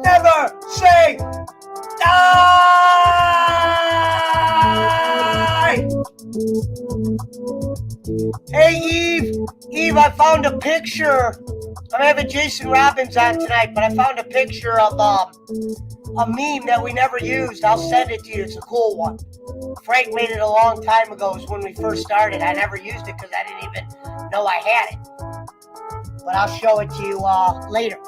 Never say die! Hey, Eve, I found a picture. I'm having Jason Robbins on tonight, but I found a picture of a meme that we never used. I'll send it to you. It's a cool one. Frank made it a long time ago. It was when we first started. I never used it because I didn't even know I had it. But I'll show it to you later.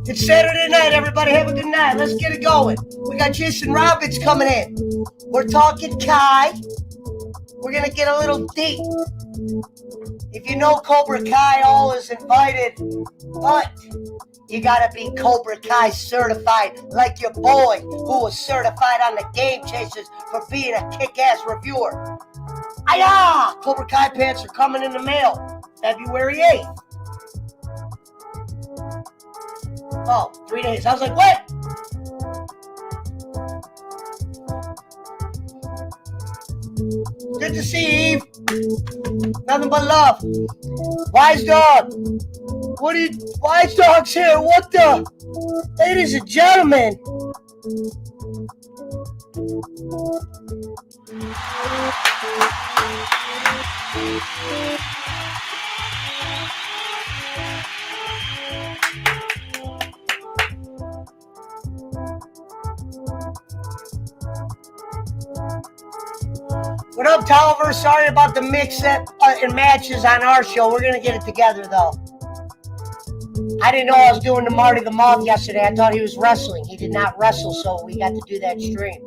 It's Saturday night, everybody. Have a good night. Let's get it going. We got Jason Robbins coming in. We're talking Kai. We're going to get a little deep. If you know Cobra Kai, all is invited. But you got to be Cobra Kai certified, like your boy who was certified on the Game Chasers for being a kick-ass reviewer. Aya! Cobra Kai pants are coming in the mail February 8th. Oh, 3 days. I was like, what? Good to see you, Eve. Nothing but love. Wise dog. What are you? Wise dog's here. What the? Ladies and gentlemen. What up, Tolliver? Sorry about the mix-up and matches on our show. We're going to get it together, though. I didn't know I was doing the Marty the Moth yesterday. I thought he was wrestling. He did not wrestle, so we got to do that stream.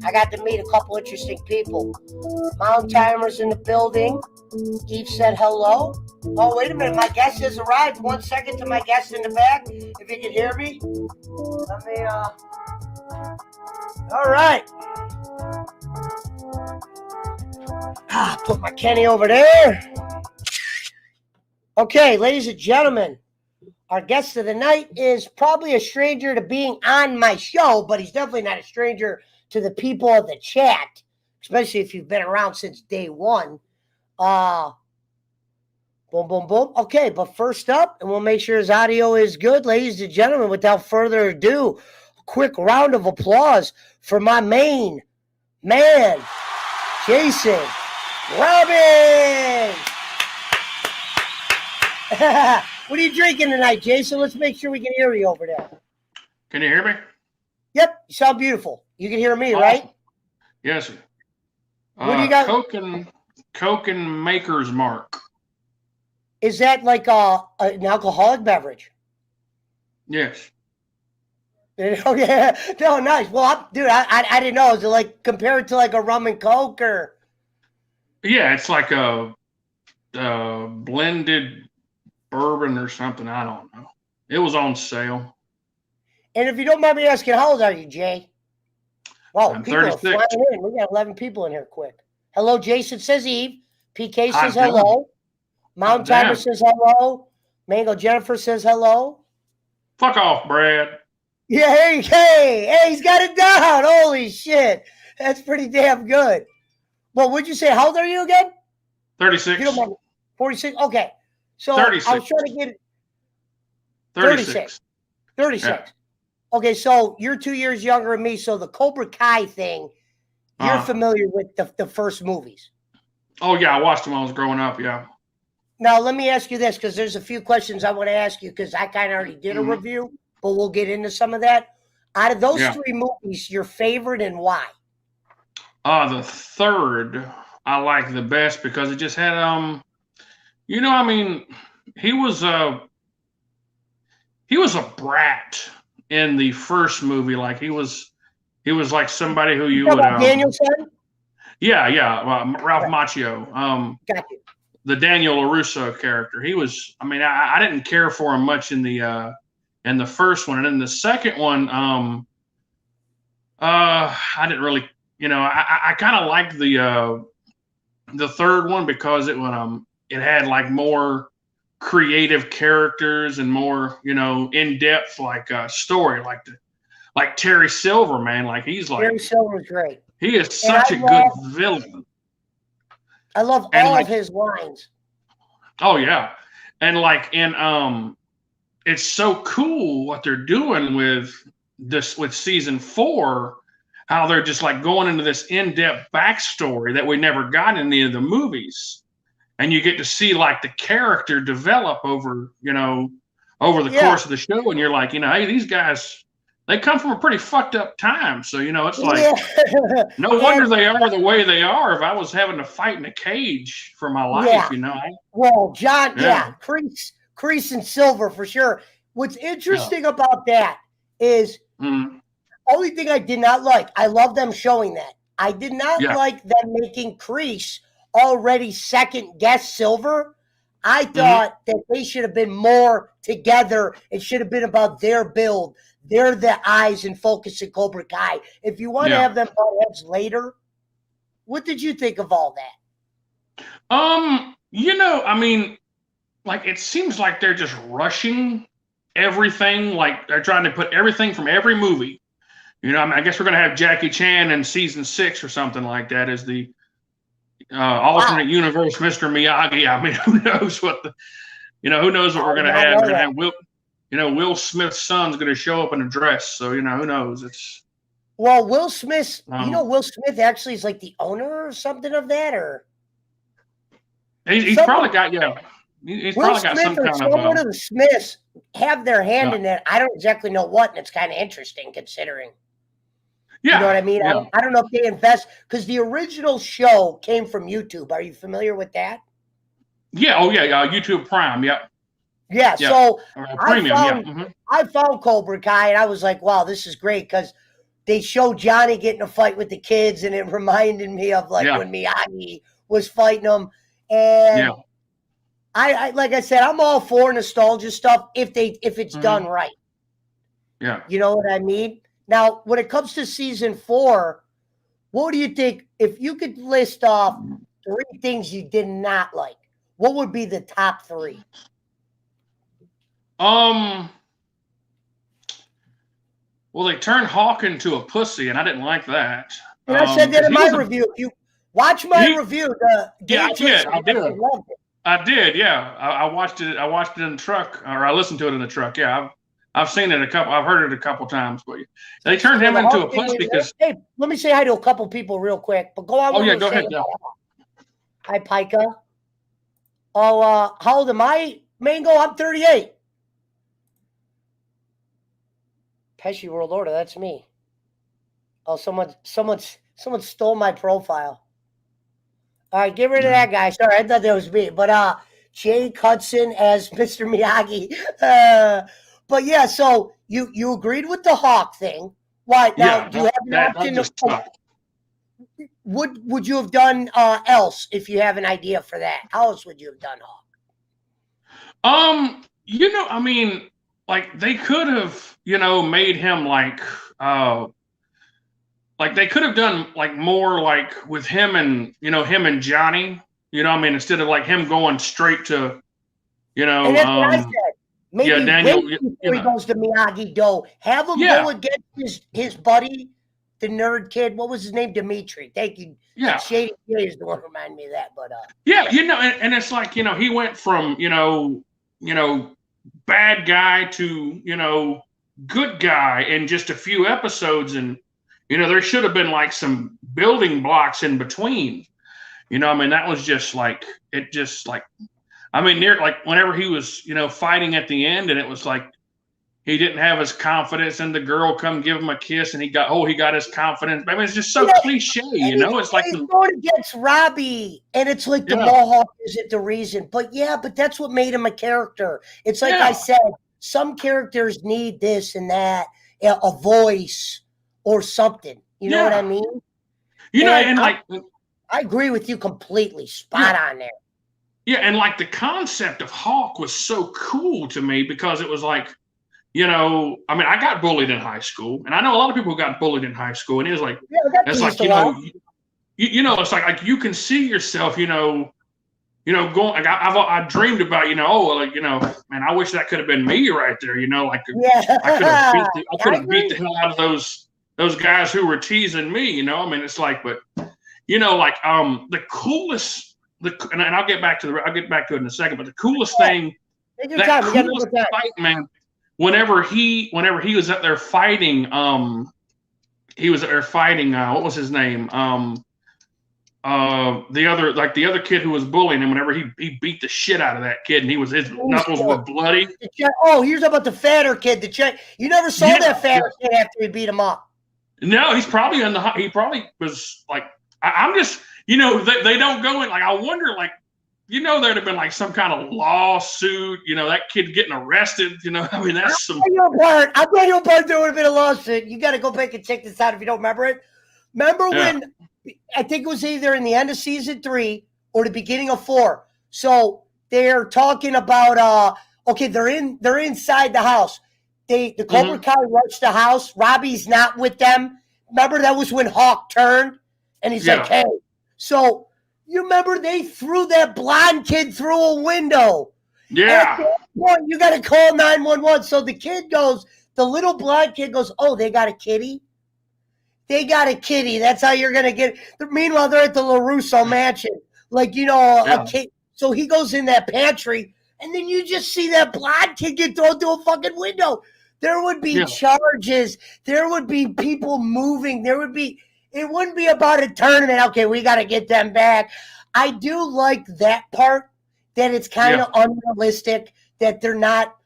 I got to meet a couple interesting people. Mountain Timers in the building. Eve said hello. Oh, wait a minute. My guest has arrived. 1 second to my guest in the back. If you can hear me. Let me, all right. Put my Kenny over there. Okay, ladies and gentlemen, our guest of the night is probably a stranger to being on my show, but he's definitely not a stranger to the people of the chat, especially if you've been around since day one. Boom, boom, boom. Okay, but first up, and we'll make sure his audio is good, ladies and gentlemen, without further ado, a quick round of applause for my main man, Jason Robbins. What are you drinking tonight, Jason? Let's make sure we can hear you over there. Can you hear me? Yep, you sound beautiful. You can hear me, awesome. Right? Yes, sir. What do you got? Coke and Maker's Mark. Is that like an alcoholic beverage? Yes. Oh, yeah. No, nice. Well, dude, I didn't know. Is it like compared to like a rum and Coke or? Yeah, it's like a blended bourbon or something. I don't know. It was on sale. And if you don't mind me asking, how old are you, Jay? Well, I'm people 36. are flying in. We got 11 people in here quick. Hello, Jason says Eve. PK says Hi, hello. Mount Timer says hello. Mango Jennifer says hello. Fuck off, Brad. Yeah, hey, he's got it down. Holy shit. That's pretty damn good. Well, would you say, how old are you again? 36. You don't mind. 46? Okay. So 36. I was trying to get it. 36. 36. Yeah. Okay, so you're 2 years younger than me. So the Cobra Kai thing, you're familiar with the first movies. Oh, yeah. I watched them when I was growing up. Yeah. Now, let me ask you this, because there's a few questions I want to ask you, because I kind of already did a review, but we'll get into some of that. Out of those three movies, your favorite and why? The third I like the best because it just had I mean, he was a brat in the first movie. Like he was like somebody who you would Danielson? Yeah, Ralph Macchio. Got you. The Daniel LaRusso character. He was. I mean, I didn't care for him much in the first one, and in the second one, I didn't really. I kind of liked the third one because it had like more creative characters and more in depth story like Terry Silver, man. Like he's like Terry Silver's great. He is such a good villain. I love all of his lines. Oh yeah. And it's so cool what they're doing with season 4, how they're just like going into this in-depth backstory that we never got in any of the movies. And you get to see like the character develop over the course of the show. And you're like, hey, these guys, they come from a pretty fucked up time. So, it's like, no wonder they are the way they are. If I was having to fight in a cage for my life, Well, John, Kreese and Silver for sure. What's interesting about that is only thing I did not like, I love them showing that. I did not like them making Kreese already second guess Silver. I thought that they should have been more together. It should have been about their build. They're the eyes and focus in Cobra Kai. If you want to have them butt heads later, what did you think of all that? I mean, like it seems like they're just rushing everything. Like they're trying to put everything from every movie. I guess we're gonna have Jackie Chan in season 6 or something like that as the alternate universe Mr. Miyagi. I mean, who knows what who knows what we're gonna have? We're gonna have Will Smith's son's gonna show up in a dress. So who knows? Will Smith. Will Smith actually is like the owner or something of that, or he's probably got He's Will probably got Smith some or kind someone of the Smiths have their hand in that. I don't exactly know what, and it's kind of interesting considering. Yeah, you know what I mean? Yeah. I don't know if they invest because the original show came from YouTube. Are you familiar with that? Yeah. Oh yeah. YouTube Prime. Yep. Yeah. So premium. I found Cobra Kai and I was like, wow, this is great because they showed Johnny getting a fight with the kids, and it reminded me of when Miyagi was fighting them. And I like I said, I'm all for nostalgia stuff if it's done right. Yeah. You know what I mean? Now, when it comes to season 4, what do you think? If you could list off 3 things you did not like, what would be the top 3? Well, they turned Hawk into a pussy, and I didn't like that. And I said that in my review. If you watch my review, I did. Yeah, I watched it. I watched it in the truck, or I listened to it in the truck. Yeah, I've seen it I've heard it a couple times, but they turned him into a pussy because. Hey, let me say hi to a couple people real quick. But go on. Oh yeah, go ahead. Yeah. Hi, Pika. Oh, how old am I, Mango? I'm 38. Pesci World Order. That's me. Oh, someone stole my profile. All right, get rid of that guy. Sorry, I thought that was me. But Jake Hudson as Mr. Miyagi. But yeah, so you agreed with the Hawk thing. Why now? Do you have an option of would you have done else if you have an idea for that? How else would you have done Hawk? I mean, like they could have, made him like they could have done like more like with him and him and Johnny. Instead of like him going straight to, And that's what I said. Maybe Daniel, before he goes to Miyagi-Do, have him go against his buddy, the nerd kid. What was his name? Dimitri. Thank you. Yeah. Shady J is the one who reminded me of that. But and it's like, he went from, bad guy to, good guy in just a few episodes. And, there should have been like some building blocks in between. That was just like, near like whenever he was, fighting at the end, and it was like he didn't have his confidence, and the girl come give him a kiss, and he got his confidence. It's just so cliche, It's like he's going against Robbie, and it's like the Mohawk isn't the reason, but that's what made him a character. It's like I said, some characters need this and that, a voice or something. You know what I mean? I agree with you completely. Spot on there. Yeah, and like the concept of Hawk was so cool to me because it was like, I got bullied in high school, and I know a lot of people who got bullied in high school, and it was like, it's like, it's like you can see yourself, going. Like I dreamed about, man, I wish that could have been me right there, I could have beat the hell out of those guys who were teasing me, it's like, but the coolest, and I'll get back to it in a second, but the coolest thing, that coolest fight, man. Whenever he was up there fighting, what was his name? The other kid who was bullying him. Whenever he beat the shit out of that kid, and his knuckles were bloody. Oh, here's about the fatter kid. You never saw that fatter kid after he beat him up. No, he's probably he probably was like, I'm just, they don't go in, like, I wonder, like, there'd have been like some kind of lawsuit, that kid getting arrested, that's some. I'll tell you a part there would have been a lawsuit. You got to go back and check this out if you don't remember it. Remember when, I think it was either in the end of season 3 or the beginning of 4. So they're talking about, they're inside the house. The Cobra Kai rushed the house. Robbie's not with them. Remember that was when Hawk turned and he's like, hey, so. You remember they threw that blonde kid through a window. Yeah. At that point, you got to call 911. So the little blonde kid goes, oh, they got a kitty? They got a kitty. That's how you're going to get it. Meanwhile, they're at the LaRusso mansion. Like, a kid. So he goes in that pantry, and then you just see that blonde kid get thrown through a fucking window. There would be charges. There would be people moving. It wouldn't be about a tournament. Okay, we got to get them back. I do like that part, that it's kind of unrealistic, that they're not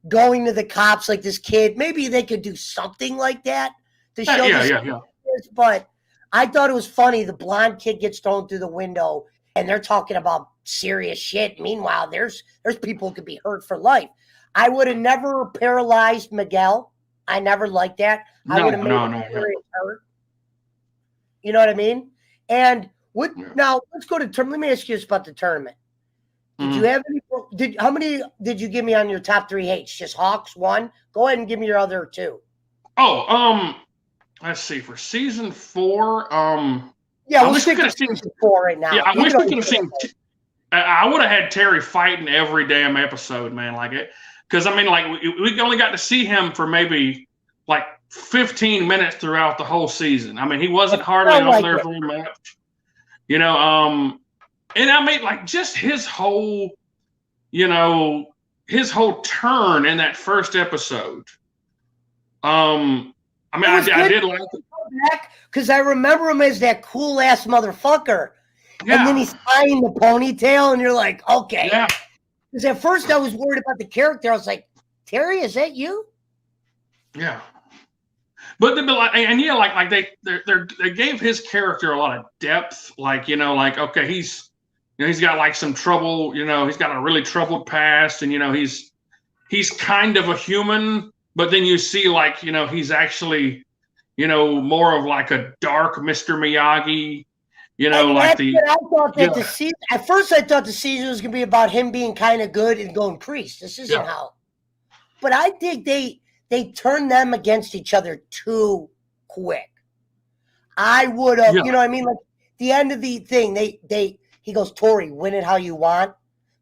going to the cops like this kid. Maybe they could do something like that to show But I thought it was funny. The blonde kid gets thrown through the window, and they're talking about serious shit. Meanwhile, there's people who could be hurt for life. I would have never paralyzed Miguel. I never liked that. I would have made him hurt. You know what I mean? And now let's go to tournament. Let me ask you this about the tournament. Did you have any? How many did you give me on your top 3 hates? Just Hawks 1? Go ahead and give me your other 2. Oh, let's see. For season 4, we'll stick to season 4 right now. Yeah, I wish we could have seen. I would have had Terry fighting every damn episode, man. Like it, because we only got to see him for maybe like 15 minutes throughout the whole seaon. He wasn't hardly on there very much, and like just his whole turn in that first episode. I did like it because I remember him as that cool ass motherfucker, and then he's tying the ponytail, and you're like, okay. Yeah. Because at first I was worried about the character. I was like, Terry, is that you? Yeah. But they gave his character a lot of depth. Okay, he's got like some trouble. He's got a really troubled past, and he's kind of a human. But then you see he's actually more of like a dark Mr. Miyagi. I thought that the season. At first, I thought the season was going to be about him being kind of good and going crease. This isn't how. But I think they turned them against each other too quick. I would have, you know what I mean? Like the end of the thing, he goes, Tori, win it how you want.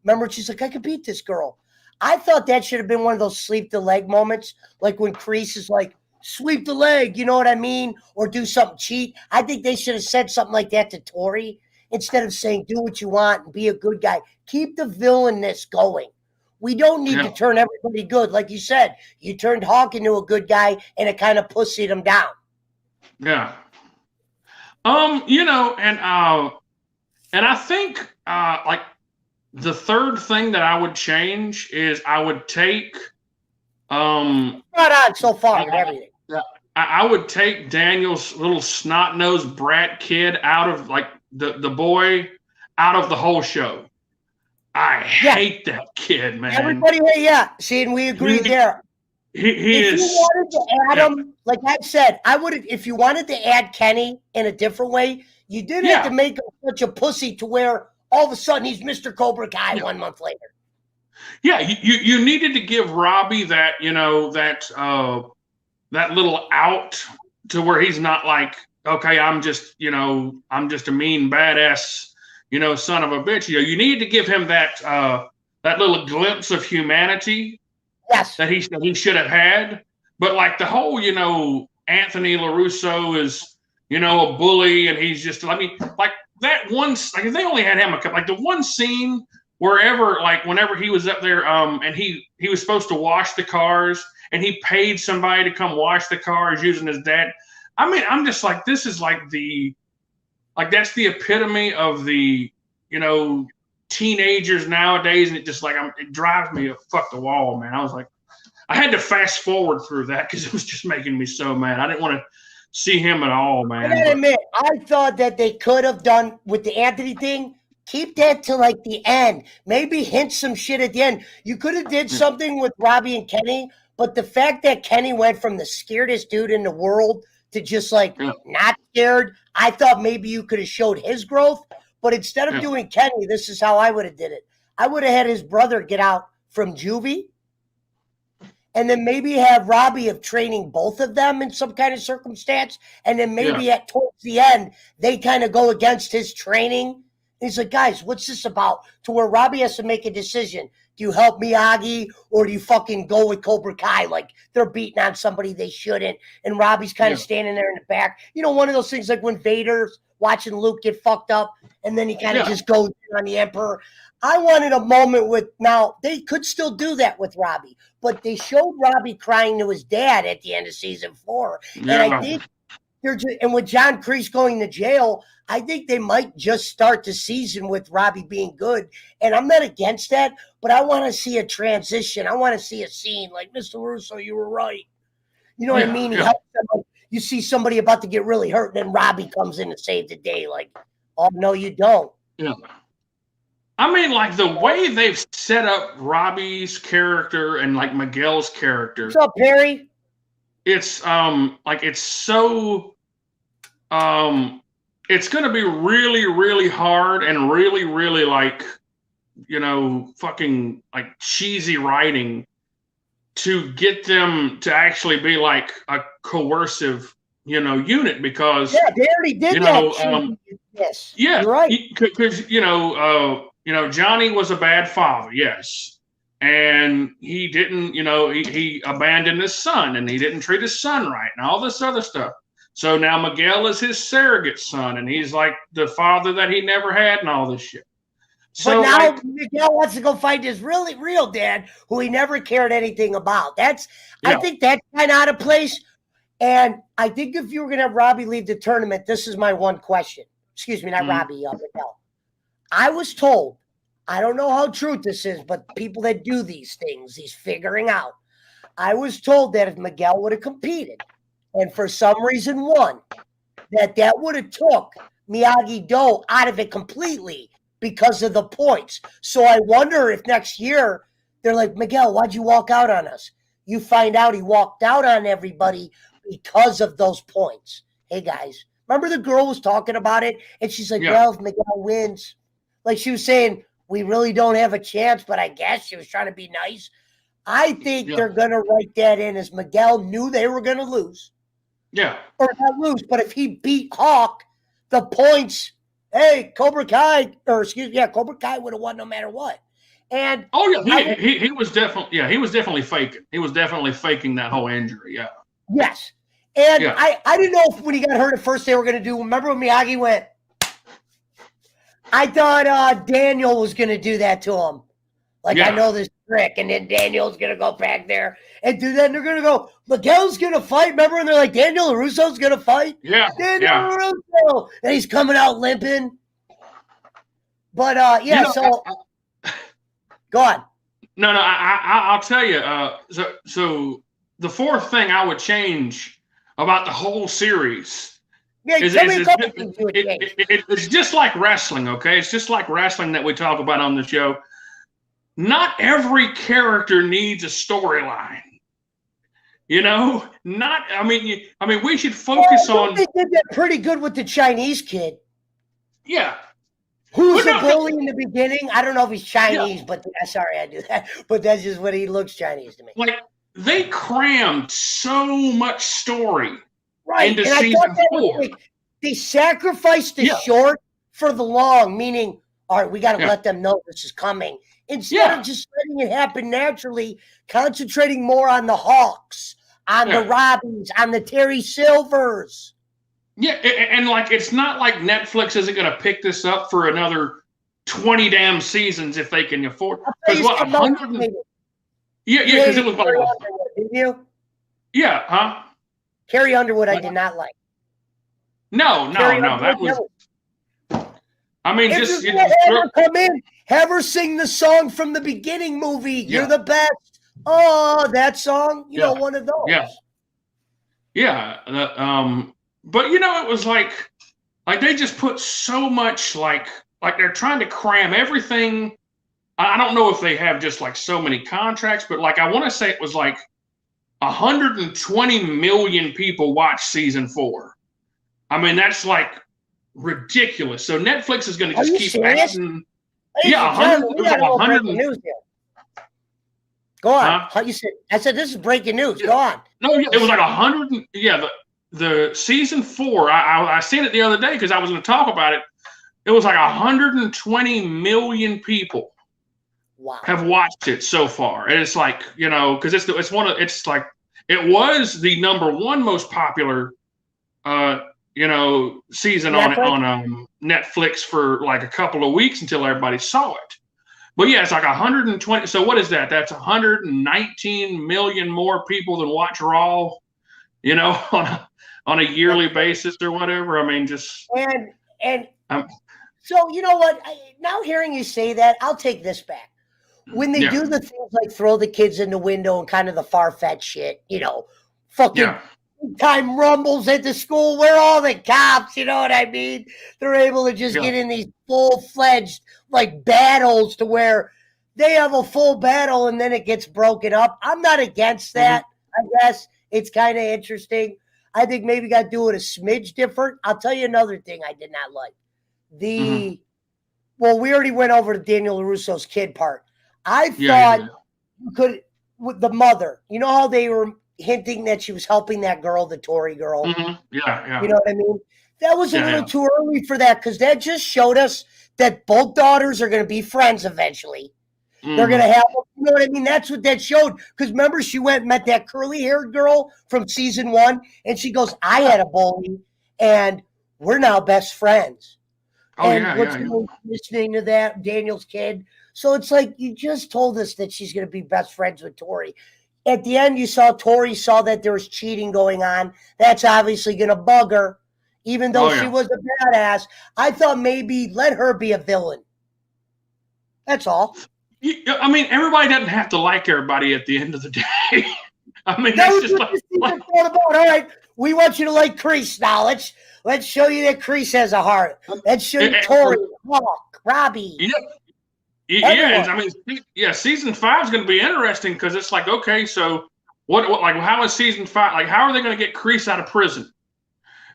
Remember, she's like, I could beat this girl. I thought that should have been one of those sleep the leg moments, like when Kreese is like, sweep the leg, you know what I mean? Or do something cheat. I think they should have said something like that to Tori instead of saying, do what you want and be a good guy. Keep the villainness going. We don't need to turn everybody good. Like you said, you turned Hawk into a good guy, and it kind of pussied him down. Yeah. And I think like the third thing that I would change is I would take Not on so far with everything. I would take Daniel's little snot-nosed brat kid out of like the boy out of the whole show. I hate that kid, man. Everybody, see, and we agree there. He if is. You wanted to add him, like I said, I would. If you wanted to add Kenny in a different way, you didn't have to make him such a pussy to where all of a sudden he's Mr. Cobra Kai 1 month later. Yeah, you needed to give Robbie that that little out to where he's not like, okay, I'm just a mean badass, son of a bitch. You need to give him that that little glimpse of humanity. Yes. That he should have had. But like the whole, Anthony LaRusso is, a bully, and he's just, like that one, like if they only had him like the one scene whenever he was up there, and he was supposed to wash the cars, and he paid somebody to come wash the cars using his dad. I mean, I'm just like, this is like that's the epitome of the, teenagers nowadays, and it just it drives me up fuck the wall, man. I was like, I had to fast forward through that because it was just making me so mad. I didn't want to see him at all, man. I gotta admit, I thought that they could have done with the Anthony thing. Keep that to like the end. Maybe hint some shit at the end. You could have did something with Robbie and Kenny, but the fact that Kenny went from the scaredest dude in the world to just not scared, I thought maybe you could have showed his growth. But instead of doing Kenny, this is how I would have did it. I would have had his brother get out from juvie, and then maybe have Robbie of training both of them in some kind of circumstance, and then maybe towards the end, they kind of go against his training. And he's like, guys, what's this about? To where Robbie has to make a decision. Do you help Miyagi, or do you fucking go with Cobra Kai? Like they're beating on somebody they shouldn't, and Robbie's kind of standing there in the back. One of those things like when Vader's watching Luke get fucked up, and then he kind of just goes in on the Emperor. I wanted a moment now they could still do that with Robbie, but they showed Robbie crying to his dad at the end of season 4. And I think and with John Kreese going to jail, I think they might just start the season with Robbie being good. And I'm not against that, but I want to see a transition. I want to see a scene like, Mr. Russo, you were right. You know what I mean? He helps them. You see somebody about to get really hurt, and then Robbie comes in to save the day. Like, oh, no, you don't. Yeah. I mean, like the way they've set up Robbie's character and like Miguel's character. What's up, Perry? It's it's so it's gonna be really, really hard and really, really fucking like cheesy writing to get them to actually be like a coercive, unit, because they already did that. Yes, you're right. Because Johnny was a bad father, yes, and he didn't, he abandoned his son, and he didn't treat his son right, and all this other stuff. So now Miguel is his surrogate son, and he's like the father that he never had, and all this shit. So but now Miguel wants to go find his really real dad, who he never cared anything about. I think that's kind of out of place. And I think if you were going to have Robbie leave the tournament, this is my one question. Excuse me, not Robbie, Miguel. I was told, I don't know how true this is, but people that do these things, he's figuring out. I was told that if Miguel would have competed, and for some reason won, that would have took Miyagi-Do out of it completely because of the points. So I wonder if next year they're like, Miguel, why'd you walk out on us? You find out he walked out on everybody because of those points. Hey, guys, remember the girl was talking about it? And she's like, well, if Miguel wins, like she was saying, we really don't have a chance, but I guess she was trying to be nice. I think they're going to write that in as Miguel knew they were going to lose. Yeah. Or not lose, but if he beat Hawk, the points, hey, Cobra Kai would have won no matter what. And he was definitely faking. He was definitely faking that whole injury. Yeah. Yes. And I didn't know if when he got hurt at first they were going to do. Remember when Miyagi went? I thought Daniel was going to do that to him. Like, I know this trick. And then Daniel's going to go back there and do that. And they're going to go, Miguel's going to fight. Remember? And they're like, Daniel LaRusso's going to fight? Yeah. Daniel LaRusso. And he's coming out limping. But, go on. No, I'll tell you. So the fourth thing I would change about the whole series it's just like wrestling, okay? It's just like wrestling that we talk about on the show. Not every character needs a storyline. You know, I mean, we should focus on. They did that pretty good with the Chinese kid. Yeah. Who's the bully in the beginning? I don't know if he's Chinese, but sorry, I do that. But that's just what he looks Chinese to me. Like, they crammed so much story into and season 4. They sacrificed the short for the long, meaning, all right, we got to let them know this is coming. Instead of just letting it happen naturally, concentrating more on the Hawks, on the Robins, on the Terry Silvers. Yeah, and like, it's not like Netflix isn't going to pick this up for another 20 damn seasons if they can afford. Because what, 100? Yeah, because it was like. Did you? Yeah, huh? Carrie Underwood, I did not like. No, that was. I mean, if just come in, have her sing the song from the beginning movie. Yeah. You're the best. Oh, that song. You know, one of those. Yeah. But it was like they just put so much like they're trying to cram everything. I don't know if they have just like so many contracts, but like I want to say it was like 120 million people watch season 4. I mean, that's like ridiculous. So Netflix is going to just keep adding. Yeah, 100 news here. Go on. Huh? You said? I said this is breaking news. Go on. No, it was like 100. Yeah, the season 4. I seen it the other day because I was going to talk about it. It was like 120 million people. Wow. Have watched it so far, and it's like because it was the number 1 most popular season on Netflix for like a couple of weeks until everybody saw it. But yeah, it's like 120. So what is that? That's 119 million more people than watch Raw, on a yearly basis or whatever. I mean, just so you know what? Now hearing you say that, I'll take this back. When they do the things like throw the kids in the window and kind of the far-fetched shit, fucking time rumbles at the school, where all the cops, you know what I mean? They're able to just get in these full-fledged like battles to where they have a full battle and then it gets broken up. I'm not against that. I guess it's kind of interesting. I think maybe got to do it a smidge different. I'll tell you another thing I did not like. Well, we already went over to Daniel LaRusso's kid part. I thought you could, with the mother, you know how they were hinting that she was helping that girl, the Tory girl? Yeah. You know what I mean? That was a little too early for that because that just showed us that both daughters are going to be friends eventually. They're going to have, you know what I mean? That's what that showed. Because remember, she went and met that curly-haired girl from season 1, and she goes, I had a bully, and we're now best friends. Listening to that, Daniel's kid. So it's like you just told us that she's going to be best friends with Tori. At the end, you saw Tori saw that there was cheating going on. That's obviously going to bug her, even though she was a badass. I thought maybe let her be a villain. That's all. I mean, everybody doesn't have to like everybody at the end of the day. I mean, that's just like all right, we want you to like Kreese now. Let's show you that Kreese has a heart. Let's show you Tori, Hawk, Robbie. I mean, season 5 is going to be interesting because it's like, okay, so what like how is season 5? Like, how are they going to get Kreese out of prison?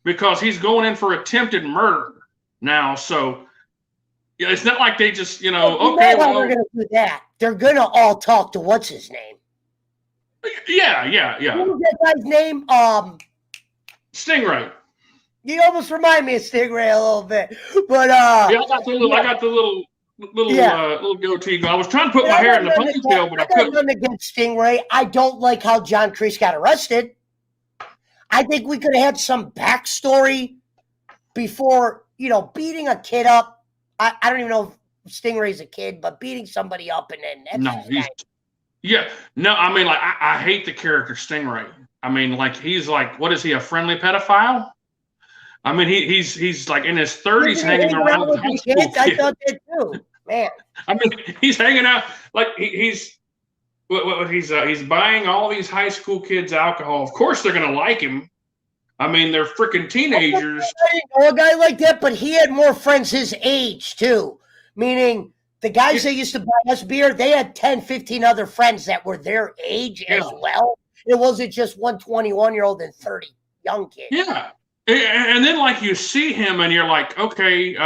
Because he's going in for attempted murder now. So it's not like they just, they're going to do that. They're going to all talk to what's his name. Yeah. What was that guy's name? Stingray. You almost remind me of Stingray a little bit, but I got the little goatee. I was trying to put my hair in the ponytail, but I couldn't. Nothing against Stingray. I don't like how John Kreese got arrested. I think we could have had some backstory before, beating a kid up. I don't even know Stingray's a kid, but beating somebody up and then that's yeah. No, I mean, like, I hate the character Stingray. I mean, like, he's like, what is he, a friendly pedophile? I mean, he's like in his 30s hanging around with high school kids. I thought that too, man. I mean, he's hanging out like he's buying all these high school kids alcohol. Of course, they're gonna like him. I mean, they're freaking teenagers. I didn't know a guy like that, but he had more friends his age too. Meaning, the guys that used to buy us beer, they had 10, 15 other friends that were their age as well. It wasn't just one 21-year-old and 30 young kids. Yeah. And then, like, you see him and you're like, okay,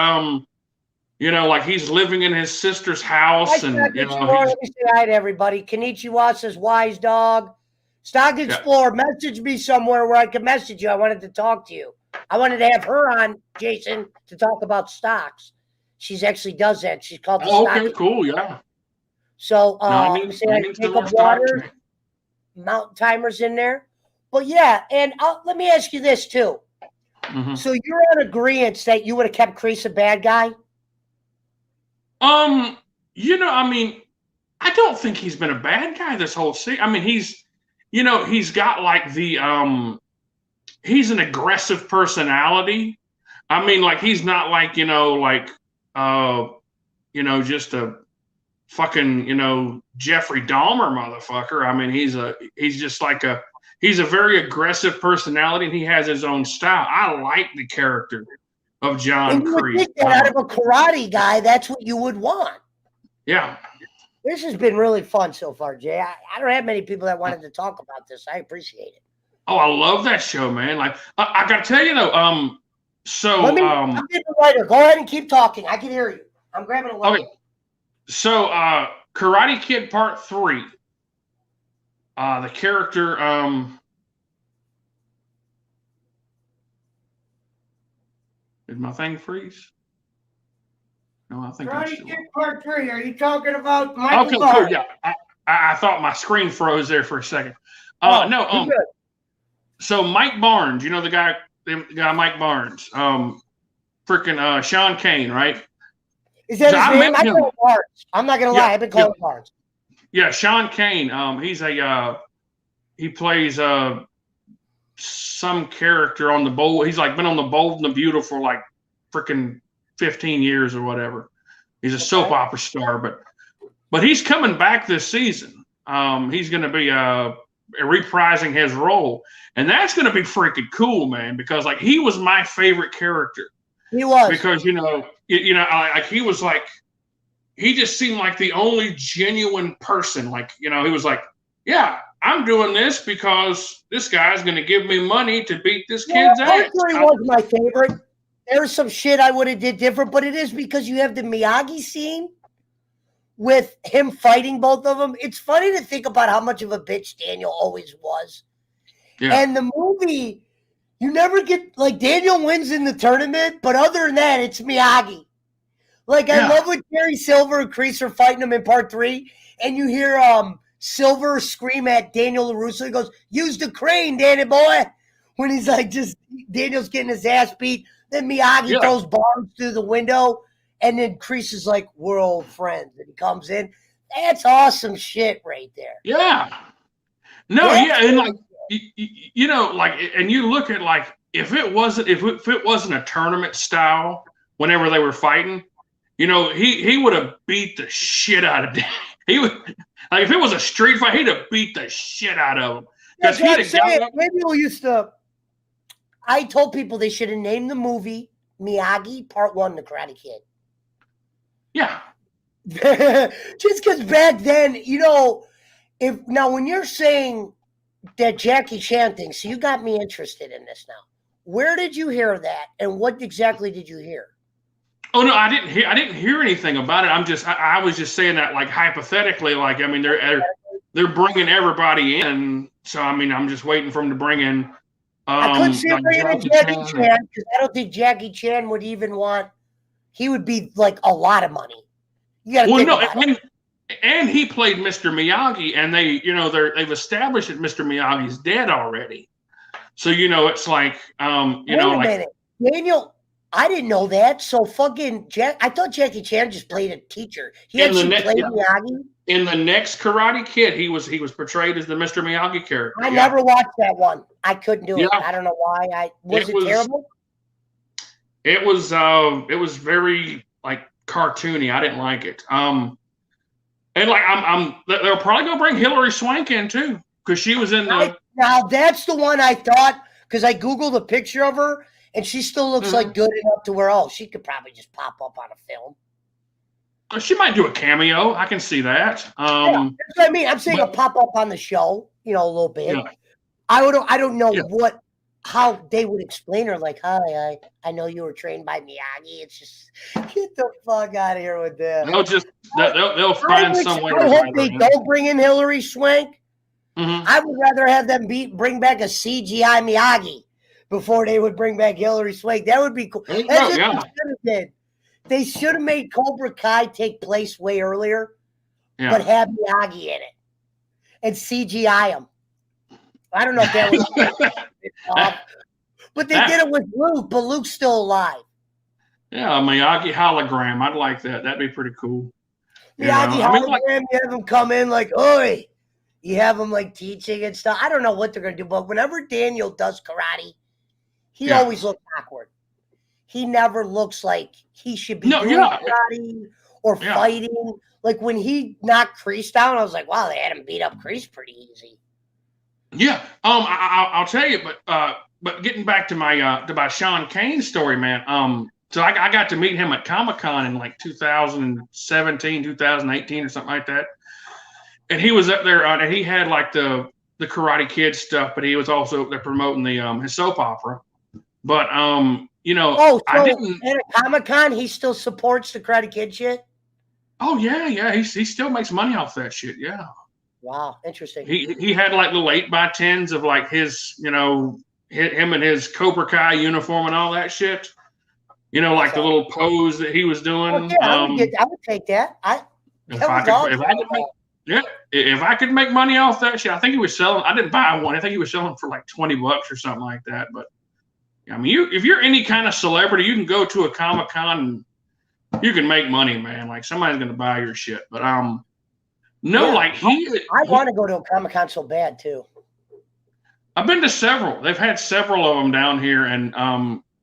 like, he's living in his sister's house. And, let me say hi to everybody. Kenichiwa says, wise dog. Stock Explorer, message me somewhere where I can message you. I wanted to talk to you. I wanted to have her on, Jason, to talk about stocks. She actually does that. She's called the Stock okay, cool, yeah. So, take up water, mountain timers in there. But, yeah, and let me ask you this, too. Mm-hmm. So you're on agreement that you would have kept Kreese a bad guy? I mean, I don't think he's been a bad guy this whole season. I mean, he's got like he's an aggressive personality. I mean, like, he's not like, just a fucking, Jeffrey Dahmer motherfucker. I mean, he's a very aggressive personality, and he has his own style. I like the character of John Kreese. Out of a karate guy, that's what you would want. Yeah. This has been really fun so far, Jay. I don't have many people that wanted to talk about this. I appreciate it. Oh, I love that show, man. Like, I got to tell you, though, I'm getting a lighter. Go ahead and keep talking. I can hear you. I'm grabbing a lighter. Okay. So, Karate Kid Part 3. The character, did my thing freeze? No, I think Karate Kid Part 3. Are you talking about Michael? Okay, cool. Yeah, I thought my screen froze there for a second. So Mike Barnes, the guy Mike Barnes, freaking Sean Kane, right? Is that his name? I call him Barnes. I'm not gonna lie, I've been calling him Barnes. Yeah, Sean Kane. He plays some character on the Bold. He's like been on the Bold and the Beautiful for like freaking 15 years or whatever. He's a soap opera star, but he's coming back this season. He's going to be reprising his role, and that's going to be freaking cool, man. Because like he was my favorite character. He was because he was like he just seemed like the only genuine person. Like he was like, yeah, I'm doing this because this guy's going to give me money to beat this kid's ass. He was my favorite. There's some shit I would have did different, but it is because you have the Miyagi scene with him fighting both of them. It's funny to think about how much of a bitch Daniel always was. Yeah. And the movie, you never get, like, Daniel wins in the tournament, but other than that, it's Miyagi. Like, I love when Terry Silver and Kreese are fighting him in Part 3, and you hear Silver scream at Daniel LaRusso. He goes, use the crane, Danny boy. When he's like, Daniel's getting his ass beat. Then Miyagi throws Barnes through the window, and then Kreese is like, we're old friends. And he comes in. That's awesome shit right there. Yeah. No, and like, and you look at like, if it wasn't a tournament style, whenever they were fighting, he would have beat the shit out of Dan. He would, like, if it was a street fight, he'd have beat the shit out of him. Because maybe we used to. I told people they should have named the movie Miyagi Part 1, The Karate Kid. Yeah. Just because back then, when you're saying that Jackie Chan thing, so you got me interested in this now. Where did you hear that, and what exactly did you hear? Oh no, I didn't hear anything about it. I was just saying that, like, hypothetically, like, I mean, they're bringing everybody in, so I mean, I'm just waiting for them to bring in. I couldn't see bringing in Jackie Chan because I don't think Jackie Chan would even want. He would be like a lot of money. You got to think about it. And he played Mr. Miyagi, and they've established that Mr. Miyagi's dead already. So it's like Wait a minute, Daniel. I didn't know that. So fucking I thought Jackie Chan just played a teacher. He actually played Miyagi. In the next Karate Kid, he was portrayed as the Mr. Miyagi character. I never watched that one. I couldn't do it. I don't know why. Was it terrible? It was very like cartoony. I didn't like it. And like they're probably gonna bring Hilary Swank in too, because she was in the. Now that's the one I thought, because I googled a picture of her and she still looks like good enough to where she could probably just pop up on a film. She might do a cameo. I can see that. Yeah, that's what I mean. I'm saying a pop up on the show, a little bit. Yeah. I don't know how they would explain her. Like, hi, I know you were trained by Miyagi. It's just get the fuck out of here with that. They'll find some way. I hope they don't bring in Hilary Swank. I would rather have them bring back a CGI Miyagi before they would bring back Hilary Swank. That would be cool. That's what they should have did. They should have made Cobra Kai take place way earlier, but have Miyagi in it and CGI him. I don't know if that was but they did it with Luke, but Luke's still alive. Yeah, a Miyagi hologram. I'd like that. That'd be pretty cool. Miyagi hologram, you have him come in like, oi. You have him like teaching and stuff. I don't know what they're going to do, but whenever Daniel does karate, he always looks awkward. He never looks like he should be doing karate or fighting. Like when he knocked Kreese down, I was like, wow, they had him beat up Kreese pretty easy. Yeah. I'll tell you, but getting back to my Sean Kane story, man. So I got to meet him at Comic-Con in like 2017, 2018 or something like that. And he was up there and he had like the Karate Kid stuff, but he was also up there promoting his soap opera. But so at Comic-Con, he still supports the Karate Kid shit? Oh yeah. He still makes money off that shit, yeah. Wow, interesting. He had like little 8x10s of like his, him and his Cobra Kai uniform and all that shit. Like the little pose that he was doing. Oh, yeah, I would take that. If I could make money off that shit, I think he was selling. I didn't buy one. I think he was selling for like $20 or something like that. But I mean, if you're any kind of celebrity, you can go to a Comic-Con and you can make money, man. Like somebody's gonna buy your shit. But I want to go to a Comic-Con so bad too. I've been to several. They've had several of them down here, and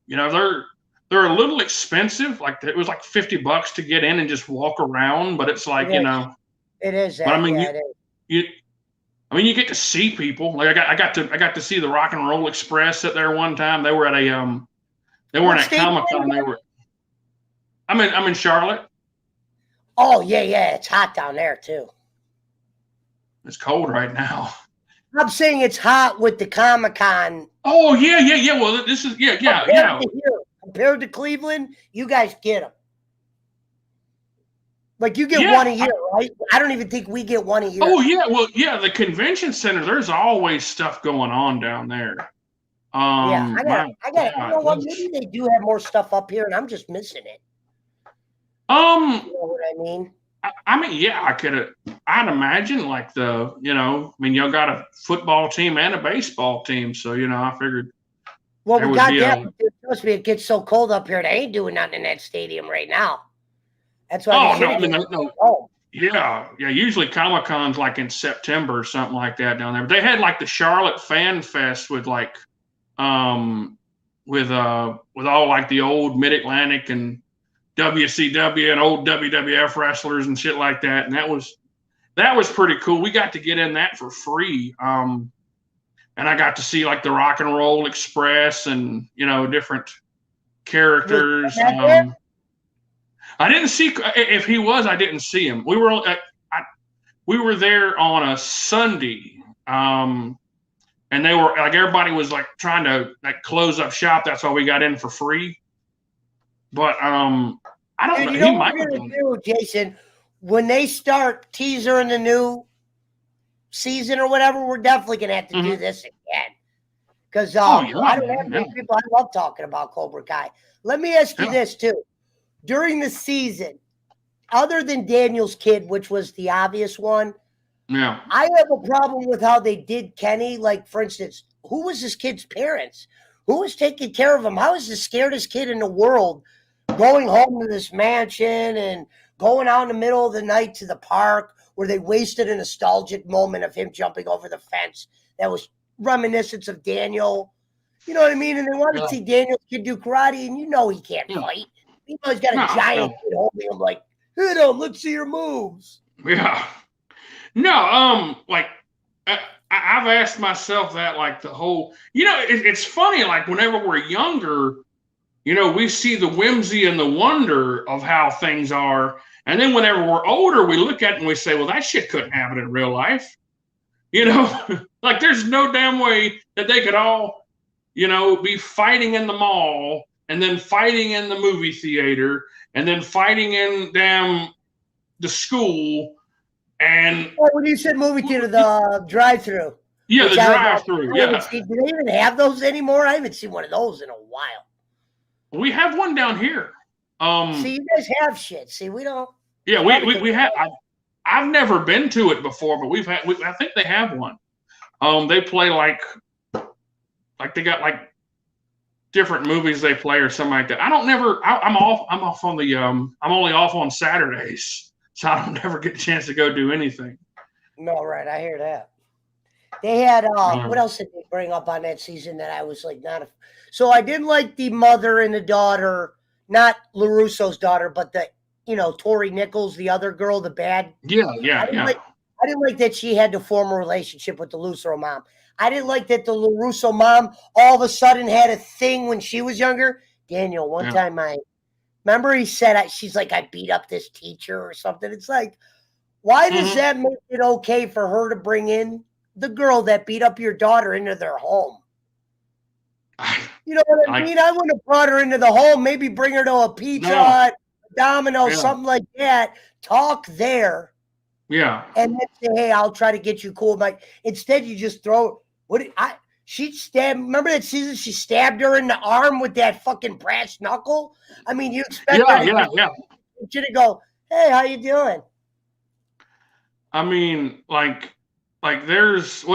they're a little expensive. Like it was like $50 to get in and just walk around. But it's like it is. But I mean, you get to see people. Like I got to see the Rock and Roll Express at there one time. They were at at Comic-Con. I'm in Charlotte. Oh yeah. It's hot down there too. It's cold right now. I'm saying it's hot with the Comic-Con. Oh yeah. Well, this is Compared to Cleveland, you guys get them. Like you get one a year, right? I don't even think we get one a year. Oh yeah, well yeah, the convention center. There's always stuff going on down there. I got. You know what? Maybe they do have more stuff up here, and I'm just missing it. You know what I mean? I mean, yeah, I'd imagine like y'all got a football team and a baseball team, so I figured. Well, we got that. Trust me, it gets so cold up here. They ain't doing nothing in that stadium right now. That's why. No. Yeah. Usually Comic-Con's like in September or something like that down there. But they had like the Charlotte Fan Fest with like, with all like the old Mid-Atlantic and WCW and old WWF wrestlers and shit like that. And that was pretty cool. We got to get in that for free. And I got to see like the Rock and Roll Express and different characters. I didn't see if he was. I didn't see him. We were there on a Sunday, and they were like everybody was like trying to like close up shop. That's why we got in for free. But I don't know. You know what we're gonna do, Jason? When they start teasering the new season or whatever, we're definitely gonna have to do this again. Because I don't have many people. I love talking about Cobra Kai. Let me ask you this too. During the season, other than Daniel's kid, which was the obvious one, I have a problem with how they did Kenny. Like, for instance, who was this kid's parents? Who was taking care of him? I was the scaredest kid in the world going home to this mansion and going out in the middle of the night to the park where they wasted a nostalgic moment of him jumping over the fence that was reminiscence of Daniel. You know what I mean? And they wanted to see Daniel kid do karate, and he can't fight. He's got a giant kid holding him like, hit him, let's see your moves. Yeah. No, like I've asked myself that, like the whole, it's funny, like whenever we're younger, we see the whimsy and the wonder of how things are. And then whenever we're older, we look at it and we say, well, that shit couldn't happen in real life. Like there's no damn way that they could all, be fighting in the mall and then fighting in the movie theater and then fighting in the school. And when you said movie theater, the drive-through. Yeah, the drive-through. Yeah. Do they even have those anymore? I haven't seen one of those in a while. We have one down here. See, you guys have shit. See, we don't. Yeah, we have. I've never been to it before, but I think they have one. They play like they got like different movies they play or something like that. I'm off on the I'm only off on Saturdays. So I don't never get a chance to go do anything. No, right. I hear that. They had, what else did they bring up on that season that I was like, so I didn't like the mother and the daughter, not LaRusso's daughter, but the, Tori Nichols, the other girl, the bad. Yeah. I didn't like that she had to form a relationship with the LaRusso mom. I didn't like that the LaRusso mom all of a sudden had a thing when she was younger. Daniel, one time remember he said, she's like, I beat up this teacher or something. It's like, why does that make it okay for her to bring in the girl that beat up your daughter into their home? You know what I mean? I wouldn't have brought her into the home. Maybe bring her to a Pizza Hut, Domino's, something like that. Talk there. Yeah. And then say, hey, I'll try to get you cool. Like, instead, you just throw she stabbed. Remember that season? She stabbed her in the arm with that fucking brass knuckle. I mean, you expect her to go, "Hey, how you doing?" I mean, like there's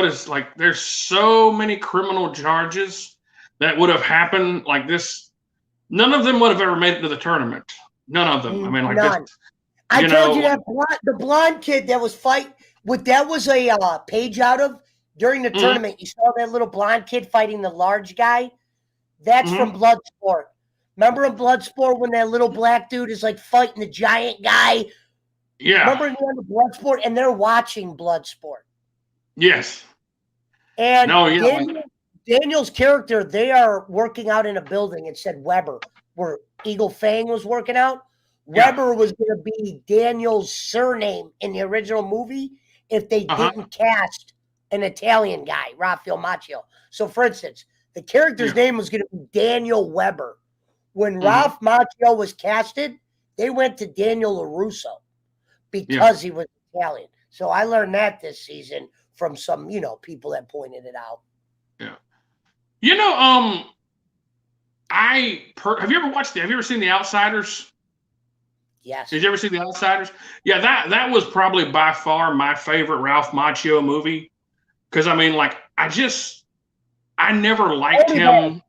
so many criminal charges that would have happened like this. None of them would have ever made it to the tournament. None of them. I mean, like none. this. I told you that the blonde kid that was that was a page out of. During the tournament, you saw that little blonde kid fighting the large guy. That's from Bloodsport. Remember in Bloodsport when that little black dude is like fighting the giant guy? Yeah. Remember in the end of Bloodsport? And they're watching Bloodsport. Yes. And Daniel's character, they are working out in a building. It said Weber, where Eagle Fang was working out. Weber was going to be Daniel's surname in the original movie if they didn't cast an Italian guy, Raffaele Macchio. So, for instance, the character's name was going to be Daniel Weber. When Ralph Macchio was casted, they went to Daniel LaRusso because he was Italian. So I learned that this season from some, people that pointed it out. Yeah. Have you ever seen The Outsiders? Yes. Did you ever see The Outsiders? Yeah, that was probably by far my favorite Ralph Macchio movie. Because, I mean, like, I never liked him.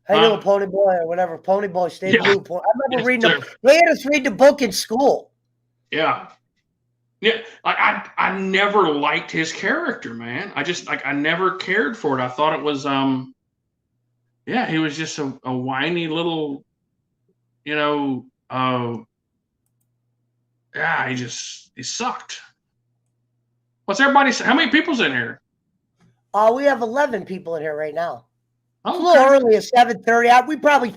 How you doing, Pony Boy, or whatever? Pony Boy, stay blue. I remember reading they had us read the book in school. Yeah. Yeah, like, I never liked his character, man. I never cared for it. I thought it was, he was just a whiny little, he sucked. What's everybody say? How many people's in here? We have 11 people in here right now. Okay. It's a little early at 7:30. We probably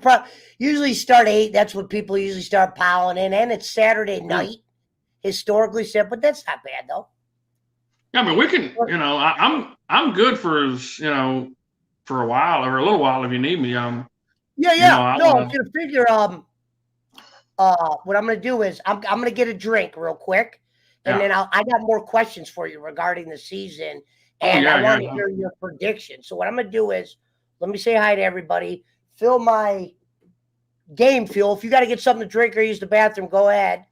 usually start 8. That's when people usually start piling in. And it's Saturday night, historically said, but that's not bad though. Yeah, I mean, we can, I'm good for, for a while or a little while if you need me. No, I'm gonna figure. What I'm gonna do is I'm gonna get a drink real quick. And then I got more questions for you regarding the season, and I want to hear your prediction. So what I'm going to do is, let me say hi to everybody. Fill my game fuel. If you got to get something to drink or use the bathroom, go ahead.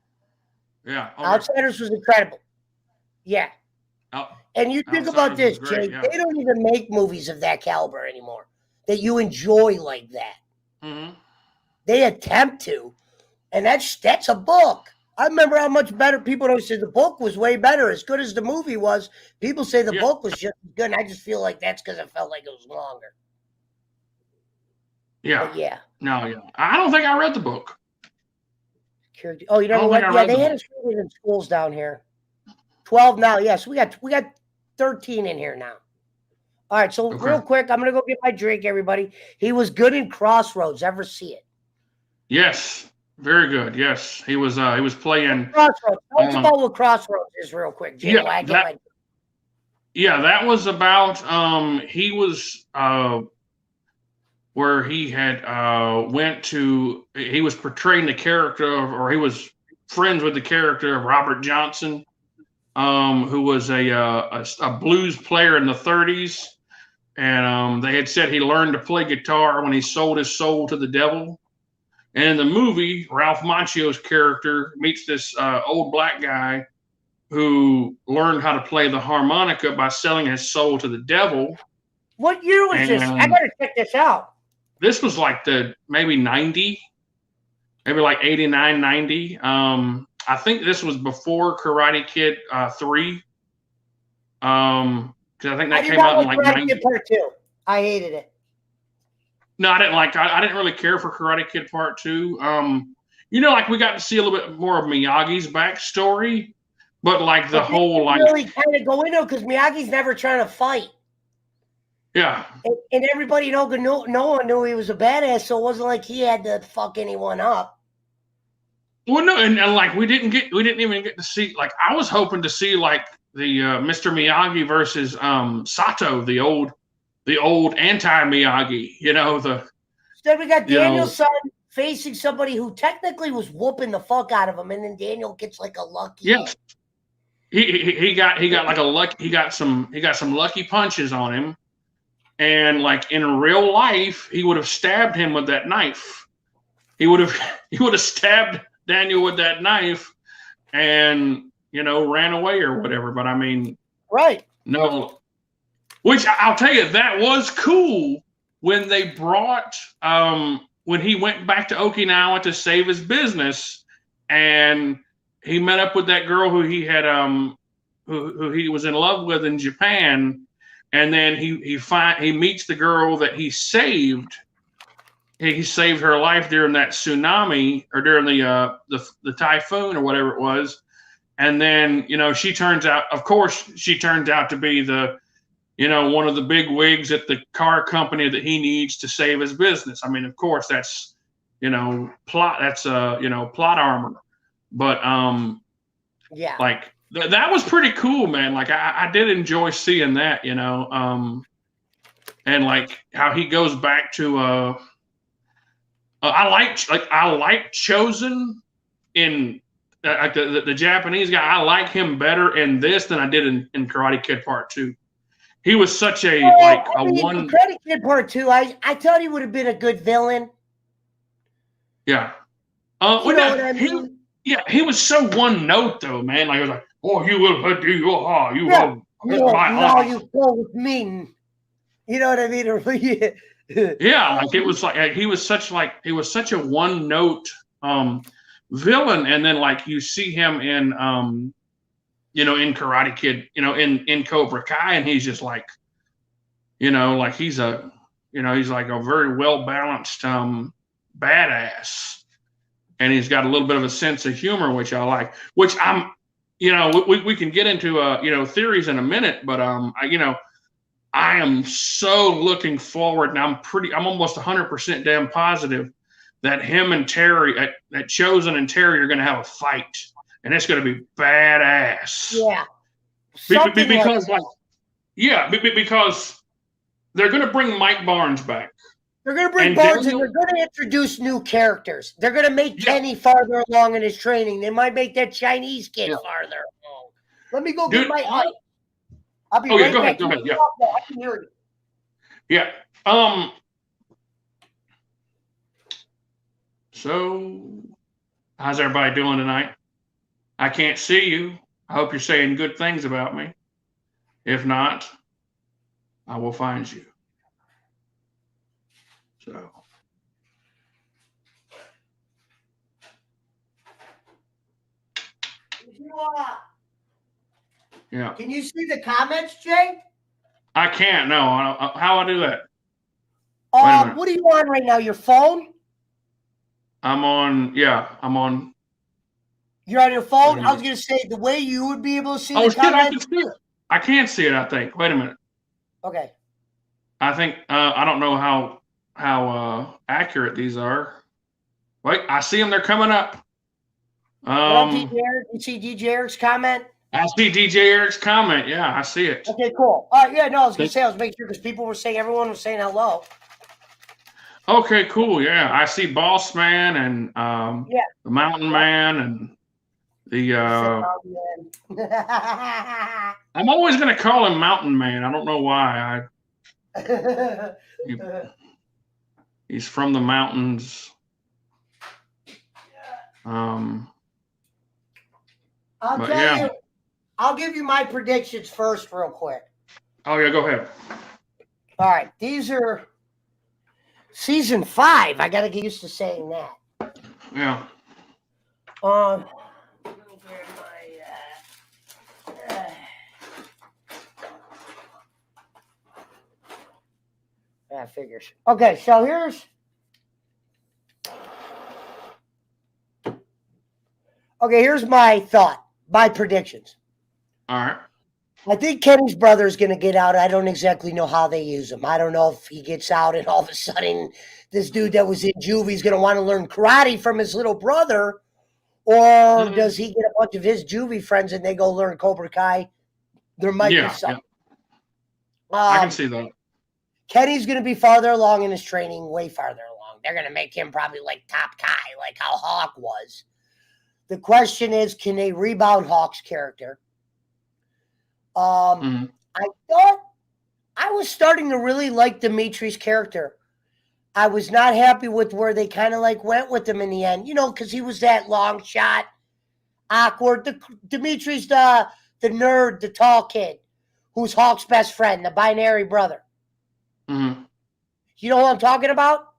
Yeah. Okay. Outsiders was incredible. Yeah. And you think about this, Jay. They don't even make movies of that caliber anymore. that you enjoy like that. Mm-hmm. They attempt to, and that's a book. I remember how much better people don't say the book was way better, as good as the movie was. People say the book was just as good, and I just feel like that's because it felt like it was longer. Yeah. But yeah. No, yeah. I don't think I read the book. Oh, you never read? Yeah, they had us read it in schools down here. 12 now. Yes, we got 13 in here now. All right, so real quick, I'm gonna go get my drink, everybody. He was good in Crossroads. Ever see it? Yes, very good. Yes, he was playing Crossroads. Tell us about what Crossroads is, real quick, Jay. Yeah, that was about he was where he had he was portraying the character of, or he was friends with the character of Robert Johnson, who was a blues player in the 30s. And they had said he learned to play guitar when he sold his soul to the devil. And in the movie, Ralph Macchio's character meets this old black guy who learned how to play the harmonica by selling his soul to the devil. What year was this? I gotta check this out. This was like maybe 90, maybe like 89, 90. I think this was before Karate Kid 3. Because I think that came out in like Karate Kid Part 2. I hated it. No, I didn't like. I didn't really care for Karate Kid Part 2. Like we got to see a little bit more of Miyagi's backstory, but like the whole like really kind of go into it because Miyagi's never trying to fight. Yeah. And everybody no one knew he was a badass, so it wasn't like he had to fuck anyone up. Well, no, and like we didn't even get to see, like I was hoping to see like the Mr. Miyagi versus Sato, the old anti-Miyagi, Instead we got Daniel's son facing somebody who technically was whooping the fuck out of him, and then Daniel gets like a lucky. Yes. He got like a lucky, he got some lucky punches on him. And like in real life, he would have stabbed him with that knife. He would have stabbed Daniel with that knife and ran away or whatever. But I mean, right. No. Which I'll tell you, that was cool when they brought when he went back to Okinawa to save his business, and he met up with that girl who he had who he was in love with in Japan, and then he meets the girl that he saved. He saved her life during that tsunami or during the typhoon or whatever it was, and then she turns out to be the one of the big wigs at the car company that he needs to save his business. I mean, of course, that's plot. That's plot armor. But yeah, like that was pretty cool, man. Like I did enjoy seeing that, and like how he goes back to. I like Chosen in like the Japanese guy. I like him better in this than I did in Karate Kid Part 2. He was such a one. Karate Kid Part 2. I thought he would have been a good villain. Yeah. What I mean? He was so one note though, man. Like he was like, "Oh, you will do your heart. You will hurt my heart. You go with me." You know what I mean? Yeah, like it was like he was such a one note villain, and then like you see him in in Karate Kid, in Cobra Kai, and he's just like, like he's like a very well balanced badass, and he's got a little bit of a sense of humor, which I like. Which I'm, we can get into theories in a minute, but I am so looking forward, and I'm almost 100% damn positive that him and Terry, that Chosen and Terry are going to have a fight, and it's going to be badass. Yeah. Because they're going to bring Mike Barnes back. They're going to bring Barnes, and they're going to introduce new characters. They're going to make Kenny farther along in his training. They might make that Chinese kid farther along. Let me go get my ice. I'll be right back. Go ahead. Yeah. I can hear you. Yeah. So, how's everybody doing tonight? I can't see you. I hope you're saying good things about me. If not, I will find you. So. Yeah. Can you see the comments, Jay? I can't. No. How I do that? What are you on right now? Your phone? I'm on. Yeah, I'm on. You're on your phone? I was going to say the way you would be able to see the shit, I comments. can see it. I can't see it, I think. Wait a minute. Okay. I think I don't know how accurate these are. Wait, I see them. They're coming up. What up, DJ Eric? You see DJ Eric's comment? I see DJ Eric's comment. Yeah, I see it. Okay, cool. All right, yeah, no, I was going to say, I was making sure because people were saying, everyone was saying hello. Okay, cool. Yeah, I see Boss Man and the Mountain Man and the. I'm always going to call him Mountain Man. I don't know why. He's from the mountains. I'll give you my predictions first, real quick. Oh yeah, go ahead. All right, these are season 5. I got to get used to saying that. Yeah. Yeah, figures. Okay, so here's. Okay, here's my thought, my predictions. All right. I think Kenny's brother is going to get out. I don't exactly know how they use him. I don't know if he gets out and all of a sudden this dude that was in juvie is going to want to learn karate from his little brother, or does he get a bunch of his juvie friends and they go learn Cobra Kai? There might be something. Yeah. I can see that. Kenny's going to be farther along in his training, way farther along. They're going to make him probably like top Kai, like how Hawk was. The question is, can they rebound Hawk's character? I thought I was starting to really like Dimitri's character. I was not happy with where they kind of like went with him in the end, because he was that long shot, awkward. Dimitri's the nerd, the tall kid, who's Hawk's best friend, the binary brother. Mm-hmm. You know what I'm talking about?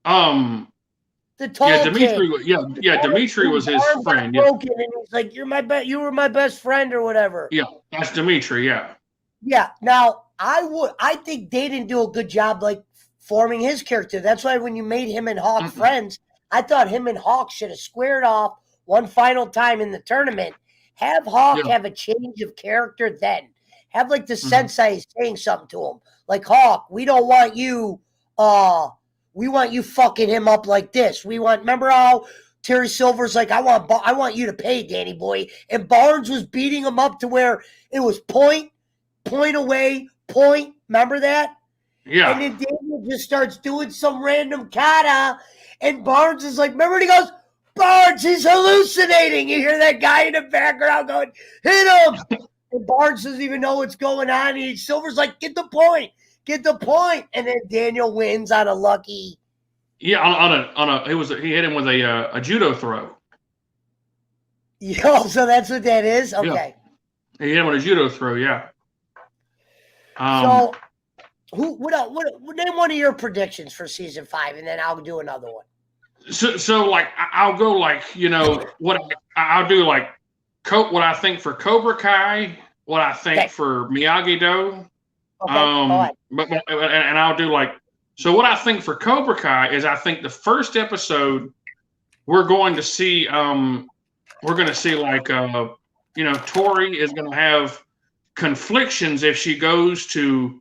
The tall Dimitri. kid. Dimitri was his friend. Yeah. Broken, and he's like, you were my best friend or whatever. Yeah, that's Dimitri. Yeah. Yeah. Now I think they didn't do a good job like forming his character. That's why when you made him and Hawk friends, I thought him and Hawk should have squared off one final time in the tournament. Have Hawk have a change of character then. Have like the sensei saying something to him. Like, Hawk, we don't want you we want you fucking him up like this. Remember how Terry Silver's like, I want you to pay, Danny boy. And Barnes was beating him up to where it was point away, point. Remember that? Yeah. And then Daniel just starts doing some random kata. And Barnes is like, remember? And he goes, Barnes, he's hallucinating. You hear that guy in the background going, hit him. And Barnes doesn't even know what's going on. And Silver's like, get the point. And then Daniel wins on a lucky. Yeah, he hit him with a judo throw. Yo, so that's what that is? Okay. Yeah. He hit him with a judo throw, yeah. So name one of your predictions for season 5, and then I'll do another one. So like I'll go like, what I'll do like what I think for Cobra Kai, what I think for Miyagi-Do. Okay. And I'll do like, so what I think for Cobra Kai is I think the first episode we're going to see like Tori is going to have conflictions if she goes to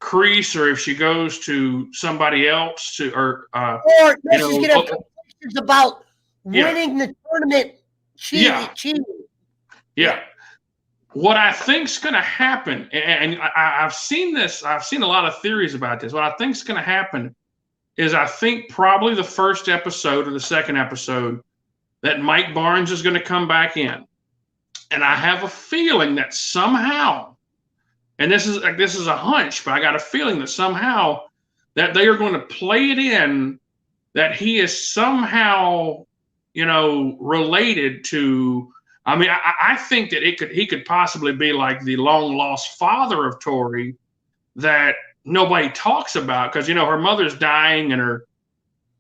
Kreese or if she goes to somebody else she's going to have conflictions about winning the tournament. Cheating. Yeah. What I think's going to happen, and I've seen this, I've seen a lot of theories about this. What I think's going to happen is I think probably the first episode or the second episode that Mike Barnes is going to come back in. And I have a feeling that somehow, and this is a hunch, but I got a feeling that somehow that they are going to play it in that he is somehow, related to. I mean, I think that he could possibly be like the long lost father of Tori that nobody talks about, because her mother's dying, and her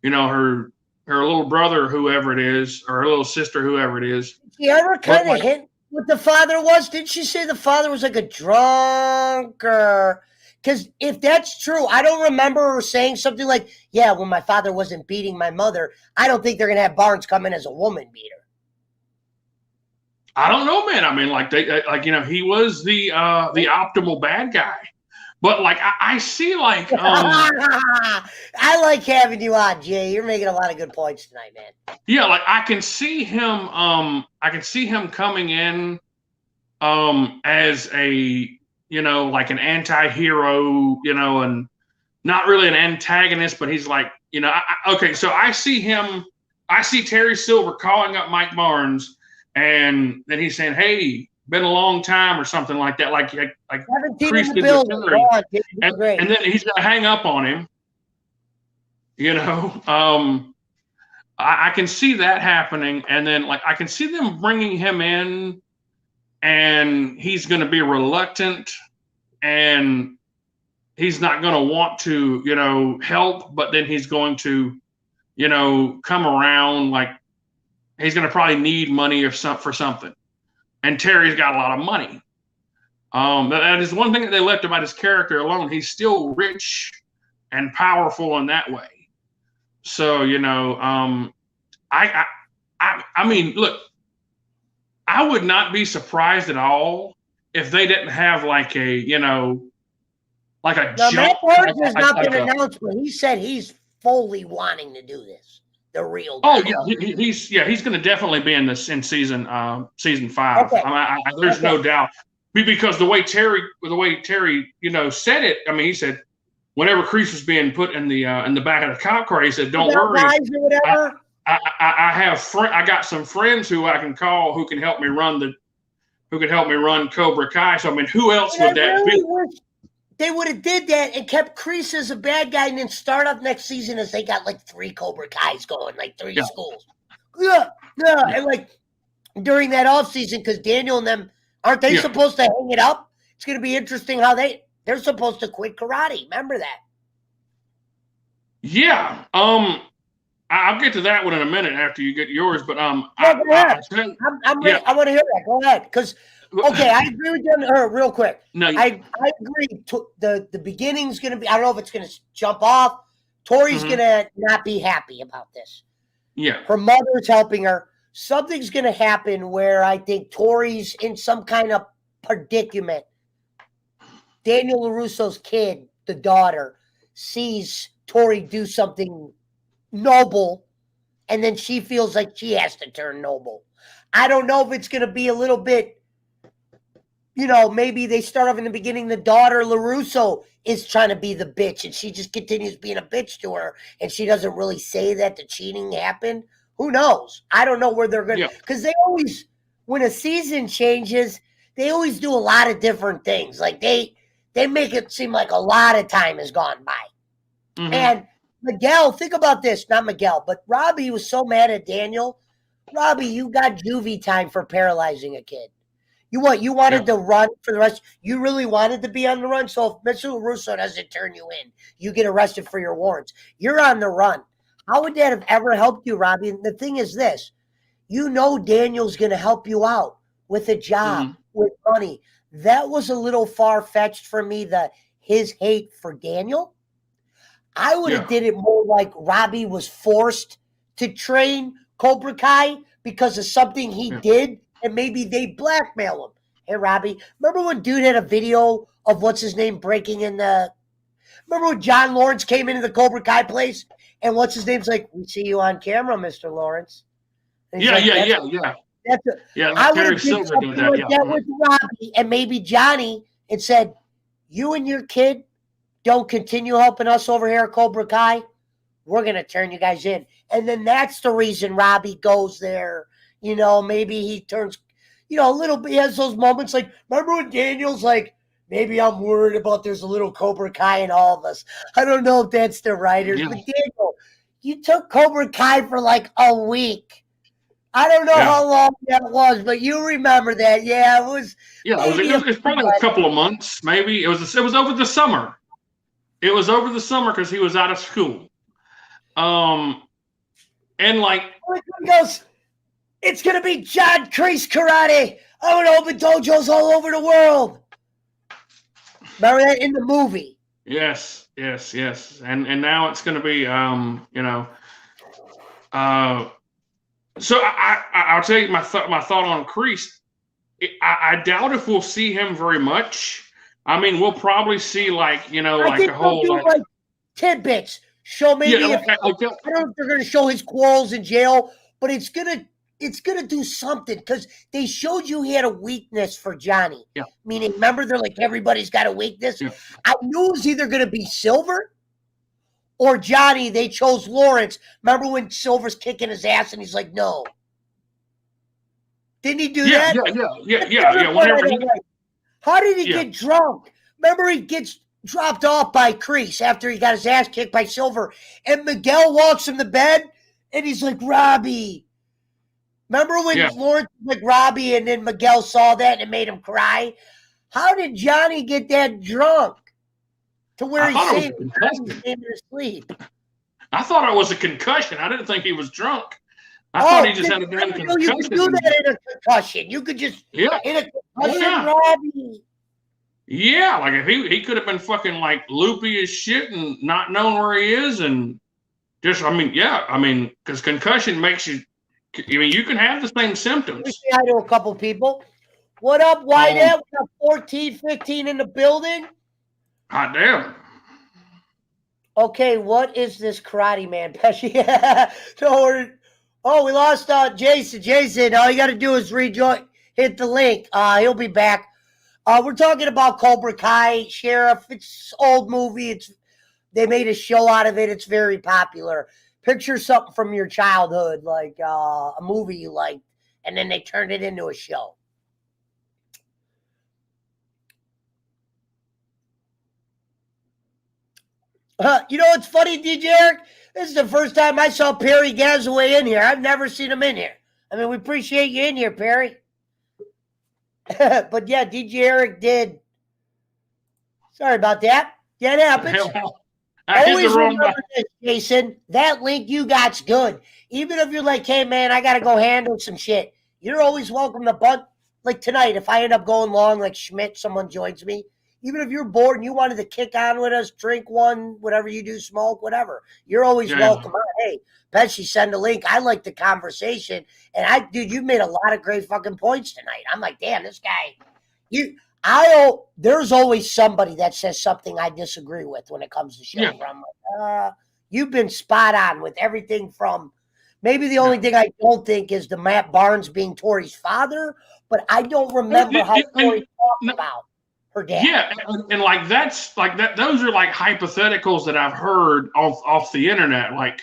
little brother, whoever it is, or her little sister, whoever it is. She ever kind of hint what the father was? Didn't she say the father was like a drunk? Or because if that's true, I don't remember her saying something like, "Yeah, when my father wasn't beating my mother." I don't think they're gonna have Barnes come in as a woman beater. I don't know, man. I mean, he was the optimal bad guy. But I see I like having you on, Jay. You're making a lot of good points tonight, man. Yeah, I can see him coming in as a an anti-hero, and not really an antagonist, but he's okay, so I see Terry Silver calling up Mike Barnes, and then he's saying, "Hey, been a long time," or something like that, like Crease in the building. And then he's gonna hang up on him. I can see that happening, and then I can see them bringing him in, and he's gonna be reluctant, and he's not gonna want to help, but then he's going to come around, he's gonna probably need money for something. And Terry's got a lot of money. That is one thing that they left about his character alone. He's still rich and powerful in that way. So, I mean, look, I would not be surprised at all if they didn't have a jump. Matt Barnes has not been announced, but he said he's fully wanting to do this. The real guy. Oh yeah, he's going to definitely be in season 5. Okay. There's no doubt, because the way Terry said it. I mean, he said whenever Crease was being put in the back of the cop car, he said, "Don't worry, I got some friends who I can call who can help me run Cobra Kai." So I mean, who else would that be? They would have did that and kept Crease as a bad guy, and then start up next season as they got 3 Cobra Kais going, 3 schools. Yeah. And during that off season, because Daniel and them, aren't they supposed to hang it up? It's going to be interesting how they're supposed to quit karate. Remember that? Yeah. I'll get to that one in a minute after you get yours, but I'm ready. I want to hear that. Go ahead, because. Okay, I agree with you real quick. No, I agree. The beginning's going to be, I don't know if it's going to jump off. Tori's going to not be happy about this. Yeah. Her mother's helping her. Something's going to happen where I think Tori's in some kind of predicament. Daniel LaRusso's kid, the daughter, sees Tori do something noble, and then she feels like she has to turn noble. I don't know if it's going to be a little bit, maybe they start off in the beginning, the daughter, LaRusso, is trying to be the bitch, and she just continues being a bitch to her, and she doesn't really say that the cheating happened. Who knows? I don't know where they're going to, because they always, when a season changes, they always do a lot of different things. They make it seem like a lot of time has gone by. Mm-hmm. And Miguel, think about this, not Miguel, but Robbie was so mad at Daniel. Robbie, you got juvie time for paralyzing a kid. You wanted to run for the rest. You really wanted to be on the run. So if Mr. LaRusso doesn't turn you in, you get arrested for your warrants. You're on the run. How would that have ever helped you, Robbie? And the thing is this, Daniel's going to help you out with a job, with money. That was a little far-fetched for me, his hate for Daniel. I would have did it more like Robbie was forced to train Cobra Kai because of something he did. And maybe they blackmail him. Hey, Robbie, remember when dude had a video of what's his name breaking in the... Remember when John Lawrence came into the Cobra Kai place? And what's his name's like, "We see you on camera, Mr. Lawrence." Yeah. I would have did something like that with Robbie and maybe Johnny and said, "You and your kid don't continue helping us over here at Cobra Kai. We're going to turn you guys in." And then that's the reason Robbie goes there. Maybe he turns, a little bit, he has those moments remember when Daniel's maybe I'm worried about there's a little Cobra Kai in all of us. I don't know if that's the writers, but Daniel, you took Cobra Kai for a week. I don't know how long that was, but you remember that. Yeah, it was. Yeah, it was probably a couple of months, maybe. It was over the summer. It was over the summer because he was out of school. And like He goes, it's gonna be John Kreese karate. I'm gonna open dojos all over the world. Remember that in the movie? yes. And now it's gonna be so I'll tell you my thought on Kreese. I doubt if we'll see him very much. I mean, we'll probably see like a whole like tidbits. Show maybe I don't know if they're gonna show his quarrels in jail, but it's gonna do something because they showed you he had a weakness for Johnny. Yeah. Meaning, remember, they're like everybody's got a weakness. Yeah. I knew it was either gonna be Silver or Johnny. They chose Lawrence. Remember when Silver's kicking his ass and he's like, no. Didn't he do that? Yeah. How did he get drunk? Remember, he gets dropped off by Kreese after he got his ass kicked by Silver, and Miguel walks him to bed, and he's like, Robbie. Remember when Lawrence was like Robbie, and then Miguel saw that and it made him cry? How did Johnny get that drunk to where he's saying he's in his sleep? I thought it was a concussion. I didn't think he was drunk. I thought he just had a damn concussion. You could do that in a concussion. You could just in a concussion, Robbie. Yeah, like if he could have been fucking like loopy as shit and not knowing where he is, and just because concussion makes you. I mean, you can have the same symptoms. We say hi to a couple people. What up, Whitehead? We got 14, 15 in the building. Hot damn. Okay, what is this karate man, Pesci? We lost Jason. Jason, all you got to do is hit the link. He'll be back. We're talking about Cobra Kai, Sheriff. It's an old movie. They made a show out of it. It's very popular. Picture something from your childhood, like a movie you liked, and then they turned it into a show. You know what's funny, DJ Eric? This is the first time I saw Perry Gazaway in here. I've never seen him in here. I mean, we appreciate you in here, Perry. But yeah, DJ Eric did. Sorry about that. Yeah, it happens. Always remember this, Jason. That link you got's good. Even if you're like, hey, man, I got to go handle some shit. You're always welcome to butt. Like tonight, if I end up going long like Schmidt, someone joins me. Even if you're bored and you wanted to kick on with us, drink one, whatever you do, smoke, whatever. You're always welcome. Hey, Pesci, send a link. I like the conversation. And dude, you made a lot of great fucking points tonight. I'm like, damn, this guy. There's always somebody that says something I disagree with when it comes to show. I'm like, you've been spot on with everything from maybe the only thing I don't think is the Matt Barnes being Tori's father, but I don't remember how Tori talked about her dad. Yeah, and like that's like that. Those are like hypotheticals that I've heard off the internet. Like,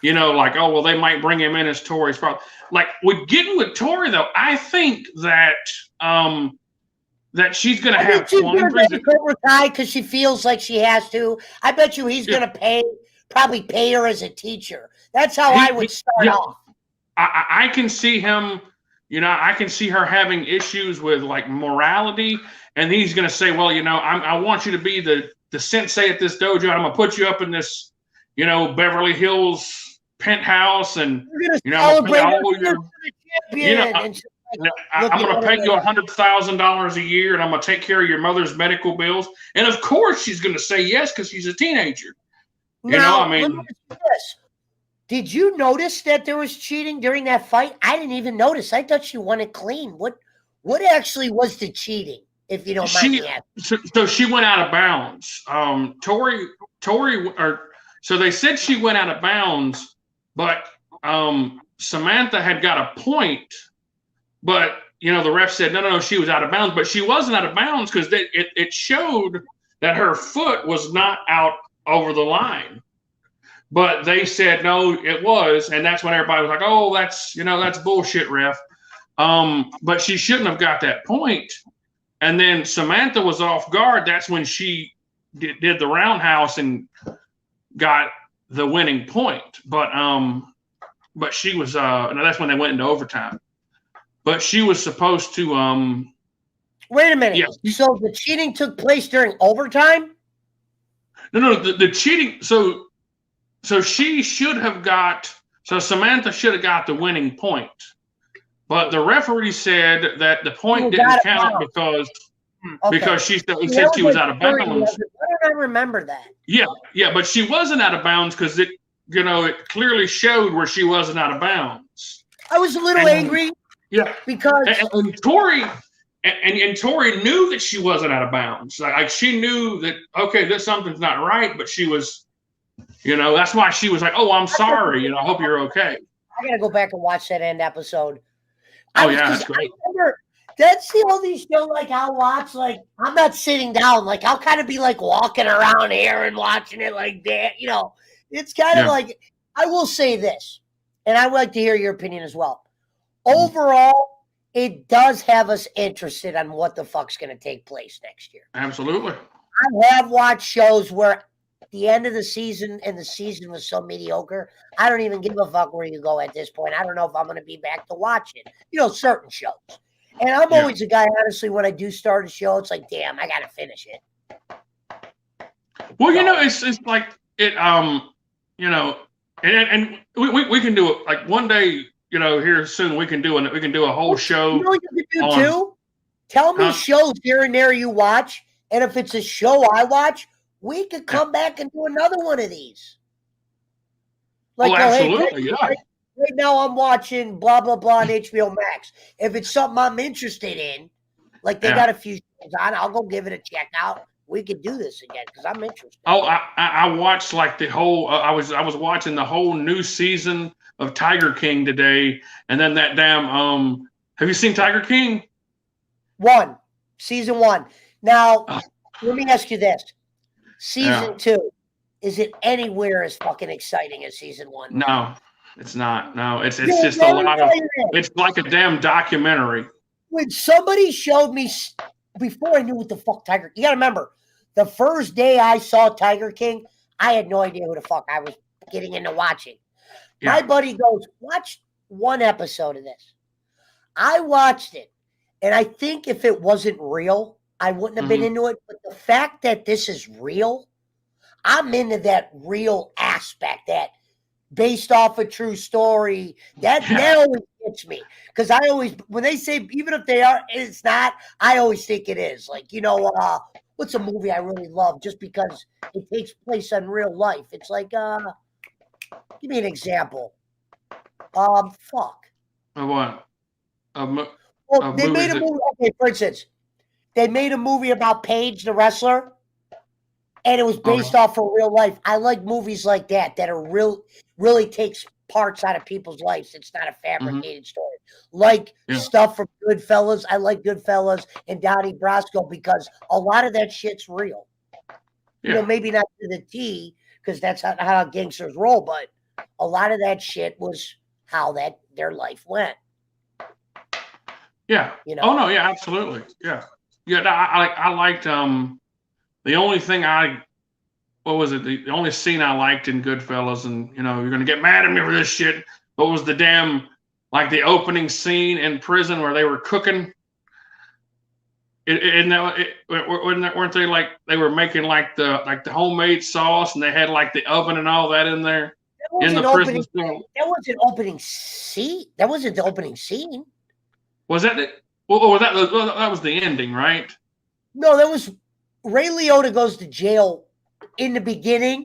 like, oh well, they might bring him in as Tori's father. Like with getting with Tori though, I think that that she's going to have quandaries. Cobra Kai because she feels like she has to. I bet you he's going to probably pay her as a teacher. That's how I would start off. I can see him, I can see her having issues with like morality. And he's going to say, well, I want you to be the sensei at this dojo. I'm going to put you up in this, Beverly Hills penthouse. And, I'm going to pay you $100,000 a year, and I'm going to take care of your mother's medical bills. And of course, she's going to say yes because she's a teenager. Did you notice that there was cheating during that fight? I didn't even notice. I thought she won it clean. What actually was the cheating? If you don't mind me asking. So she went out of bounds. So they said she went out of bounds, but Samantha had got a point. But, the ref said, no, she was out of bounds. But she wasn't out of bounds because it showed that her foot was not out over the line. But they said, no, it was. And that's when everybody was like, oh, that's bullshit, ref. But she shouldn't have got that point. And then Samantha was off guard. That's when she did the roundhouse and got the winning point. But she was, that's when they went into overtime. But she was supposed to. Wait a minute. Yeah. So the cheating took place during overtime? No, the cheating. So she should have got. So Samantha should have got the winning point, but the referee said that the point didn't count because she said she was out of bounds. Why don't I remember that? Yeah, but she wasn't out of bounds because it clearly showed where she wasn't out of bounds. I was a little angry. Yeah, because and Tori knew that she wasn't out of bounds. Like she knew that something's not right, but she was, that's why she was like, "Oh, I'm sorry. I hope you're okay." I gotta go back and watch that end episode. That's great. That's the only show like I'll watch. Like I'm not sitting down. Like I'll kind of be like walking around here and watching it like that. It's kind of like, I will say this, and I would like to hear your opinion as well. Overall, it does have us interested on what the fuck's going to take place next year. Absolutely. I have watched shows where at the end of the season, and the season was so mediocre, I don't even give a fuck where you go at this point. I don't know if I'm going to be back to watch it. Certain shows. And I'm always a guy, honestly, when I do start a show, it's like, damn, I got to finish it. Well, it's like it, and we can do it like one day, here soon we can do a whole show. You know what you can do too? Tell me shows here and there you watch, and if it's a show I watch, we could come back and do another one of these. Like, absolutely, right now I'm watching blah blah blah on HBO Max. If it's something I'm interested in, like they got a few shows on, I'll go give it a check out. We could do this again because I'm interested. Oh, I watched like the whole. I was watching the whole new season of Tiger King today, and then that damn. Have you seen Tiger King? Season 1. Now, let me ask you this: Season 2, is it anywhere as fucking exciting as Season 1? No, it's not. No, it's just a lot of. It's like a damn documentary. When somebody showed me before I knew what the fuck Tiger, you got to remember. The first day I saw Tiger King, I had no idea who the fuck I was getting into watching. Yeah. My buddy goes, watch one episode of this. I watched it, and I think if it wasn't real, I wouldn't have been into it. But the fact that this is real, I'm into that real aspect, that based off a true story. That always gets me. Because I always, when they say, even if they are, it's not, I always think it is. Like, what's a movie I really love just because it takes place in real life? It's like, give me an example. Fuck. What? They made a movie. Okay, for instance, they made a movie about Paige, the wrestler, and it was based off of real life. I like movies like that are really takes parts out of people's lives. It's not a fabricated story. Like stuff from Goodfellas. I like Goodfellas and Donnie Brasco because a lot of that shit's real. Yeah. Maybe not to the T because that's how gangsters roll, but a lot of that shit was how their life went. Yeah. Oh no. Yeah. Absolutely. Yeah. Yeah. I liked the only thing the only scene I liked in Goodfellas, and you're gonna get mad at me for this shit. But was the damn the opening scene in prison where they were cooking? Weren't they like they were making like the homemade sauce, and they had like the oven and all that in there in the prison cell? That wasn't opening scene. That wasn't the opening scene. Was that it? Well, that was the ending, right? No, that was Ray Liotta goes to jail in the beginning.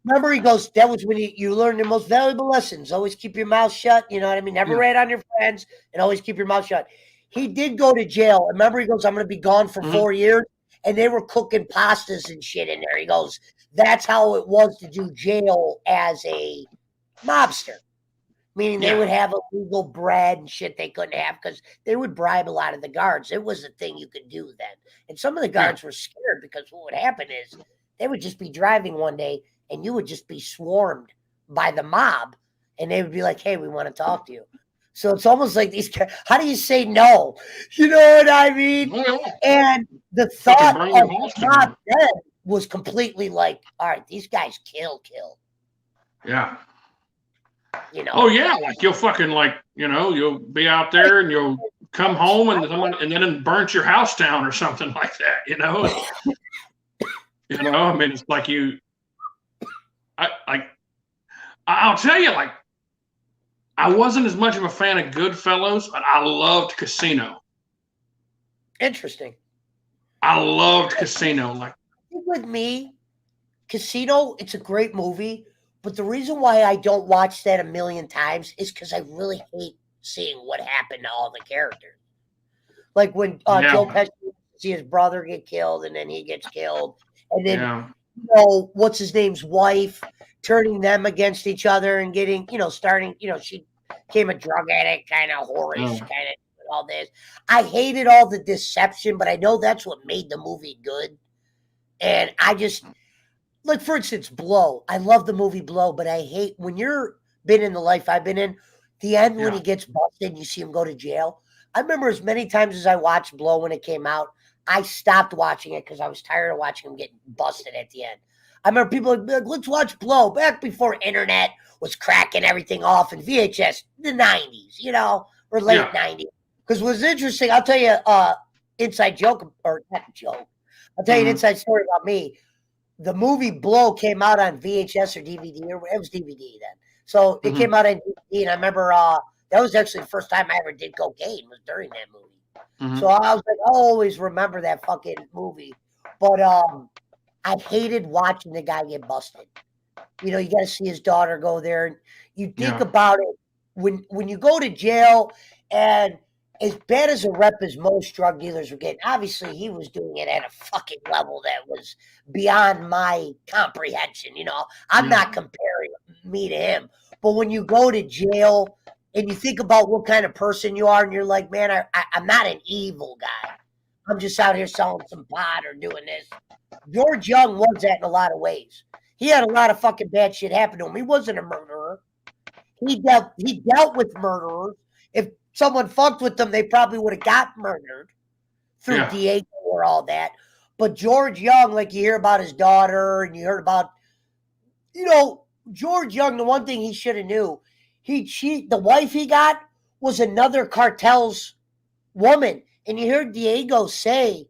Remember, he goes, that was when you learn the most valuable lessons. Always keep your mouth shut. You know what I mean? Never rat on your friends, and always keep your mouth shut. He did go to jail. Remember, he goes, I'm going to be gone for 4 years. And they were cooking pastas and shit in there. He goes, that's how it was to do jail as a mobster. Meaning they would have illegal bread and shit they couldn't have because they would bribe a lot of the guards. It was a thing you could do then. And some of the guards were scared because what would happen is they would just be driving one day and you would just be swarmed by the mob. And they would be like, hey, we want to talk to you. So it's almost like these guys, how do you say no? You know what I mean? And the thought of the mob then was completely like, all right, these guys kill. Yeah. Oh yeah, like you'll fucking you'll be out there and you'll come home and then burnt your house down or something like that, You know, I mean, it's like I'll tell you, like, I wasn't as much of a fan of Goodfellas, but I loved Casino. Interesting. I loved Casino. Like, with me, Casino, it's a great movie, but the reason why I don't watch that a million times is because I really hate seeing what happened to all the characters. Like when Joe Pesci see his brother get killed, and then he gets killed, and then what's his name's wife turning them against each other and getting starting she became a drug addict, kind of whorish, kind of all this. I hated all the deception, but I know that's what made the movie good. And I just, like, for instance, Blow. I love the movie Blow, but I hate when you're been in the life I've been in, the end when he gets busted and you see him go to jail. I remember as many times as I watched Blow when it came out, I stopped watching it because I was tired of watching him get busted at the end. I remember people like, let's watch Blow, back before internet was cracking everything off in VHS, the 90s, or late 90s. Because what's interesting, I'll tell you inside joke, or not joke, I'll tell you an inside story about me. The movie Blow came out on VHS or DVD, or it was DVD then. So it came out on DVD, and I remember that was actually the first time I ever did cocaine, was during that movie. So I was like, I'll always remember that fucking movie. But I hated watching the guy get busted. You got to see his daughter go there. And you think about it, when you go to jail, and as bad as a rep as most drug dealers were getting, obviously he was doing it at a fucking level that was beyond my comprehension. I'm not comparing me to him. But when you go to jail and you think about what kind of person you are, and you're like, man, I'm not an evil guy. I'm just out here selling some pot or doing this. George Young was that in a lot of ways. He had a lot of fucking bad shit happen to him. He wasn't a murderer. He dealt with murderers. If someone fucked with them, they probably would have got murdered through Diego or all that. But George Young, like, you hear about his daughter, and you heard about, George Young, the one thing he should have knew, the wife he got was another cartel's woman. And you heard Diego say,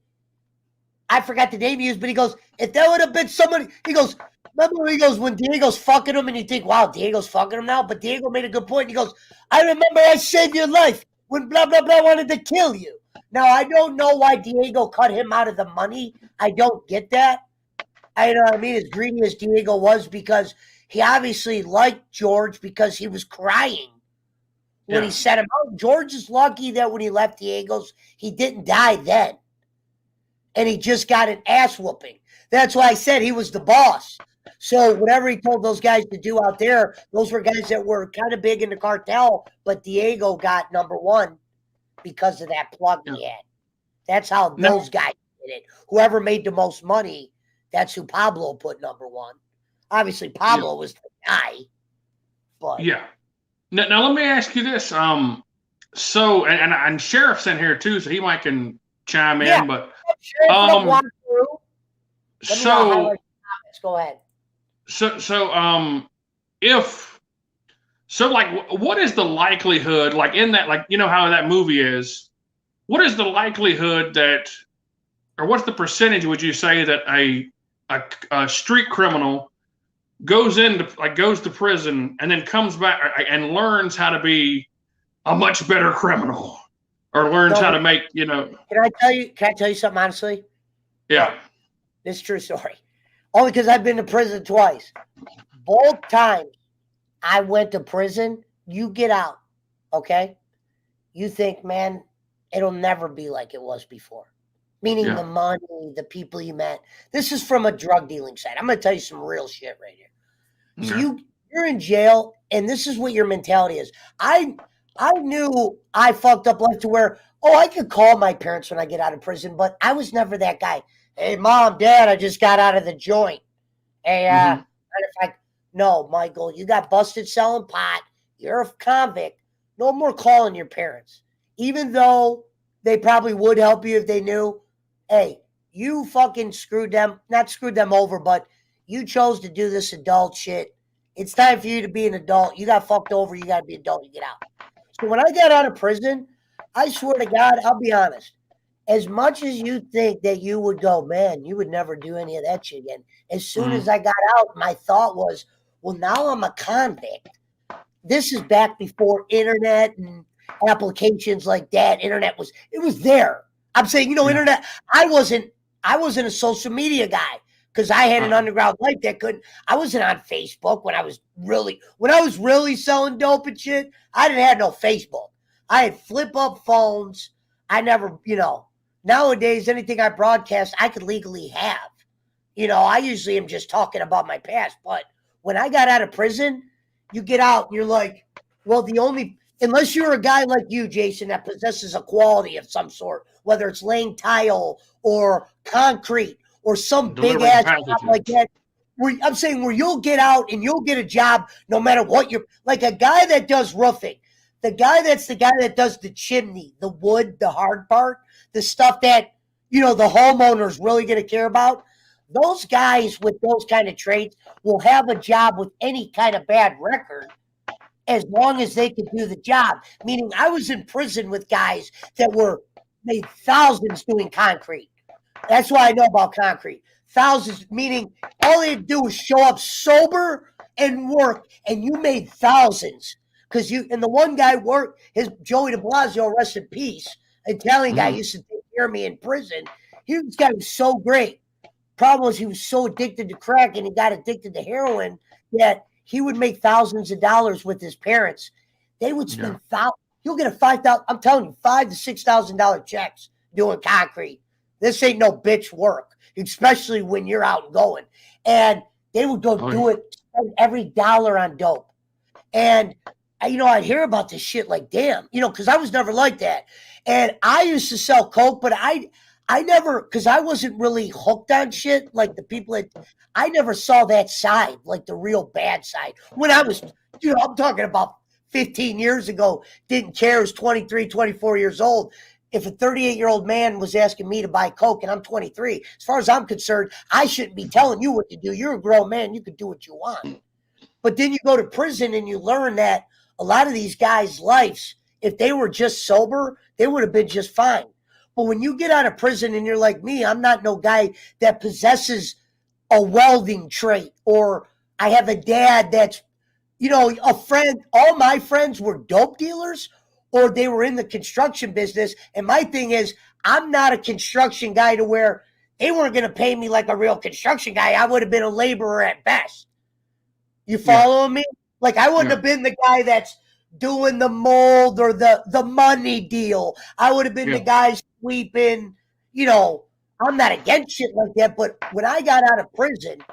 I forgot the name he used, but he goes, if that would have been somebody, he goes, remember when Diego's fucking him and you think, wow, Diego's fucking him now? But Diego made a good point. He goes, I remember I saved your life when blah, blah, blah wanted to kill you. Now, I don't know why Diego cut him out of the money. I don't get that. I know what I mean, as greedy as Diego was, because he obviously liked George because he was crying when he set him out. George is lucky that when he left Diego's, he didn't die then. And he just got an ass whooping. That's why I said he was the boss. So whatever he told those guys to do out there, those were guys that were kind of big in the cartel, but Diego got number one because of that plug he had. That's how those guys did it. Whoever made the most money, that's who Pablo put number one. Obviously, Pablo was the guy. But Now let me ask you this. So and Sheriff's in here too, so he might can chime in. But go ahead. So like, what is the likelihood, like, in that, like, how that movie is, what is the likelihood that, or what's the percentage, would you say, that a street criminal goes to prison and then comes back and learns how to be a much better criminal, or learns how to make, Can I tell you something honestly? Yeah. This is a true story. Only because I've been to prison twice. Both times I went to prison, you get out, okay? You think, man, it'll never be like it was before. Meaning the money, the people you met. This is from a drug dealing side. I'm going to tell you some real shit right here. So you're in jail, and this is what your mentality is. I knew I fucked up life to where, I could call my parents when I get out of prison, but I was never that guy. Hey, Mom, Dad, I just got out of the joint. Hey, matter of fact, no, Michael, you got busted selling pot. You're a convict. No more calling your parents. Even though they probably would help you if they knew, hey, you fucking not screwed them over, but you chose to do this adult shit. It's time for you to be an adult. You got fucked over. You got to be an adult. You get out. So when I got out of prison, I swear to God, I'll be honest. as much as you think that you would go, man, you would never do any of that shit again. As soon as I got out, my thought was, well, now I'm a convict. This is back before internet and applications like that. It was there. I'm saying, internet. I wasn't a social media guy because I had an underground life I wasn't on Facebook when I was really selling dope and shit. I didn't have no Facebook. I had flip up phones. I never, nowadays anything I broadcast, I could legally have. I usually am just talking about my past. But when I got out of prison, you get out and you're like, well, unless you're a guy like you, Jason, that possesses a quality of some sort, whether it's laying tile or concrete or some big ass job like that, I'm saying where you'll get out and you'll get a job no matter what you're like a guy that does roofing, the guy that does the chimney, the wood, the hard part, the stuff that, the homeowner's really going to care about. Those guys with those kind of traits will have a job with any kind of bad record as long as they can do the job. Meaning I was in prison with guys that made thousands doing concrete. That's why I know about concrete. Thousands, meaning all they do is show up sober and work, and you made thousands. And the one guy Joey de Blasio, rest in peace, Italian guy, used to take care of me in prison. This guy was so great. Problem was he was so addicted to crack and he got addicted to heroin that he would make thousands of dollars with his parents. They would spend You'll get a $5,000. I'm telling you, $5,000 to $6,000 checks doing concrete. This ain't no bitch work, especially when you're out and going. And they would go do it, spend every dollar on dope. And I'd hear about this shit like, damn, because I was never like that. And I used to sell coke, but I never, because I wasn't really hooked on shit like the people I never saw that side, like the real bad side. When I was, I'm talking about 15 years ago, didn't care, was 23, 24 years old. If a 38-year-old man was asking me to buy coke and I'm 23, as far as I'm concerned, I shouldn't be telling you what to do. You're a grown man. You can do what you want. But then you go to prison and you learn that a lot of these guys' lives, if they were just sober, they would have been just fine. But when you get out of prison and you're like me, I'm not no guy that possesses a welding trait, or I have a dad that's, a friend. All my friends were dope dealers or they were in the construction business. And my thing is, I'm not a construction guy to where they weren't going to pay me like a real construction guy. I would have been a laborer at best. You following me? Like I wouldn't have been the guy that's doing the mold or the money deal. I would have been the guy sweeping, I'm not against shit like that. But when I got out of prison,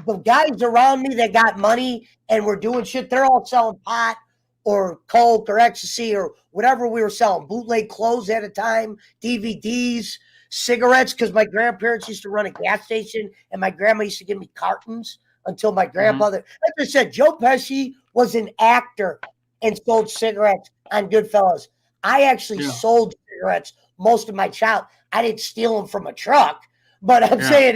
the guys around me that got money and were doing shit, they're all selling pot or coke or ecstasy or whatever we were selling, bootleg clothes at a time, DVDs, cigarettes, because my grandparents used to run a gas station and my grandma used to give me cartons until my grandfather, like I said, Joe Pesci was an actor and sold cigarettes on Goodfellas. I actually sold cigarettes most of my child. I didn't steal them from a truck, but I'm saying,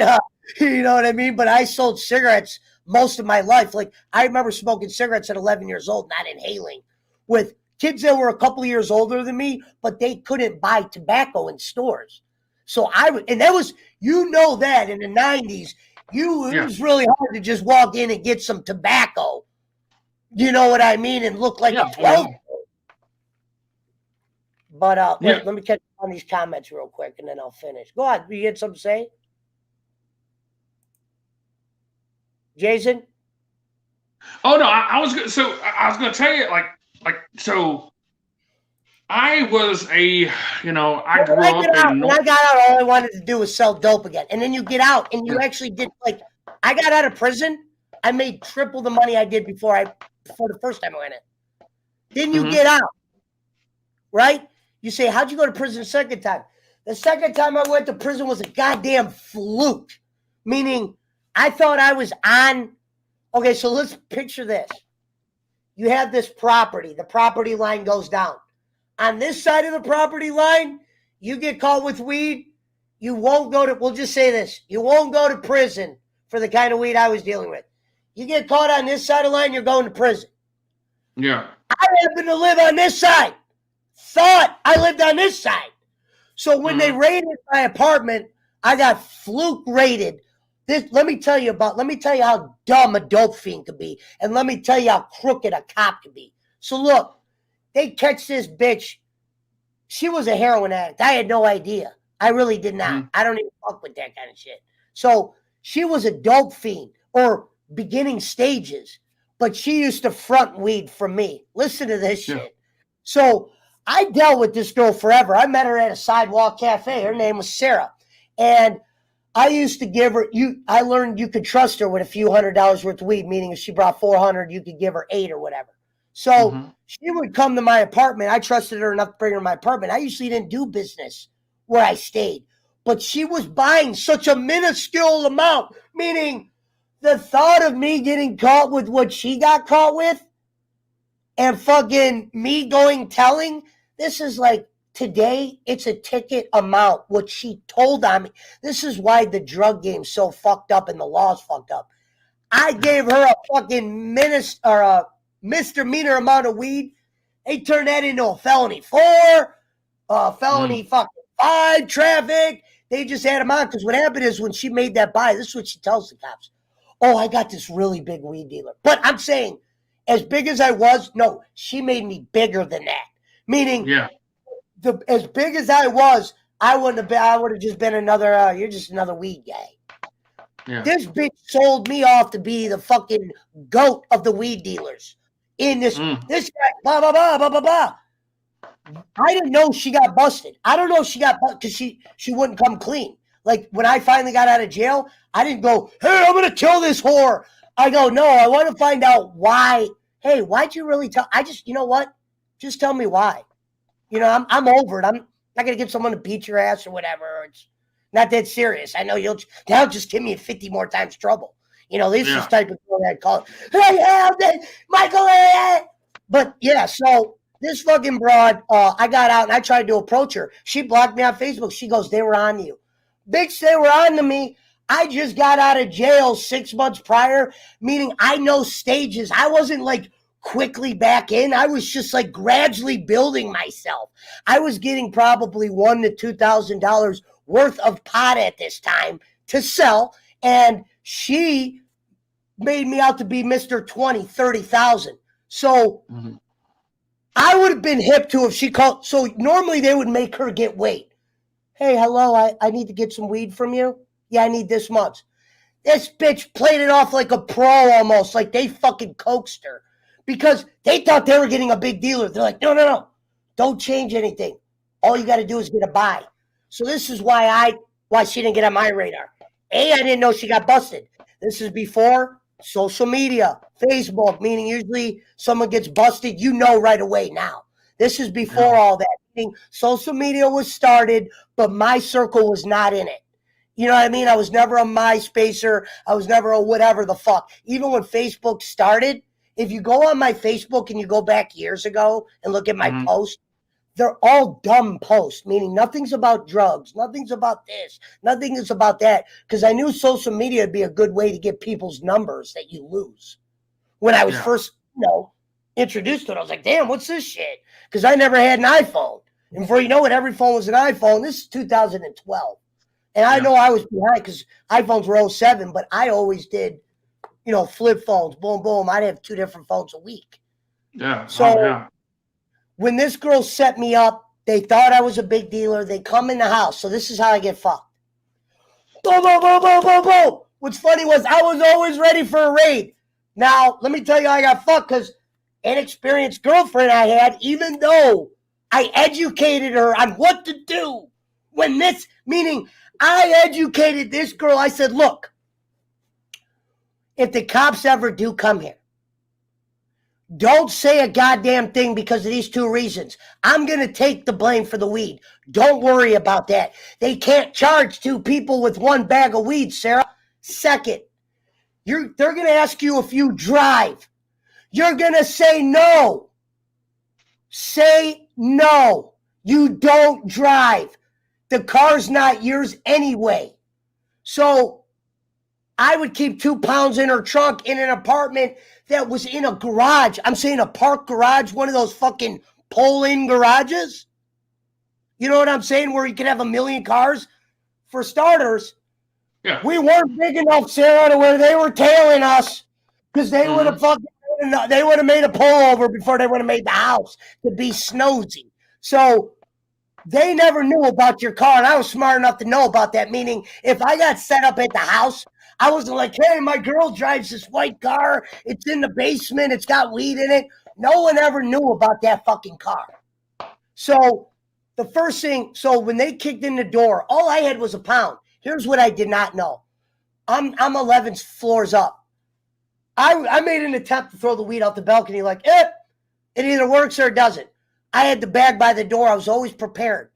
you know what I mean? But I sold cigarettes most of my life. Like I remember smoking cigarettes at 11 years old, not inhaling, with kids that were a couple of years older than me, but they couldn't buy tobacco in stores. So and that was, that in the 90s, it was really hard to just walk in and get some tobacco. You know what I mean? And look like a 12-year-old. But let me catch on these comments real quick and then I'll finish. Go on. You had something to say? Jason? Oh no, I was going to tell you so I was I grew up in When I got out, all I wanted to do was sell dope again. And then you get out and you actually did, I got out of prison. I made triple the money I did before the first time I went in. Then you get out, right? You say, how'd you go to prison the second time? The second time I went to prison was a goddamn fluke. Meaning, I thought I was on. Okay, so let's picture this. You have this property. The property line goes down. On this side of the property line, you get caught with weed. You won't go to, we'll just say this. You won't go to prison for the kind of weed I was dealing with. You get caught on this side of the line, you're going to prison. Yeah. I happen to live on this side. Thought I lived on this side. So when they raided my apartment, I got fluke raided. Let me tell you how dumb a dope fiend could be. And let me tell you how crooked a cop could be. So look, they catch this bitch. She was a heroin addict. I had no idea. I really did not. I don't even fuck with that kind of shit. So she was a dope fiend or beginning stages, but she used to front weed from me. Listen to this shit. So I dealt with this girl forever. I met her at a sidewalk cafe. Her name was Sarah. And I used to give her, I learned you could trust her with a few $100s worth of weed, meaning if she brought 400, you could give her 8 or whatever. So she would come to my apartment. I trusted her enough to bring her to my apartment. I usually didn't do business where I stayed, but she was buying such a minuscule amount, meaning the thought of me getting caught with what she got caught with and fucking me going telling, this is like, today, it's a ticket amount, what she told on me. This is why the drug game's so fucked up and the law's fucked up. I gave her a fucking misdemeanor amount of weed. They turned that into a felony 4, felony fucking 5, traffic. They just had them on because what happened is when she made that buy, this is what she tells the cops. Oh, I got this really big weed dealer. But I'm saying, as big as I was, no, she made me bigger than that. Meaning, as big as I was, I would have just been another, you're just another weed guy. Yeah. This bitch sold me off to be the fucking goat of the weed dealers. In this guy, blah, blah, blah, blah, blah, blah. I didn't know she got busted. I don't know if she got busted because she wouldn't come clean. Like when I finally got out of jail, I didn't go, hey, I'm going to kill this whore. I go, no, I want to find out why. Hey, why'd you really tell? You know what? Just tell me why. You know, I'm over it. I'm not going to get someone to beat your ass or whatever. It's not that serious. I know that'll just give me 50 more times trouble. You know, this is type of girl that call hey, Michael. But yeah, so this fucking broad, I got out and I tried to approach her. She blocked me on Facebook. She goes, they were on you. Bitch, they were on to me. I just got out of jail 6 months prior, meaning I know stages. I wasn't like quickly back in. I was just like gradually building myself. I was getting probably $1,000 to $2,000 worth of pot at this time to sell. And she made me out to be Mr. 20, 30,000. So I would have been hip to if she called. So normally they would make her get weight. Hey, hello, I need to get some weed from you. Yeah, I need this much. This bitch played it off like a pro almost, like they fucking coaxed her because they thought they were getting a big dealer. They're like, no, don't change anything. All you got to do is get a buy. So this is why she didn't get on my radar. I didn't know she got busted. This is before social media, Facebook, meaning usually someone gets busted, you know right away now. This is before all that. Meaning social media was started, but my circle was not in it. You know what I mean? I was never a MySpacer. I was never a whatever the fuck. Even when Facebook started, if you go on my Facebook and you go back years ago and look at my posts, they're all dumb posts, meaning nothing's about drugs, nothing's about this, nothing is about that. Because I knew social media would be a good way to get people's numbers that you lose. When I was first, introduced to it, I was like, damn, what's this shit? Because I never had an iPhone. And before you know it, every phone was an iPhone. This is 2012. And I know I was behind because iPhones were 07, but I always did, flip phones, boom, boom. I'd have 2 different phones a week. Yeah. So when this girl set me up, they thought I was a big dealer. They come in the house. So this is how I get fucked. Boom, boom, boom, boom, boom, boom. What's funny was I was always ready for a raid. Now, let me tell you how I got fucked because inexperienced girlfriend I had, even though I educated her on what to do meaning I educated this girl. I said, look, if the cops ever do come here, don't say a goddamn thing because of these 2 reasons. I'm going to take the blame for the weed. Don't worry about that. They can't charge 2 people with 1 bag of weed, Sarah. Second, they're going to ask you if you drive. You're going to say no. Say no. You don't drive. The car's not yours anyway. So I would keep 2 pounds in her trunk in an apartment that was in a garage. I'm saying a park garage, one of those fucking pull-in garages. You know what I'm saying? Where you can have a million cars. For starters, Yeah. we weren't big enough, Sarah, to where they were tailing us because they would have they would have made a pullover before they would have made the house to be snozy. So they never knew about your car, and I was smart enough to know about that. Meaning, if I got set up at the house, I wasn't like, hey, my girl drives this white car. It's in the basement. It's got weed in it. No one ever knew about that fucking car. So the first thing, so when they kicked in the door, all I had was a pound. Here's what I did not know. I'm 11 floors up. I made an attempt to throw the weed out the balcony like, it either works or it doesn't. I had the bag by the door. I was always prepared.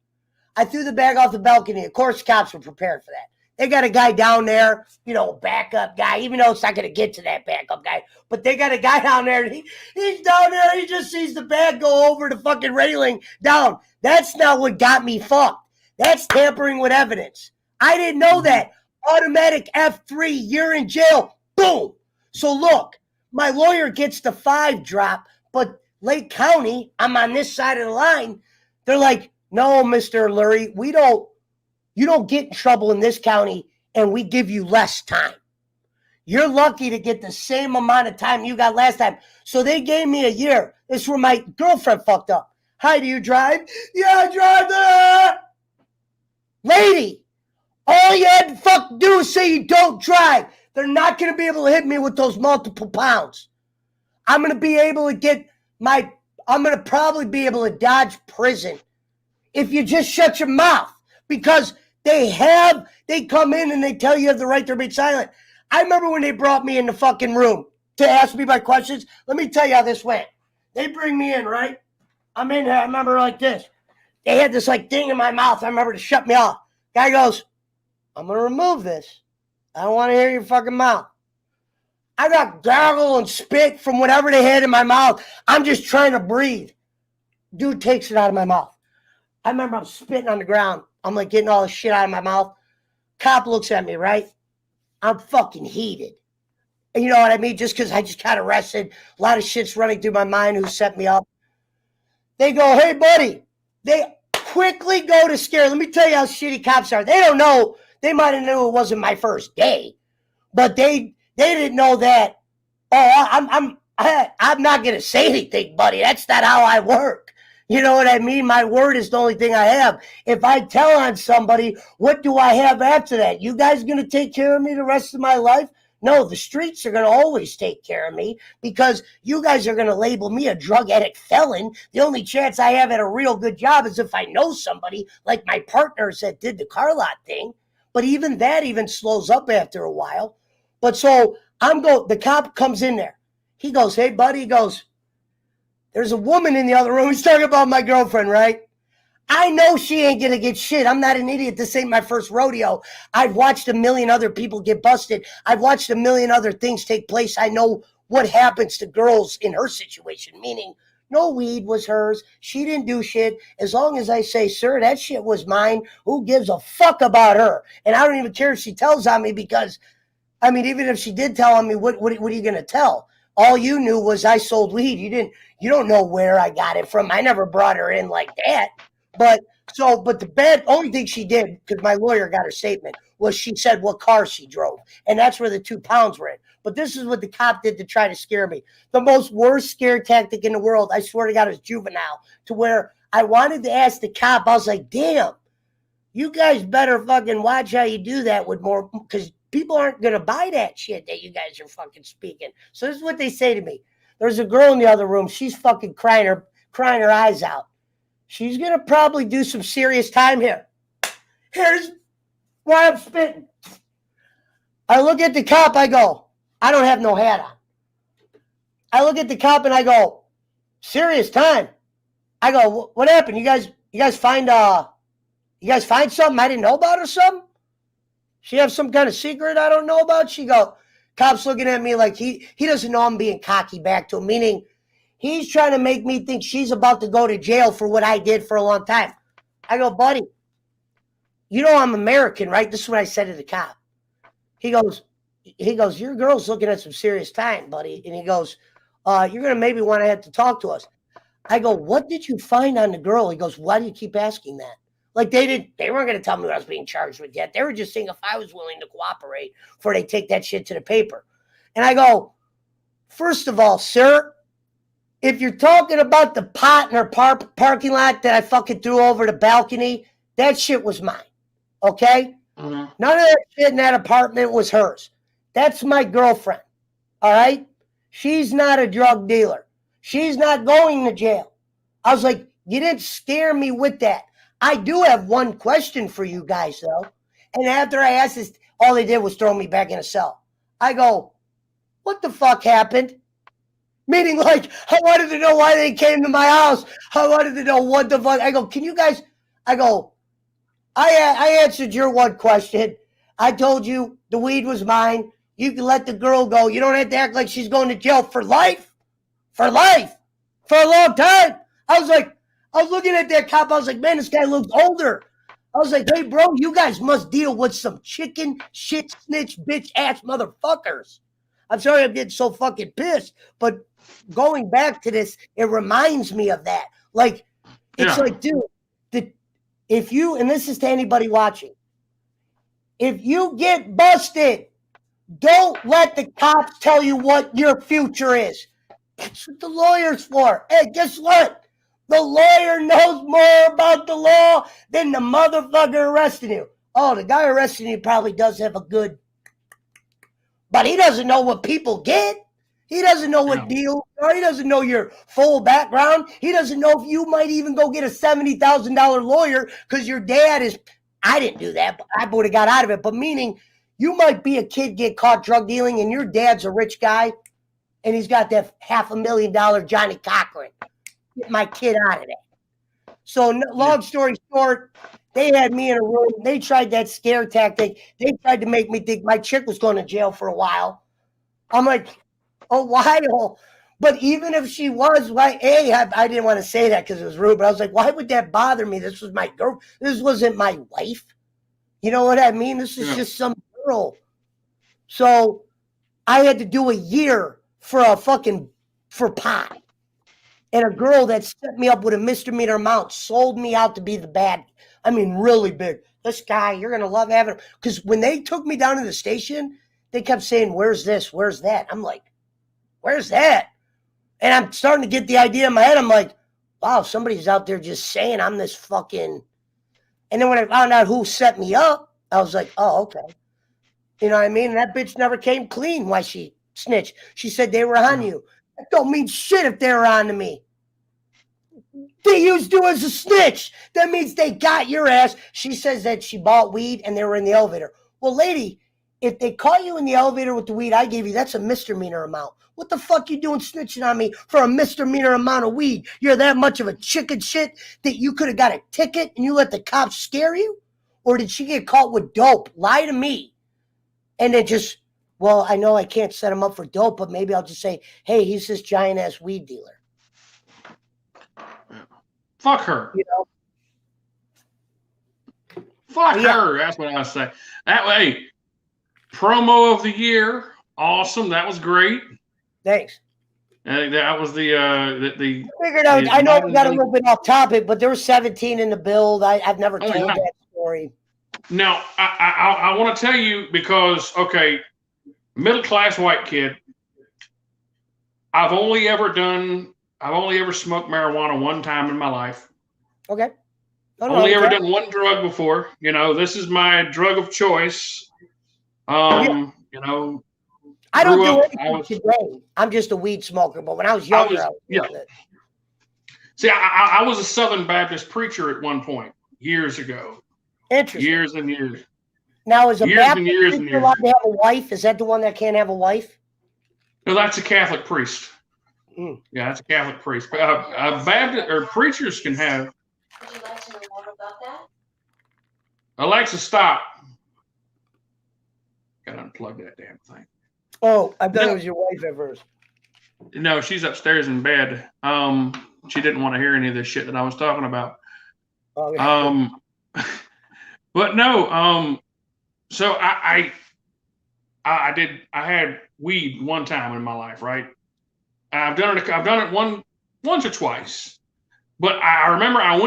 I threw the bag off the balcony. Of course, cops were prepared for that. They got a guy down there, you know, backup guy, even though it's not going to get to that backup guy. But they got a guy down there. And he's down there. He just sees the bag go over the fucking railing down. That's not what got me fucked. That's tampering with evidence. I didn't know that. Automatic F3, you're in jail. Boom. So look, my lawyer gets the 5 drop, but Lake County, I'm on this side of the line. They're like, no, Mr. Lowry, you don't get in trouble in this county, and we give you less time. You're lucky to get the same amount of time you got last time. So they gave me a year. This is where my girlfriend fucked up. Hi, do you drive? Yeah, I drive there. Lady, all you had to do is say you don't drive. They're not going to be able to hit me with those multiple pounds. I'm going to be able to get I'm going to probably be able to dodge prison if you just shut your mouth, because they come in and they tell you have the right to remain silent. I remember when they brought me in the fucking room to ask me my questions. Let me tell you how this went. They bring me in, right? I'm in here. I remember like this. They had this like thing in my mouth. I remember to shut me off. Guy goes, I'm going to remove this. I don't want to hear your fucking mouth. I got gargle and spit from whatever they had in my mouth. I'm just trying to breathe. Dude takes it out of my mouth. I remember I'm spitting on the ground. I'm like getting all the shit out of my mouth. Cop looks at me, right? I'm fucking heated. And you know what I mean? Just because I just got arrested. A lot of shit's running through my mind who set me up. They go, hey, buddy. They quickly go to scare. Let me tell you how shitty cops are. They don't know. They might have knew it wasn't my first day. But they didn't know that. Oh, I'm not going to say anything, buddy. That's not how I work. You know what I mean? My word is the only thing I have. If I tell on somebody, what do I have after that? You guys going to take care of me the rest of my life? No, the streets are going to always take care of me because you guys are going to label me a drug addict felon. The only chance I have at a real good job is if I know somebody like my partners that did the car lot thing. But even that even slows up after a while. But so the cop comes in there. He goes, hey, buddy, he goes, there's a woman in the other room. He's talking about my girlfriend, right? I know she ain't going to get shit. I'm not an idiot. This ain't my first rodeo. I've watched a million other people get busted. I've watched a million other things take place. I know what happens to girls in her situation, meaning no weed was hers. She didn't do shit. As long as I say, sir, that shit was mine, who gives a fuck about her? And I don't even care if she tells on me because, I mean, even if she did tell on me, what are you going to tell? All you knew was I sold weed. You don't know where I got it from. I never brought her in like that. But the only thing she did, because my lawyer got her statement, was she said what car she drove. And that's where the 2 pounds were in. But this is what the cop did to try to scare me. The most worst scare tactic in the world, I swear to God, is juvenile. To where I wanted to ask the cop, I was like, damn, you guys better fucking watch how you do that with more, because people aren't going to buy that shit that you guys are fucking speaking. So this is what they say to me. There's a girl in the other room. She's fucking crying her eyes out. She's going to probably do some serious time here. Here's why I'm spitting. I look at the cop. I go, I don't have no hat on. I look at the cop and I go, serious time. I go, what happened? You guys find something I didn't know about or something? She have some kind of secret I don't know about? She go, cop's looking at me like he doesn't know I'm being cocky back to him, meaning he's trying to make me think she's about to go to jail for what I did for a long time. I go, buddy, you know I'm American, right? This is what I said to the cop. He goes, your girl's looking at some serious time, buddy. And he goes, you're going to maybe want to have to talk to us. I go, what did you find on the girl? He goes, why do you keep asking that? Like they weren't going to tell me what I was being charged with yet. They were just saying if I was willing to cooperate before they take that shit to the paper. And I go, first of all, sir, if you're talking about the pot in our parking lot that I fucking threw over the balcony, that shit was mine. Okay? Mm-hmm. None of that shit in that apartment was hers. That's my girlfriend. All right? She's not a drug dealer. She's not going to jail. I was like, you didn't scare me with that. I do have one question for you guys, though. And after I asked this, all they did was throw me back in a cell. I go, what the fuck happened? Meaning, like, I wanted to know why they came to my house. I wanted to know what the fuck. I go, can you guys, I go, I answered your one question. I told you the weed was mine. You can let the girl go. You don't have to act like she's going to jail for life. For life. For a long time. I was looking at that cop. I was like, man, this guy looks older. I was like, hey, bro, you guys must deal with some chicken shit snitch bitch ass motherfuckers. I'm sorry I'm getting so fucking pissed. But going back to this, it reminds me of that. Like, it's like, dude, if you, and this is to anybody watching, if you get busted, don't let the cops tell you what your future is. That's what the lawyer's for. Hey, guess what? The lawyer knows more about the law than the motherfucker arresting you. Oh, the guy arresting you probably does have a good, but he doesn't know what people get. He doesn't know what deals are. He doesn't know your full background. He doesn't know if you might even go get a $70,000 lawyer because your dad is, I didn't do that, but I would have got out of it. But meaning you might be a kid, get caught drug dealing, and your dad's a rich guy, and he's got that $500,000 Johnny Cochran. Get my kid out of there. So long story short, they had me in a room. They tried that scare tactic. They tried to make me think my chick was going to jail for a while. I'm like, a while. But even if she was, why? I didn't want to say that because it was rude, but I was like, why would that bother me? This was my girl. This wasn't my wife. You know what I mean? This is just some girl. So I had to do a year for pot. And a girl that set me up with a misdemeanor amount sold me out to be the bad. I mean, really big. This guy, you're going to love having him. Because when they took me down to the station, they kept saying, where's this? Where's that? I'm like, where's that? And I'm starting to get the idea in my head. I'm like, wow, somebody's out there just saying I'm this fucking. And then when I found out who set me up, I was like, oh, okay. You know what I mean? And that bitch never came clean why she snitched. She said they were on you. That don't mean shit if they were on to me. They used you as a snitch. That means they got your ass. She says that she bought weed and they were in the elevator. Well, lady, if they caught you in the elevator with the weed I gave you, that's a misdemeanor amount. What the fuck you doing snitching on me for a misdemeanor amount of weed? You're that much of a chicken shit that you could have got a ticket and you let the cops scare you? Or did she get caught with dope? Lie to me. And then just, well, I know I can't set him up for dope, but maybe I'll just say, hey, he's this giant-ass weed dealer. Fuck her. You know? Fuck her. That's what I say. That way, promo of the year. Awesome. That was great. Thanks. That was the. I figured out. I know we got a little bit off topic, but there were 17 in the build. I've never told that story. Now, I want to tell you because, okay, middle class white kid. I've only ever smoked marijuana one time in my life. Okay. Only ever done one drug before. You know, this is my drug of choice. You know, I don't do anything today. I'm just a weed smoker, but when I was younger, I was doing it. See, I was a Southern Baptist preacher at one point years ago. Interesting. Years and years. Now, is a Baptist preacher allowed to have a wife? Is that the one that can't have a wife? No, that's a Catholic priest. Yeah, that's a Catholic priest. Baptist or preachers can have. Would you like to know more about that? Alexa, stop. Gotta unplug that damn thing. Oh, I thought it was your wife at first. No, she's upstairs in bed. She didn't want to hear any of this shit that I was talking about. Oh, yeah. But no, so I had weed one time in my life, right? I've done it once or twice, but I remember I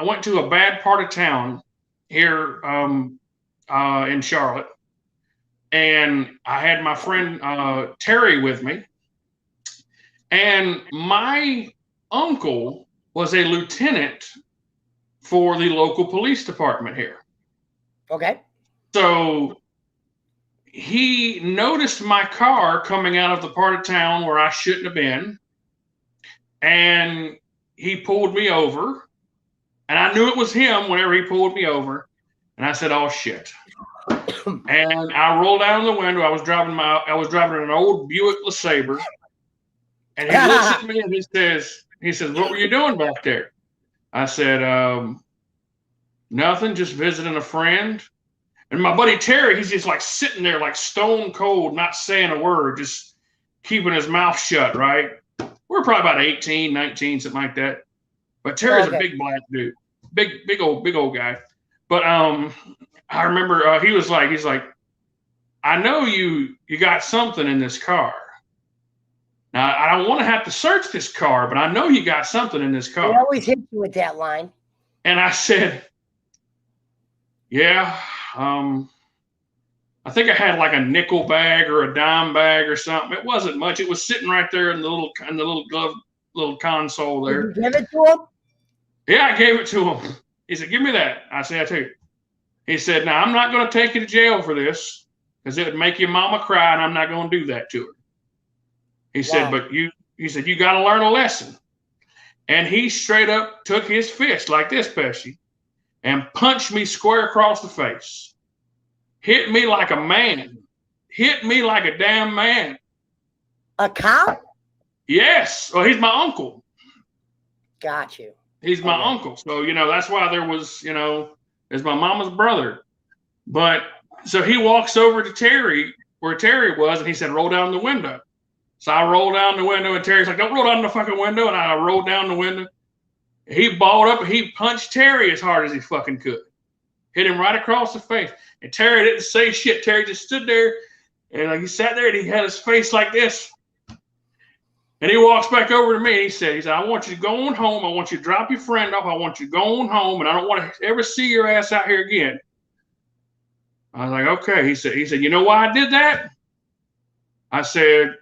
went to a bad part of town here in Charlotte, and I had my friend Terry with me, and my uncle was a lieutenant for the local police department here. Okay. So he noticed my car coming out of the part of town where I shouldn't have been, and he pulled me over, and I knew it was him whenever he pulled me over, and I said, "Oh shit!" And I rolled down the window. I was driving an old Buick LeSabre, and he looks at me and he says, "What were you doing back there?" I said, "Nothing, just visiting a friend." And my buddy Terry, he's just like sitting there like stone cold, not saying a word, just keeping his mouth shut, right? We're probably about 18, 19, something like that. But Terry's a big black dude. Big old guy. But I remember he's like, "I know you got something in this car. Now, I don't want to have to search this car, but I know you got something in this car." They always hit you with that line. And I said, "Yeah, I think I had like a nickel bag or a dime bag or something. It wasn't much. It was sitting right there in the little glove, little console there." Did you give it to him? Yeah, I gave it to him. He said, "Give me that." I said, "I tell you." He said, "Now, I'm not going to take you to jail for this because it would make your mama cry, and I'm not going to do that to her." He said, "But you got to learn a lesson." And he straight up took his fist like this, Pesci, and punched me square across the face. Hit me like a man. Hit me like a damn man. A cop? Yes. Well, he's my uncle. Got you. He's my uncle. So, that's why there was, there's my mama's brother. But so he walks over to Terry, where Terry was, and he said, "Roll down the window." So I rolled down the window, and Terry's like, "Don't roll down the fucking window." And I rolled down the window. He balled up, and he punched Terry as hard as he fucking could. Hit him right across the face. And Terry didn't say shit. Terry just stood there, and he sat there, and he had his face like this. And he walks back over to me, and he said, "I want you going home. I want you to drop your friend off. I want you going home, and I don't want to ever see your ass out here again." I was like, "Okay." He said, "You know why I did that?" I said,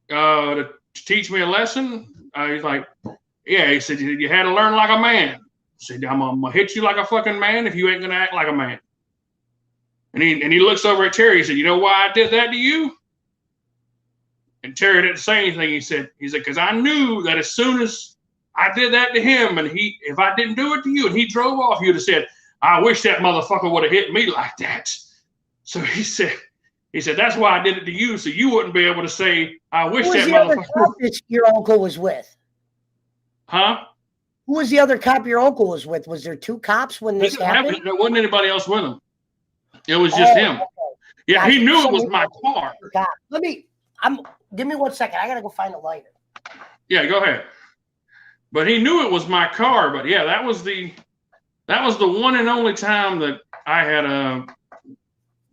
to teach me a lesson. He's like, "Yeah." He said, "You had to learn like a man." He said, I'm gonna hit you like a fucking man if you ain't gonna act like a man." And he looks over at Terry. He said, "You know why I did that to you?" And Terry didn't say anything. He said, "Because I knew that as soon as I did that to him, and if I didn't do it to you, and he drove off, you'd have said, 'I wish that motherfucker would have hit me like that.'" So he said, "That's why I did it to you, so you wouldn't be able to say, 'I wish that motherfucker.'" Who was the other cop your uncle was with? Huh? Who was the other cop your uncle was with? Was there two cops when this happened? There wasn't anybody else with him. It was just him. Okay. Yeah, he knew it was my car. Give me 1 second. I gotta go find a lighter. Yeah, go ahead. But he knew it was my car. But yeah, that was the one and only time that I had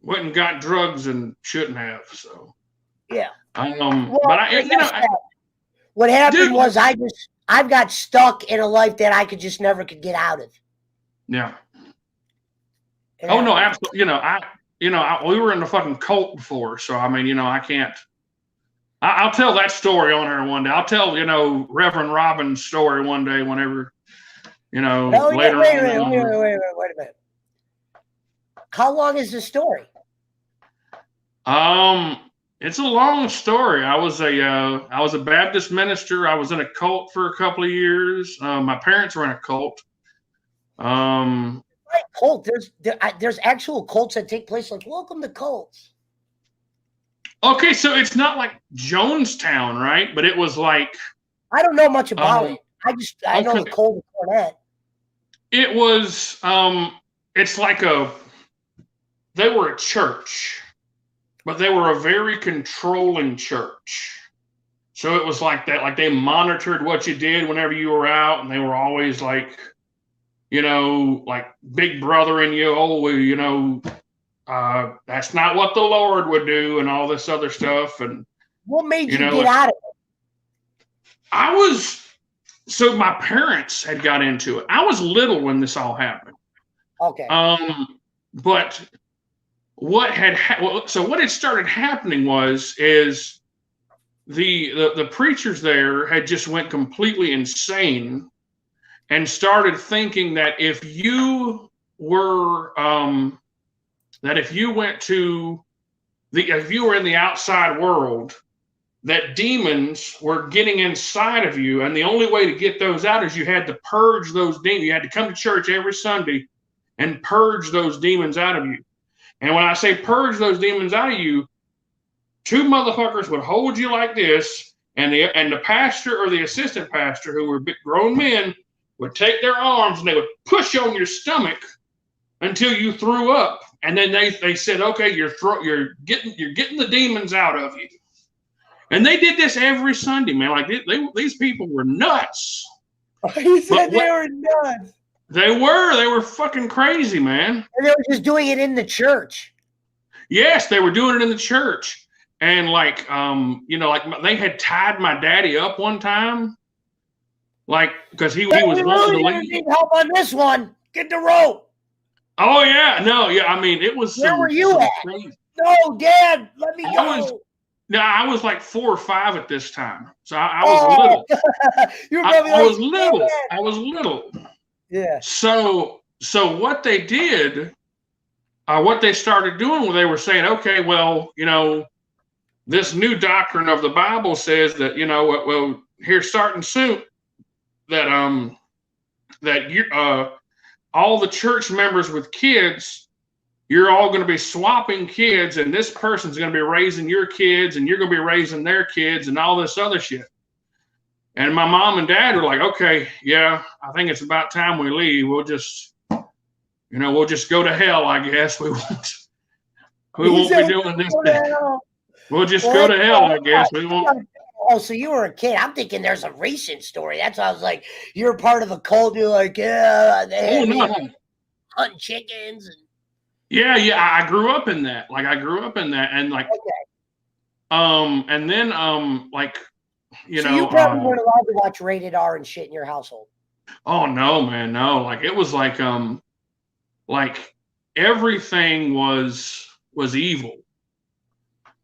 went and got drugs and shouldn't have. So yeah. What happened was I've got stuck in a life that I could never get out of. Yeah. Oh no, absolutely. We were in the fucking cult before, so I can't. I'll tell that story on her one day. I'll tell Reverend Robbins' story one day whenever later. Wait a minute. How long is the story? It's a long story. I was a Baptist minister. I was in a cult for a couple of years. My parents were in a cult. Cult. There's actual cults that take place. Like, welcome to cults. Okay, so it's not like Jonestown, right? But it was like, I don't know much about it. I know the cult of Cornette. It was it's like they were a church, but they were a very controlling church. So it was like that, like they monitored what you did whenever you were out, and they were always like, like big brother in you. That's not what the Lord would do, and all this other stuff. And what made you get out of it? I was so my parents had got into it. I was little when this all happened. Okay. But what had what had started happening is the preachers there had just went completely insane and started thinking that if you were if you were in the outside world, that demons were getting inside of you, and the only way to get those out is you had to purge those demons. You had to come to church every Sunday and purge those demons out of you. And when I say purge those demons out of you, two motherfuckers would hold you like this, and the pastor or the assistant pastor, who were big grown men, would take their arms and they would push on your stomach until you threw up. And then they said, okay, you're getting the demons out of you. And they did this every Sunday, man. Like these people were nuts. You said they were nuts. They were fucking crazy, man. And they were just doing it in the church. Yes, they were doing it in the church. And like, they had tied my daddy up one time. Like, because he was wanting to leave. Need help on this one. Get the rope. Oh yeah, no, yeah. I mean, it was. Where were you at? Crazy. No, Dad, let me go. I was like 4 or 5 at this time, so I was little. You were I was little. I was little. Yeah. So what they did, what they started doing, they were saying, okay, well, this new doctrine of the Bible says that, well, here starting soon, that all the church members with kids, you're all going to be swapping kids, and this person's going to be raising your kids, and you're going to be raising their kids, and all this other shit. And my mom and dad were like, okay, yeah, I think it's about time we leave. We'll just go to hell, I guess. We won't be doing this thing. We'll just go to hell, I guess. We won't. Oh, so you were a kid. I'm thinking there's a recent story. That's why I was like, you're part of a cult. You're like, yeah, they hunting chickens. And yeah, I grew up in that. Like, and like, okay. And then, so you probably weren't allowed to watch rated R and shit in your household. Oh no, man, no. Like, it was like everything was evil.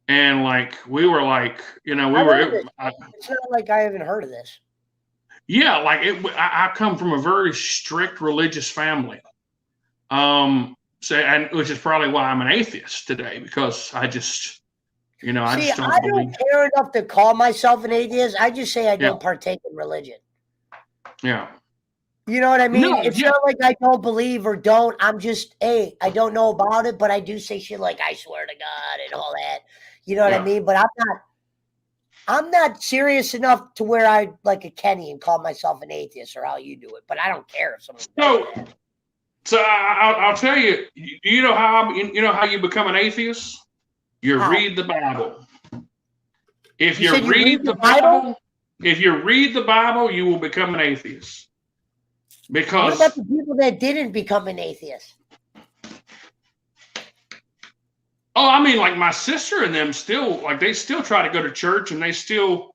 And like, we were like, it's not like I haven't heard of this. Yeah, like I come from a very strict religious family. Which is probably why I'm an atheist today, because I just, I just don't believe. Care enough to call myself an atheist. I just say I don't partake in religion. Yeah. You know what I mean? No, it's not like I don't believe or don't. I'm just, I don't know about it, but I do say shit like I swear to God and all that. You know what I mean? But I'm not serious enough to where I like a Kenny and call myself an atheist, or how you do it. But I don't care if someone does that. So I'll tell you. You know how you become an atheist? You read the Bible. If you read the Bible, you will become an atheist. Because what about the people that didn't become an atheist? Oh, I mean, like my sister and them still, like they still try to go to church, and they still,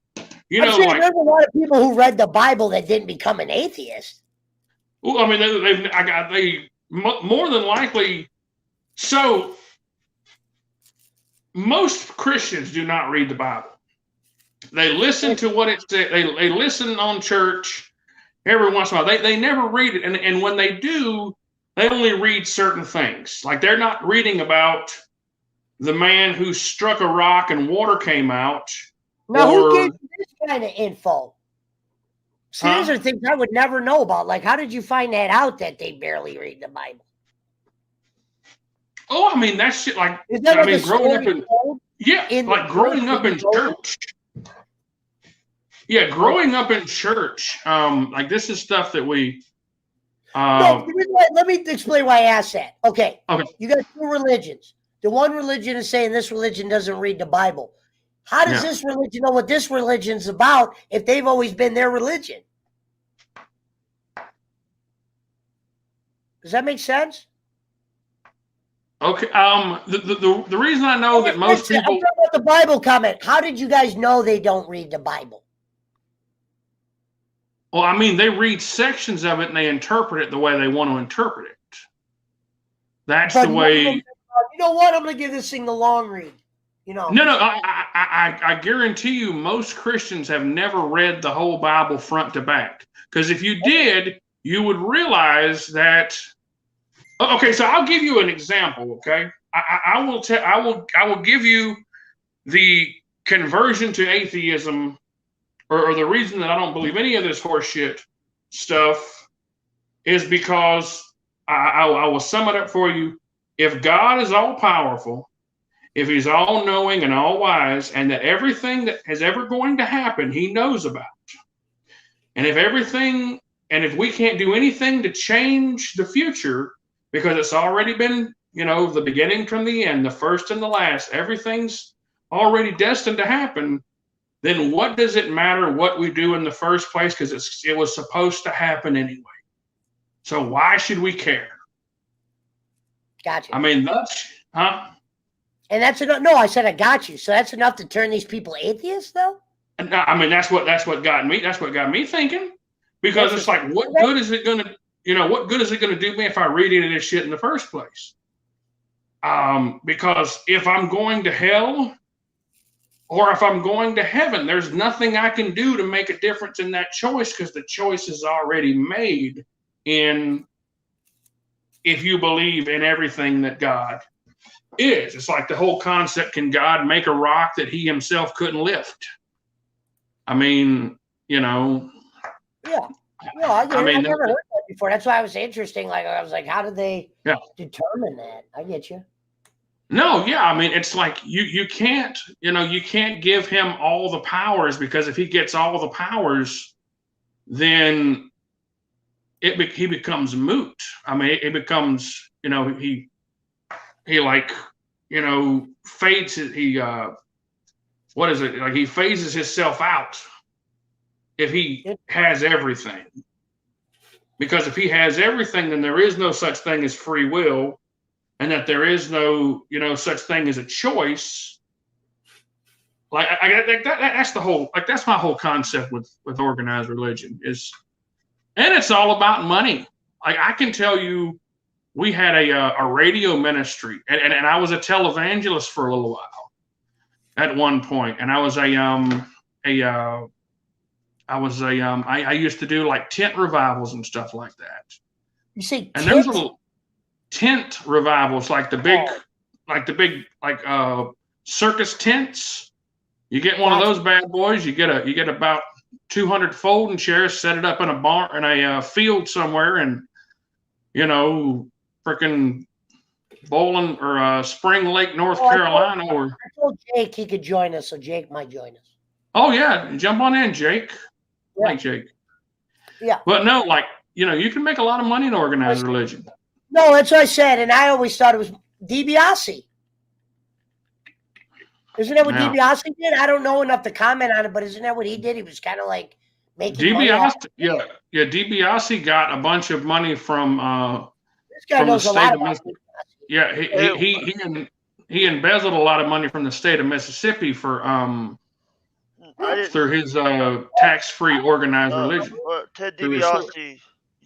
there's a lot of people who read the Bible that didn't become an atheist. Well, I mean, they more than likely. So most Christians do not read the Bible. They listen to what it says. They listen on church every once in a while. They never read it, and when they do, they only read certain things. Like they're not reading about the man who struck a rock and water came out. Now, who gave you this kind of info? See, these are things I would never know about. Like, how did you find that out that they barely read the Bible? Oh, I mean, that shit, like, growing up growing up in church. Yeah, growing up in church. Like, this is stuff that we... let me explain why I asked that. Okay. You got two religions. The one religion is saying this religion doesn't read the Bible. How does this religion know what this religion's about if they've always been their religion? Does that make sense? Okay. The reason I know that most people... I'm talking about the Bible comment. How did you guys know they don't read the Bible? Well, I mean, they read sections of it and they interpret it the way they want to interpret it. That's But the way. you know what? I'm going to give this thing the long read. You know. No, I guarantee you, most Christians have never read the whole Bible front to back. Because if you did, you would realize that. Okay, so I'll give you an example. Okay, I will give you the conversion to atheism, or the reason that I don't believe any of this horseshit stuff is because I will sum it up for you. If God is all powerful, if he's all knowing and all wise, and that everything that is ever going to happen, he knows about. And if we can't do anything to change the future, because it's already been, the beginning from the end, the first and the last, everything's already destined to happen, then what does it matter what we do in the first place? Because it was supposed to happen anyway. So why should we care? Gotcha. I mean, huh? And that's enough. No, I said I got you. So that's enough to turn these people atheists, though? I mean, that's what got me thinking. Because it's like, what good is it going to do me if I read any of this shit in the first place? Because if I'm going to hell or if I'm going to heaven, there's nothing I can do to make a difference in that choice, because the choice is already made if you believe in everything that God is. It's like the whole concept, can God make a rock that he himself couldn't lift? I mean, Yeah. No, I never heard that before. That's why it was interesting. Like, I was like, how did they determine that? I get you. No, yeah. I mean, it's like you can't give him all the powers, because if he gets all the powers, then he becomes moot. I mean, it becomes, he fades. What is it? Like, he phases himself out if he has everything. Because if he has everything, then there is no such thing as free will, and that there is no, such thing as a choice. Like, that's the whole, like, that's my whole concept with organized religion is, and it's all about money. Like, I can tell you, we had a radio ministry, and I was a televangelist for a little while at one point, and I used to do like tent revivals and stuff like that. You say and there's little tent revivals, like the big circus tents. You get one of those bad boys, you get about 200 folding chairs, set it up in a barn in a field somewhere, and freaking Bowling or Spring Lake, North Carolina. I told Jake he could join us, so Jake might join us. Oh yeah, jump on in, Jake. Yeah. Like Jake. Yeah. But no, like, you can make a lot of money in organized religion. No, that's what I said, and I always thought it was DiBiase. Isn't that what DiBiase did? I don't know enough to comment on it, but isn't that what he did? He was kind of like making DiBiase. Yeah. DiBiase got a bunch of money from this guy knows a lot about DiBiase. Yeah, he embezzled a lot of money from the state of Mississippi for through his tax-free organized religion. Ted DiBiase. You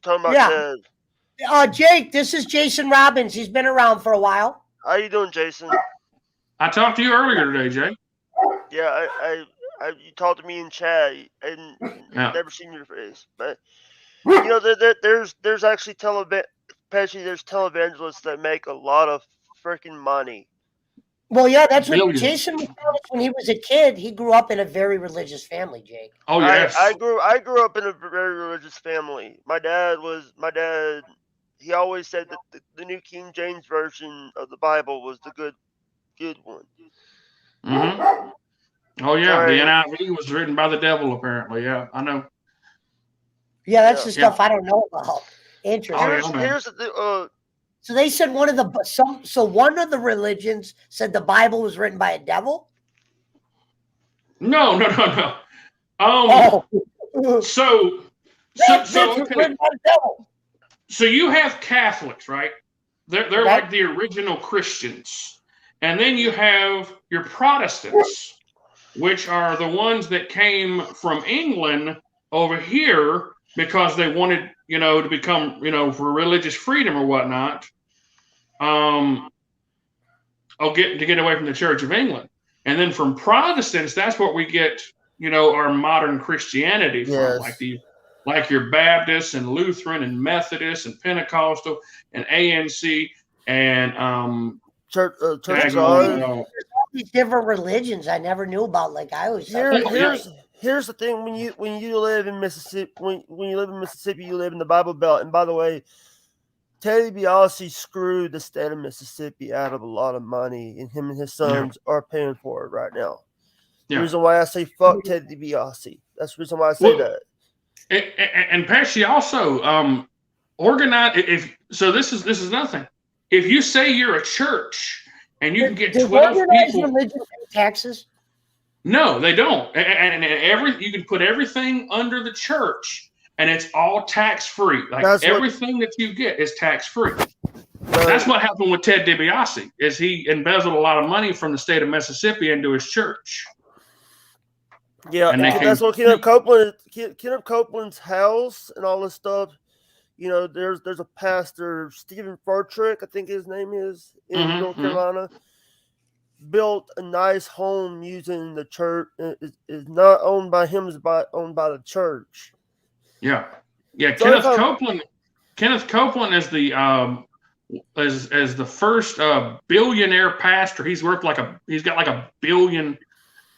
talking about Ted? Jake, this is Jason Robbins. He's been around for a while. How you doing, Jason? I talked to you earlier today, Jake. Yeah, you talked to me in chat, and never seen your face, but there's actually there's televangelists that make a lot of freaking money. Well, yeah, that's what Jason was telling us when he was a kid. He grew up in a very religious family, Jake. Oh yes, I grew up in a very religious family. My dad, he always said that the New King James Version of the Bible was the good one. Mm-hmm. Oh yeah, the NIV was written by the devil, apparently. Yeah, I know. Yeah, that's the stuff I don't know about. Interesting. Here's the So they said one of the religions said the Bible was written by a devil? No. So you have Catholics, right? They're like the original Christians. And then you have your Protestants, which are the ones that came from England over here because they wanted, to become, for religious freedom or whatnot. Get away from the Church of England. And then from Protestants, that's what we get, our modern Christianity from, like your Baptist and Lutheran and Methodist and Pentecostal and ANC and Church of God. There's all these different religions I never knew about. Like I always here's the thing: when you live in Mississippi, when you live in Mississippi, you live in the Bible Belt. And by the way, Teddy DiBiase screwed the state of Mississippi out of a lot of money, and him and his sons are paying for it right now. Yeah. The reason why I say fuck Teddy DiBiase. That's the reason why I say that. And Pesci also organize. This is nothing. If you say you're a church and you can get 12 people, religion pay taxes? No, they don't. And you can put everything under the church, and it's all tax free. Like everything that you get is tax free. That's what happened with Ted DiBiase. Is he embezzled a lot of money from the state of Mississippi into his church? Yeah, and that's what Kenneth Copeland's house and all this stuff. There's a pastor, Stephen Furtrick, I think his name is, in North Carolina, built a nice home using the church. It's not owned by him, it's owned by the church. Yeah. So Kenneth Copeland is the as the first billionaire pastor. He's got like a billion.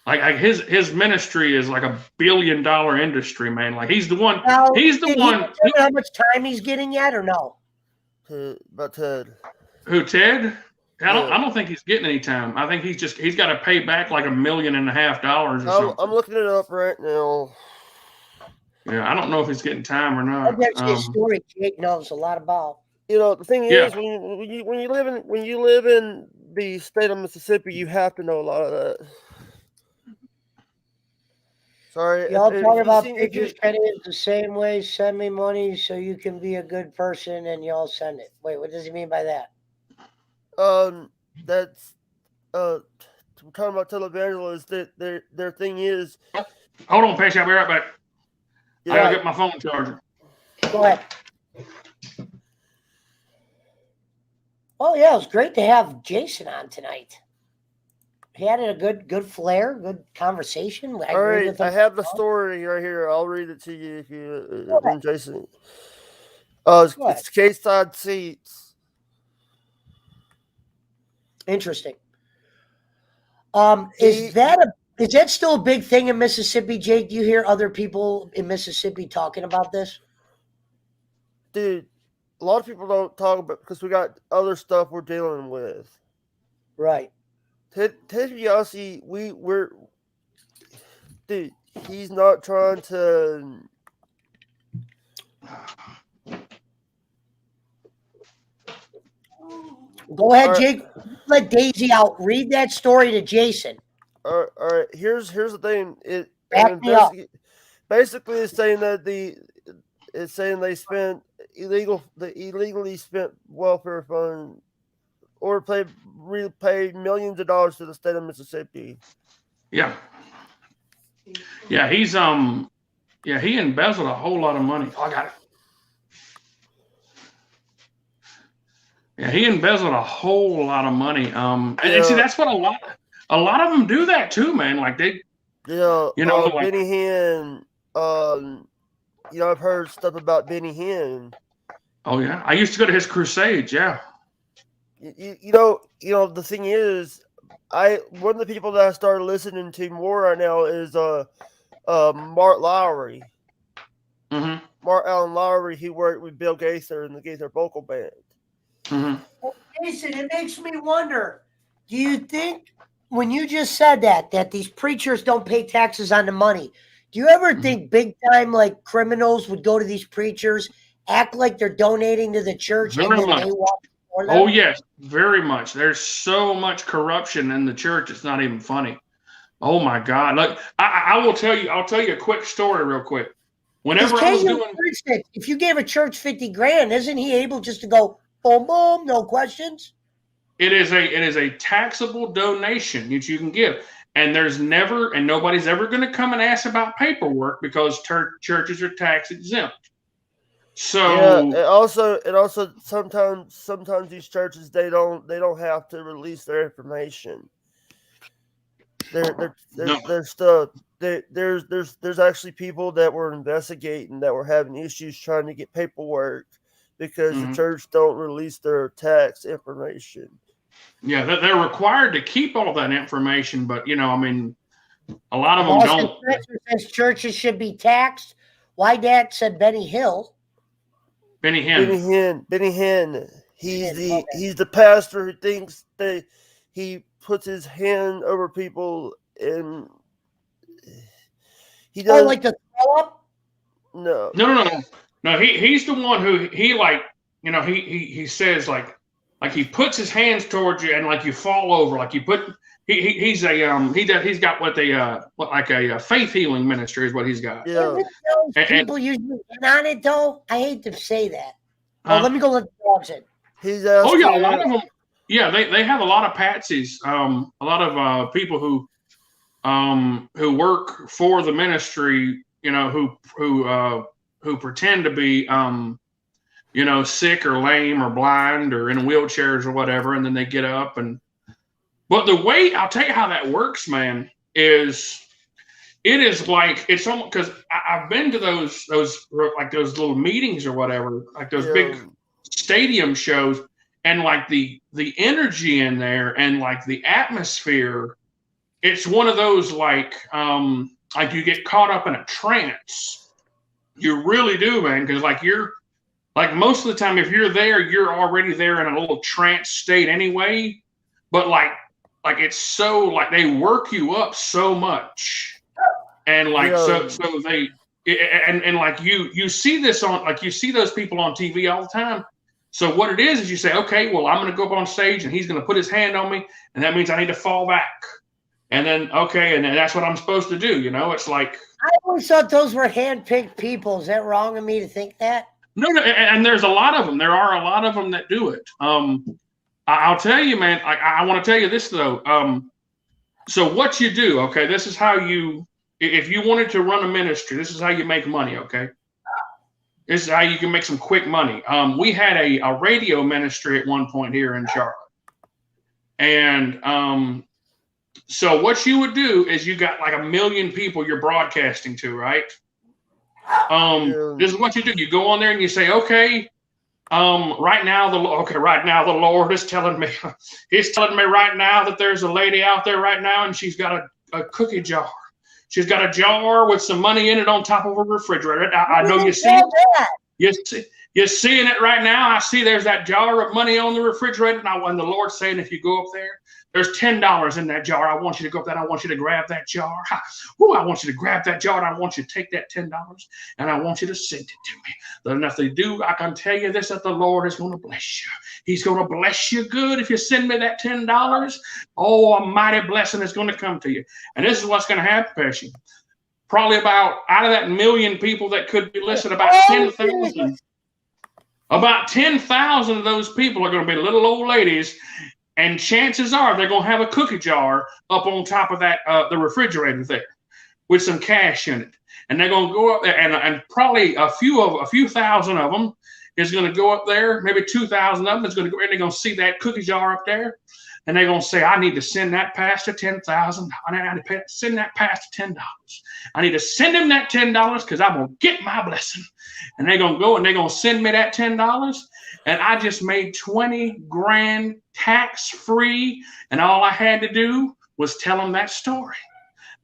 Like his ministry is like $1 billion industry, man. Like he's the one. He's the one. You know how much time he's getting yet, or no? About Ted. Who, Ted? I don't think he's getting any time. I think he's got to pay back like $1.5 million or something. I'm looking it up right now. Yeah, I don't know if he's getting time or not. That's his story. Jake knows a lot about. The thing is, when you live in the state of Mississippi, you have to know a lot of that. Sorry. Y'all talk about pictures penny the same way. Send me money so you can be a good person, and y'all send it. Wait, what does he mean by that? That's we're talking about televangelists. That their thing is. Hold on, Pesci. I'll be right back. Yeah. I gotta get my phone charger. Go ahead. Oh yeah, it was great to have Jason on tonight. He had a good flair, good conversation. All right, I have the story right here. I'll read it to you if you, Jason. It's case-side seats. Interesting. Is that still a big thing in Mississippi, Jake? Do you hear other people in Mississippi talking about this? Dude, a lot of people don't talk about because we got other stuff we're dealing with. Right. Ted DiBiase, dude, he's not trying to. Go ahead, Jake. Let Daisy out. Read that story to Jason. All right. Here's the thing. Basically, it's saying that they spent illegally spent welfare fund or paid millions of dollars to the state of Mississippi. Yeah. Yeah, he embezzled a whole lot of money. Oh, I got it. Yeah, he embezzled a whole lot of money. And see, that's what a lot of them do that too, man. Like they, Benny Hinn. I've heard stuff about Benny Hinn. Oh yeah, I used to go to his crusades. Yeah. The thing is, one of the people that I started listening to more right now is Mark Lowry. Mm-hmm. Mark Allen Lowry. He worked with Bill Gaither in the Gaither vocal band. Mm-hmm. Well, Jason, it makes me wonder, do you think when you just said that these preachers don't pay taxes on the money, do you ever think big time like criminals would go to these preachers, act like they're donating to the church, and then they walk before them? Oh yes, very much. There's so much corruption in the church, it's not even funny. Oh my God. Look, I'll tell you a quick story real quick. Whenever I was doing, if you gave a church $50,000, isn't he able just to go boom, boom, no questions? It is a taxable donation that you can give. and nobody's ever going to come and ask about paperwork because churches are tax exempt. So and also sometimes these churches they don't have to release their information. There's actually people that were investigating that were having issues trying to get paperwork because the church don't release their tax information. Yeah, they're required to keep all that information, but a lot of them don't. Says churches should be taxed. Why Dad said Benny Hill? Benny Hinn. He's the pastor who thinks that he puts his hand over people and he does like the throw up. No. He's the one who he says like he puts his hands towards you and like you fall over, like you put. He's got what they like a faith healing ministry is what he's got. Yeah. People usually get on it though. I hate to say that. Let me go let the dogs in. He's a lot of them. Yeah, they have a lot of patsies. A lot of people who work for the ministry, who pretend to be sick or lame or blind or in wheelchairs or whatever, and then they get up and. But the way I'll tell you how that works, man, is it is like it's almost because I've been to those little meetings or whatever, like those big stadium shows, and like the energy in there and like the atmosphere, it's one of those like you get caught up in a trance. You really do, man, because like you're like most of the time if you're there, you're already there in a little trance state anyway, but like it's so like they work you up so much, and like so they and like you see this on like you see those people on TV all the time. So what it is you say, okay, well I'm going to go up on stage and he's going to put his hand on me, and that means I need to fall back, and then and then that's what I'm supposed to do. It's like I always thought those were handpicked people. Is that wrong of me to think that? No, and there's a lot of them. There are a lot of them that do it. I'll tell you, man, I want to tell you this, though. So what you do, okay, this is how if you wanted to run a ministry, this is how you make money, okay? This is how you can make some quick money. We had a radio ministry at one point here in Charlotte. And so what you would do is you got like 1 million people you're broadcasting to, right? This is what you do. You go on there and you say, okay, right now the Lord is telling me, He's telling me right now that there's a lady out there right now and she's got a cookie jar. She's got a jar with some money in it on top of a refrigerator. I know you see it. You're seeing it right now. I see there's that jar of money on the refrigerator. And the Lord's saying, if you go up there, there's $10 in that jar. I want you to go up there. I want you to grab that jar. I want you to grab that jar. And I want you to take that $10 and I want you to send it to me. And if they do, I can tell you this, that the Lord is going to bless you. He's going to bless you good if you send me that $10. Oh, a mighty blessing is going to come to you. And this is what's going to happen, Pesci. Probably about out of that 1 million people that could be listening, about 10,000. About 10,000 of those people are going to be little old ladies, and chances are they're going to have a cookie jar up on top of that the refrigerator there with some cash in it, and they're going to go up there, and probably a few thousand of them is going to go up there, maybe 2,000 of them is going to go, and they're going to see that cookie jar up there, and they're going to say, I need to send that pastor $10,000. I need to send that pastor $10. I need to send him that $10 because I'm going to get my blessing. And they're going to go and they're going to send me that $10. And I just made 20 grand tax free. And all I had to do was tell them that story.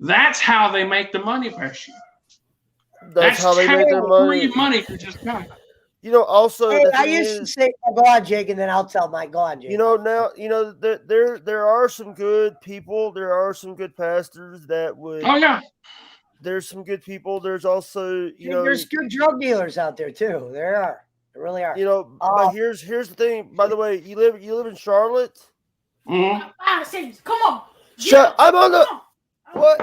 That's how they make the money, Pesci. That's how they make their money. Money you just got. Also, hey, I used to say, go on, Jake, and then I'll tell my go on, Jake. There are some good people. There are some good pastors that would. Oh yeah. There's some good people. There's also, there's good drug dealers out there too. There are. There really are. But here's the thing. By the way, you live in Charlotte. Mm-hmm. Come on. Shut. I'm on the what?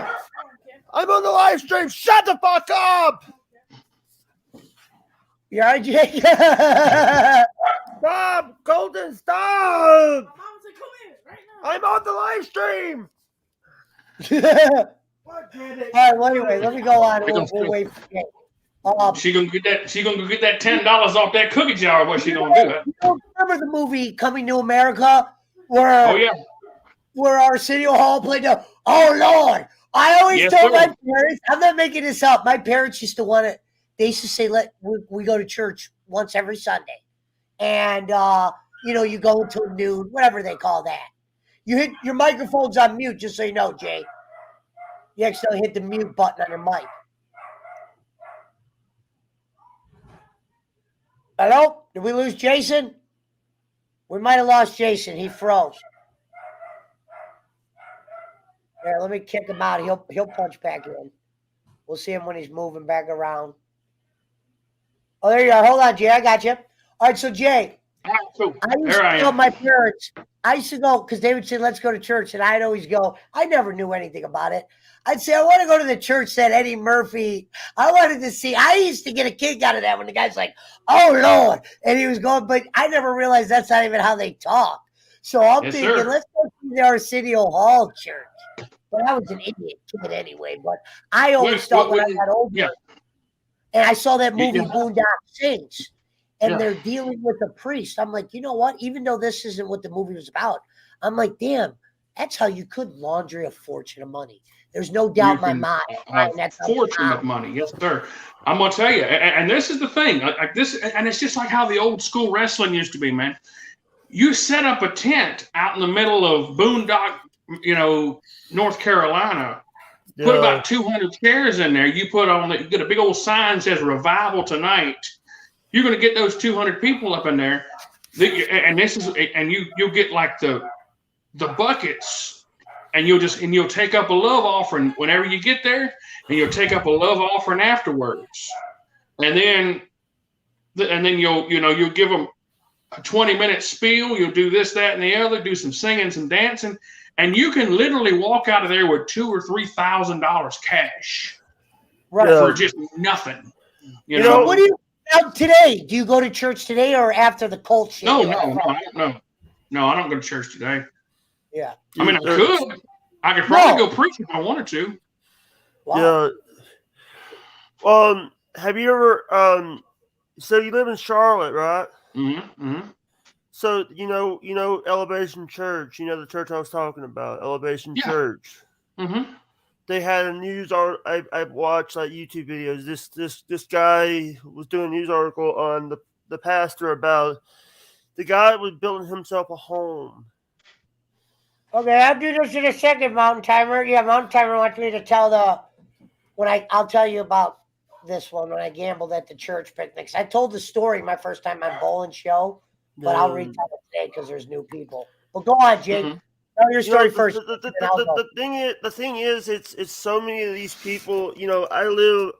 I'm on the live stream. Shut the fuck up. You all right, Jake? Stop, Golden, stop! I'm on the live stream. All right. Well, anyway, let me go on. We'll wait for Jay. She gonna get that. She gonna get that $10 off that cookie jar. What she gonna do? You remember the movie Coming to America, where where Arsenio Hall played the Oh Lord. I always told my parents, I'm not making this up. My parents used to want to. They used to say, we go to church once every Sunday, and you go until noon, whatever they call that. You hit your microphone's on mute, just so you know, Jay. You accidentally hit the mute button on your mic. Hello? Did we lose Jason? We might have lost Jason. He froze. Here, let me kick him out. He'll punch back in. We'll see him when he's moving back around. Oh, there you are. Hold on, Jay. I got you. All right, so Jay. I used to tell my parents, I used to go, because they would say, let's go to church. And I'd always go, I never knew anything about it. I'd say, I want to go to the church that Eddie Murphy, I wanted to see. I used to get a kick out of that when the guy's like, oh, Lord. And he was going, but I never realized that's not even how they talk. So I'm thinking, let's go to the Arsenio Hall church. But I was an idiot kid anyway. But I always thought when I got older, and I saw that movie Boondock Saints, and they're dealing with a priest. I'm like, you know what? Even though this isn't what the movie was about, I'm like, damn, that's how you could launder a fortune of money. There's no doubt in my mind. That's fortune of money. Yes, sir. I'm going to tell you. And this is the thing. Like this, and it's just like how the old school wrestling used to be, man. You set up a tent out in the middle of Boondock, North Carolina. Put about 200 chairs in there. You get a big old sign that says "Revival Tonight." You're going to get those 200 people up in there, and you'll get like the buckets, and you'll take up a love offering whenever you get there, and you'll take up a love offering afterwards, and then you'll give them a 20-minute spiel. You'll do this, that, and the other. Do some singing, some dancing. And you can literally walk out of there with $2,000 or $3,000 cash for just nothing. You know what do you do today? Do you go to church today or after the cult shit? No, I don't go to church today. Yeah, I mean, I could probably go preach if I wanted to. Wow. Yeah. Have you ever? So you live in Charlotte, right? Mm-hmm. So you know Elevation Church. You know the church I was talking about, Elevation Church. Mm-hmm. They had a news article. I've watched like YouTube videos. This guy was doing a news article on the pastor about the guy was building himself a home. Okay, I'll do this in a second, Mountain Timer. Yeah, Mountain Timer wants me to tell I'll tell you about this one when I gambled at the church picnics. I told the story my first time on Bowling Show. But I'll retell it today because there's new people. Well, go on, Jake. Tell your story first. The thing is, it's so many of these people. I live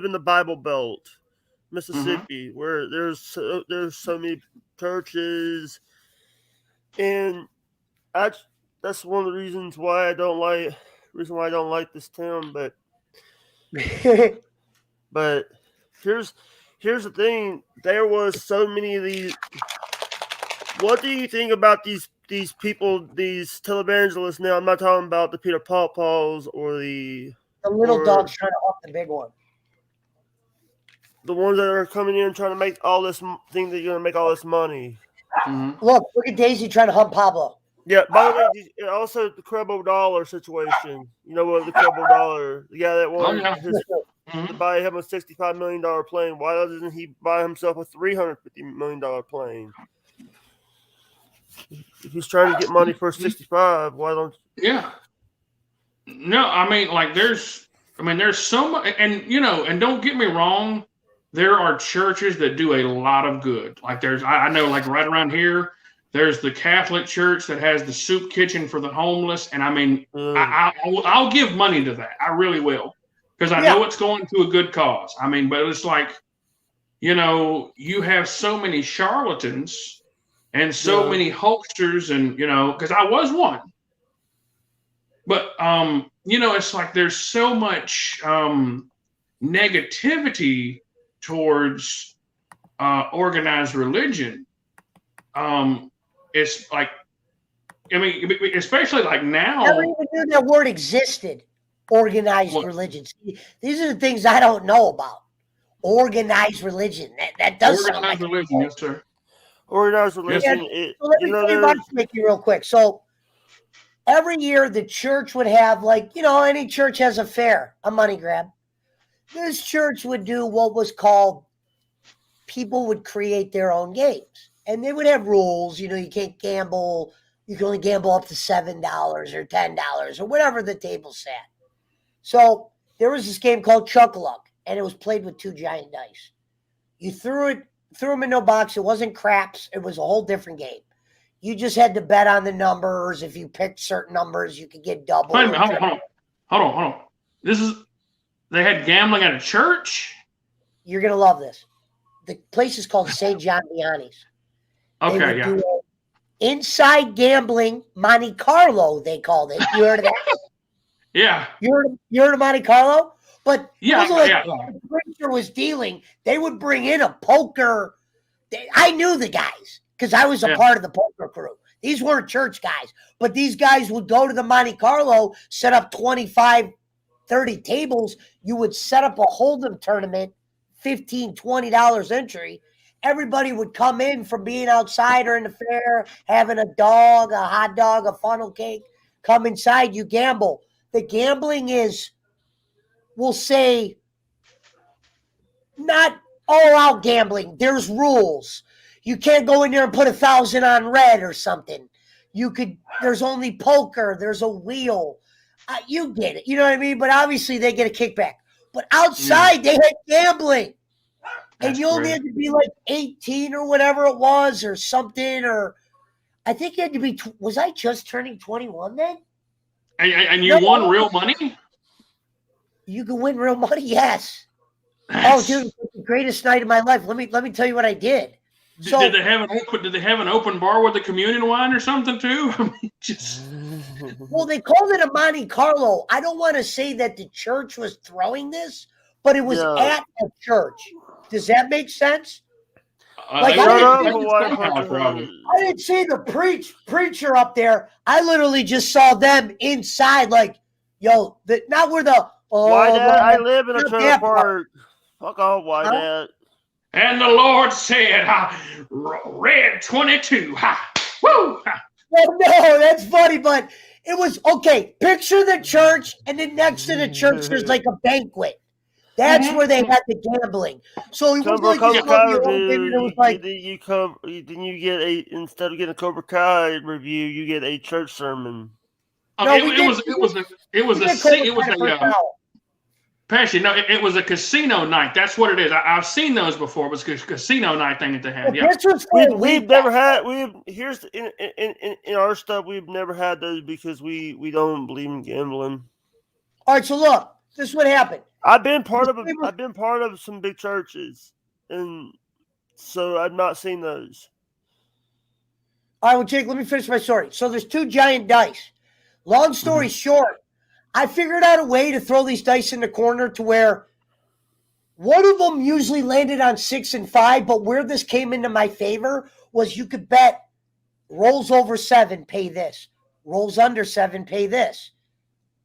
in the Bible Belt, Mississippi, where there's so many churches, and that's one of the reasons why I don't like this town. But here's the thing. There was so many of these. What do you think about these people, these televangelists now? I'm not talking about the Peter Paws or the little dogs trying to up the big one. The ones that are coming in trying to make all this thing that you're going to make all this money. Mm-hmm. Look at Daisy trying to hump Pablo. Yeah, by the way, also the Crebo Dollar situation. You know what, the Crebo Dollar, the guy that wanted to buy him a $65 million plane. Why doesn't he buy himself a $350 million plane? If he's trying to get money for 65, why don't? Yeah. No, I mean, like there's so much, and don't get me wrong, there are churches that do a lot of good. Like I know, like right around here, there's the Catholic church that has the soup kitchen for the homeless, and I mean, I'll give money to that. I really will, because I know it's going to a good cause. I mean, but it's like, you have so many charlatans. And so many hoaxers, and because I was one, but it's like there's so much negativity towards organized religion. It's like I mean, especially like now. I never even knew that word existed. Organized religion. These are the things I don't know about. Organized religion. That does sound like religion, yes, sir. Organized religion. So let me tell you my Mickey real quick. So every year the church would have, like, any church has a fair, a money grab. This church would do what was called, people would create their own games. And they would have rules. You can't gamble. You can only gamble up to $7 or $10 or whatever the table said. So there was this game called Chuck-a-Luck, and it was played with 2 giant dice. You threw them into a box. It wasn't craps. It was a whole different game. You just had to bet on the numbers. If you picked certain numbers, you could get double. Wait a minute, hold on. They had gambling at a church? You're going to love this. The place is called St. John Vianney's. Okay, yeah. Inside gambling, Monte Carlo, they called it. You heard of that? Yeah. You heard of Monte Carlo? But the preacher was dealing. They would bring in a poker. I knew the guys because I was a part of the poker crew. These weren't church guys, but these guys would go to the Monte Carlo, set up 25, 30 tables. You would set up a hold'em tournament, $15, $20 entry. Everybody would come in from being outside or in the fair, having a dog, a hot dog, a funnel cake. Come inside, you gamble. The gambling is, we'll say, not all-out gambling. There's rules. You can't go in there and put 1,000 on red or something. There's only poker. There's a wheel. You get it. You know what I mean? But obviously they get a kickback. But outside they had gambling. And you only had to be like 18 or whatever it was or something. Or I think you had to be, was I just turning 21 then? And you won real money? You can win real money, yes. Oh, dude, it was the greatest night of my life. Let me tell you what I did. So, did they have an open bar with the communion wine or something too? I mean, well, they called it a Monte Carlo. I don't want to say that the church was throwing this, but it was at a church. Does that make sense? I didn't see the preacher up there. I literally just saw them inside, like, not where the. Why Dad? I live in a trailer park. Fuck off, why Dad? And the Lord said, "Red 22, woo!" Well, no, that's funny, but it was okay. Picture the church, and then next to the church, there's like a banquet. That's where they had the gambling. So it was like then you get instead of getting a Cobra Kai review, you get a church sermon. It was a casino night. That's what it is. I've seen those before. It was a casino night thing that they had. Yeah. We've never had. In our stuff, we've never had those because we don't believe in gambling. All right, so look, this is what happened. I've been part of some big churches, and so I've not seen those. All right, well, Jake, let me finish my story. So there's 2 giant dice. Long story short, I figured out a way to throw these dice in the corner to where one of them usually landed on 6 and 5, but where this came into my favor was you could bet rolls over 7, pay this. Rolls under 7, pay this.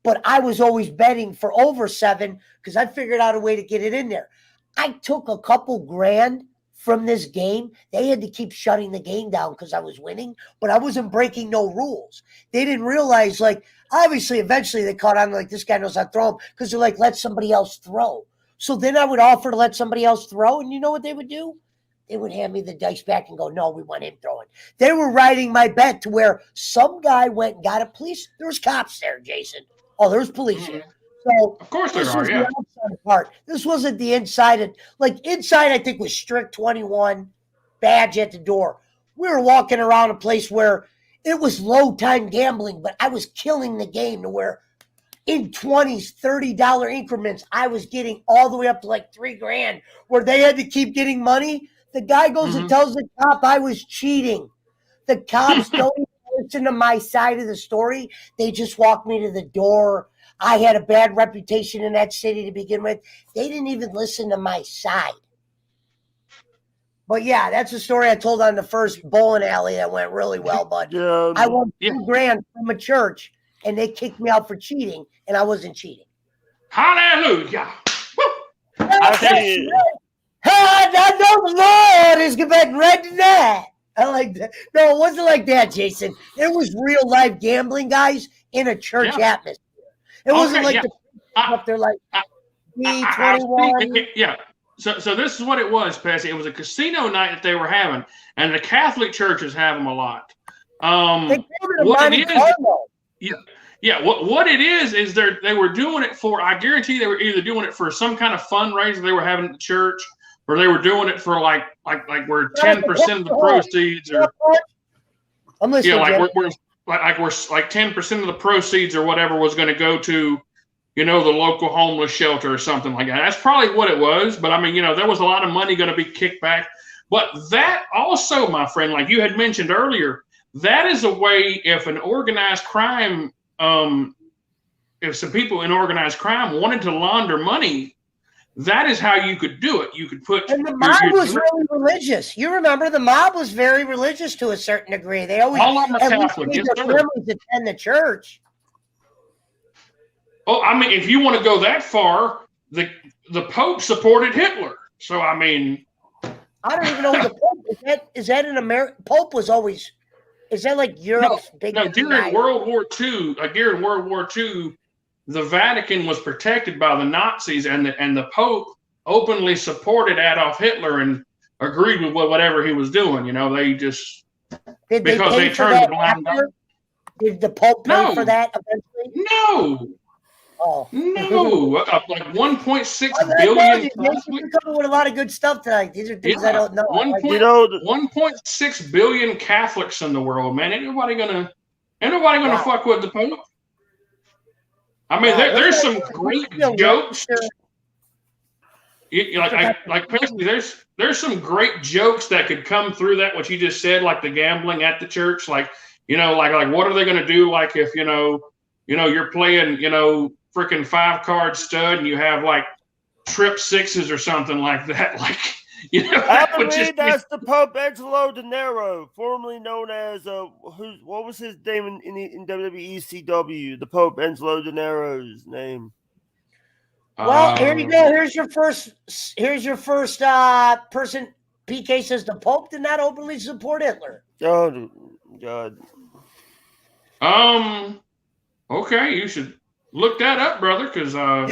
But I was always betting for over 7 because I figured out a way to get it in there. I took a couple grand from this game. They had to keep shutting the game down because I was winning, but I wasn't breaking no rules. They didn't realize, like, obviously, eventually they caught on, like, this guy knows how to throw them because they're like, let somebody else throw. So then I would offer to let somebody else throw, and you know what they would do? They would hand me the dice back and go, no, we want him throwing. They were riding my bet to where some guy went and got a police. There was cops there, Jason. Oh, there was police here. So of course there are, the outside part. This wasn't the inside. Inside, I think, was strict 21, badge at the door. We were walking around a place where it was low-time gambling, but I was killing the game to where in $20s, $30 increments, I was getting all the way up to like $3,000 where they had to keep getting money. The guy goes and tells the cop I was cheating. The cops don't even listen to my side of the story. They just walked me to the door. I had a bad reputation in that city to begin with. They didn't even listen to my side. But yeah, that's a story I told on the first bowling alley that went really well. But I won $2,000 from a church, and they kicked me out for cheating, and I wasn't cheating. Hallelujah! I know the Lord is getting right to that. I like that. No, it wasn't like that, Jason. It was real life gambling, guys, in a church atmosphere. It wasn't like the up there like B21. Yeah. So this is what it was, Patsy. It was a casino night that they were having, and the Catholic churches have them a lot. What it is they were doing it for. I guarantee they were either doing it for some kind of fundraiser they were having at the church, or they were doing it for like where 10% of the proceeds are. I'm listening. Yeah, we're 10% of the proceeds or whatever was going to go to, the local homeless shelter or something like that. That's probably what it was. But I mean, there was a lot of money going to be kicked back. But that also, my friend, like you had mentioned earlier, that is a way if an organized crime, if some people in organized crime wanted to launder money, that is how you could do it. You could put. And the mob was really religious. You remember the mob was very religious to a certain degree. They always all of them are Catholic. Yes, their families attend the church. Oh, I mean, if you want to go that far, the Pope supported Hitler. So I mean, I don't even know who the Pope is. Is that an American? Pope was always. Is that like Europe's big? No, during World War II, the Vatican was protected by the Nazis, and the Pope openly supported Adolf Hitler and agreed with whatever he was doing. They just because they turned a blind eye. Did the Pope pay for that eventually? No. Oh no! Like 1.6 billion. You're coming with a lot of good stuff tonight. These are things I don't know. 1.6 billion Catholics in the world, man. Ain't nobody gonna fuck with the Pope. I mean, there's some great jokes. There's some great jokes that could come through that what you just said, like the gambling at the church, like what are they going to do? Like if you're playing freaking 5-card stud and you have like trip sixes or something like that, like I believe that's the Pope Angelo De Niro, formerly known as what was his name in WWE CW? The Pope Angelo De Niro's name. Well, here you go. Here's your first person. PK says the Pope did not openly support Hitler. Oh God. Okay, you should look that up, brother, because I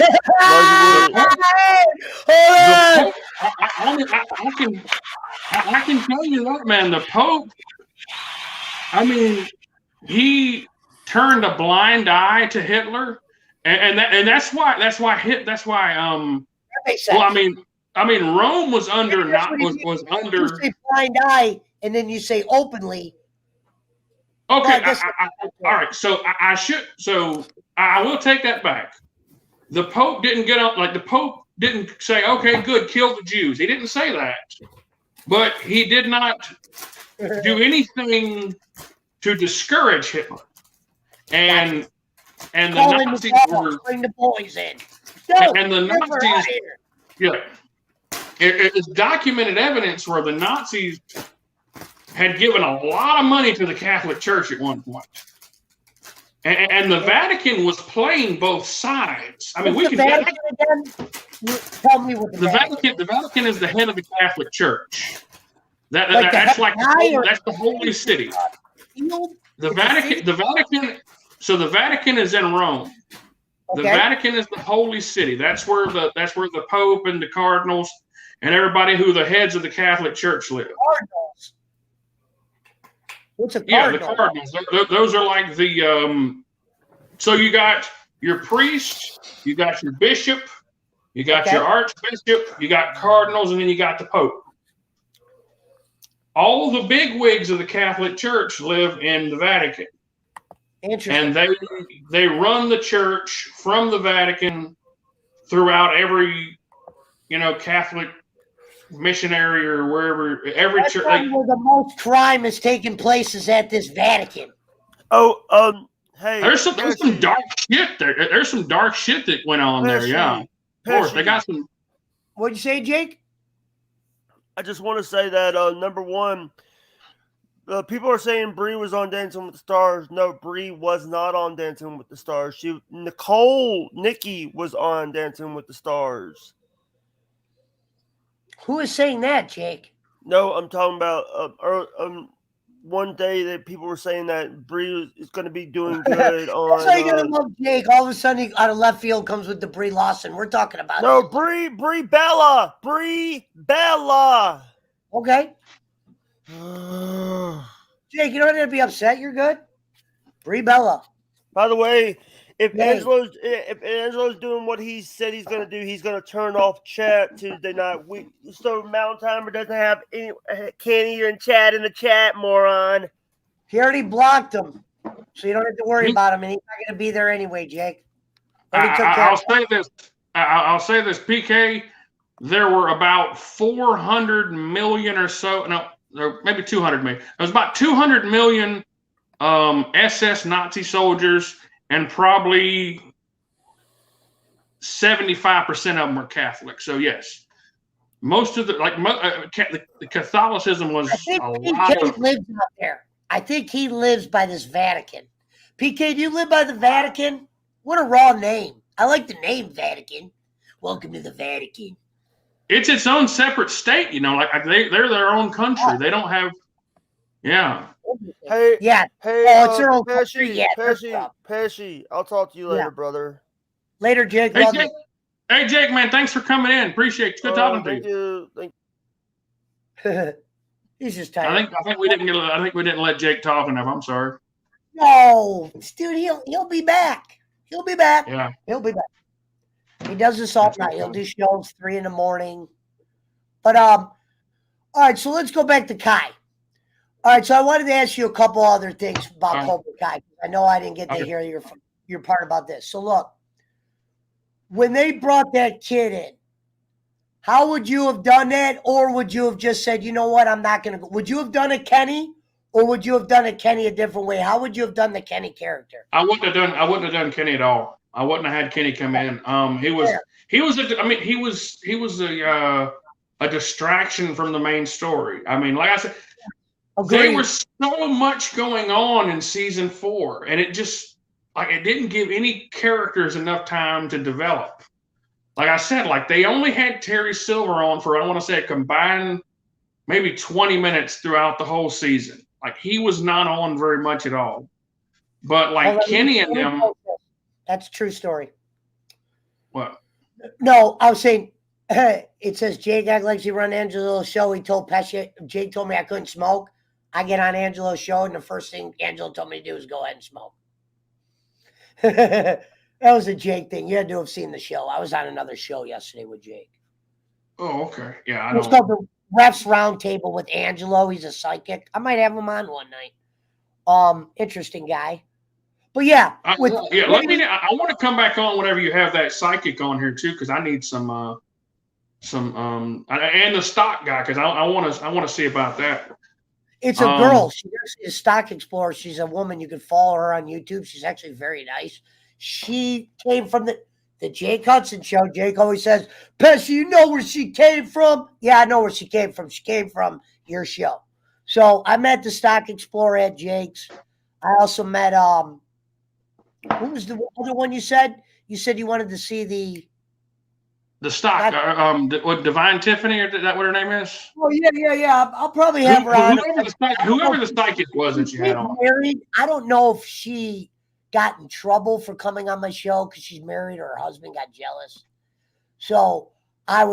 can tell you that, man. The Pope, I mean, he turned a blind eye to Hitler, and that's why. Well, I mean, Rome was under was under. You say blind eye, and then you say openly. Okay, all right. So I will take that back. The Pope didn't get up, like the Pope didn't say, "Okay, good, kill the Jews." He didn't say that, but he did not do anything to discourage Hitler. And the Nazis were bring the boys in. And the Nazis, it's documented evidence where the Nazis had given a lot of money to the Catholic Church at one point. And the Vatican was playing both sides. I mean, we can Vatican again? Tell me what the Vatican. The Vatican is the head of the Catholic Church. That's the holy city. The Vatican. So the Vatican is in Rome. The Vatican is the holy city. That's where the Pope and the cardinals and everybody who the heads of the Catholic Church live. Cardinals. What's a cardinal? Yeah, the cardinals. Those are like the so you got your priest, you got your bishop, you got your archbishop, you got cardinals, and then you got the Pope. All the big wigs of the Catholic Church live in the Vatican. Interesting. And they run the church from the Vatican throughout every Catholic missionary or wherever, every church. Where the most crime is taking place is at this Vatican. Hey, there's some dark shit there. There's some dark shit that went on there. Yeah, of course they got some. What'd you say, Jake? I just want to say that number one, people are saying Brie was on Dancing with the Stars. No, Brie was not on Dancing with the Stars. Nikki was on Dancing with the Stars. Who is saying that, Jake? No, I'm talking about one day that people were saying that Brie is going to be doing good on. That's why you gotta love Jake. All of a sudden, out of left field comes with the Brie Lawson. We're talking about Brie Bella. Okay. Jake, you don't have to be upset. You're good. Brie Bella. By the way, if Angelo's doing what he said he's going to do, he's going to turn off chat Tuesday night. So Mountain Timer doesn't have any. Can't even chat in the chat, moron. He already blocked him, so you don't have to worry about him, and he's not going to be there anyway, Jake. I'll say this. I'll say this, PK. There were about 400 million or so. No, maybe 200 million. There was about 200 million SS Nazi soldiers, and probably 75% of them were Catholic. So yes, most of the Catholicism was a lot of. Lives out there. I think he lives by this Vatican. PK, do you live by the Vatican? What a raw name. I like the name Vatican. Welcome to the Vatican. It's its own separate state, like they're their own country. They don't have, yeah. Hey, yeah. Hey, it's their own country. Yeah, Pesci, I'll talk to you later, brother. Later, Jake. Hey, Jake, man, thanks for coming in. Appreciate it. It's good talking to you. Thank you. He's just tired. I think we didn't let Jake talk enough. I'm sorry. No, dude, he'll be back. He'll be back. Yeah, he'll be back. He does this all night. He'll do shows 3 a.m. But all right. So let's go back to Kai. All right. So I wanted to ask you a couple other things about Cobra Kai. I know I didn't get to hear your part about this. So look, when they brought that kid in, how would you have done that? Or would you have just said, you know what, I'm not going to go? Would you have done a Kenny? Or would you have done a Kenny a different way? How would you have done the Kenny character? I wouldn't have done Kenny at all. I wouldn't have had Kenny come in. He was a distraction from the main story. I mean, like I said, there was so much going on in season 4, and it just it didn't give any characters enough time to develop. Like I said, they only had Terry Silver on for, I want to say, a combined maybe 20 minutes throughout the whole season. He was not on very much at all. But Kenny and them. That's a true story. What? No, I was saying, it says Jake act like he run Angelo's show. He told Pesci, Jake told me I couldn't smoke. I get on Angelo's show, and the first thing Angelo told me to do is go ahead and smoke. That was a Jake thing. You had to have seen the show. I was on another show yesterday with Jake. Oh, okay. Yeah, I know. It's called the Refs Roundtable with Angelo. He's a psychic. I might have him on one night. Interesting guy. But yeah. I want to come back on whenever you have that psychic on here too, because I need some and the stock guy, because I want to see about that. It's a girl. She's a stock explorer. She's a woman. You can follow her on YouTube. She's actually very nice. She came from the Jake Hudson show. Jake always says, Pesci, you know where she came from? Yeah, I know where she came from. She came from your show. So I met the stock explorer at Jake's. I also met who was the other one you said? You said you wanted to see the stock, Divine Tiffany, or is that what her name is? Oh, yeah. I'll probably have her on. Whoever the psychic was that you had on. Married. I don't know if she got in trouble for coming on my show because she's married or her husband got jealous. So I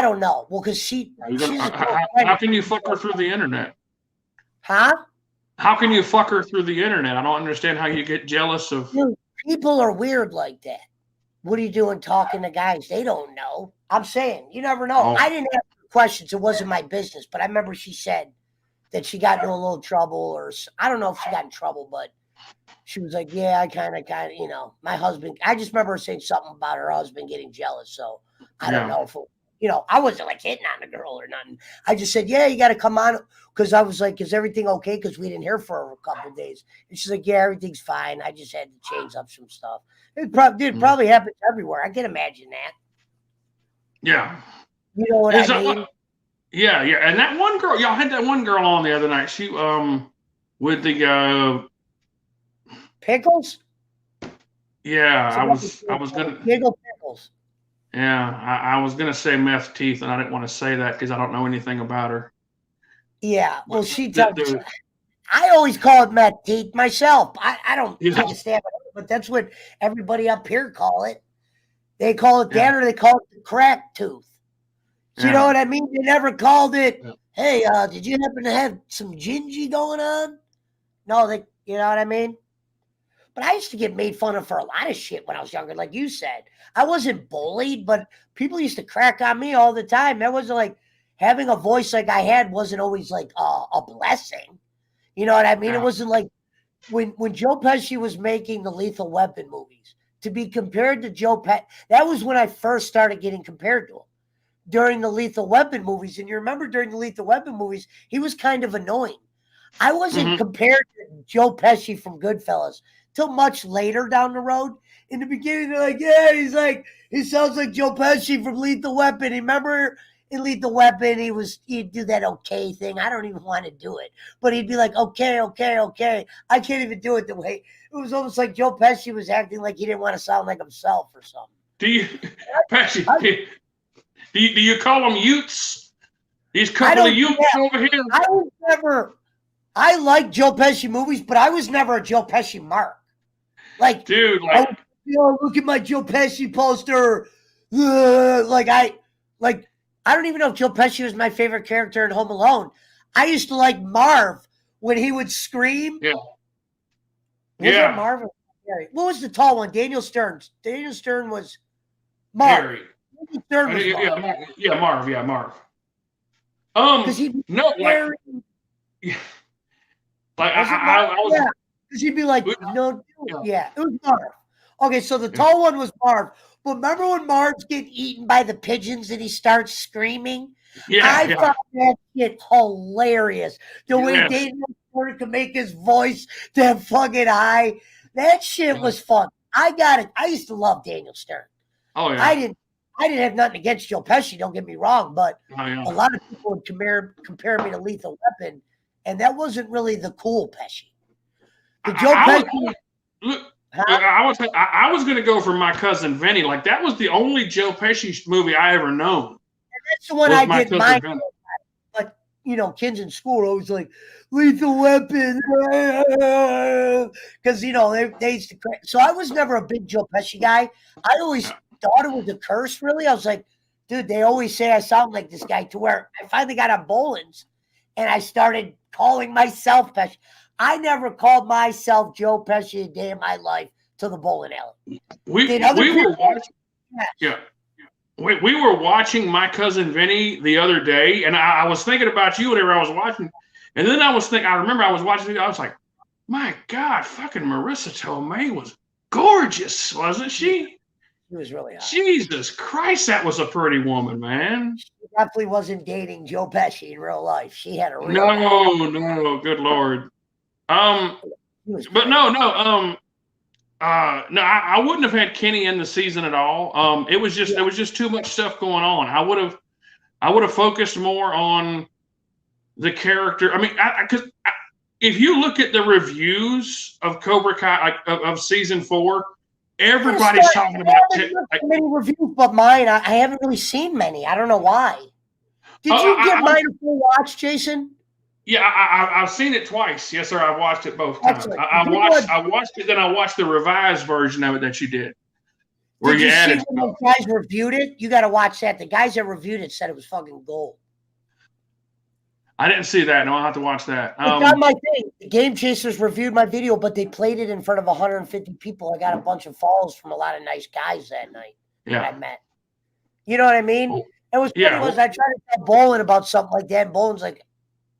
don't know. Well, because how can you fuck her through the internet? Huh? How can you fuck her through the internet? I don't understand how you get jealous of. Dude, people are weird like that. What are you doing talking to guys? They don't know. I'm saying, you never know. Oh. I didn't ask questions. It wasn't my business. But I remember she said that she got into a little trouble, or I don't know if she got in trouble, but she was like, yeah, I kind of, my husband. I just remember her saying something about her husband getting jealous. So I don't know if, I wasn't hitting on the girl or nothing. I just said, yeah, you got to come on. Because I was like, is everything okay? Because we didn't hear for a couple of days. And she's like, yeah, everything's fine. I just had to change up some stuff. It probably happens everywhere. I can imagine that. Yeah. You know what I mean? Yeah, and that one girl, y'all had that one girl on the other night. She with the Pickles. Yeah, I was gonna. Giggle Pickles. Yeah, I was gonna say meth teeth, and I didn't want to say that because I don't know anything about her. Yeah, well, I always call it meth teeth myself. I don't take a stab at it, but that's what everybody up here call it. They call it that, or they call it the crack tooth. So you know what I mean? They never called it. Yeah. Hey, did you happen to have some gingy going on? No, you know what I mean? But I used to get made fun of for a lot of shit when I was younger, like you said. I wasn't bullied, but people used to crack on me all the time. That wasn't like having a voice like I had wasn't always like a blessing. You know what I mean? Yeah. It wasn't like when Joe Pesci was making the Lethal Weapon movies, to be compared to Joe Pesci, that was when I first started getting compared to him during the Lethal Weapon movies. And you remember during the Lethal Weapon movies, he was kind of annoying. I wasn't compared to Joe Pesci from Goodfellas till much later down the road. In the beginning, they're like, yeah, he sounds like Joe Pesci from Lethal Weapon. Remember in Lethal Weapon, he'd do that okay thing. I don't even want to do it. But he'd be like, okay. I can't even do it the way. It was almost like Joe Pesci was acting like he didn't want to sound like himself or something. Do you call them Utes? These couple of Utes over here. I like Joe Pesci movies, but I was never a Joe Pesci mark. Like, dude, look at my Joe Pesci poster. I don't even know if Joe Pesci was my favorite character in Home Alone. I used to like Marv when he would scream. Yeah. Was it Marv? What was the tall one? Daniel Stern. Daniel Stern was Marv. Harry. Daniel Stern was Marv. Marv. Because he'd be like, it was Marv. Okay, so the tall one was Marv. But remember when Marv's getting eaten by the pigeons and he starts screaming? I thought that shit hilarious. The way Daniel Stern could make his voice that fucking high. That shit was fun. I got it. I used to love Daniel Stern. Oh, yeah. I didn't have nothing against Joe Pesci, don't get me wrong, but a lot of people would compare me to Lethal Weapon, and that wasn't really the cool Pesci. I was going to go for My Cousin Vinny. Like, that was the only Joe Pesci movie I ever known. And that's the one I did mine. But, kids in school are always like, Lethal Weapon. Because, they used to crack. So I was never a big Joe Pesci guy. I always thought it was a curse, really. I was like, dude, they always say I sound like this guy, to where I finally got on Boland's and I started calling myself Pesci. I never called myself Joe Pesci a day in my life till the bowling alley. We were watching My Cousin Vinny the other day, and I was thinking about you whenever I was watching. And then I remember I was watching it, I was like, my God, fucking Marissa Tomei was gorgeous, wasn't she? She was really hot. Jesus Christ, that was a pretty woman, man. She definitely wasn't dating Joe Pesci in real life. She had a real No, good Lord. But no, I wouldn't have had Kenny in the season at all. It was just too much stuff going on. I would have focused more on the character. I mean, because if you look at the reviews of Cobra Kai of season 4, everybody's talking about many reviews, but mine, I haven't really seen many. I don't know why. Did you get mine a full watch, Jason? Yeah, I've seen it twice. Yes, sir. I watched it both times. I watched it, then I watched the revised version of it that you did. Where did you see when those guys reviewed it? You got to watch that. The guys that reviewed it said it was fucking gold. I didn't see that. No, I'll have to watch that. It's on my thing. The Game Chasers reviewed my video, but they played it in front of 150 people. I got a bunch of follows from a lot of nice guys that night that I met. You know what I mean? It was funny was I tried to tell Bolin about something like that, and Bolin's like,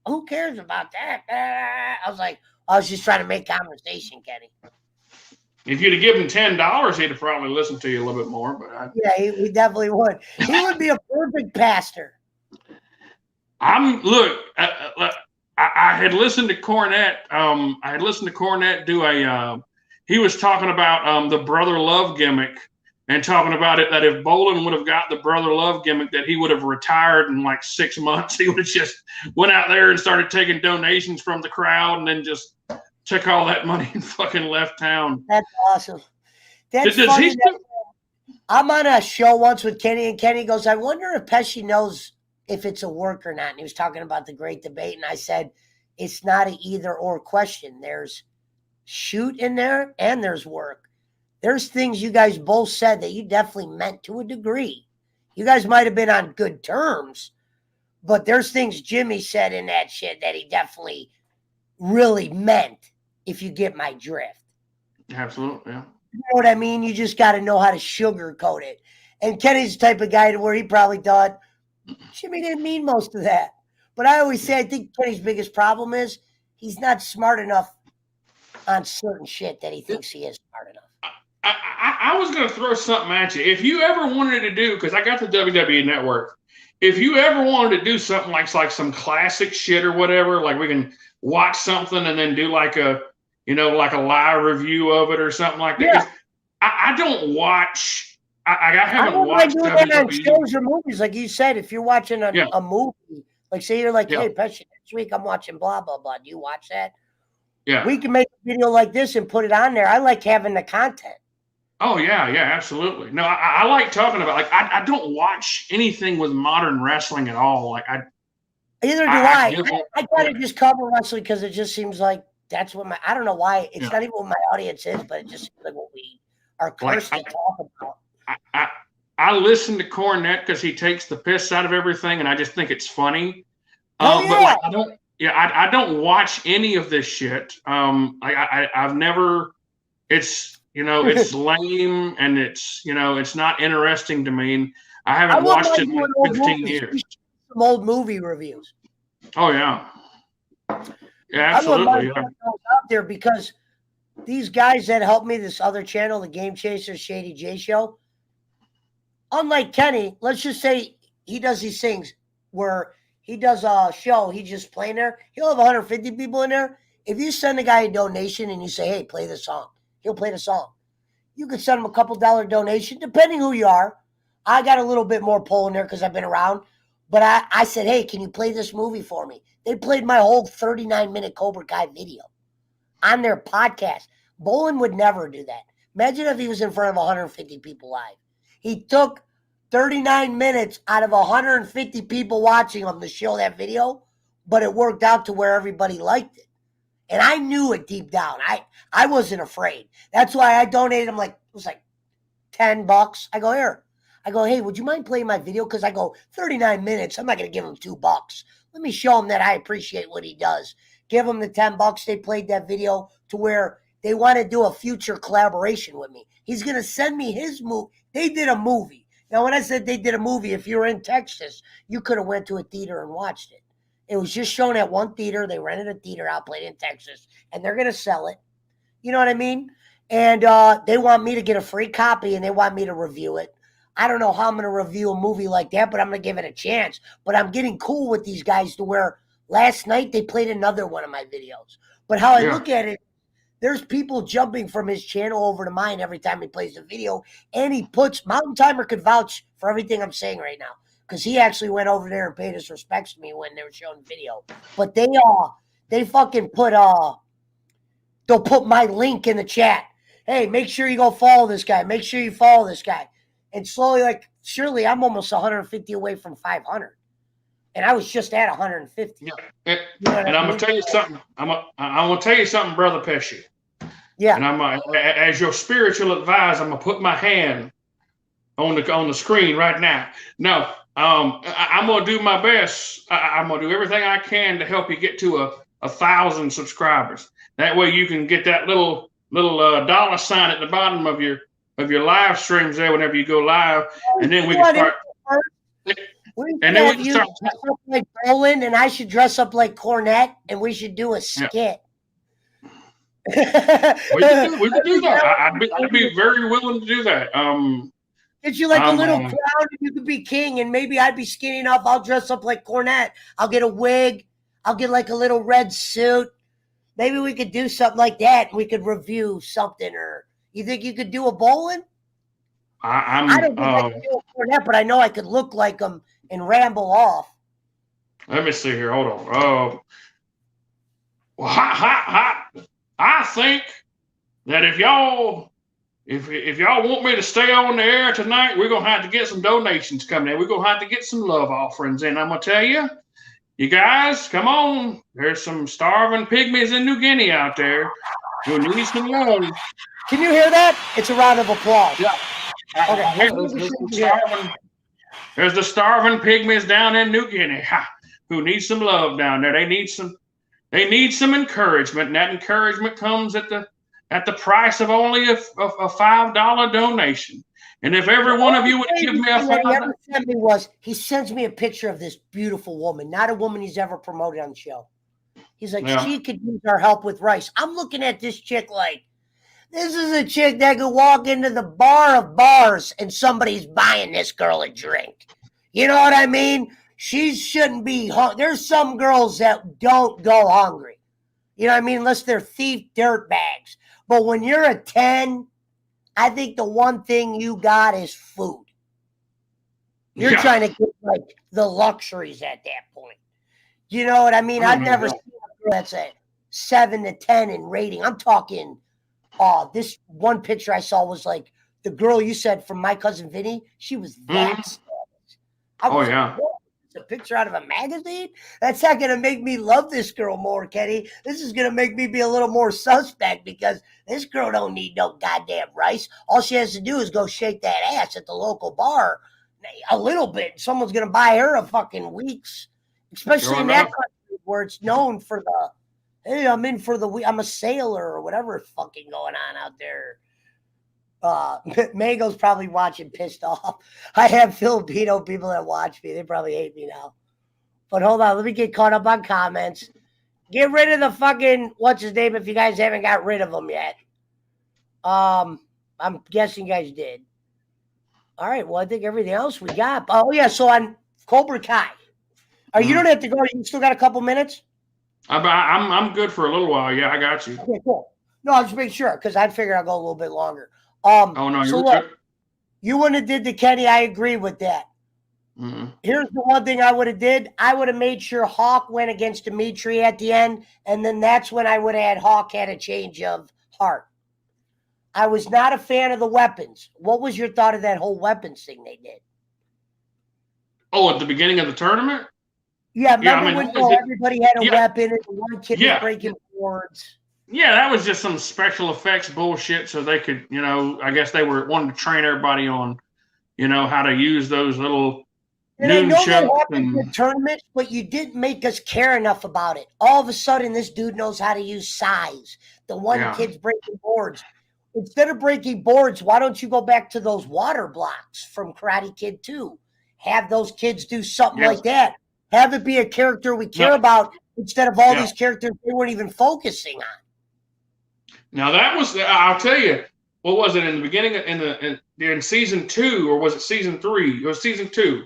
who cares about that? I was just trying to make conversation, Kenny. If you'd have given him $10, he'd have probably listened to you a little bit more. But he definitely would. He would be a perfect pastor. I had listened to Cornette. I had listened to Cornette do he was talking about the brother love gimmick, and talking about it that if Bolin would have got the Brother Love gimmick, that he would have retired in like 6 months. He would have just went out there and started taking donations from the crowd and then just took all that money and fucking left town. That's awesome. That's funny. I'm on a show once with Kenny, and Kenny goes, I wonder if Pesci knows if it's a work or not. And he was talking about the great debate, and I said, it's not an either or question. There's shoot in there and there's work. There's things you guys both said that you definitely meant to a degree. You guys might have been on good terms, but there's things Jimmy said in that shit that he definitely really meant, if you get my drift. Absolutely, yeah. You know what I mean? You just got to know how to sugarcoat it. And Kenny's the type of guy to where he probably thought, Jimmy didn't mean most of that. But I always say, I think Kenny's biggest problem is he's not smart enough on certain shit that he thinks he is smart enough. I was going to throw something at you. If you ever wanted to do, because I got the WWE Network, if you ever wanted to do something like some classic shit or whatever, like we can watch something and then do like a live review of it or something like that. Yeah. I don't watch. I haven't watched WWE on shows or movies, like you said. If you're watching a movie, like say you're like, hey, Pesci, next week I'm watching blah blah blah. Do you watch that? Yeah. We can make a video like this and put it on there. I like having the content. Oh, yeah, absolutely. No, I like talking about, like, I don't watch anything with modern wrestling at all. Like, Either do I. I try to just cover wrestling because it just seems like that's what I don't know why. It's not even what my audience is, but it just seems like what we are cursed to talk about. I listen to Cornette because he takes the piss out of everything, and I just think it's funny. Oh, yeah. But like, I don't watch any of this shit. I've never, it's, it's lame and it's not interesting to me. I haven't watched it in 15 years. Some old movie reviews. Oh, yeah. Yeah, absolutely. Out there because these guys that helped me, this other channel, the Game Chasers Shady J Show, unlike Kenny, let's just say he does these things where he does a show, he's just playing there. He'll have 150 people in there. If you send a guy a donation and you say, hey, play the song, he'll play the song. You could send him a couple $1 donation, depending who you are. I got a little bit more pull in there because I've been around. But I said, hey, can you play this movie for me? They played my whole 39-minute Cobra Kai video on their podcast. Bolin would never do that. Imagine if he was in front of 150 people live. He took 39 minutes out of 150 people watching him to show that video, but it worked out to where everybody liked it. And I knew it deep down. I wasn't afraid. That's why I donated him it was like $10. I go, here. I go, hey, would you mind playing my video? Because I go, 39 minutes. I'm not going to give him $2. Let me show him that I appreciate what he does. Give him the $10. They played that video to where they want to do a future collaboration with me. He's going to send me his movie. They did a movie. Now, when I said they did a movie, if you were in Texas, you could have went to a theater and watched it. It was just shown at one theater. They rented a theater out, played in Texas, and they're going to sell it. You know what I mean? And they want me to get a free copy, and they want me to review it. I don't know how I'm going to review a movie like that, but I'm going to give it a chance. But I'm getting cool with these guys to where last night they played another one of my videos. But how I look at it, there's people jumping from his channel over to mine every time he plays a video. And he puts, Mountain Timer could vouch for everything I'm saying right now. Because he actually went over there and paid his respects to me when they were showing video. But they fucking put, they'll put my link in the chat. Hey, make sure you go follow this guy. Make sure you follow this guy. And slowly, surely I'm almost 150 away from 500. And I was just at 150. Yeah. And I'm going to tell you something. I'm going to tell you something, Brother Pesci. Yeah. And as your spiritual advisor, I'm going to put my hand on the screen right now. No, I'm going to do my best. I'm going to do everything I can to help you get to 1,000 subscribers. That way you can get that little dollar sign at the bottom of your live streams there whenever you go live, and then we can start. And then we can start dress up like Bolin, and I should dress up like Cornette, and we should do a skit. We could do that. I'd be very willing to do that. Get you like a little crown, and you could be king, and maybe I'd be skinny enough. I'll dress up like Cornette. I'll get a wig. I'll get like a little red suit. Maybe we could do something like that. We could review something. Or you think you could do a Bolin? I don't think I can do it that, but I know I could look like him and ramble off. Let me see here. Hold on. Well, I think that if y'all want me to stay on the air tonight, we're gonna have to get some donations coming in. We're gonna have to get some love offerings in. I'm gonna tell you, you guys, come on. There's some starving pygmies in New Guinea out there who need some love. Can you hear that? It's a round of applause. Yeah. Okay. There's the starving pygmies down in New Guinea who need some love down there. They need some encouragement, and that encouragement comes at the price of only a $5 donation. And if every one of you would give me a $5, he sends me a picture of this beautiful woman, not a woman he's ever promoted on the show. He's like, she could use our help with rice. I'm looking at this chick like, this is a chick that could walk into the bar of bars and somebody's buying this girl a drink. You know what I mean? She shouldn't be hungry. There's some girls that don't go hungry. You know what I mean? Unless they're thief dirtbags. But when you're a 10, I think the one thing you got is food. You're trying to get like the luxuries at that point. You know what I mean? I've never seen a girl that's a 7 to 10 in rating. I'm talking, this one picture I saw was like the girl you said from My Cousin Vinny. She was that savage. It's a picture out of a magazine? That's not going to make me love this girl more, Kenny. This is going to make me be a little more suspect because this girl don't need no goddamn rice. All she has to do is go shake that ass at the local bar a little bit. Someone's going to buy her a fucking weeks, especially in that country where it's known for the, hey, I'm a sailor or whatever fucking going on out there. Mango's probably watching pissed off. I have Filipino people that watch me. They probably hate me now. But hold on, let me get caught up on comments. Get rid of the fucking what's his name if you guys haven't got rid of him yet. I'm guessing you guys did. All right, well I think everything else we got. Oh yeah, so on Cobra Kai. You don't have to go. You still got a couple minutes. I'm good for a little while. Yeah, I got you. Okay, cool. No, I'll just make sure because I figured I'll go a little bit longer. You're good. You wouldn't have did the Kenny. I agree with that. Mm-hmm. Here's the one thing I would have did. I would have made sure Hawk went against Dimitri at the end, and then that's when I would have had Hawk had a change of heart. I was not a fan of the weapons. What was your thought of that whole weapons thing they did? Oh, at the beginning of the tournament? Yeah, remember when everybody had a weapon and one kid was breaking boards? Yeah, that was just some special effects bullshit so they could, I guess they wanted to train everybody on, how to use those little and I know that happened in tournaments, but you didn't make us care enough about it. All of a sudden, this dude knows how to use size. The one kid's breaking boards. Instead of breaking boards, why don't you go back to those water blocks from Karate Kid 2? Have those kids do something like that. Have it be a character we care about instead of all these characters they weren't even focusing on. Now that was, I'll tell you, what was it in the beginning in season 2 or was it season 3? It was season 2.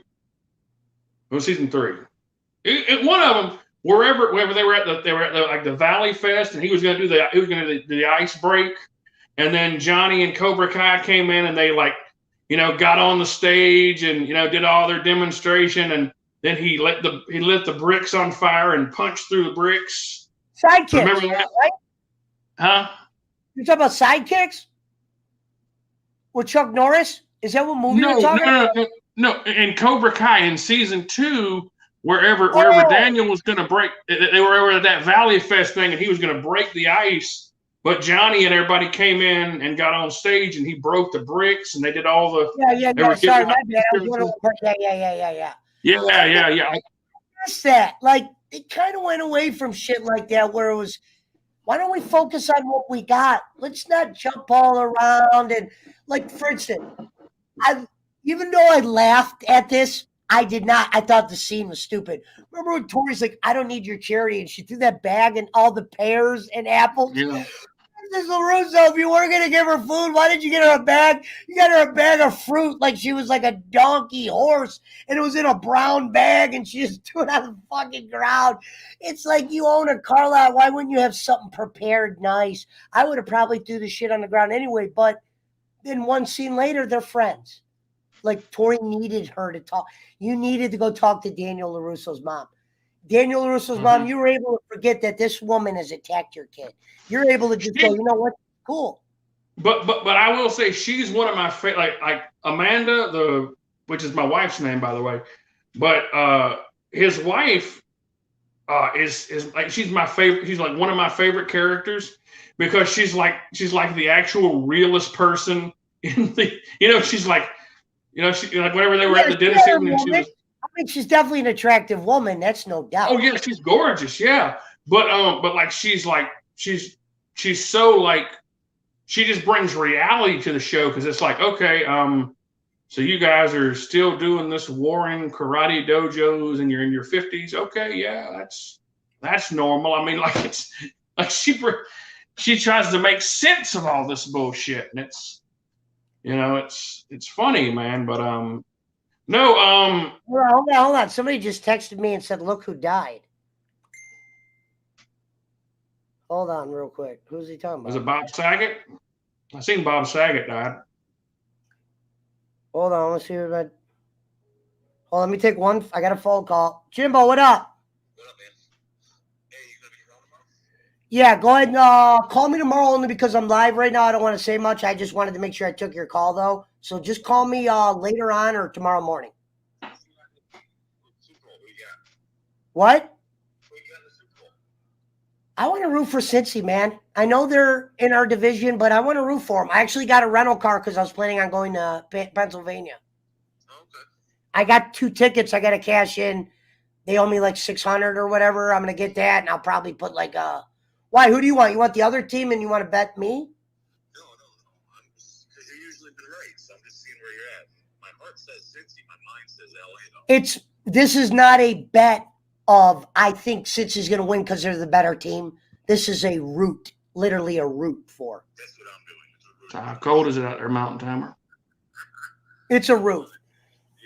It was season 3. One of them, wherever they were at like the Valley Fest, and he was going to do the ice break, and then Johnny and Cobra Kai came in and they got on the stage and did all their demonstration, and then he lit the bricks on fire and punched through the bricks. Sidekicks, remember that? Right? Huh? You're talking about Sidekicks? With Chuck Norris? Is that what movie you're talking about? No. In Cobra Kai in season 2, wherever Daniel was going to break, they were over at that Valley Fest thing, and he was going to break the ice. But Johnny and everybody came in and got on stage, and he broke the bricks, and they did all the. Yeah. Sorry, my bad. Yeah. I missed that. Like, it kind of went away from shit like that, where it was, why don't we focus on what we got? Let's not jump all around. And, like, for instance, even though I laughed at this, I did not. I thought the scene was stupid. Remember when Tori's like, I don't need your charity, and she threw that bag and all the pears and apples? Yeah. Mrs. LaRusso, if you weren't going to give her food, why did you get her a bag? You got her a bag of fruit like she was like a donkey horse, and it was in a brown bag, and she just threw it on the fucking ground. It's like you own a car lot. Why wouldn't you have something prepared nice? I would have probably threw the shit on the ground anyway, but then one scene later, they're friends. Like Tori needed her to talk. You needed to go talk to Daniel LaRusso's mom. Daniel LaRusso's mom, you were able to forget that this woman has attacked your kid. You're able to just go, you know what? Cool. But I will say she's one of my favorite. Like Amanda, which is my wife's name, by the way. But his wife is like, she's my favorite. She's like one of my favorite characters because she's like the actual realest person in the. She's like, she like whenever they were at the dinner scene, and she was. I mean, she's definitely an attractive woman. That's no doubt. Oh yeah, she's gorgeous. Yeah, but like she's so like she just brings reality to the show because it's like, okay, so you guys are still doing this warring karate dojos and you're in your 50s. Okay, yeah, that's normal. I mean, like it's like she tries to make sense of all this bullshit, and it's it's funny, man. But no, hold on. Somebody just texted me and said, "Look who died." Hold on, real quick. Who's he talking about? Was it Bob Saget? I seen Bob Saget died. Hold on, let's see what I. Hold on, let me take one. I got a phone call. Jimbo, what up? What up, man? Hey, you gonna be around tomorrow? Yeah, go ahead and call me tomorrow only because I'm live right now. I don't want to say much. I just wanted to make sure I took your call, though. So just call me later on or tomorrow morning. What? I want to root for Cincy, man. I know they're in our division, but I want to root for them. I actually got a rental car because I was planning on going to Pennsylvania. Okay. I got 2 tickets. I got to cash in. They owe me like $600 or whatever. I'm going to get that, and I'll probably put like a. Why? Who do you want? You want the other team, and you want to bet me? No. Because you've usually been right, so I'm just seeing where you're at. My heart says Cincy. My mind says LA, though. This is not a bet of I think Cincy's going to win because they're the better team. This is a root, literally a root for. That's what I'm doing. It's a root. How cold is it out there, Mountain Timer? It's a root.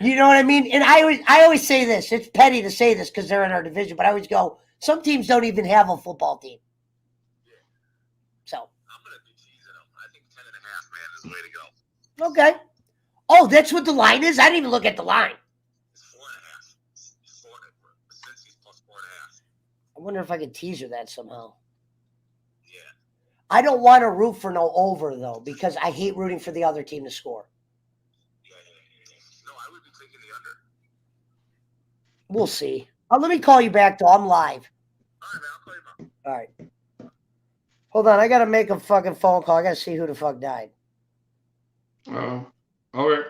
You know what I mean? And I always say this. It's petty to say this because they're in our division, but I always go, some teams don't even have a football team. So. I'm going to be teasing them. I think 10.5, man, is the way to go. Okay. Oh, that's what the line is? I didn't even look at the line. It's 4.5. Cincy's plus 4.5. I wonder if I could teaser that somehow. Yeah. I don't want to root for no over, though, because I hate rooting for the other team to score. Yeah. No, I would be taking the under. We'll see. Let me call you back, though. I'm live. All right, man. I'll call you back. All right. Hold on. I got to make a fucking phone call. I got to see who the fuck died. Oh, all right.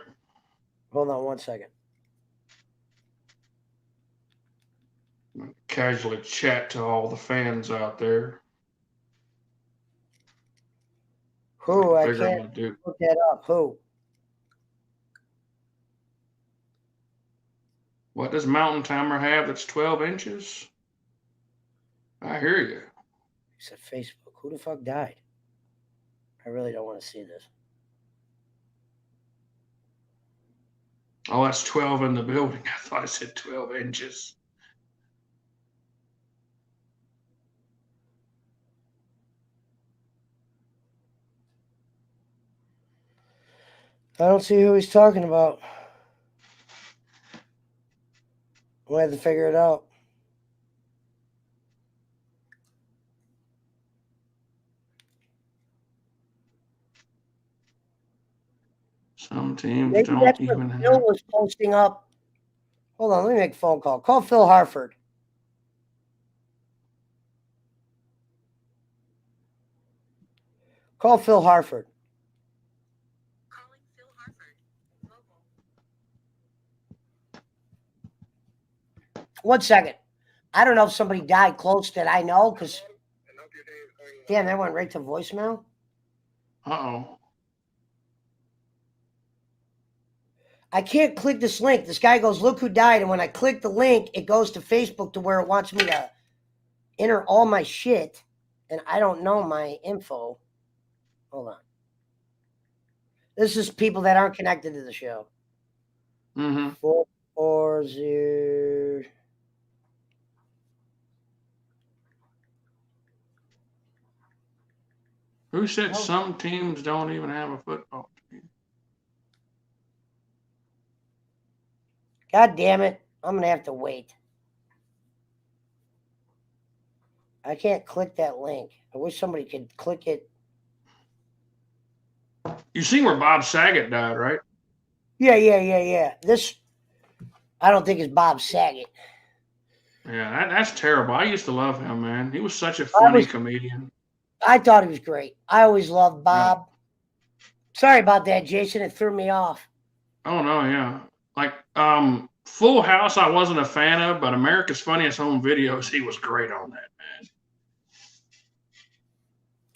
Hold on 1 second. Casually chat to all the fans out there. Who? I can't look that up. Who? What does Mountain Timer have that's 12 inches? I hear you. He said Facebook. Who the fuck died? I really don't want to see this. Oh, that's 12 in the building. I thought it said 12 inches. I don't see who he's talking about. We'll have to figure it out. Some teams Maybe don't that's even what have. Phil was posting up. Hold on, let me make a phone call. Call Phil Harford. Call Phil Harford. Calling Phil Harford. Mobile. 1 second. I don't know if somebody died close that I know because. Damn, that went right to voicemail. Uh-oh. I can't click this link. This guy goes, look who died. And when I click the link, it goes to Facebook to where it wants me to enter all my shit. And I don't know my info. Hold on. This is people that aren't connected to the show. Mm-hmm. 440. Who said some teams don't even have a football team? God damn it. I'm going to have to wait. I can't click that link. I wish somebody could click it. You seen where Bob Saget died, right? Yeah. This, I don't think it's Bob Saget. Yeah, that's terrible. I used to love him, man. He was such a funny comedian. I thought he was great. I always loved Bob. Yeah. Sorry about that, Jason. It threw me off. Oh, no, yeah. Like, Full House I wasn't a fan of, but America's Funniest Home Videos, he was great on that, man.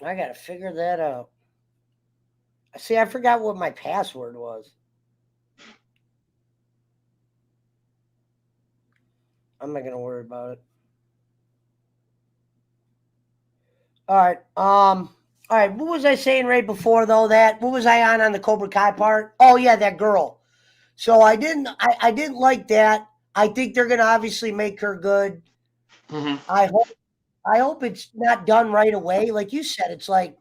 I got to figure that out. See, I forgot what my password was. I'm not going to worry about it. All right. All right. What was I saying right before, though? What was I on the Cobra Kai part? Oh, yeah, that girl. So I didn't like that. I think they're going to obviously make her good. Mm-hmm. I hope it's not done right away. Like you said, it's like,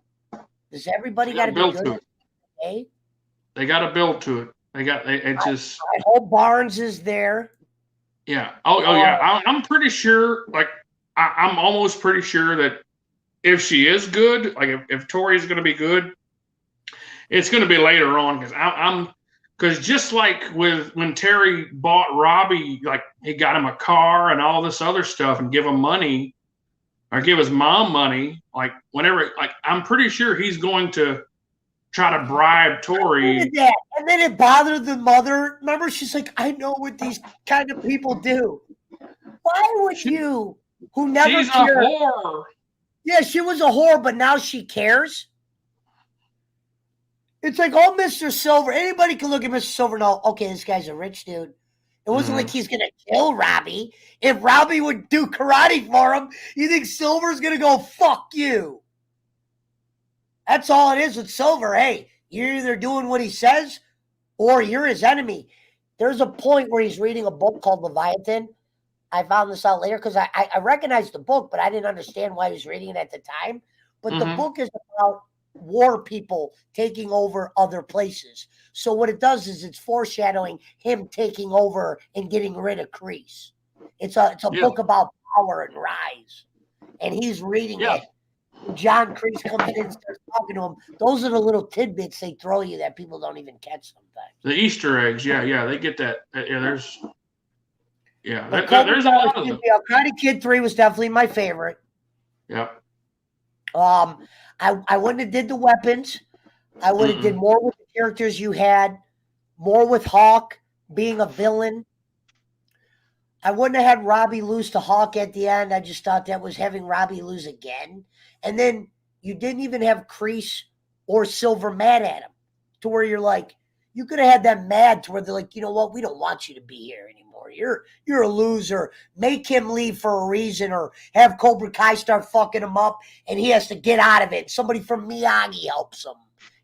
does everybody got to be good? Okay? They got to build to it. I hope Barnes is there. Yeah. Oh yeah. I'm pretty sure. Like, I'm almost pretty sure that if she is good, like if Tori's going to be good, it's going to be later on because just like when Terry bought Robbie, like he got him a car and all this other stuff and give him money or give his mom money, like whenever, like I'm pretty sure he's going to try to bribe Tori. And then it bothered the mother. Remember, she's like, I know what these kind of people do. Why would you, who never cared? She's a whore. Yeah, she was a whore, but now she cares. It's like, oh, Mr. Silver. Anybody can look at Mr. Silver and know, okay, this guy's a rich dude. It wasn't like he's going to kill Robbie. If Robbie would do karate for him, you think Silver's going to go, fuck you? That's all it is with Silver. Hey, you're either doing what he says or you're his enemy. There's a point where he's reading a book called Leviathan. I found this out later because I recognized the book, but I didn't understand why he was reading it at the time. But the book is about war people taking over other places. So what it does is it's foreshadowing him taking over and getting rid of Kreese. It's a book about power and rise. And he's reading it. John Kreese comes in and starts talking to him. Those are the little tidbits they throw you that people don't even catch sometimes. The Easter eggs, yeah, they get that. There's a lot of them. Karate Kid 3 was definitely my favorite. Yeah. I wouldn't have did the weapons. I would have did more with the characters you had, more with Hawk being a villain. I wouldn't have had Robbie lose to Hawk at the end. I just thought that was having Robbie lose again. And then you didn't even have Kreese or Silver mad at him to where you're like, you could have had them mad to where they're like, you know what? We don't want you to be here anymore. You're a loser. Make him leave for a reason or have Cobra Kai start fucking him up and he has to get out of it. Somebody from Miyagi helps him.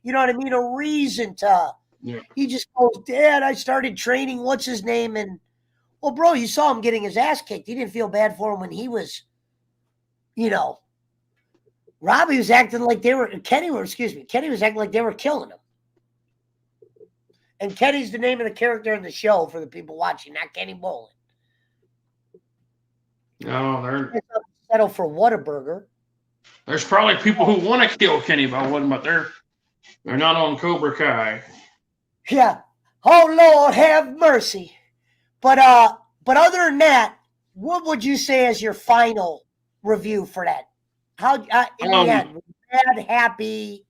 You know what I mean? A reason to. Yeah. He just goes, Dad, I started training. What's his name? And, well, bro, you saw him getting his ass kicked. You didn't feel bad for him when he was, Robbie was acting like Kenny was acting like they were killing him. And Kenny's the name of the character in the show for the people watching, not Kenny Bolin. No, they're settle for Whataburger. There's probably people who want to kill Kenny Bolin, but they're not on Cobra Kai. Yeah. Oh Lord, have mercy. But other than that, what would you say is your final review for that? How in the end, bad, happy?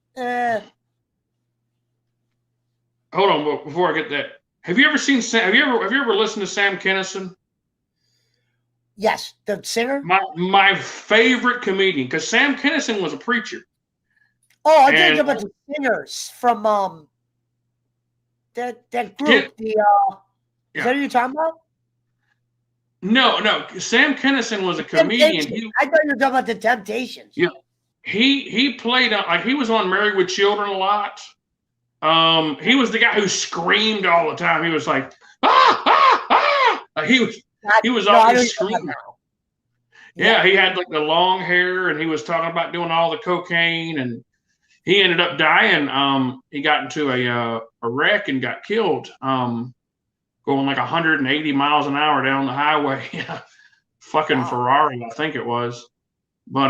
Hold on, before I get that, have you ever seen Sam? Have you ever listened to Sam Kinison? Yes, the singer. My favorite comedian, because Sam Kinison was a preacher. Oh, I think about the singers from that group. Is that what you're talking about? No. Sam Kinison was a comedian. I thought you were talking about the Temptations. Yeah, he played like he was on Married with Children a lot. He was the guy who screamed all the time. He was like, Like he was always screaming. Yeah, he had like the long hair, and he was talking about doing all the cocaine, and he ended up dying. He got into a wreck and got killed. Of going like 180 miles an hour down the highway. Fucking Wow. Ferrari, I think it was. But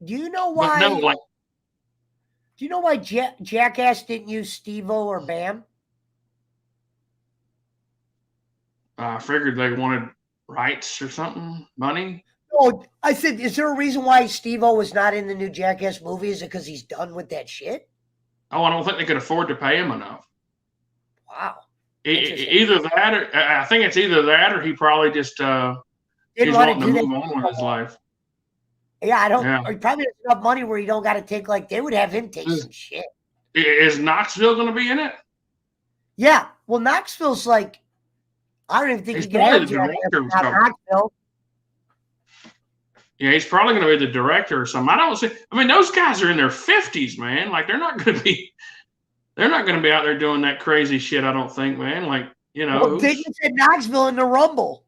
Do you know but why? no, like Do you know why Jackass didn't use Steve-O or Bam? I figured they wanted rights or something, money. Oh, I said, is there a reason why Steve-O was not in the new Jackass movie? Is it because he's done with that shit? Oh, I don't think they could afford to pay him enough. Wow. Either that, or I think it's either that, or he probably just Didn't he's want wanting to do to move that. on with his life. Yeah, I don't. Yeah. Or he probably has enough money where you don't got to take, like, they would have him take some shit. Is Knoxville going to be in it? Yeah. Well, Knoxville's like, I don't even think He's you can have probably the Jackass director or without something. Knoxville. Yeah, he's probably going to be the director or something. I don't see. I mean, those guys are in their 50s, man. Like they're not going to be. They're not going to be out there doing that crazy shit. I don't think, man. Like Well, Dickens said Knoxville in the Rumble.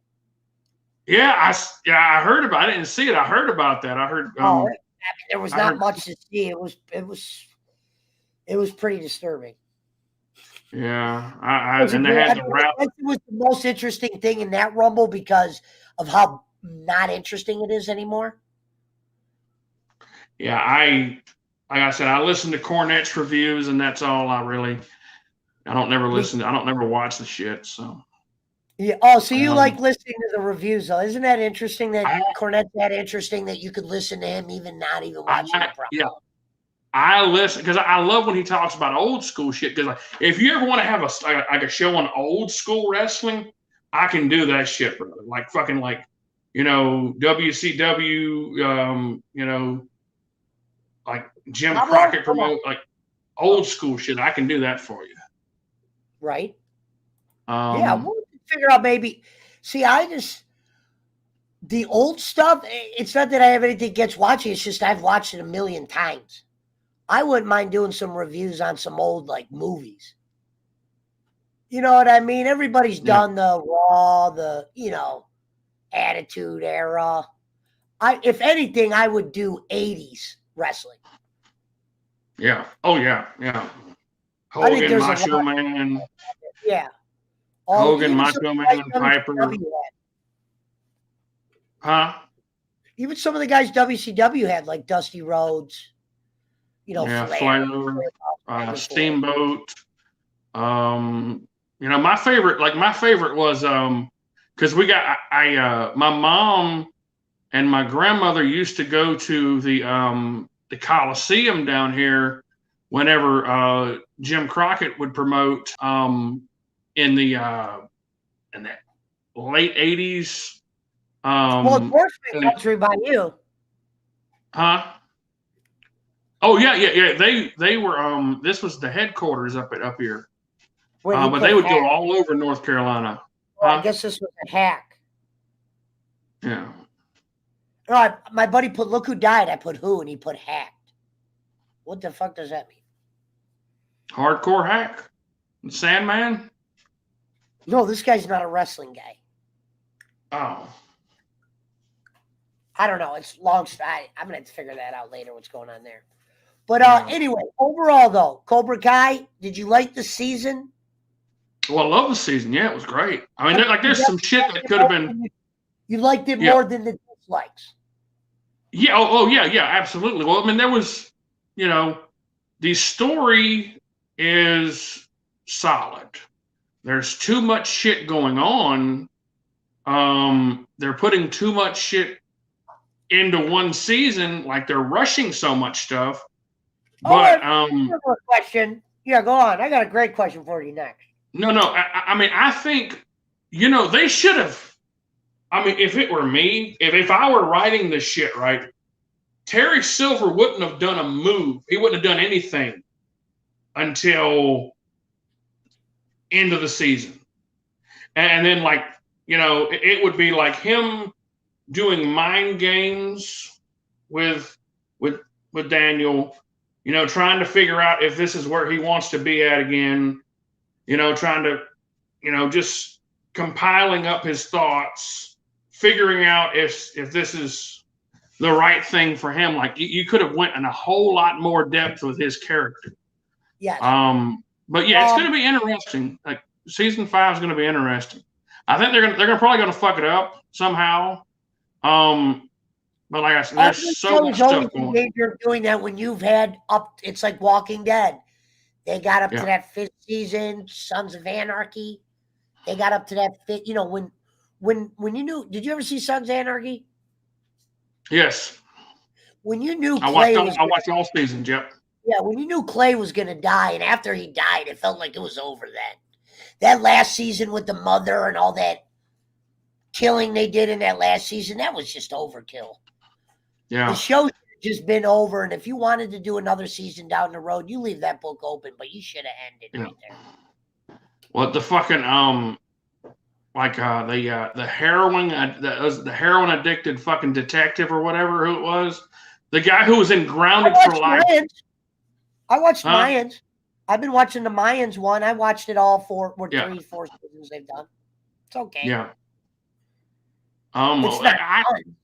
Yeah, I heard about it. I didn't see it. I heard about that. I heard. I mean, there was not much to see. It was pretty disturbing. Yeah, and they had the rap. It was the most interesting thing in that Rumble because of how not interesting it is anymore. Yeah, like I said, I listen to Cornette's reviews, and that's all I don't never listen. I don't never watch the shit. So. Yeah. Oh, so you like listening to the reviews, though? Isn't that interesting? That Cornette's that interesting that you could listen to him even not even watching the program. Yeah. I listen because I love when he talks about old school shit. Because like, if you ever want to have a show on old school wrestling, I can do that shit, brother. Like fucking like, WCW, like Jim Crockett promote like old school shit. I can do that for you. Right. Yeah, we'll figure out maybe. See, the old stuff. It's not that I have anything against watching. It's just I've watched it a million times. I wouldn't mind doing some reviews on some old like movies. You know what I mean? Everybody's done the Raw, the Attitude Era. If anything, I would do 80s wrestling. Yeah. Oh yeah. Yeah. Hogan, Macho Man. Yeah. Hogan, Macho Man, Piper. Huh? Even some of the guys WCW had, like Dusty Rhodes. Flair, Steamboat. My favorite was because we got my mom and my grandmother used to go to the Coliseum down here whenever Jim Crockett would promote in the late 80s. Enforcement country by you. Huh? Oh yeah. They were this was the headquarters up here. But they would go all over North Carolina. Well, I guess this was a hack. Yeah. All right, my buddy put look who died. I put who and he put hacked. What the fuck does that mean? Hardcore hack? Sandman? No, this guy's not a wrestling guy. Oh. I don't know. It's long. I'm going to have to figure that out later, what's going on there. But anyway, overall, though, Cobra Kai, did you like the season? Well, I love the season. Yeah, it was great. I mean, there's some shit that could have been. You liked it more than the dislikes. Yeah. Oh, yeah, absolutely. Well, I mean, there was, the story is solid. There's too much shit going on. They're putting too much shit into one season, like they're rushing so much stuff. But question. Yeah, go on. I got a great question for you next. No. I mean, I think, they should have. I mean, if it were me, if I were writing this shit, right, Terry Silver wouldn't have done a move. He wouldn't have done anything until end of the season. And then, like, it would be like him doing mind games with Daniel, trying to figure out if this is where he wants to be at again, trying to, just compiling up his thoughts, figuring out if this is the right thing for him. Like you could have went in a whole lot more depth with his character. Yes. But yeah, it's going to be interesting. Like season 5 is going to be interesting. I think they're probably going to fuck it up somehow. But like I said, there's so much stuff going on. You're doing that when you've had up. It's like Walking Dead. They got up to that 5th season. Sons of Anarchy. They got up to that 5th. You know when you knew. Did you ever see Sons of Anarchy? Yes. When you knew I watched all seasons. Yep. Yeah, when you knew Clay was going to die, and after he died, it felt like it was over then. That last season with the mother and all that killing they did in that last season, that was just overkill. Yeah. The show should have just been over, and if you wanted to do another season down the road, you leave that book open, but you should have ended right there. Well, the fucking the heroin the heroin addicted fucking detective or whatever who it was, the guy who was in Grounded for Life. I watched Mayans. I've been watching the Mayans one. I watched it all 4 seasons they've done. It's okay. Yeah. It's not fun.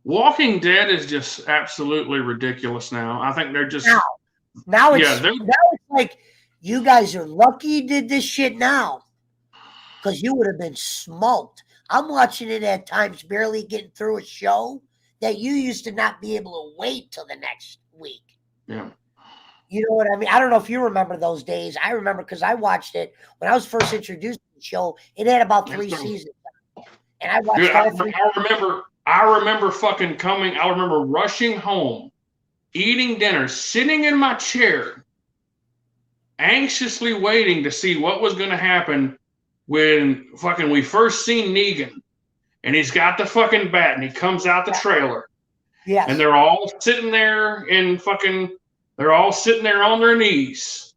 Walking Dead is just absolutely ridiculous now. I think they're just now it's like you guys are lucky you did this shit now, because you would have been smoked. I'm watching it at times, barely getting through a show that you used to not be able to wait till the next week. Yeah. You know what I mean? I don't know if you remember those days. I remember because I watched it when I was first introduced to the show. It had about 3 seasons. And I watched all 3. I remember fucking coming. I remember rushing home, eating dinner, sitting in my chair, anxiously waiting to see what was going to happen when fucking we first seen Negan. And he's got the fucking bat and he comes out the trailer. Yeah. And they're all sitting there they're all sitting there on their knees.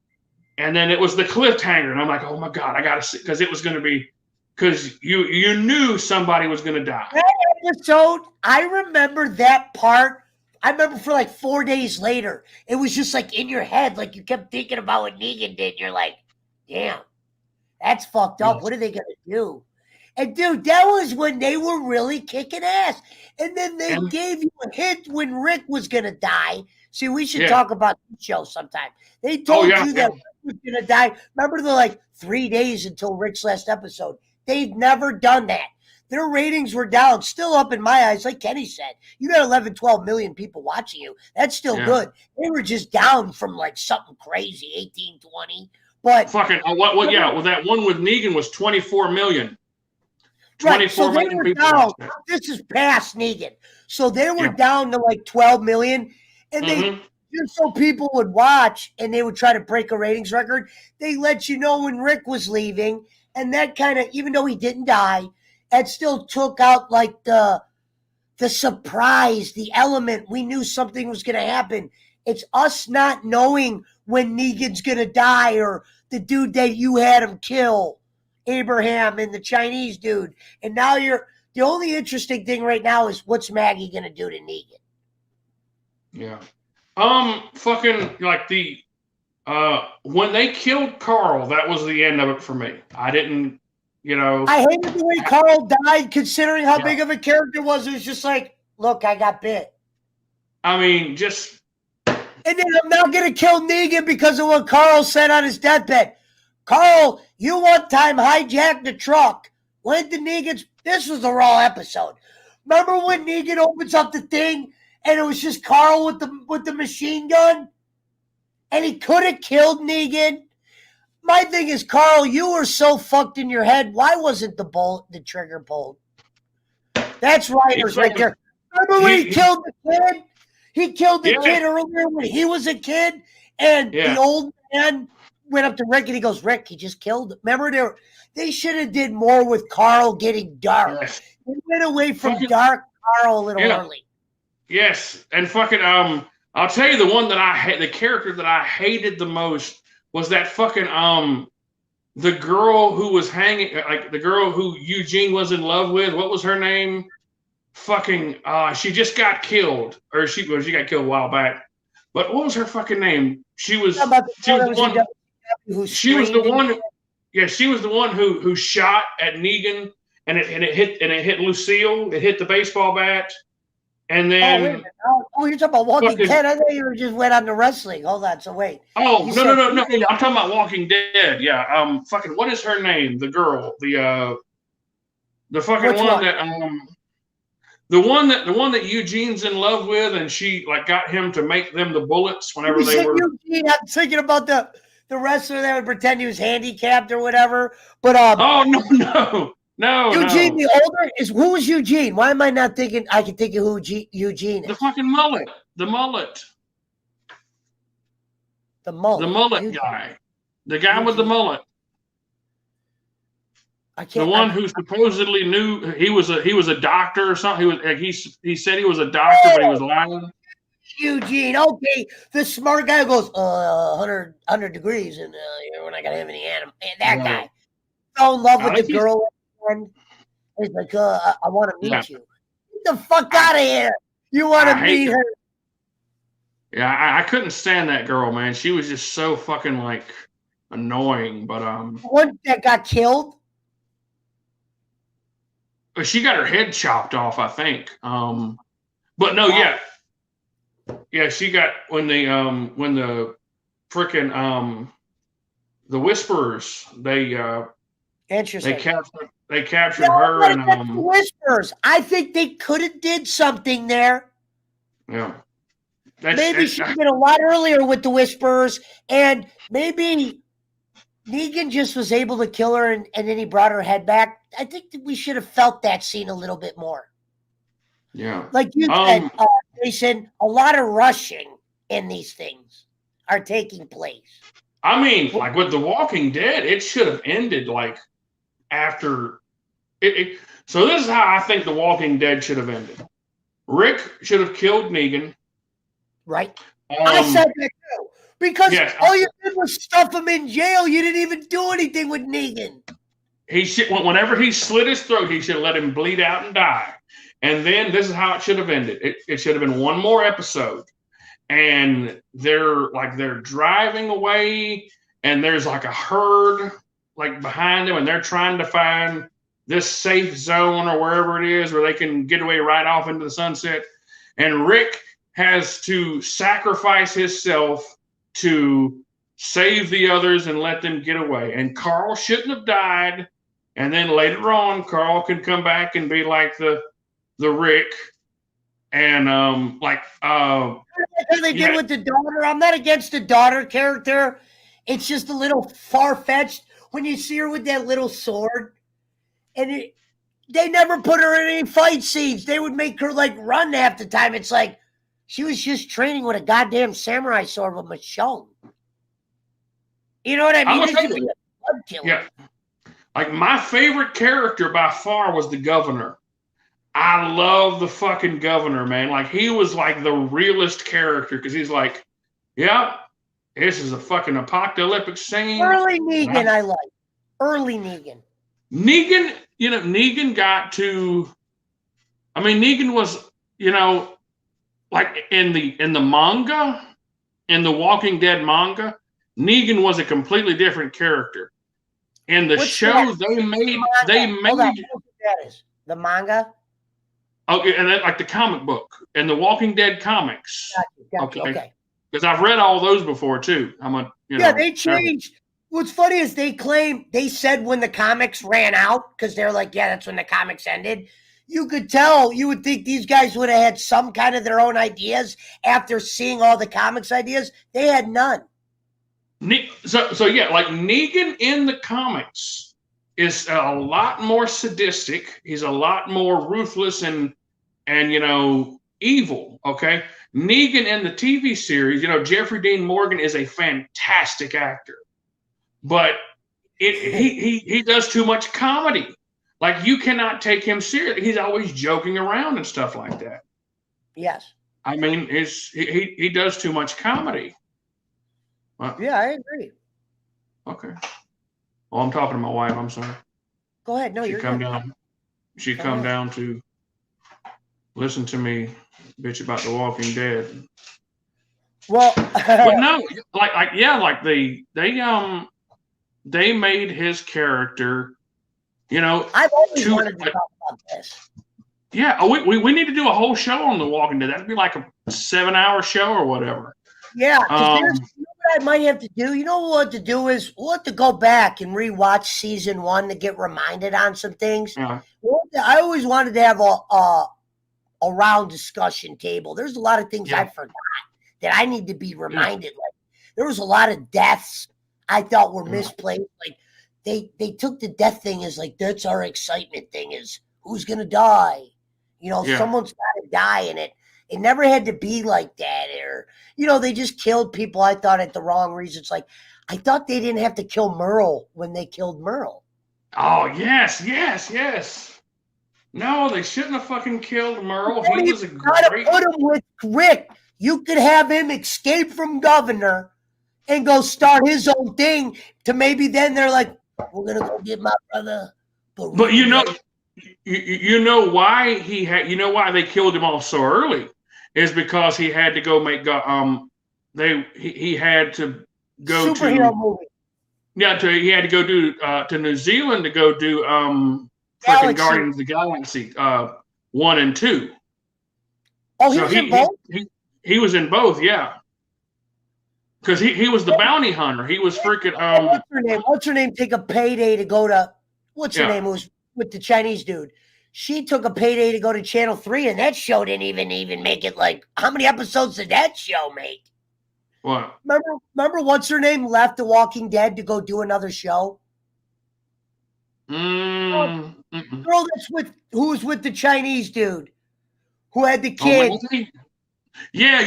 And then it was the cliffhanger. And I'm like, oh my God, I got to see. Because it was going to be, because you knew somebody was going to die. That episode, I remember that part. I remember for like 4 days later, it was just like in your head. Like you kept thinking about what Negan did. You're like, damn, that's fucked up. What are they going to do? And dude, that was when they were really kicking ass. And then they gave you a hint when Rick was going to die. See, we should talk about the show sometime. They told you that Rick was going to die. Remember the like 3 days until Rick's last episode. They've never done that. Their ratings were down, still up in my eyes. Like Kenny said, you got 11, 12 million people watching you. That's still good. They were just down from like something crazy, 18, 20. But fucking, well, that one with Negan was 24 million. Right, so they were down. This is past Negan. So they were down to like 12 million. And they just so people would watch and they would try to break a ratings record, they let you know when Rick was leaving. And that kind of, even though he didn't die, it still took out like the surprise, the element. We knew something was going to happen. It's us not knowing when Negan's going to die or the dude that you had him kill, Abraham and the Chinese dude. And now the only interesting thing right now is what's Maggie going to do to Negan? Yeah. Fucking like when they killed Carl, that was the end of it for me. I didn't, I hated the way Carl died, considering how big of a character was. It was just like, look, I got bit. I mean, just. And then I'm not going to kill Negan because of what Carl said on his deathbed. Carl, you one time hijacked the truck. Went to Negan's. This was the raw episode. Remember when Negan opens up the thing and it was just Carl with the machine gun? And he could have killed Negan. My thing is, Carl, you were so fucked in your head. Why wasn't the trigger pulled? That's writers right there. Remember when he killed the kid? He killed the kid earlier when he was a kid, and the old man went up to Rick and he goes, Rick, he just killed him. Remember, they should have did more with Carl getting dark. Yes. They went away from dark Carl a little early. Yes, and fucking I'll tell you the one that the character that I hated the most was that fucking the girl who was hanging, like the girl who Eugene was in love with. What was her name? Fucking she just got killed, or she got killed a while back. But what was her fucking name? She was the one. She was the one who shot at Negan, and it hit Lucille. It hit the baseball bat. And wait a then minute. Oh, you're talking about Walking Dead. I thought you were just went on to wrestling. Hold on. So wait. no. You I'm said- talking about Walking Dead. Yeah. Fucking what is her name? The girl. The fucking Which one? the one that Eugene's in love with, and she like got him to make them the bullets whenever they were. Eugene, I'm thinking about the wrestler that would pretend he was handicapped or whatever. But Oh no. Eugene, the older who was Eugene? Why am I not thinking? I can think of who Eugene is. The fucking mullet. The mullet. The mullet. The mullet guy. The guy with the mullet. I can't. The one who supposedly knew he was a doctor or something. He said he was a doctor, but he was lying. Eugene, okay, the smart guy goes 100 degrees, and we're not gonna have any animal. And that guy fell in love with the girl, and he's like, I want to meet you. Get the fuck out of here! You want to meet her? Yeah, I couldn't stand that girl, man. She was just so fucking like annoying. But one that got killed. She got her head chopped off, I think. But no, yeah, she got when the frickin' the Whisperers Interesting. they captured her and the Whisperers. I think they could have did something there. Yeah. Maybe she did a lot earlier with the Whisperers, and maybe Negan just was able to kill her, and then he brought her head back. I think that we should have felt that scene a little bit more. Yeah. Like you said, Jason, a lot of rushing in these things are taking place. I mean, like with The Walking Dead, it should have ended like after it. So this is how I think The Walking Dead should have ended. Rick should have killed Negan. Right. I said that too. Because all you did was stuff him in jail. You didn't even do anything with Negan. Whenever he slit his throat, he should have let him bleed out and die. And then this is how it should have ended. It should have been one more episode. And they're driving away, and there's like a herd like behind them, and they're trying to find this safe zone or wherever it is where they can get away right off into the sunset. And Rick has to sacrifice himself to save the others and let them get away. And Carl shouldn't have died. And then later on, Carl can come back and be like the Rick. And how they did with the daughter. I'm not against the daughter character. It's just a little far-fetched when you see her with that little sword. And they never put her in any fight scenes. They would make her like run half the time. It's like she was just training with a goddamn samurai sword with Michonne. You know what I mean? It should be a blood killer. Yeah. Like my favorite character by far was the governor. I love the fucking governor, man. Like he was like the realest character because he's like, yeah, this is a fucking apocalyptic scene. Early Negan, I like. Early Negan. Negan got to. I mean, Negan was, like in the manga, in the Walking Dead manga, Negan was a completely different character. In the show, they made that is the manga. Okay, and then like the comic book and the Walking Dead comics. Gotcha. Okay. Because I've read all those before too. They changed. What's funny is they said when the comics ran out because they're like, yeah, that's when the comics ended. You could tell. You would think these guys would have had some kind of their own ideas after seeing all the comics ideas. They had none. So yeah, like Negan in the comics is a lot more sadistic. He's a lot more ruthless and evil. Okay, Negan in the TV series, Jeffrey Dean Morgan is a fantastic actor, but he does too much comedy. Like you cannot take him seriously. He's always joking around and stuff like that. Yes. I mean, he does too much comedy. Yeah, I agree. Okay. Oh, I'm talking to my wife. I'm sorry. Go ahead. No, you're good. She come down to listen to me bitch about The Walking Dead. Well, but no, they made his character, I've always wanted to talk about this. Yeah, we need to do a whole show on The Walking Dead. That'd be like a 7-hour show or whatever. Yeah, because you know what I might have to do? You know what to do is we'll have to go back and rewatch season 1 to get reminded on some things. Yeah. I always wanted to have a round discussion table. There's a lot of things I forgot that I need to be reminded. Like there was a lot of deaths I thought were misplaced. Like they took the death thing as like that's our excitement thing is who's gonna die. You know, someone's got to die in it. It never had to be like that. Or, you know, they just killed people, I thought, at the wrong reasons. Like, I thought they didn't have to kill Merle when they killed Merle. Oh, yes. No, they shouldn't have fucking killed Merle. He was a great... Put him with Rick. You could have him escape from governor and go start his own thing to maybe then they're like, we're going to go get my brother. But you know... You know why they killed him off so early is because he had to go make he had to go superhero movie. Yeah, he had to go to New Zealand to go do freaking Guardians of the Galaxy 1 and 2. Oh, he was in both? He was in both, yeah. Because he was the bounty hunter. He was freaking What's her name? Take a payday to go to what's her name? It was with the Chinese dude. She took a payday to go to Channel 3, and that show didn't even make it. Like, how many episodes did that show make? What? Remember what's her name left The Walking Dead to go do another show? Girl who was with the Chinese dude who had the kid. Yeah.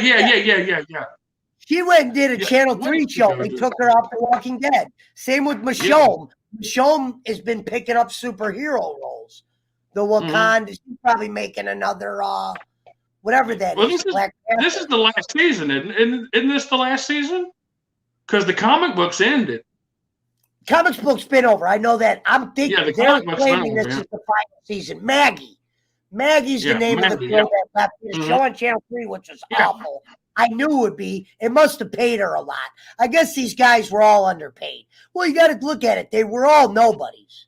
She went and did a Channel 3 show. They took her off The Walking Dead. Same with Michonne. Michonne has been picking up superhero roles. The Wakanda, she's probably making another whatever that is. This is the last season, isn't this the last season? Because the comic books ended. Comics books been over. I know that. I'm thinking they're claiming this is the final season. Maggie's the name of the girl that left the show on Channel 3, which was awful. I knew it would be. It must have paid her a lot. I guess these guys were all underpaid. Well, you got to look at it. They were all nobodies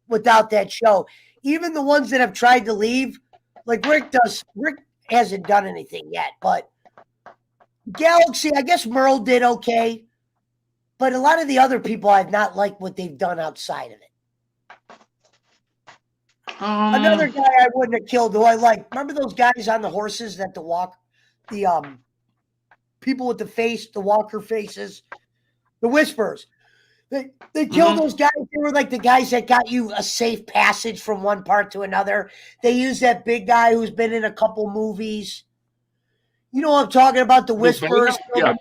without that show. Even the ones that have tried to leave, like Rick hasn't done anything yet. But Galaxy, I guess Merle did okay. But a lot of the other people I've not liked what they've done outside of it. Another guy I wouldn't have killed who I like. Remember those guys on the horses that the people with the walker faces, the Whisperers. They killed those guys. They were like the guys that got you a safe passage from one part to another. They used that big guy who's been in a couple movies. You know what I'm talking about? The Whisperers. Beta.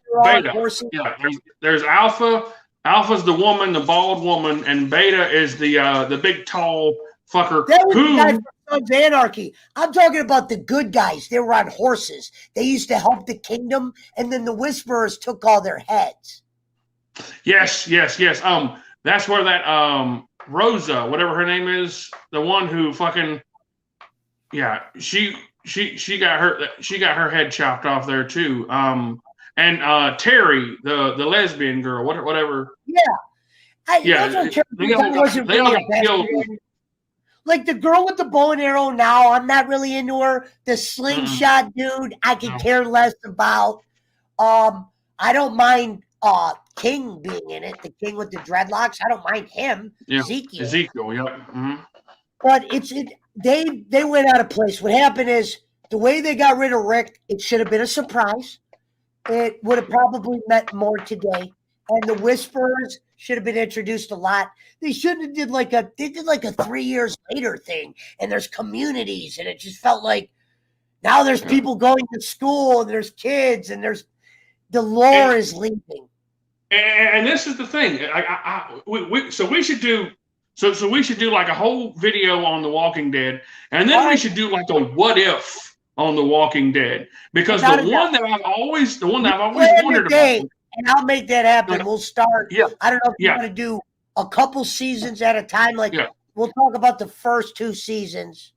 Yeah, there's Alpha. Alpha's the woman, the bald woman, and Beta is the big tall fucker. That was the guy from Sons of Anarchy. I'm talking about the good guys. They were on horses. They used to help the kingdom, and then the Whisperers took all their heads. Yes. That's where that Rosa, whatever her name is, the one who fucking she got her head chopped off there too. And Terry, the lesbian girl, whatever. They all got killed. Like the girl with the bow and arrow now, I'm not really into her. The slingshot dude, I could care less about. I don't mind King being in it, the king with the dreadlocks. I don't mind him. Yeah. Ezekiel, yep. Mm-hmm. But they went out of place. What happened is the way they got rid of Rick, it should have been a surprise. It would have probably meant more today. And the Whisperers should have been introduced a lot. They shouldn't have did like a 3 years later thing. And there's communities, and it just felt like now there's people going to school, and there's kids, and there's the lore is leaving. And this is the thing. So we should do like a whole video on The Walking Dead, and then we should do like a what if on The Walking Dead, because the one that I've always wondered about. And I'll make that happen. We'll start. Yeah. I don't know if you want to do a couple seasons at a time. We'll talk about the first 2 seasons.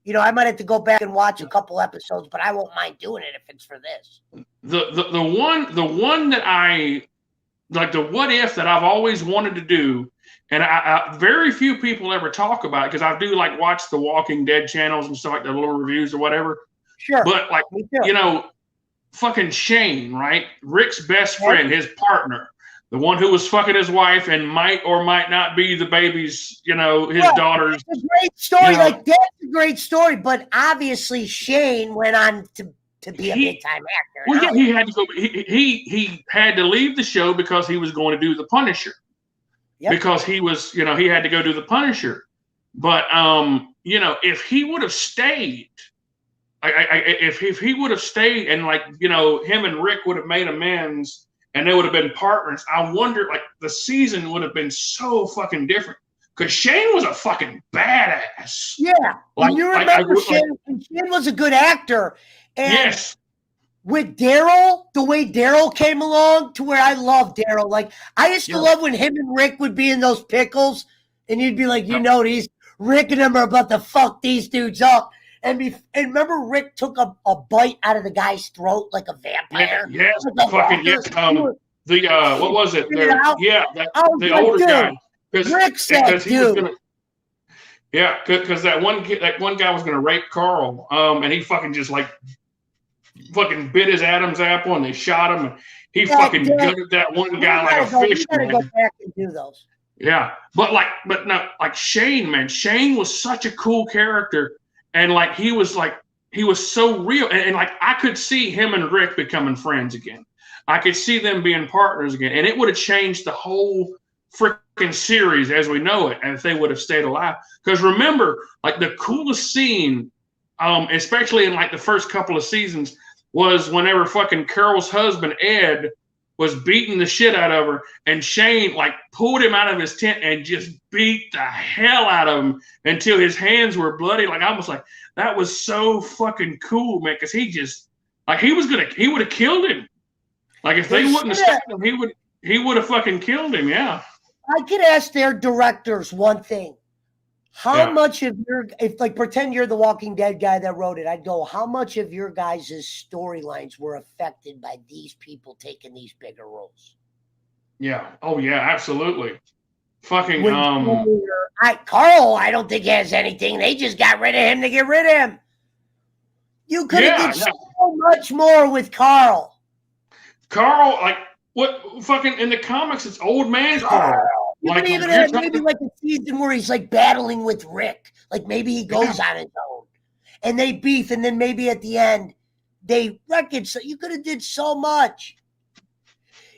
You know, I might have to go back and watch a couple episodes, but I won't mind doing it if it's for this. The one that I like, the what if that I've always wanted to do And I very few people ever talk about it because I do like watch the Walking Dead channels and stuff like that, little reviews or whatever. Sure. But like, fucking Shane, right? Rick's best friend, his partner, the one who was fucking his wife and might or might not be the baby's, his daughter's. It's a great story. Like, that's a great story. But obviously, Shane went on to be a big time actor. Well, yeah, he had to go. He had to leave the show because he was going to do the Punisher. Yep. Because he was, he had to go do the Punisher. But if he would have stayed, if he would have stayed and him and Rick would have made amends and they would have been partners, I wonder the season would have been so fucking different. Because Shane was a fucking badass. Yeah. You remember Shane was a good actor. And yes. With Daryl, the way Daryl came along to where I love Daryl. Like, I used to love when him and Rick would be in those pickles and you'd be like, these Rick and them are about to fuck these dudes up. And remember Rick took a bite out of the guy's throat like a vampire? Yes. What was it? The older guy. Rick said, dude. Because that one guy was going to rape Carl, and he fucking just fucking bit his Adam's apple, and they shot him, and he fucking gutted that one guy like a fish. You gotta go back and do those. Yeah, but Shane, man, Shane was such a cool character, and he was so real, and I could see him and Rick becoming friends again. I could see them being partners again, and it would have changed the whole freaking series as we know it, and if they would have stayed alive. Because remember, the coolest scene, especially in the first couple of seasons, was whenever fucking Carol's husband Ed was beating the shit out of her, and Shane pulled him out of his tent and just beat the hell out of him until his hands were bloody. Almost that was so fucking cool, man. Because he just he would have killed him. If they wouldn't have stopped him, he would have fucking killed him. Yeah. I could ask their directors one thing. How much of pretend you're the Walking Dead guy that wrote it, I'd go, how much of your guys' storylines were affected by these people taking these bigger roles? Yeah. Oh, yeah, absolutely. Fucking, Carl, I don't think has anything. They just got rid of him to get rid of him. You could have did so much more with Carl. Carl, what fucking in the comics, it's old man Carl. You could even have maybe a season where he's battling with Rick. Maybe he goes on his own and they beef, and then maybe at the end they reconcile. You could have did so much.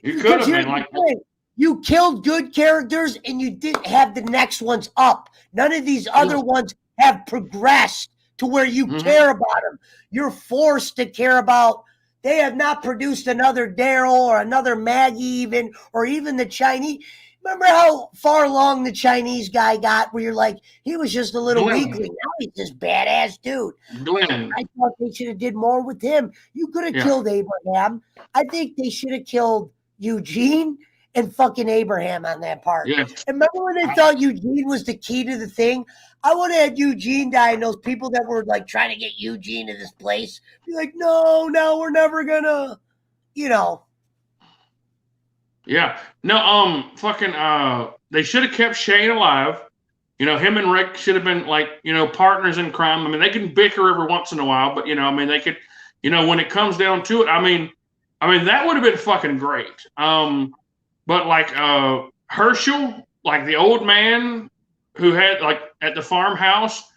You could have been you killed good characters and you didn't have the next ones up. None of these other ones have progressed to where you care about them. You're forced to care about. They have not produced another Daryl or another Maggie even, or even the Chinese. Remember how far along the Chinese guy got where you're he was just a little weakling. Now he's this badass dude. Glenn. I thought they should have did more with him. You could have killed Abraham. I think they should have killed Eugene and fucking Abraham on that part. Yes. And remember when they thought Eugene was the key to the thing? I would have had Eugene die, and those people that were trying to get Eugene to this place be no, we're never gonna, Yeah. No, they should have kept Shane alive. Him and Rick should have been partners in crime. I mean, they can bicker every once in a while, but they could, when it comes down to it, I mean, that would have been fucking great. But Herschel, the old man who had at the farmhouse,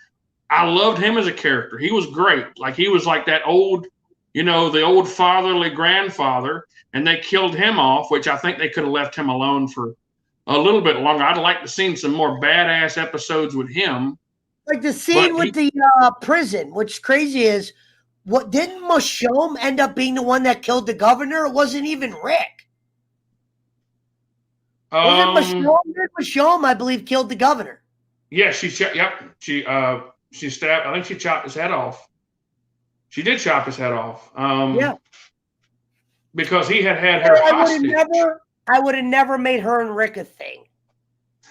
I loved him as a character. He was great. He was that old, the old fatherly grandfather, and they killed him off, which I think they could have left him alone for a little bit longer. I'd like to see some more badass episodes with him. The scene with the prison, which crazy is, what didn't Michonne end up being the one that killed the governor? It wasn't even Rick. Michonne, I believe, killed the governor. Yeah, she stabbed. I think she chopped his head off. She did chop his head off. Because he had her hostage. I would have never made her and Rick a thing.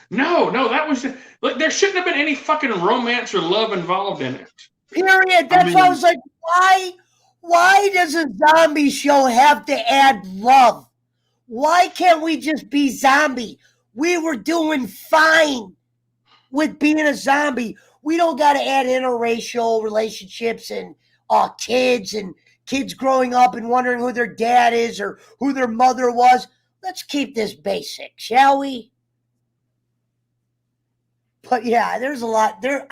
No, that was there shouldn't have been any fucking romance or love involved in it. Period. That's why I was why does a zombie show have to add love? Why can't we just be zombie? We were doing fine with being a zombie. We don't got to add interracial relationships and kids growing up and wondering who their dad is or who their mother was. Let's keep this basic, shall we? But yeah, there's a lot there.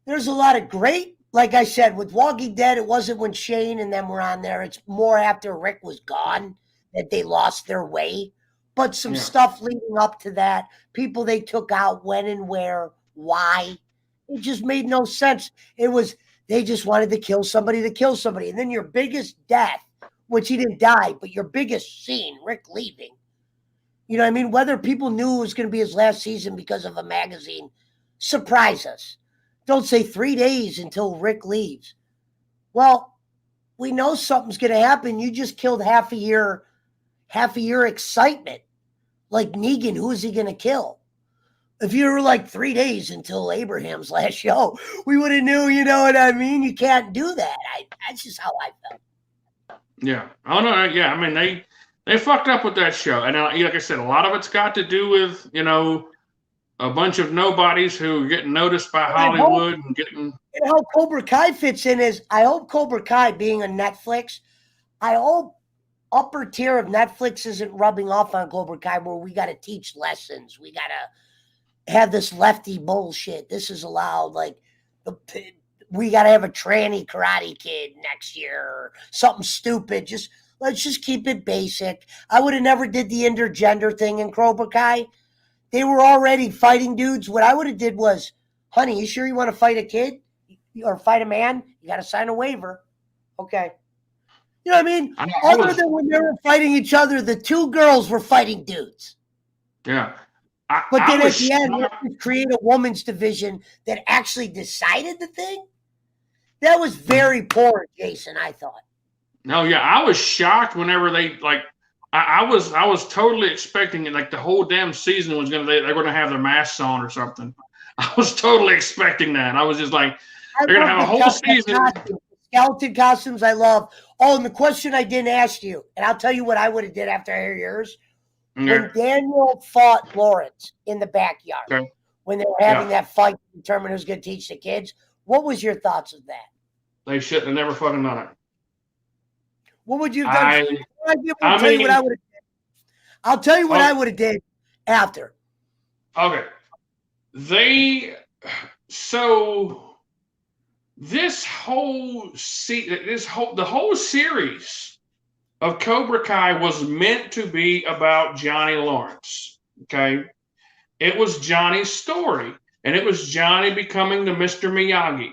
There's a lot of great, like I said, with Walking Dead, it wasn't when Shane and them were on there. It's more after Rick was gone that they lost their way. But some stuff leading up to that, people they took out, when and where, why. It just made no sense. It was, they just wanted to kill somebody. And then your biggest death, which he didn't die, but your biggest scene, Rick leaving. You know what I mean? Whether people knew it was going to be his last season because of a magazine, surprise us. Don't say 3 days until Rick leaves. Well, we know something's going to happen. You just killed half a year excitement. Like Negan, who is he going to kill? If you were like 3 days until Abraham's last show, we would have knew, you know what I mean? You can't do that. That's just how I felt. Yeah. Oh, no. Yeah. I mean, they fucked up with that show. And like I said, a lot of it's got to do with, you know, a bunch of nobodies who are getting noticed by Hollywood and getting. And how Cobra Kai fits in is, I hope Cobra Kai being a Netflix, I hope upper tier of Netflix isn't rubbing off on Cobra Kai where we got to teach lessons. We got to have this lefty bullshit. This is allowed. Like, we got to have a tranny karate kid next year or something stupid. Let's just keep it basic. I would have never did the intergender thing in Cobra Kai. They were already fighting dudes. What I would have did was, honey, you sure you want to fight a kid or fight a man? You got to sign a waiver. Okay. You know what I mean? Other than when they were fighting each other, the two girls were fighting dudes. Yeah. But then at the end, you create a women's division that actually decided the thing. That was very poor, Jason, I thought. No, yeah, I was shocked whenever they like. I was totally expecting it, like the whole damn season was they're gonna have their masks on or something. I was totally expecting that. I was just like, they're gonna have a whole season. Skeleton costumes, I love. Oh, and the question I didn't ask you, and I'll tell you what I would have did after I hear yours. Yeah. When Daniel fought Lawrence in the backyard, when they were having that fight to determine who's going to teach the kids, what was your thoughts of that? They shouldn't have never fucking done it. What would you have done? I'll tell you what I would have did. I'll tell you what I would have did after. Okay. The whole series of Cobra Kai was meant to be about Johnny Lawrence. Okay. It was Johnny's story, and it was Johnny becoming the Mr. Miyagi.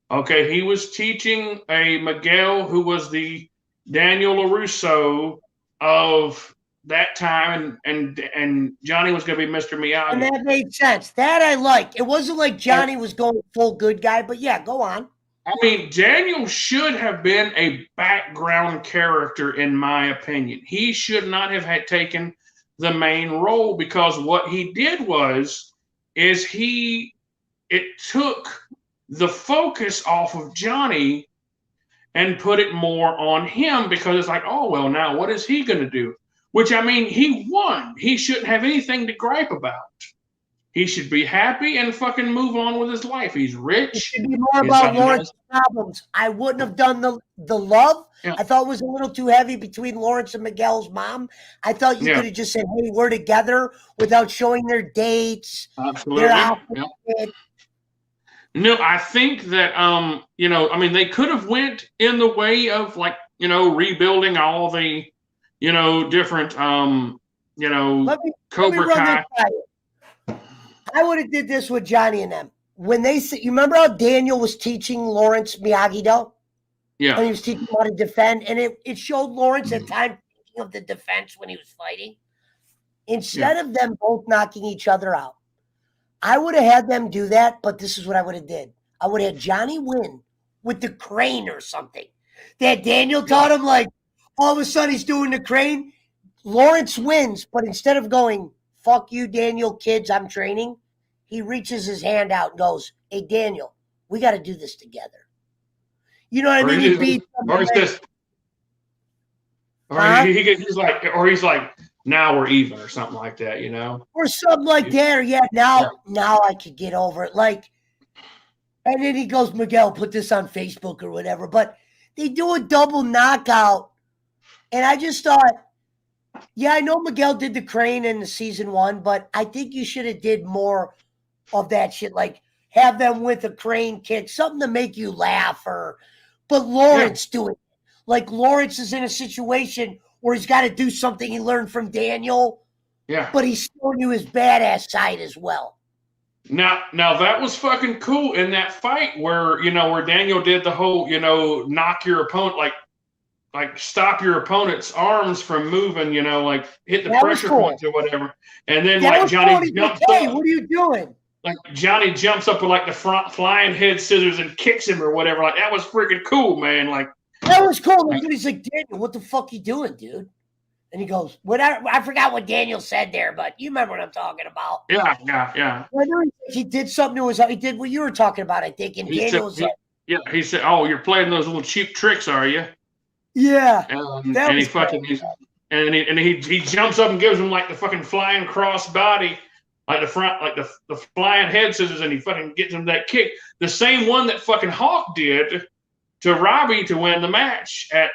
Okay. He was teaching a Miguel who was the Daniel LaRusso of that time, and Johnny was going to be Mr. Miyagi. And that made sense. That I liked. It wasn't like Johnny was going full good guy, but yeah, go on. I mean, Daniel should have been a background character, in my opinion. He should not have had taken the main role, because what he did it took the focus off of Johnny and put it more on him, because it's like, oh, well, now what is he going to do? Which, I mean, he won. He shouldn't have anything to gripe about. He should be happy and fucking move on with his life. He's rich. It should be more about Lawrence's problems. I wouldn't have done the love. Yeah. I thought it was a little too heavy between Lawrence and Miguel's mom. I thought you could have just said, hey, we're together, without showing their dates. Absolutely. No, I think that, they could have went in the way of, like, rebuilding all the, different, Cobra Kai. I would have did this with Johnny and them. When they said, you remember how Daniel was teaching Lawrence Miyagi-Do? Yeah. And he was teaching him how to defend. And it showed Lawrence at time thinking of the defense when he was fighting. Instead of them both knocking each other out, I would have had them do that, but this is what I would have did. I would have had Johnny win with the crane or something. That Daniel taught him, like, all of a sudden he's doing the crane. Lawrence wins, but instead of going, fuck you, Daniel, kids, I'm training, he reaches his hand out and goes, hey, Daniel, we got to do this together. You know what I mean? He's like, now we're even or something like that, you know? Or something like that. Or now I could get over it. Like, and then he goes, Miguel, put this on Facebook or whatever. But they do a double knockout. And I just thought, yeah, I know Miguel did the crane in the season 1, but I think you should have did more of that shit. Like have them with a crane kick, something to make you laugh. But Lawrence doing it. Like Lawrence is in a situation where he's got to do something he learned from Daniel. Yeah. But he's showing you his badass side as well. Now that was fucking cool in that fight where, where Daniel did the whole, knock your opponent, like stop your opponent's arms from moving, like hit the pressure points or whatever. And then like Johnny jumps hey, up. What are you doing? Like Johnny jumps up with like the front flying head scissors and kicks him or whatever. Like that was freaking cool, man. Like that was cool. Like, he's like, Daniel, what the fuck you doing, dude? And he goes, I forgot what Daniel said there, but you remember what I'm talking about. Yeah. He did something to his, he did what you were talking about, I think. And Daniel was like, he said, oh, you're playing those little cheap tricks, are you? Yeah. And he fucking, he jumps up and gives him like the fucking flying cross body, like the front, like the flying head scissors, and he fucking gets him that kick. The same one that fucking Hawk did to Robbie to win the match at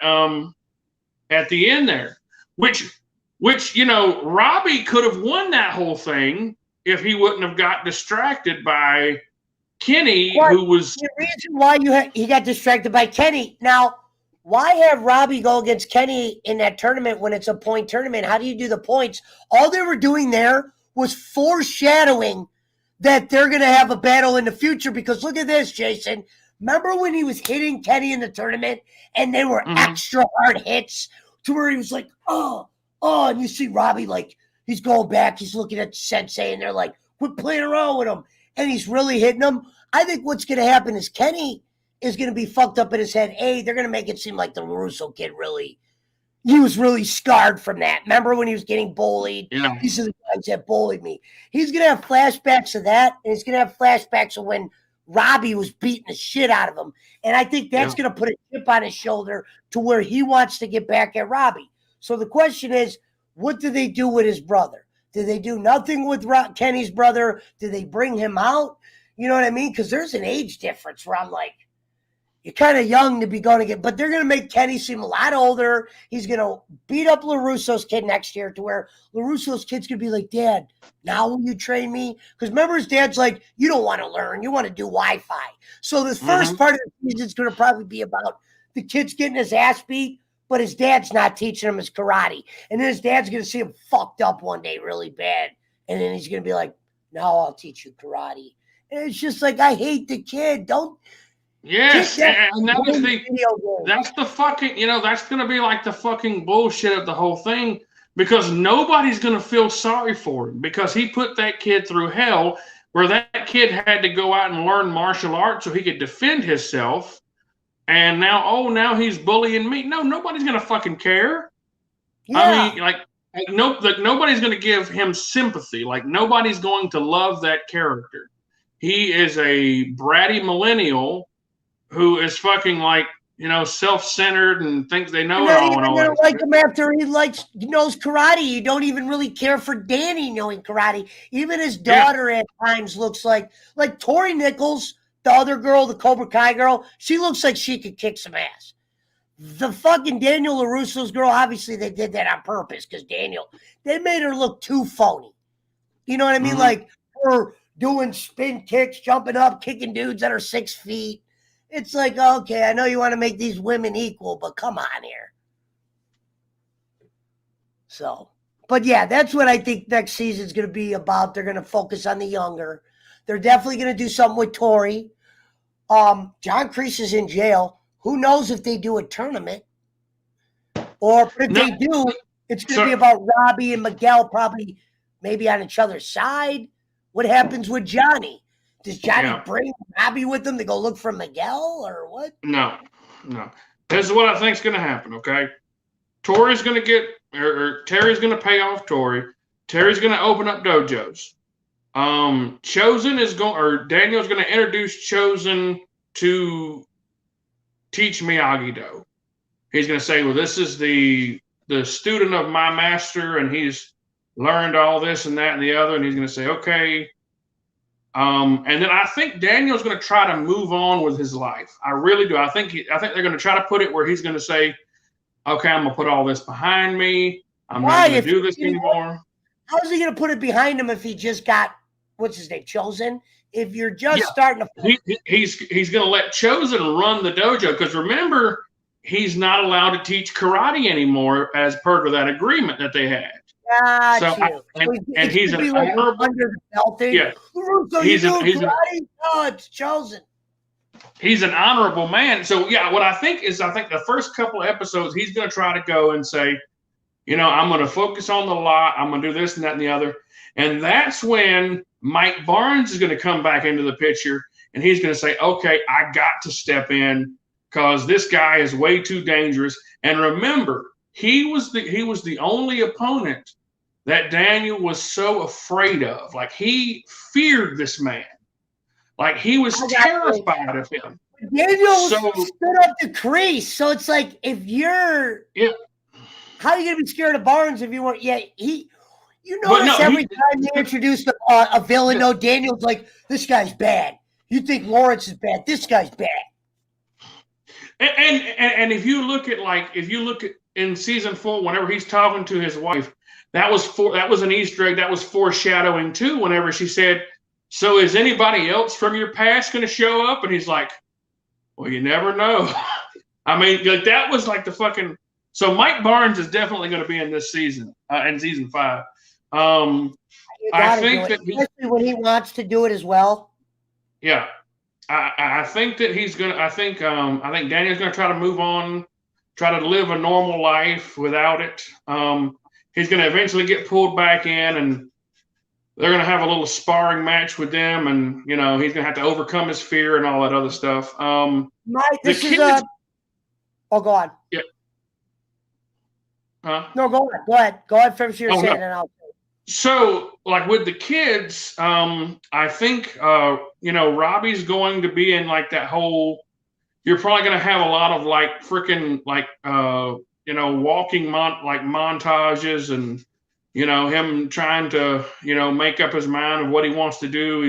the end there. Which Robbie could have won that whole thing if he wouldn't have got distracted by Kenny, who was the reason why he got distracted by Kenny. Now, why have Robbie go against Kenny in that tournament when it's a point tournament? How do you do the points? All they were doing there was foreshadowing that they're going to have a battle in the future. Because look at this, Jason. Remember when he was hitting Kenny in the tournament and they were extra hard hits to where he was like, oh, and you see Robbie, like, he's going back, he's looking at Sensei, and they're like, quit playing around with him. And he's really hitting him. I think what's going to happen is Kenny is going to be fucked up in his head. They're going to make it seem like the LaRusso kid he was really scarred from that. Remember when he was getting bullied? Yeah. These are the guys that bullied me. He's going to have flashbacks of that, and he's going to have flashbacks of when Robbie was beating the shit out of him. And I think that's going to put a chip on his shoulder to where he wants to get back at Robbie. So the question is, what do they do with his brother? Do they do nothing with Kenny's brother? Do they bring him out? You know what I mean? Because there's an age difference where I'm like, you're kind of young to be going to get, but they're going to make Kenny seem a lot older. He's going to beat up LaRusso's kid next year to where LaRusso's kid's going to be like, Dad, now will you train me? Because remember, his dad's like, you don't want to learn. You want to do Wi-Fi. So the first part of the season is going to probably be about the kid's getting his ass beat, but his dad's not teaching him his karate. And then his dad's going to see him fucked up one day really bad. And then he's going to be like, now I'll teach you karate. And it's just like, I hate the kid. Don't. Yes, and that's the fucking, that's going to be like the fucking bullshit of the whole thing, because nobody's going to feel sorry for him because he put that kid through hell where that kid had to go out and learn martial arts so he could defend himself. And now he's bullying me. No, nobody's going to fucking care. Yeah. I mean, nobody's going to give him sympathy. Like, nobody's going to love that character. He is a bratty millennial who is fucking like, self-centered and thinks they know it all. And all that. Like him after he knows karate. You don't even really care for Danny knowing karate. Even his daughter at times looks like Tori Nichols, the other girl, the Cobra Kai girl. She looks like she could kick some ass. The fucking Daniel LaRusso's girl, obviously they did that on purpose because they made her look too phony. You know what I mean? Like her doing spin kicks, jumping up, kicking dudes that are 6 feet. It's like, okay, I know you want to make these women equal, but come on here. So, but yeah, that's what I think next season's going to be about. They're going to focus on the younger. They're definitely going to do something with Tori. John Kreese is in jail. Who knows if they do a tournament? Or if they do, it's going to be about Robbie and Miguel probably maybe on each other's side. What happens with Johnny? Does Johnny bring Robbie with him to go look for Miguel or what? No. This is what I think is going to happen, okay? Tori's going to get, or Terry's going to pay off Tori. Terry's going to open up dojos. Chosen is going, or Daniel's going to introduce Chosen to teach Miyagi-Do. He's going to say, well, this is the the student of my master, and he's learned all this and that and the other, and he's going to say, okay. And then I think Daniel's going to try to move on with his life. I really do. I think they're going to try to put it where he's going to say, okay, I'm going to put all this behind me. I'm not going to do this anymore. How is he going to put it behind him if he just got, what's his name, Chosen? If you're just starting to... He's going to let Chosen run the dojo, because remember, he's not allowed to teach karate anymore as part of that agreement that they had. And he's an honorable... Under the belt thing. Yeah. So he's karate? Oh, it's Chosen. He's an honorable man. So, yeah, what I think the first couple of episodes, he's going to try to go and say, you know, I'm going to focus on the lot. I'm going to do this and that and the other. And that's when Mike Barnes is going to come back into the picture, and he's going to say, okay, I got to step in because this guy is way too dangerous. And remember, he was the only opponent that Daniel was so afraid of. Like, he feared this man. Like, he was terrified of him. Daniel stood up to Kreese. So it's like, if you're... Yeah. How are you going to be scared of Barnes if you weren't? Yeah, you notice every time they introduce a villain, Daniel's like, this guy's bad. You think Lawrence is bad. This guy's bad. And if you look at in season 4, whenever he's talking to his wife, that was an Easter egg. That was foreshadowing too. Whenever she said, "So is anybody else from your past going to show up?" And he's like, "Well, you never know." I mean, like, that was like the fucking. So Mike Barnes is definitely going to be in this season, in season 5. I think that especially when he wants to do it as well. Yeah, I think that he's going to. I think Daniel's going to try to move on, try to live a normal life without it. He's going to eventually get pulled back in, and they're going to have a little sparring match with them, and he's going to have to overcome his fear and all that other stuff. Oh, go on. Yeah. No, go ahead. Go ahead. Finish your saying, and I'll. So, like with the kids, I think Robbie's going to be in like that whole. You're probably going to have a lot of like freaking like walking montages, and him trying to make up his mind of what he wants to do.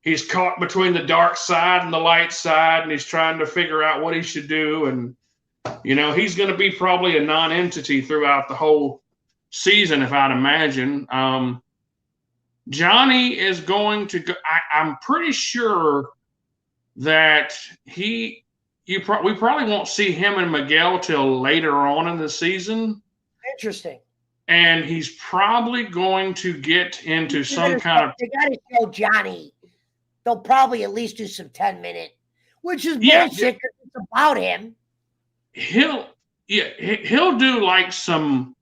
He's caught between the dark side and the light side, and he's trying to figure out what he should do. And he's going to be probably a non-entity throughout the whole season, if I'd imagine. Johnny is going to go. I'm pretty sure that we probably won't see him and Miguel till later on in the season. Interesting. And he's probably going to get into some kind of. They got to show Johnny. They'll probably at least do some 10-minute, which is bullshit because it's about him. He'll do like some.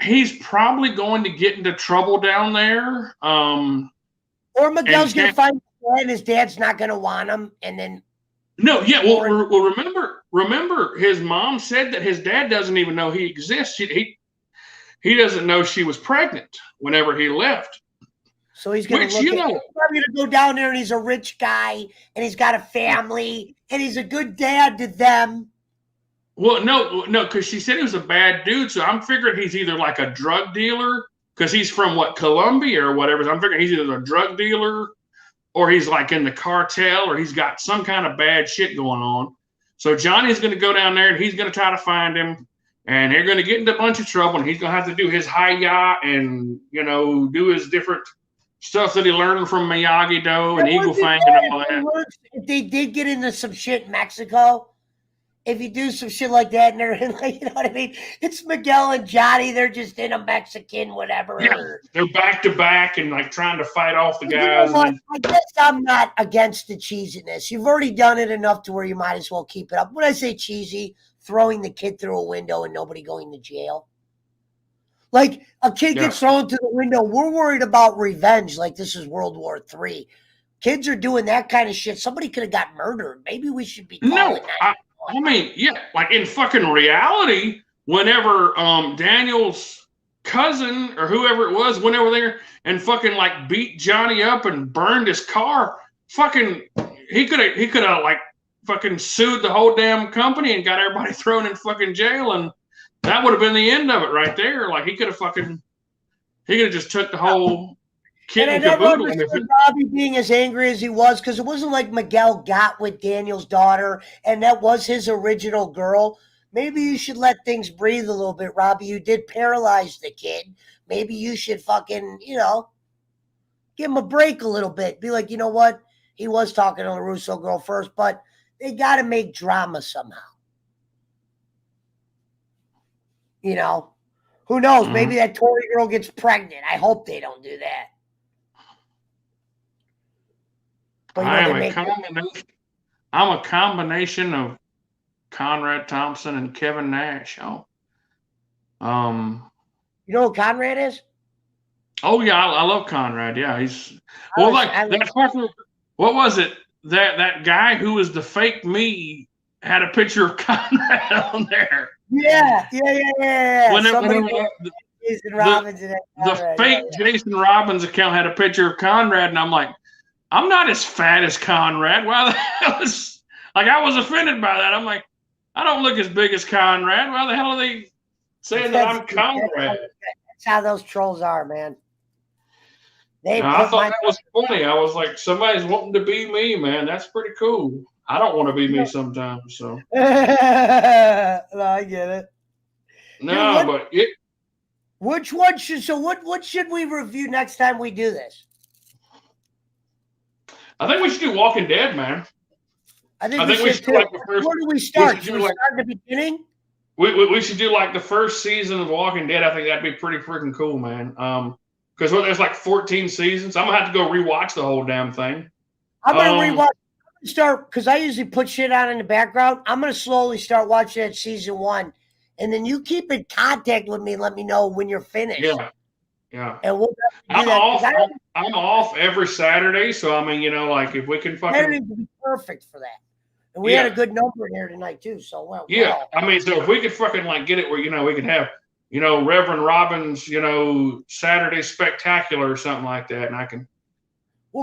He's probably going to get into trouble down there. Or Miguel's going to find his dad, and his dad's not going to want him, and then. No, yeah. Well, remember, his mom said that his dad doesn't even know he exists. He doesn't know she was pregnant whenever he left. So he's going to he's probably going to go down there, and he's a rich guy, and he's got a family, and he's a good dad to them. Well, no, because she said he was a bad dude. So I'm figuring he's either like a drug dealer, because he's from Colombia or whatever. So I'm figuring he's either a drug dealer, or he's like in the cartel, or he's got some kind of bad shit going on. So Johnny's going to go down there, and he's going to try to find him, and they're going to get into a bunch of trouble, and he's going to have to do his hi-ya and do his different stuff that he learned from Miyagi-Do and Eagle Fang and all that. If they did get into some shit in Mexico. If you do some shit like that, and they're in, like, you know what I mean? It's Miguel and Johnny. They're just in a Mexican, whatever. Yeah, they're back to back and like trying to fight off the guys. I guess I'm not against the cheesiness. You've already done it enough to where you might as well keep it up. When I say cheesy, throwing the kid through a window and nobody going to jail. Like a kid gets thrown through the window. We're worried about revenge. Like this is World War III. Kids are doing that kind of shit. Somebody could have got murdered. Maybe we should be calling that. I mean, yeah, like in fucking reality, whenever Daniel's cousin or whoever it was went over there and fucking like beat Johnny up and burned his car, fucking he could have like fucking sued the whole damn company and got everybody thrown in fucking jail, and That would have been the end of it right there. Like he could have just took the whole kit and I never caboodle. understood Robbie being as angry as he was because it wasn't like Miguel got with Daniel's daughter and that was his original girl. Maybe you should let things breathe a little bit, Robbie. You did paralyze the kid. Maybe you should fucking, give him a break a little bit. Be like, you know what? He was talking to the Russo girl first, but they got to make drama somehow. Who knows? Maybe that Tory girl gets pregnant. I hope they don't do that. But, I'm a combination of Conrad Thompson and Kevin Nash. You know who Conrad is? Oh yeah, I love Conrad. Yeah, he's that. What was it? That guy who was the fake me had a picture of Conrad on there. Yeah. Whenever Jason Robbins the fake Jason Robbins account had a picture of Conrad, and I'm like, I'm not as fat as Conrad. Why the hell is I was offended by that. I'm like, I don't look as big as Conrad. Why the hell are they saying that I'm Conrad? That's how those trolls are, man. I thought that was funny. I was like, somebody's wanting to be me, man. That's pretty cool. I don't want to be me sometimes, so. No, I get it. No, but it. Which one should? So what should we review next time we do this? I think we should do Walking Dead, man. I think we should do like the first. Where do we start? Should we start at the beginning? We should do like the first season of Walking Dead. I think that'd be pretty freaking cool, man. Because there's like 14 seasons. I'm gonna have to go rewatch the whole damn thing. I'm gonna rewatch. Start because I usually put shit on in the background. I'm gonna slowly start watching that season 1, and then you keep in contact with me and let me know when you're finished. Yeah. And we'll I'm off every Saturday, so I mean, like if we can fucking. Saturday would be perfect for that. And we had a good number here tonight too. So well. Yeah, I mean, so if we could fucking like get it where we could have Reverend Robbins Saturday Spectacular or something like that, and I can.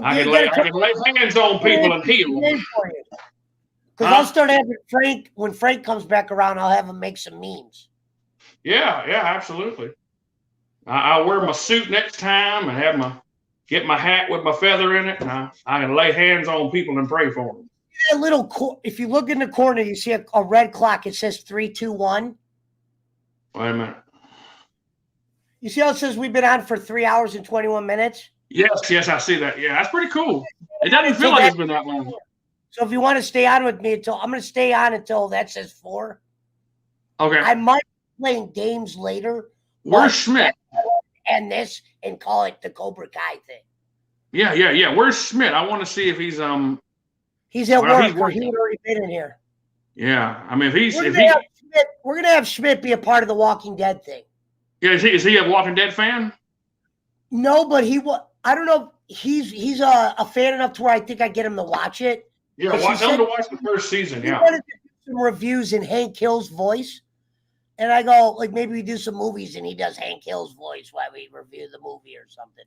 I can lay hands on people and heal. Because I'll start having Frank, when Frank comes back around, I'll have him make some memes. Yeah, absolutely. I'll wear my suit next time and get my hat with my feather in it, and I can lay hands on people and pray for them. If you look in the corner, you see a red clock. It says 3, 2, 1. Wait a minute. You see how it says we've been on for 3 hours and 21 minutes? Yes, I see that. Yeah, that's pretty cool. It doesn't feel like it's been that long. So if you want to stay on with me I'm going to stay on until that says 4. Okay. I might be playing games later. Where's Schmidt? And this and call it the Cobra Kai thing. Yeah. Where's Schmidt? I want to see if he's He's at work. He's already been in here. Yeah, I mean we're gonna have Schmidt be a part of the Walking Dead thing. Yeah, is he a Walking Dead fan? No, but I don't know. He's a fan enough to where I think I get him to watch it. Yeah, tell him to watch the first season. He wanted to do some reviews in Hank Hill's voice, and I go like maybe we do some movies and he does Hank Hill's voice while we review the movie or something.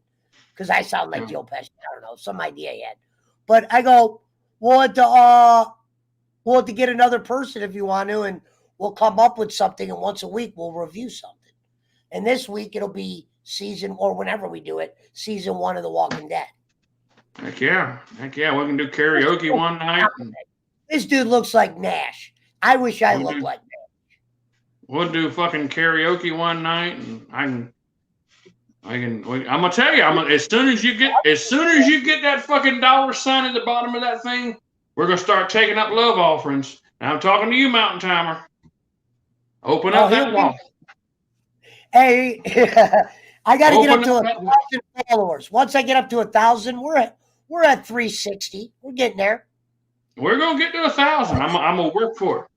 Because I sound like Joe Pesci. I don't know, some idea he had. But I go, we'll have to get another person if you want to, and we'll come up with something. And once a week we'll review something. And this week it'll be season, or whenever we do it, season 1 of The Walking Dead. Heck yeah. We can do karaoke one night. This dude looks like Nash. I wish I looked like Nash. We'll do fucking karaoke one night, and I'm gonna tell you, as soon as you get that fucking $sign at the bottom of that thing, we're gonna start taking up love offerings. And I'm talking to you, Mountain Timer. Open up that wall. Hey, I got to get up to 1,000 followers. Once I get up to 1,000, we're at 360. We're getting there. We're gonna get to 1,000. I'm gonna work for it.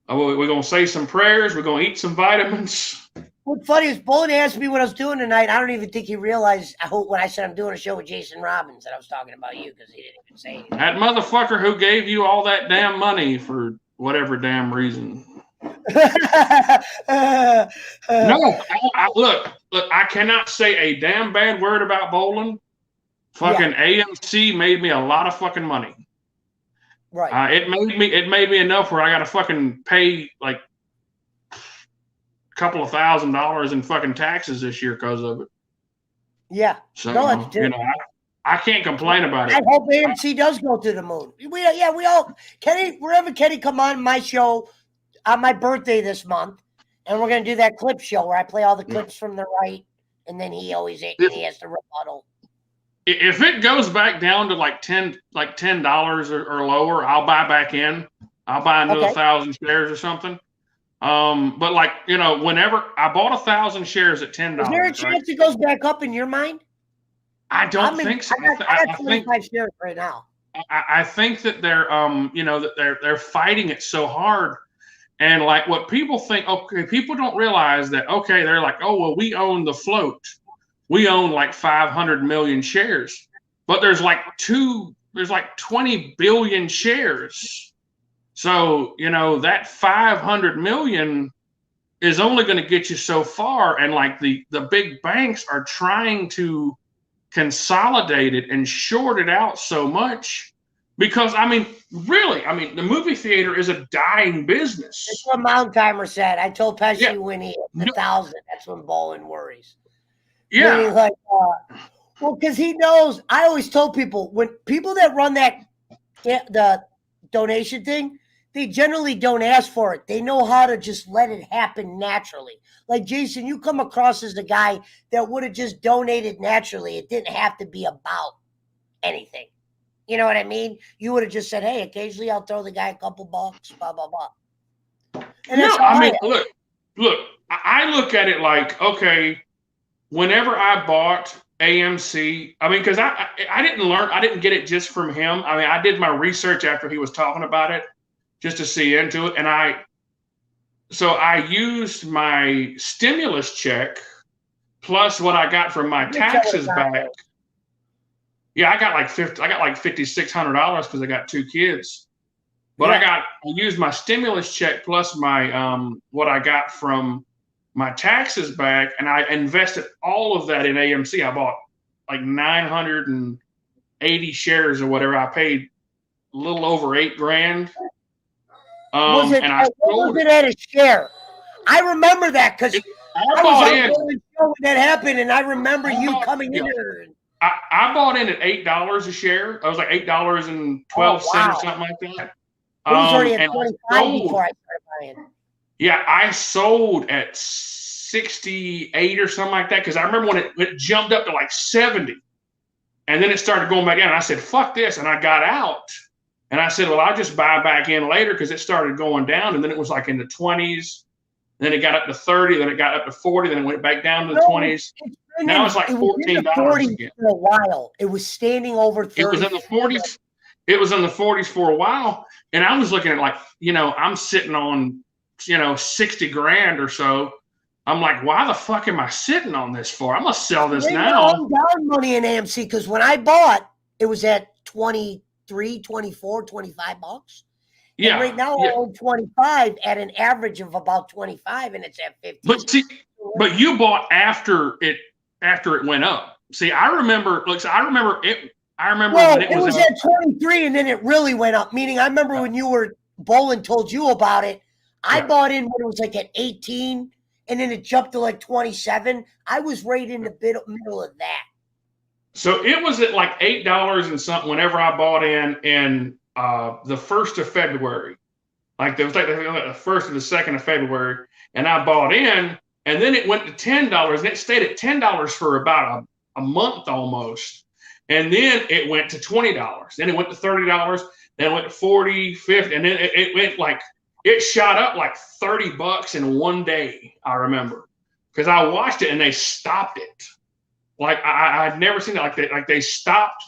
We're gonna say some prayers. We're gonna eat some vitamins. What's funny is Bullet asked me what I was doing tonight. I don't even think he realized when I said I'm doing a show with Jason Robbins that I was talking about you because he didn't even say anything. That motherfucker who gave you all that damn money for whatever damn reason. No, look, I cannot say a damn bad word about bowling. Fucking AMC made me a lot of fucking money. Right. It made me enough where I got to fucking pay like couple of $1,000s in fucking taxes this year because of it. Yeah. So, No, that's true. you know, I can't complain about it. I hope AMC does go to the moon. We all, Kenny, wherever Kenny come on my show on my birthday this month, and we're going to do that clip show where I play all the clips from the right, and then he has to rebuttal. If it goes back down to like $10 or lower, I'll buy back in. I'll buy another 1,000 shares or something. But like, you know, whenever I bought 1,000 shares at $10, is there a chance it goes back up in your mind? I don't think so. I got 25 shares right now. I think that they're, you know, that they're fighting it so hard, and like what people think. Okay, people don't realize that. Okay, they're like, oh well, we own the float. We own like 500 million shares, but there's like 20 billion shares. So you know that 500 million is only going to get you so far, and like the big banks are trying to consolidate it and short it out so much because I mean the movie theater is a dying business. That's what Mountain Timer said. I told Pesci when he hit 1,000, that's when bowling worries. Yeah, he's like, well, because he knows. I always told people when people that run the donation thing, they generally don't ask for it. They know how to just let it happen naturally. Like Jason, you come across as the guy that would have just donated naturally. It didn't have to be about anything. You know what I mean? You would have just said, hey, occasionally I'll throw the guy a couple bucks, blah, blah, blah. And no, I mean, look, I look at it like, okay, whenever I bought AMC, I mean, because I didn't get it just from him. I mean, I did my research after he was talking about it just to see into it. And I used my stimulus check plus what I got from my taxes back. Yeah, I got like $5,600 because I got 2 kids. But I used my stimulus check plus my what I got from my taxes back, and I invested all of that in AMC. I bought like 980 shares or whatever. I paid a little over $8,000. What was it at a share? I remember that because I was on the show when that happened, and I remember you coming in there. I bought in at $8 a share. I was like $8.12 or something like that. It was already at 25 before I started buying. Yeah, I sold at 68 or something like that because I remember when it jumped up to like 70, and then it started going back down. And I said, "Fuck this," and I got out. And I said, well, I'll just buy back in later because it started going down. And then it was like in the 20s. Then it got up to 30. Then it got up to 40. Then it went back down to the 20s. Now it's like $14 again. For a while. It was standing over 30. It was in the 40s. It was in the 40s for a while. And I was looking at like, you know, I'm sitting on, you know, 60 grand or so. I'm like, why the fuck am I sitting on this for? I'm going to sell this now. Down money in AMC because when I bought, it was at 23, 24, 25 bucks. Yeah. And right now I own 25 at an average of about 25, and it's at 50. But see, but you bought after it went up. See, I remember when it was at 23 and then it really went up. Meaning I remember when Bolin told you about it, I bought in when it was like at 18 and then it jumped to like 27. I was right in the middle of that. So it was at like $8 and something whenever I bought in the 1st of February. Like there was like the 1st and the 2nd of February. And I bought in, and then it went to $10, and it stayed at $10 for about a month almost. And then it went to $20. Then it went to $30. Then it went to $40, $50, and then it went like, it shot up like $30 in one day, I remember. Because I watched it and they stopped it. Like I'd never seen it. Like they stopped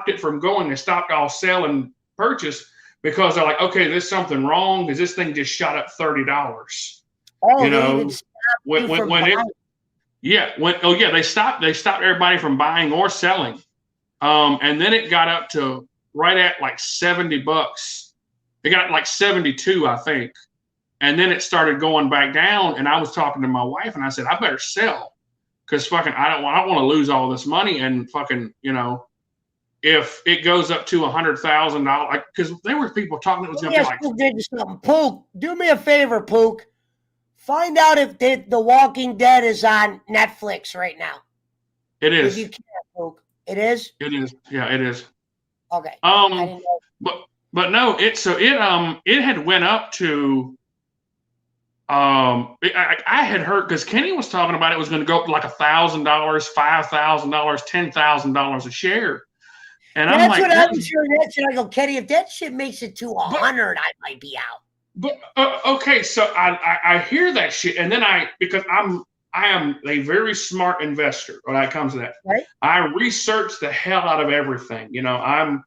it from going. They stopped all sell and purchase because they're like, okay, there's something wrong because this thing just shot up $30. Oh, you know, they stopped everybody from buying or selling. And then it got up to right at like $70. It got like 72, I think. And then it started going back down. And I was talking to my wife and I said, I better sell. Because fucking, I don't want to lose all this money and fucking, you know, if it goes up to $100,000, like, because there were people talking it was going to be like. Pook, do me a favor, Pook. Find out if The Walking Dead is on Netflix right now. It is. If you can, Luke. It is? It is. Yeah, it is. Okay. I didn't know. But no, it had went up to I had heard because Kenny was talking about it was going to go up to like $1,000, $5,000, $10,000 a share. And I'm like, that's what I was hearing that shit. I go, Kenny, if that shit makes it to 100, I might be out. But okay, so I hear that shit, and then because I am a very smart investor when it comes to that. Right. I research the hell out of everything. I'm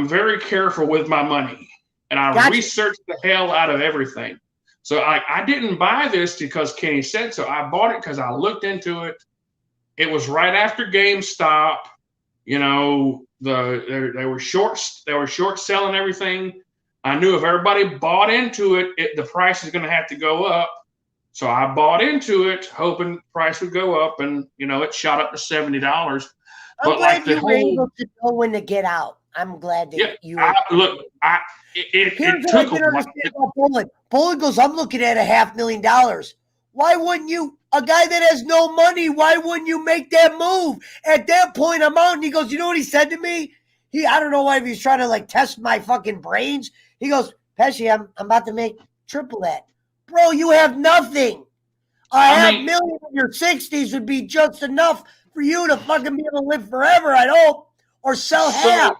very careful with my money, and I research the hell out of everything. So I didn't buy this because Kenny said so. I bought it because I looked into it. It was right after GameStop. They were short selling everything. I knew if everybody bought into it, the price is going to have to go up. So I bought into it, hoping the price would go up, and it shot up to $70. I'm glad you were able to know when to get out. I'm glad that you were. It took a while. Bullet goes, I'm looking at $500,000. Why wouldn't you, a guy that has no money, why wouldn't you make that move? At that point, I'm out, and he goes, you know what he said to me? I don't know why he was trying to test my fucking brains. He goes, Pesci, I'm about to make triple that. Bro, you have nothing. $500,000 in your 60s would be just enough for you to fucking be able to live forever, I hope, or sell half.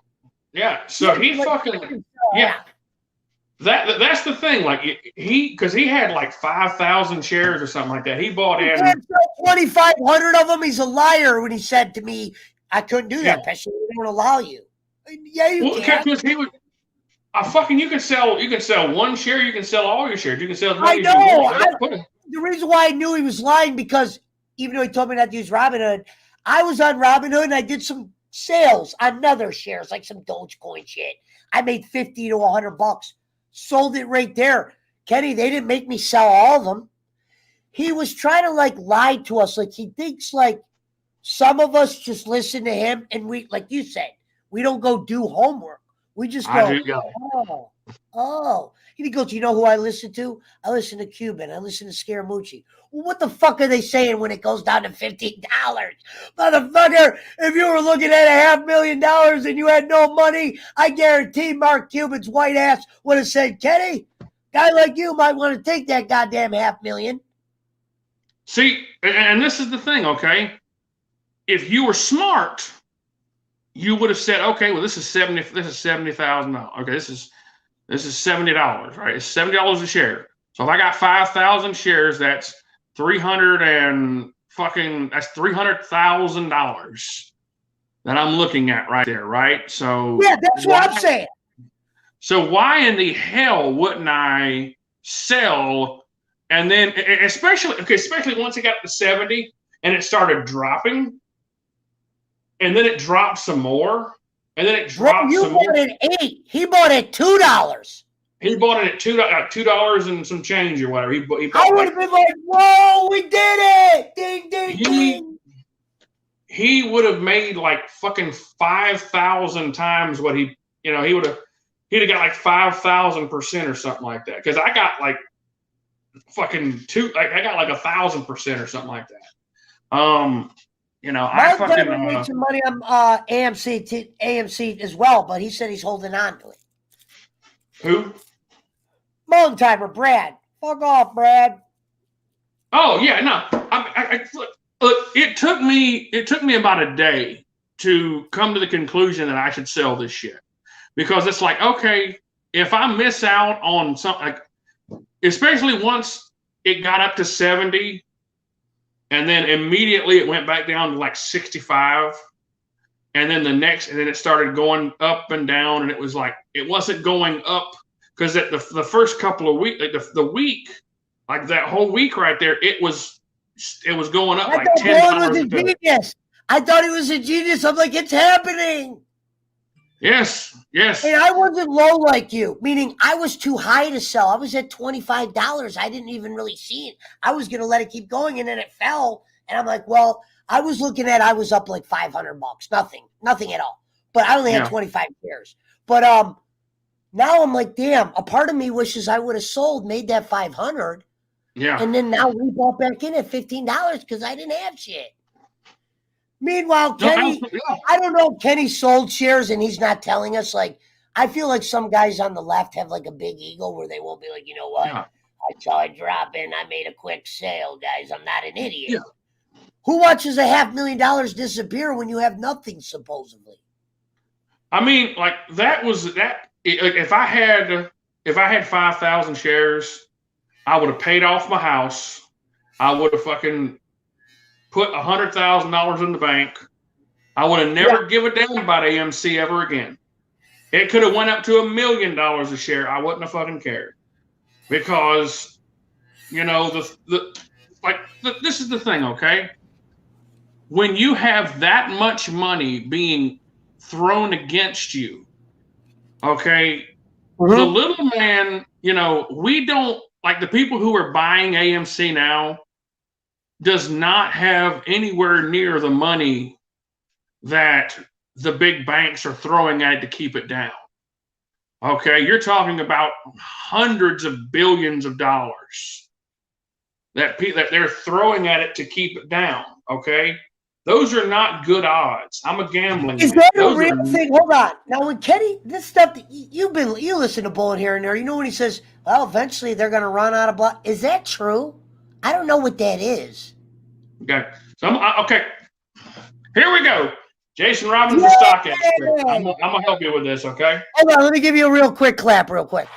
Yeah, so he fucking, yeah. That's the thing. Because he had 5,000 shares or something like that. He bought in 2,500 of them. He's a liar when he said to me, I couldn't do that, Pesci. We don't allow you. Yeah, you can. Because he would. You can sell one share. You can sell all your shares. You can sell. I know. The reason why I knew he was lying because even though he told me not to use Robinhood, I was on Robinhood and I did some sales on other shares, like some Dogecoin shit. I made $50 to $100. Sold it right there. Kenny, they didn't make me sell all of them. He was trying to lie to us. He thinks some of us just listen to him and we, like you said, we don't go do homework. We just go, oh. He goes, you know who I listen to? I listen to Cuban. I listen to Scaramucci. Well, what the fuck are they saying when it goes down to $15? Motherfucker, if you were looking at $500,000 and you had no money, I guarantee Mark Cuban's white ass would have said, Kenny, guy like you might want to take that goddamn $500,000. See, and this is the thing, okay? If you were smart, you would have said, okay, well, this is $70,000. Okay, this is $70, right? It's $70 a share. So if I got 5,000 shares, that's $300,000 that I'm looking at right there, right? So yeah, that's what I'm saying. So why in the hell wouldn't I sell? And then especially once it got to 70 and it started dropping, and then it dropped some more. And then it dropped some more. You bought it at $8. He bought it at $2. He bought it at $2 and some change or whatever. He I would have been like, whoa, we did it. Ding, ding, ding. He would have made fucking 5,000 times what he'd have got 5,000% or something like that. Because I got fucking I got 1,000% or something like that. I fucking made some money on AMC as well, but he said he's holding on to it. Who? Mountain Timer, Brad. Fuck off, Brad. Oh yeah, no. Look, it took me about a day to come to the conclusion that I should sell this shit, because it's okay, if I miss out on something, especially once it got up to 70. And then immediately it went back down to 65. And then it started going up and down. And it was it wasn't going up because at the first couple of weeks, the week, that whole week right there, it was going up $10. Was a genius. I thought he was a genius. I'm like, it's happening. Yes. And I wasn't low like you, meaning I was too high to sell. I was at $25. I didn't even really see it. I was going to let it keep going, and then it fell. And I'm like, well, I was up $500. Nothing at all. But I only had 25 shares. But now I'm like, damn, a part of me wishes I would have made that 500, Yeah. And then now we bought back in at $15 because I didn't have shit. Meanwhile, Kenny, I don't know if Kenny sold shares and he's not telling us. Like, I feel like some guys on the left have like a big ego where they won't be like, you know what? Yeah. I saw it drop in. I made a quick sale, guys. I'm not an idiot. Yeah. Who watches $500,000 disappear when you have nothing, supposedly? I mean, like that was that. If I had 5,000 shares, I would have paid off my house. I would have fucking put $100,000 in the bank. I would have never give a damn about AMC ever again. It could have went up to $1 million a share. I wouldn't have fucking cared, because you know this is the thing, okay? When you have that much money being thrown against you, okay, the little man, you know, we don't like the people who are buying AMC now does not have anywhere near the money that the big banks are throwing at it to keep it down. Okay, you're talking about hundreds of billions of dollars that they're throwing at it to keep it down. Okay, those are not good odds. I'm a gambling. Is that a real thing? Hold on. Now, when Kenny, this stuff that you listen to Bullet here and there. You know when he says, "Well, eventually they're going to run out of blood." Is that true? I don't know what that is. Okay, so okay. Here we go. Jason Robbins, the stock expert. I'm gonna help you with this, okay? Hold on, let me give you a real quick clap, real quick.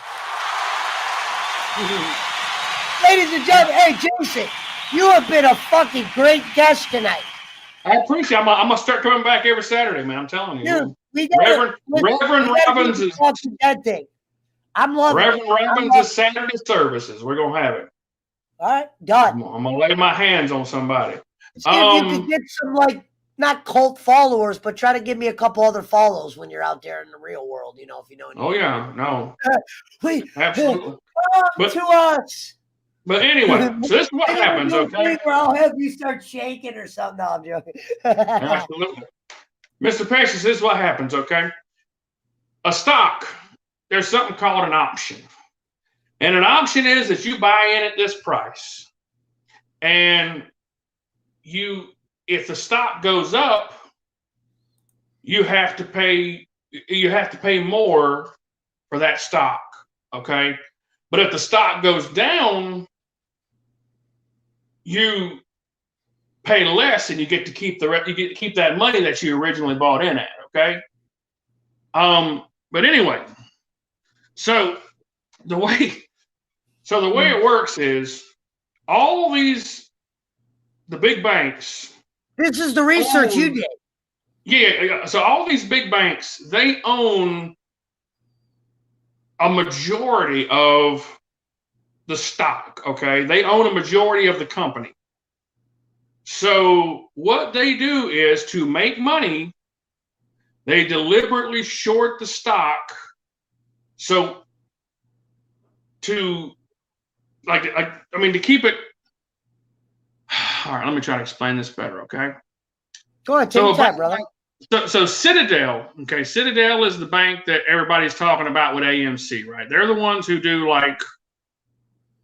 Ladies and gentlemen, hey Jason, you have been a fucking great guest tonight. I appreciate it. I'm gonna start coming back every Saturday, man. I'm telling you. Dude, Reverend Robbins is that thing. I'm loving Reverend Robbins is Saturday services. We're gonna have it. All right, done. I'm gonna lay my hands on somebody. See if you can get some not cult followers, but try to give me a couple other follows when you're out there in the real world, you know, if you know anything. Oh, yeah, no. Absolutely. Come to us. But anyway, so this is what happens, okay? Where I'll have you start shaking or something. No, I'm joking. Absolutely. Mr. Patience, this is what happens, okay? A stock, there's something called an option. And an option is that you buy in at this price. And if the stock goes up, you have to pay more for that stock, okay? But if the stock goes down, you pay less and you get to keep that money that you originally bought in at, okay? But anyway, so the way it works is the big banks. This is the research you did. Yeah. So all these big banks, they own a majority of the stock, okay? They own a majority of the company. So what they do is, to make money, they deliberately short the stock. So to keep it. All right, let me try to explain this better, okay? Go ahead, take your time, brother. So Citadel, okay, Citadel is the bank that everybody's talking about with AMC, right? They're the ones who do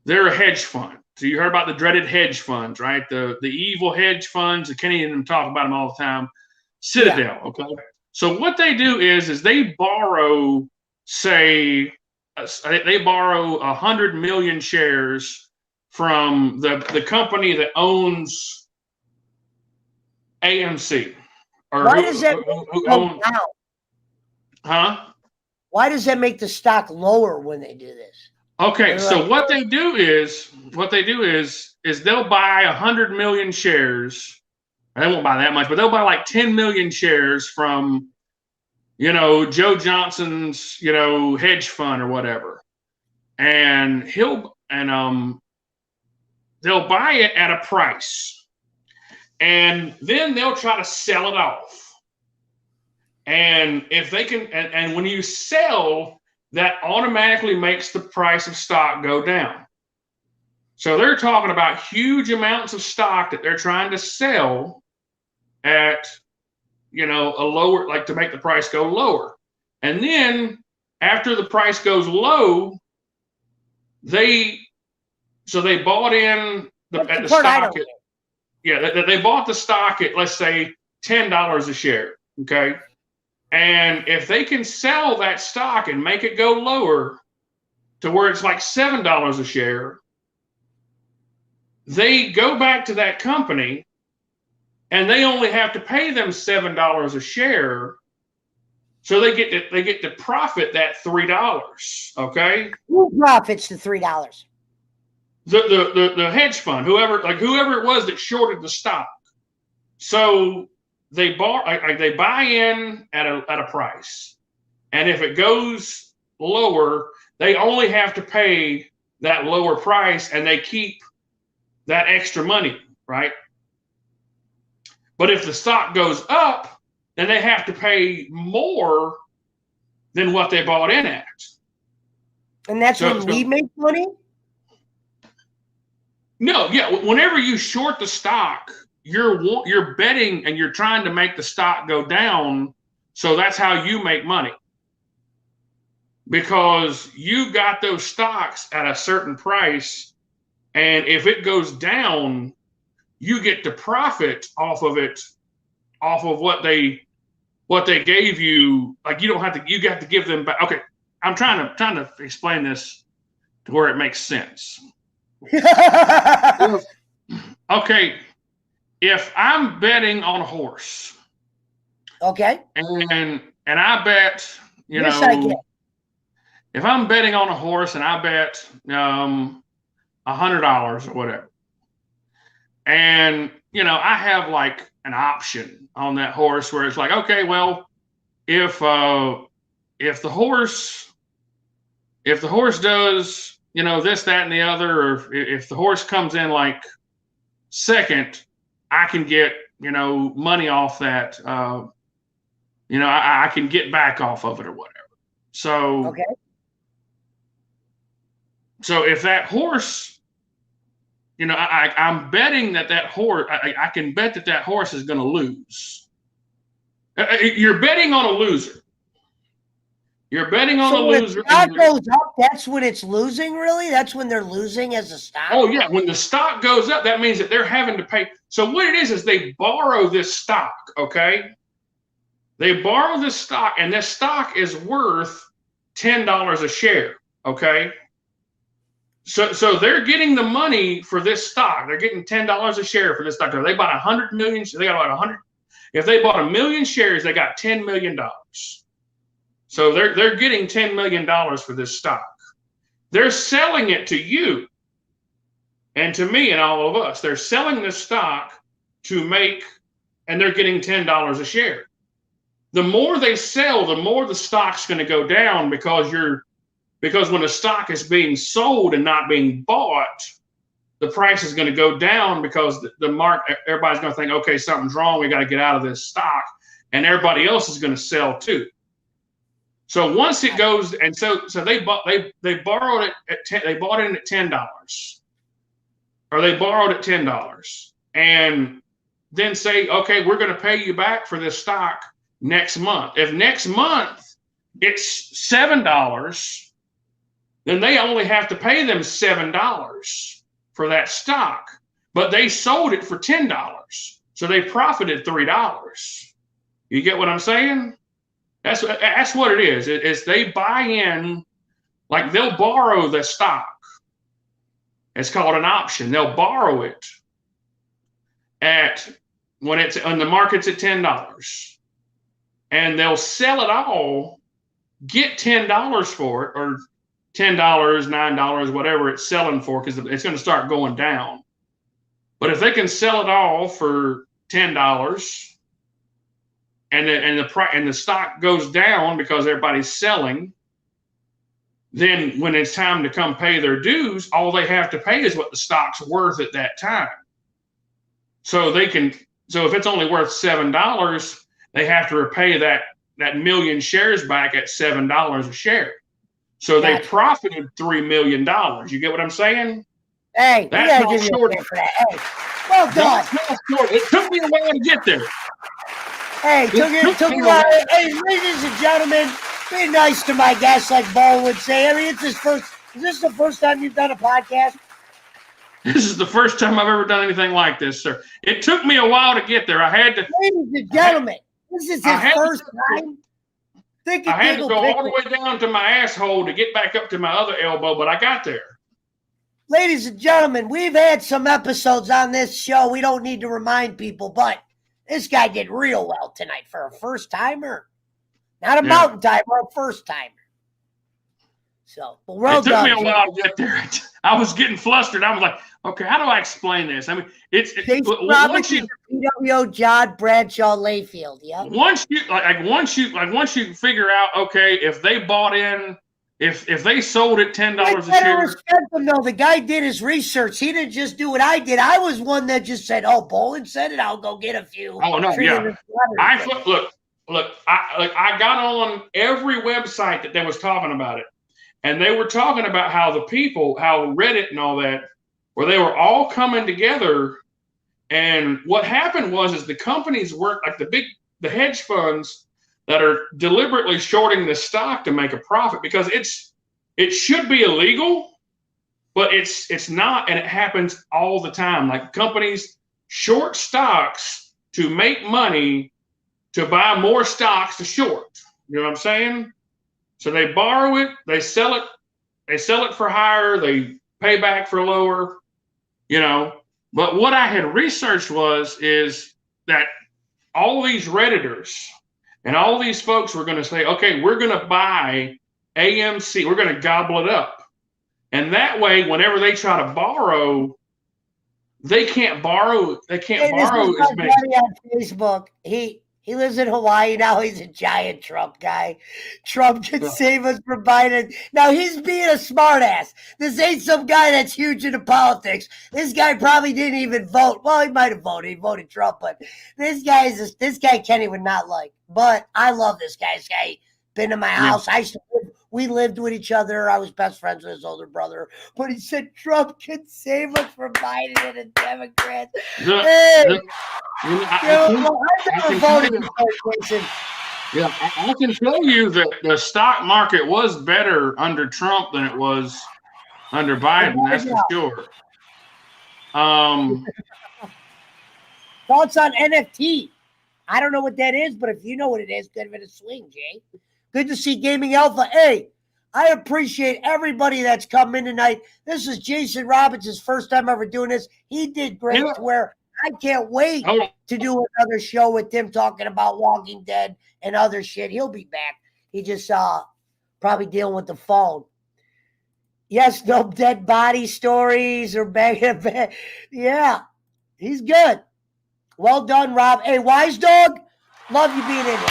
they're a hedge fund. So you heard about the dreaded hedge funds, right? The evil hedge funds. Kenny and them talk about them all the time. Citadel, okay? So what they do is they borrow, say, they borrow 100 million shares from the company that owns AMC. Or why does that down? Huh? Why does that make the stock lower when they do this? Okay, so what they do is they'll buy 100 million shares. They won't buy that much, but they'll buy 10 million shares from, Joe Johnson's, hedge fund or whatever. And they'll buy it at a price, and then they'll try to sell it off. And if they can, and when you sell, that automatically makes the price of stock go down. So they're talking about huge amounts of stock that they're trying to sell at, a lower, to make the price go lower. And then after the price goes low, they So they bought in the stock. They bought the stock at, let's say, $10 a share. Okay. And if they can sell that stock and make it go lower to where it's like $7 a share, they go back to that company and they only have to pay them $7 a share. So they get to profit that $3. Okay. Who profits the $3? The hedge fund, whoever it was that shorted the stock. So they buy in at a price, and if it goes lower, they only have to pay that lower price, and they keep that extra money, right? But if the stock goes up, then they have to pay more than what they bought in at. And that's when we make money? No, yeah. Whenever you short the stock, you're betting and you're trying to make the stock go down. So that's how you make money. Because you got those stocks at a certain price, and if it goes down, you get to profit off of it, off of what they gave you. Like you got to give them back. Okay, I'm trying to explain this to where it makes sense. Okay, if I'm betting on a horse, okay, and I bet, if I'm betting on a horse and I bet $100 or whatever, and I have like an option on that horse where it's like, okay, well, if the horse does this, that, and the other, or if the horse comes in like second, I can get money off that. I can get back off of it or whatever. So okay. So if that horse, I'm betting that horse, I can bet that horse is going to lose. You're betting on a loser. You're betting on a loser. When the stock goes up, that's when it's losing, really? That's when they're losing as a stock? Oh, yeah. When the stock goes up, that means that they're having to pay. So what it is they borrow this stock, okay? They borrow this stock, and this stock is worth $10 a share, okay? So they're getting the money for this stock. They're getting $10 a share for this stock. They bought 100 million. They got about 100. If they bought 1 million shares, they got $10 million. So they're getting $10 million for this stock. They're selling it to you and to me and all of us. They're selling this stock to make, and they're getting $10 a share. The more they sell, the more the stock's going to go down because when the stock is being sold and not being bought, the price is going to go down because the market, everybody's going to think, okay, something's wrong. We got to get out of this stock, and everybody else is going to sell too. So once it goes, and so they borrowed it they bought in at $10, or they borrowed at $10, and then say, okay, we're going to pay you back for this stock next month. If next month it's $7, then they only have to pay them $7 for that stock, but they sold it for $10, so they profited $3. You get what I'm saying? That's what it is. It's they buy in, like they'll borrow the stock. It's called an option. They'll borrow it when it's on the market's at $10, and they'll sell it all, get $10 for it, or $10, $9, whatever it's selling for, because it's going to start going down. But if they can sell it all for $10, and the stock goes down because everybody's selling, then when it's time to come pay their dues, all they have to pay is what the stock's worth at that time. So if it's only worth $7, they have to repay that million shares back at $7 a share. So they profited $3 million. You get what I'm saying? Hey, that's not short for that. Hey, well done. It took me a while to get there. Hey, took a while. Hey, ladies and gentlemen, be nice to my guests, like Bo would say. I mean, is this the first time you've done a podcast? This is the first time I've ever done anything like this, sir. It took me a while to get there. I had to. Ladies and gentlemen, this is his first time. I had to go all the way down to my asshole to get back up to my other elbow, but I got there. Ladies and gentlemen, we've had some episodes on this show. We don't need to remind people, but this guy did real well tonight for a first timer. Not a mountain timer, a first timer. So, but well done. It took me a while to get there. I was getting flustered. I was like, okay, how do I explain this? I mean, once you PWO John Bradshaw Layfield, yeah. Once you figure out, okay, if they bought in, if they sold it $10 a share. No, the guy did his research. He didn't just do what I did. I was one that just said, "Oh, Bolin said it. I'll go get a few." Oh no, yeah. I got on every website that was talking about it. And they were talking about how the people, how Reddit and all that, where they were all coming together. And what happened is the companies work like the hedge funds that are deliberately shorting the stock to make a profit because it should be illegal, but it's not. And it happens all the time. Like companies short stocks to make money to buy more stocks to short. You know what I'm saying? So they borrow it, they sell it for higher, they pay back for lower, you know. But what I had researched is that all these Redditors and all these folks were going to say, okay, we're going to buy AMC, we're going to gobble it up. And that way, whenever they try to borrow, they can't borrow as many. On Facebook, he lives in Hawaii now. He's a giant Trump guy. Trump can save us from Biden. Now, he's being a smartass. This ain't some guy that's huge into politics. This guy probably didn't even vote. Well, he might have voted. He voted Trump, but this guy Kenny would not like. But I love this guy. This guy been to my house. We lived with each other. I was best friends with his older brother. But he said Trump can save us from Biden and the Democrats. I can tell you that the stock market was better under Trump than it was under Biden. That's for sure. Thoughts on NFT? I don't know what that is, but if you know what it is, give it a swing, Jay. Good to see Gaming Alpha. Hey, I appreciate everybody that's come in tonight. This is Jason Robbins' first time ever doing this. He did great to where I can't wait to do another show with him talking about Walking Dead and other shit. He'll be back. He just probably dealing with the phone. Yes, no dead body stories or bang. Yeah, he's good. Well done, Rob. Hey, Wise Dog, love you being in here.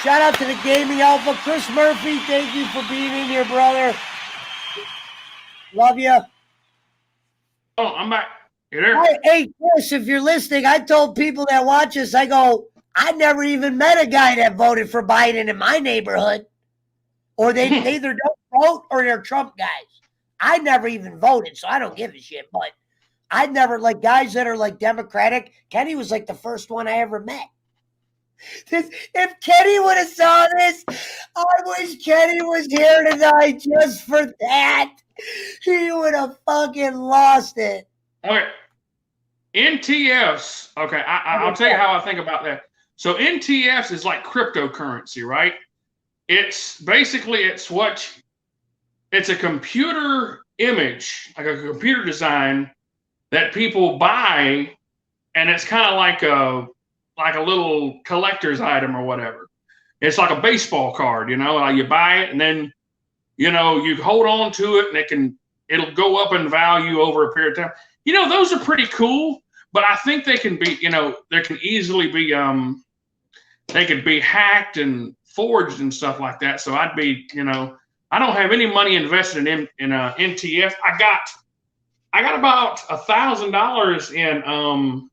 Shout out to the Gaming Alpha. Chris Murphy, thank you for being in here, brother. Love you. Oh, I'm back. You there? Hey, Chris, if you're listening, I told people that watch us, I go, I never even met a guy that voted for Biden in my neighborhood. Or they either don't vote or they're Trump guys. I never even voted, so I don't give a shit. But I never, like, guys that are, like, Democratic. Kenny was, like, the first one I ever met. If Kenny would have saw this, I wish Kenny was here tonight just for that. He would have fucking lost it. Okay. NTFs. Okay, I'll tell you how I think about that. So NTFs is like cryptocurrency, right? It's basically it's a computer image, like a computer design that people buy, and it's kind of like a little collector's item or whatever. It's like a baseball card, you know, you buy it and then, you know, you hold on to it and it'll go up in value over a period of time. You know, those are pretty cool, but I think they can be, you know, there can easily be, they could be hacked and forged and stuff like that. So I'd be, you know, I don't have any money invested in NTF. I got about $1,000 in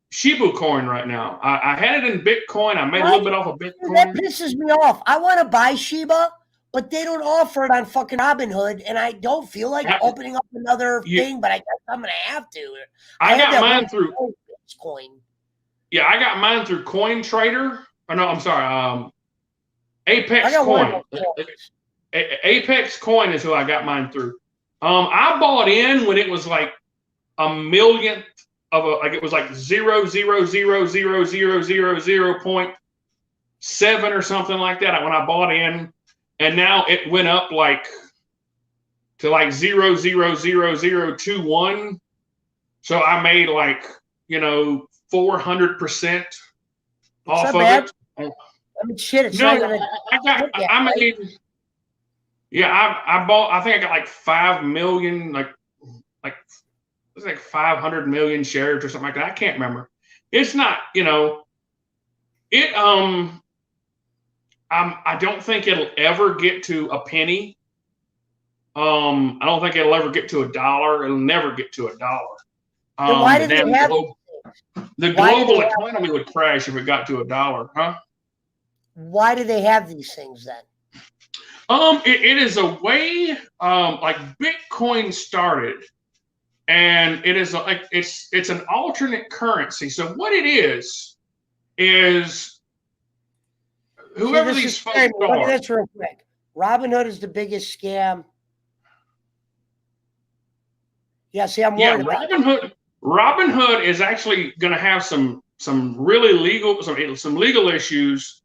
Shiba coin right now. I had it in Bitcoin. I made a little bit off of Bitcoin. That pisses me off. I want to buy Shiba, but they don't offer it on fucking Robinhood, and I don't feel like opening up another thing, but I guess I'm going to have to. I got mine through Bitcoin. Yeah, I got mine through Coin Trader. Oh, no, I'm sorry. Apex Coin. Apex Coin is who I got mine through. I bought in when it was like a millionth of it was like 0.7 or something like that when I bought in, and now it went up like to like 0.00021. So I made like 400% off of it. I mean, shit, it's No, not gonna. I made. Yeah, I bought. I think I got like 5 million, like it was like 500 million shares or something like that. I can't remember. It's not, it. I don't think it'll ever get to a penny. I don't think it'll ever get to $1. It'll never get to $1. Then why do they have the global economy would crash if it got to $1, huh? Why do they have these things then? It is a way, like Bitcoin started, and it is like it's an alternate currency. So what it is whoever these folks are. Look at this real quick. Robinhood is the biggest scam. Yeah, see, I'm worried about Robinhood is actually going to have some really legal some legal issues.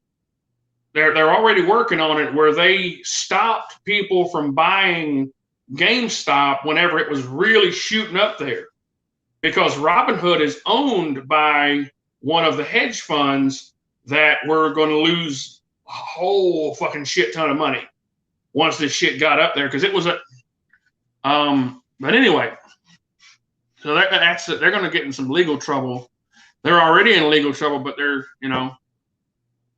They're already working on it where they stopped people from buying GameStop whenever it was really shooting up there, because Robinhood is owned by one of the hedge funds that were going to lose a whole fucking shit ton of money once this shit got up there, because it was a but anyway, so they're going to get in some legal trouble. They're already in legal trouble, but they're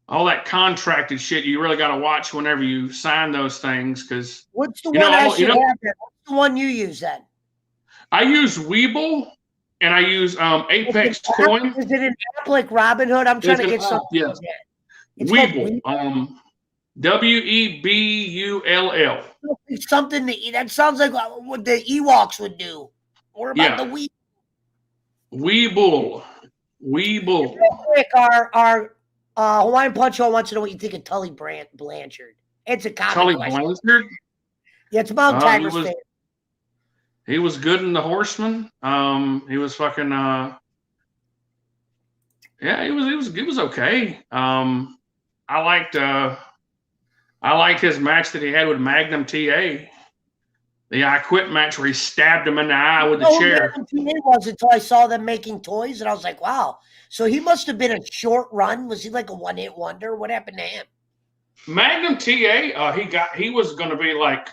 all that contracted shit, you really got to watch whenever you sign those things, because what's the one I should have then? What's the one you use then? I use Webull and I use Apex Coin. Is it an app like Robinhood? I'm trying to get something. Yeah. Webull. Webull. Something that sounds like what the Ewoks would do. What about the Webull? Real quick, our Hawaiian Punch Hole wants to know what you think of Tully Blanchard. It's a common Tully question. Blanchard? Yeah, it's about Tigers fan. He was good in The Horseman. He was fucking he was okay. I liked his match that he had with Magnum TA. The I Quit match where he stabbed him in the eye with the chair. Magnum TA was until I saw them making toys, and I was like, wow. So he must have been a short run. Was he like a one-hit wonder? What happened to him? Magnum TA, he was going to be like,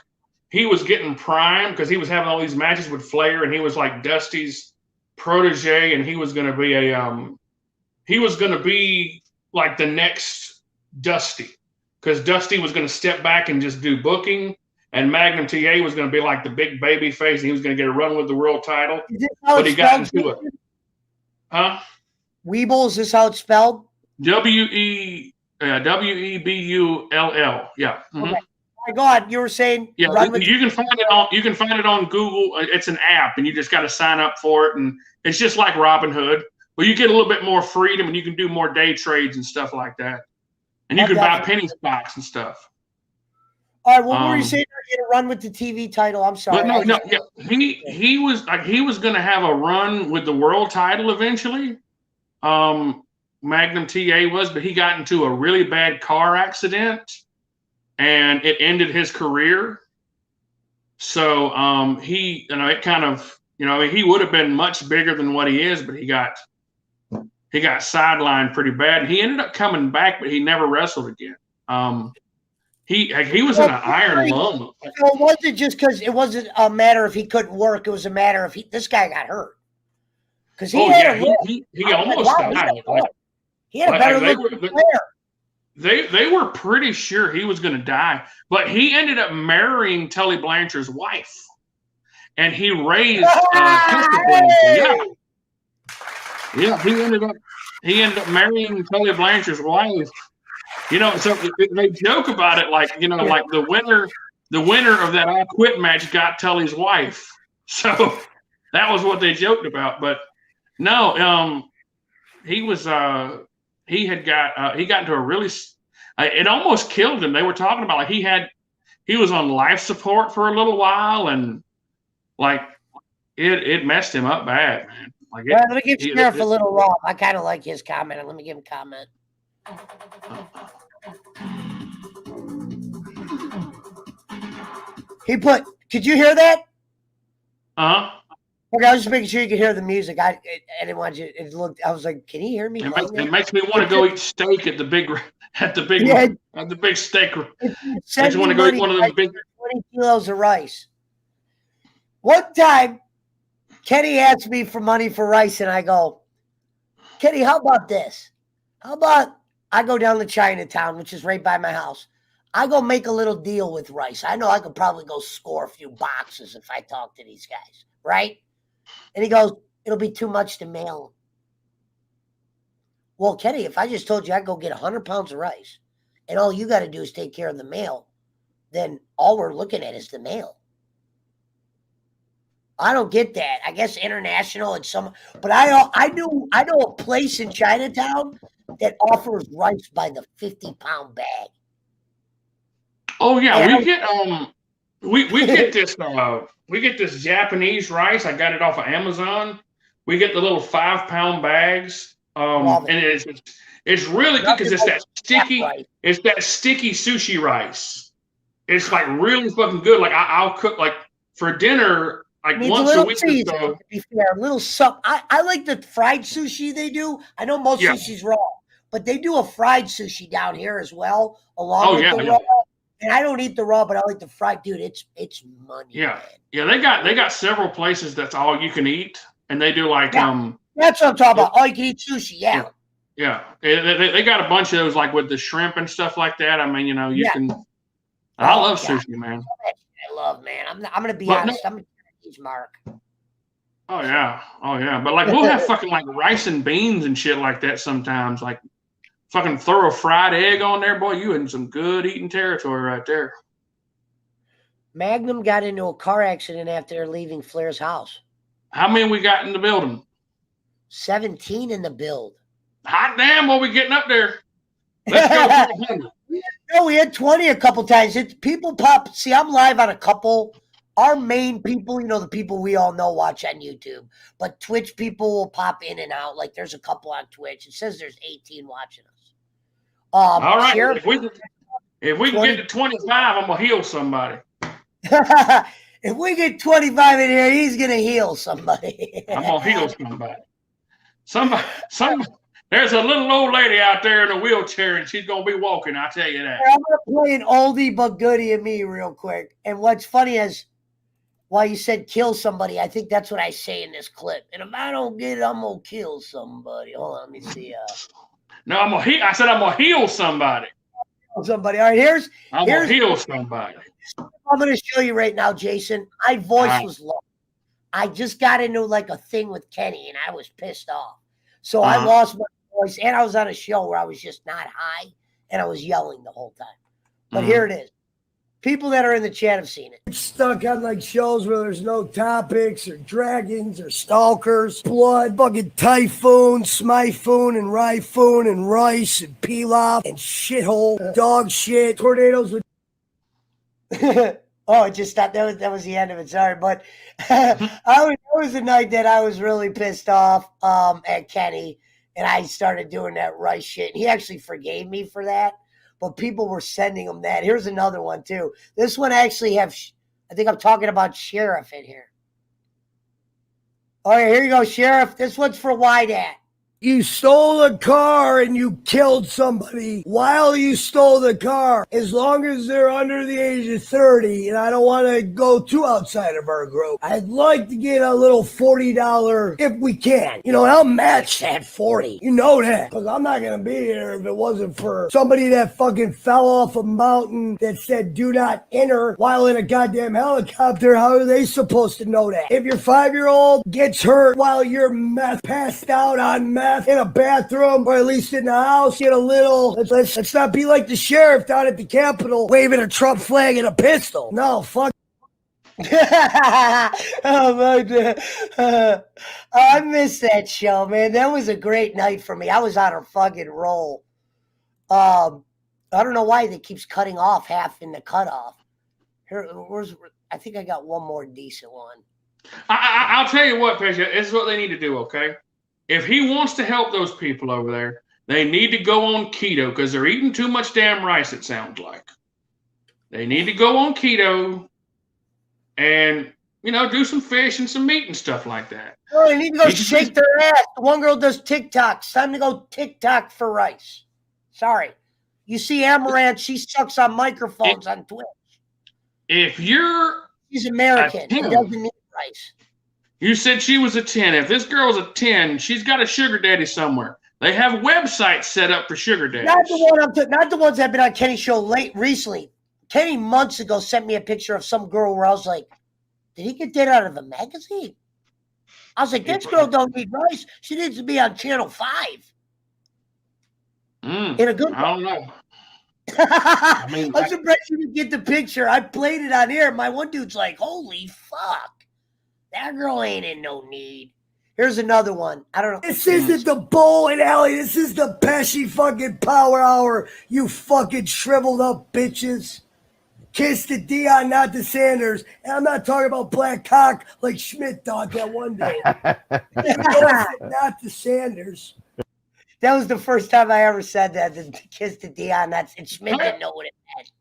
he was getting primed because he was having all these matches with Flair, and he was like Dusty's protege, and he was going to be like the next Dusty, because Dusty was going to step back and just do booking, and Magnum TA was going to be like the big baby face, and he was going to get a run with the world title. But he got into it. Huh? Webull, is this how it's spelled? Webull. Yeah. Mm-hmm. Okay. My God, you were saying. Yeah, you can find it on Google. It's an app, and you just got to sign up for it, and it's just like Robinhood, where you get a little bit more freedom, and you can do more day trades and stuff like that, and you can buy penny stocks and stuff. All right, what were you saying? You're gonna run with the TV title. I'm sorry. But no. He was going to have a run with the world title eventually. Magnum TA was, but he got into a really bad car accident, and it ended his career. So it kind of, he would have been much bigger than what he is, but he got sidelined pretty bad. He ended up coming back, but he never wrestled again. He was in an iron lung. So it wasn't just because it wasn't a matter if he couldn't work. It was a matter of this guy got hurt. Because he almost died. He had a better look player. They were pretty sure he was going to die, but he ended up marrying Tully Blanchard's wife, and he raised Blanchard. Yeah, he ended up marrying Tully Blanchard's wife. So they joke about it like like the winner of that I Quit match got Tully's wife. So that was what they joked about. But no, he got into a really, it almost killed him. They were talking about like he was on life support for a little while, and like it messed him up bad, man. Like Well, let me give Sheriff a little raw. I kind of like his comment. Let me give him a comment. He put, could you hear that? Uh-huh. Okay, I was just making sure you could hear the music. I didn't want you. It looked. I was like, can you hear me? It makes me want to go eat steak at the big steak. I just want to go eat one of them big 20 kilos of rice. One time, Kenny asked me for money for rice, and I go, Kenny, how about this? How about I go down to Chinatown, which is right by my house. I go make a little deal with rice. I know I could probably go score a few boxes if I talk to these guys, right? And he goes, it'll be too much to mail. Well, Kenny, if I just told you I'd go get 100 pounds of rice and all you got to do is take care of the mail, then all we're looking at is the mail. I don't get that. I guess international and some, but I know a place in Chinatown that offers rice by the 50-pound bag. Oh yeah, we get this Japanese rice. I got it off of Amazon. We get the little 5-pound bags, and it's really good because it's that sticky sushi rice. It's like really fucking good. Like I'll cook like for dinner like once a week or so. To be fair, a little something. I like the fried sushi they do. I know most sushi's raw, but they do a fried sushi down here as well, along with the raw. And I don't eat the raw, but I like the fried. Dude, it's money. Yeah, man. Yeah. They got several places that's all you can eat, and they do like That's what I'm talking about. All you can eat sushi. Yeah. Yeah. They got a bunch of those like with the shrimp and stuff like that. I mean, you can. I love sushi, man. I love, man. I'm gonna be honest. I'm a Chinese mark. Oh yeah. But like we'll have fucking like rice and beans and shit like that sometimes. Like fucking throw a fried egg on there, boy. You in some good eating territory right there. Magnum got into a car accident after leaving Flair's house. How many we got in the building? 17 in the build. Hot damn, what we getting up there? Let's go for 100. No, we had 20 a couple times. People pop. See, I'm live on a couple. Our main people, the people we all know watch on YouTube. But Twitch people will pop in and out. Like there's a couple on Twitch. It says there's 18 watching us. All right. If we can get to 25, I'm going to heal somebody. If we get 25 in here, he's going to heal somebody. I'm going to heal somebody. There's a little old lady out there in a wheelchair, and she's going to be walking, I'll tell you that. I'm going to play an oldie but goodie of me real quick. And what's funny is, while you said kill somebody, I think that's what I say in this clip. And if I don't get it, I'm going to kill somebody. Hold on, let me see. No, I said I'm going to heal somebody. Somebody. All right, I'm going to heal somebody. I'm going to show you right now, Jason. My voice was low. I just got into like a thing with Kenny, and I was pissed off. So I lost my voice, and I was on a show where I was just not high, and I was yelling the whole time. But here it is. People that are in the chat have seen it. Stuck on like shows where there's no topics or dragons or stalkers, blood, fucking typhoon, smifoon, and ryfoon, and rice, and pilaf, and shithole, dog shit, tornadoes with. Oh, it just stopped. That was the end of it. Sorry, but it was a night that I was really pissed off at Kenny, and I started doing that rice shit. And he actually forgave me for that. But people were sending him that. Here's another one, too. This one actually I think I'm talking about Sheriff in here. All right, here you go, Sheriff. This one's for Wydat. You stole a car and you killed somebody while you stole the car. As long as they're under the age of 30, and I don't want to go too outside of our group, I'd like to get a little $40 if we can. I'll match that 40. You know that. Because I'm not going to be here if it wasn't for somebody that fucking fell off a mountain that said do not enter while in a goddamn helicopter. How are they supposed to know that? If your 5-year-old gets hurt while you're passed out on meth, in a bathroom, or at least in the house, get a little, let's not be like the sheriff down at the Capitol waving a Trump flag and a pistol. No, fuck. Oh my God. I missed that show, man. That was a great night for me. I was on a fucking roll. I don't know why it keeps cutting off half in the cutoff. I think I got one more decent one. I'll tell you what, Pesha, this is what they need to do, okay? If he wants to help those people over there, they need to go on keto because they're eating too much damn rice, it sounds like. They need to go on keto and, do some fish and some meat and stuff like that. Oh, they need to go shake their ass. The one girl does TikTok. It's time to go TikTok for rice. Sorry. You see Amaranth, she sucks on microphones on Twitch. If you're... She's American. She doesn't need rice. You said she was a 10. If this girl's a 10, she's got a sugar daddy somewhere. They have websites set up for sugar daddies. Not the ones that have been on Kenny's show recently. Kenny months ago sent me a picture of some girl where I was like, did he get that out of a magazine? I was like, this girl don't need rice. She needs to be on Channel 5. In a good way. I don't know. I'm surprised you didn't get the picture. I played it on air. My one dude's like, holy fuck. That girl ain't in no need. Here's another one. I don't know. This isn't the bowling alley. This is the Pesci fucking power hour, you fucking shriveled up bitches. Kiss the Dion, not the Sanders. And I'm not talking about black cock like Schmidt thought that one day. Not the Sanders. That was the first time I ever said that. Kiss the Dion, and Schmidt didn't know what it meant.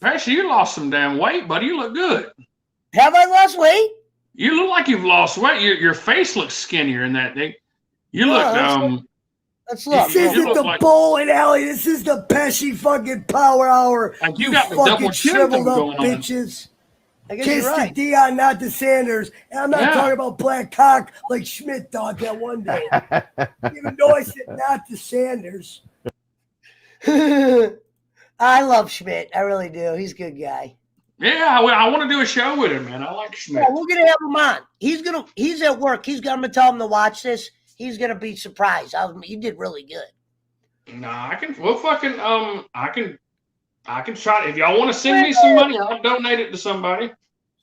Pesci, you lost some damn weight, buddy. You look good. Have I lost weight? You look like you've lost weight. Your face looks skinnier in that thing. You look Let's look. This isn't the bowling alley. This is the Pesci fucking power hour. Like you got the double shriveled up going bitches. I guess Kiss you're right. the Dion, not the Sanders. And I'm not talking about black cock like Schmidt thought that one day. Even though I said not the Sanders. I love Schmidt. I really do. He's a good guy. Yeah, I want to do a show with him, man. I like Schmidt. Yeah, we're gonna have him on. He's at work. I'm gonna tell him to watch this. He's gonna be surprised. You did really good. Nah, I can try. If y'all want to send me some money, I'll donate it to somebody.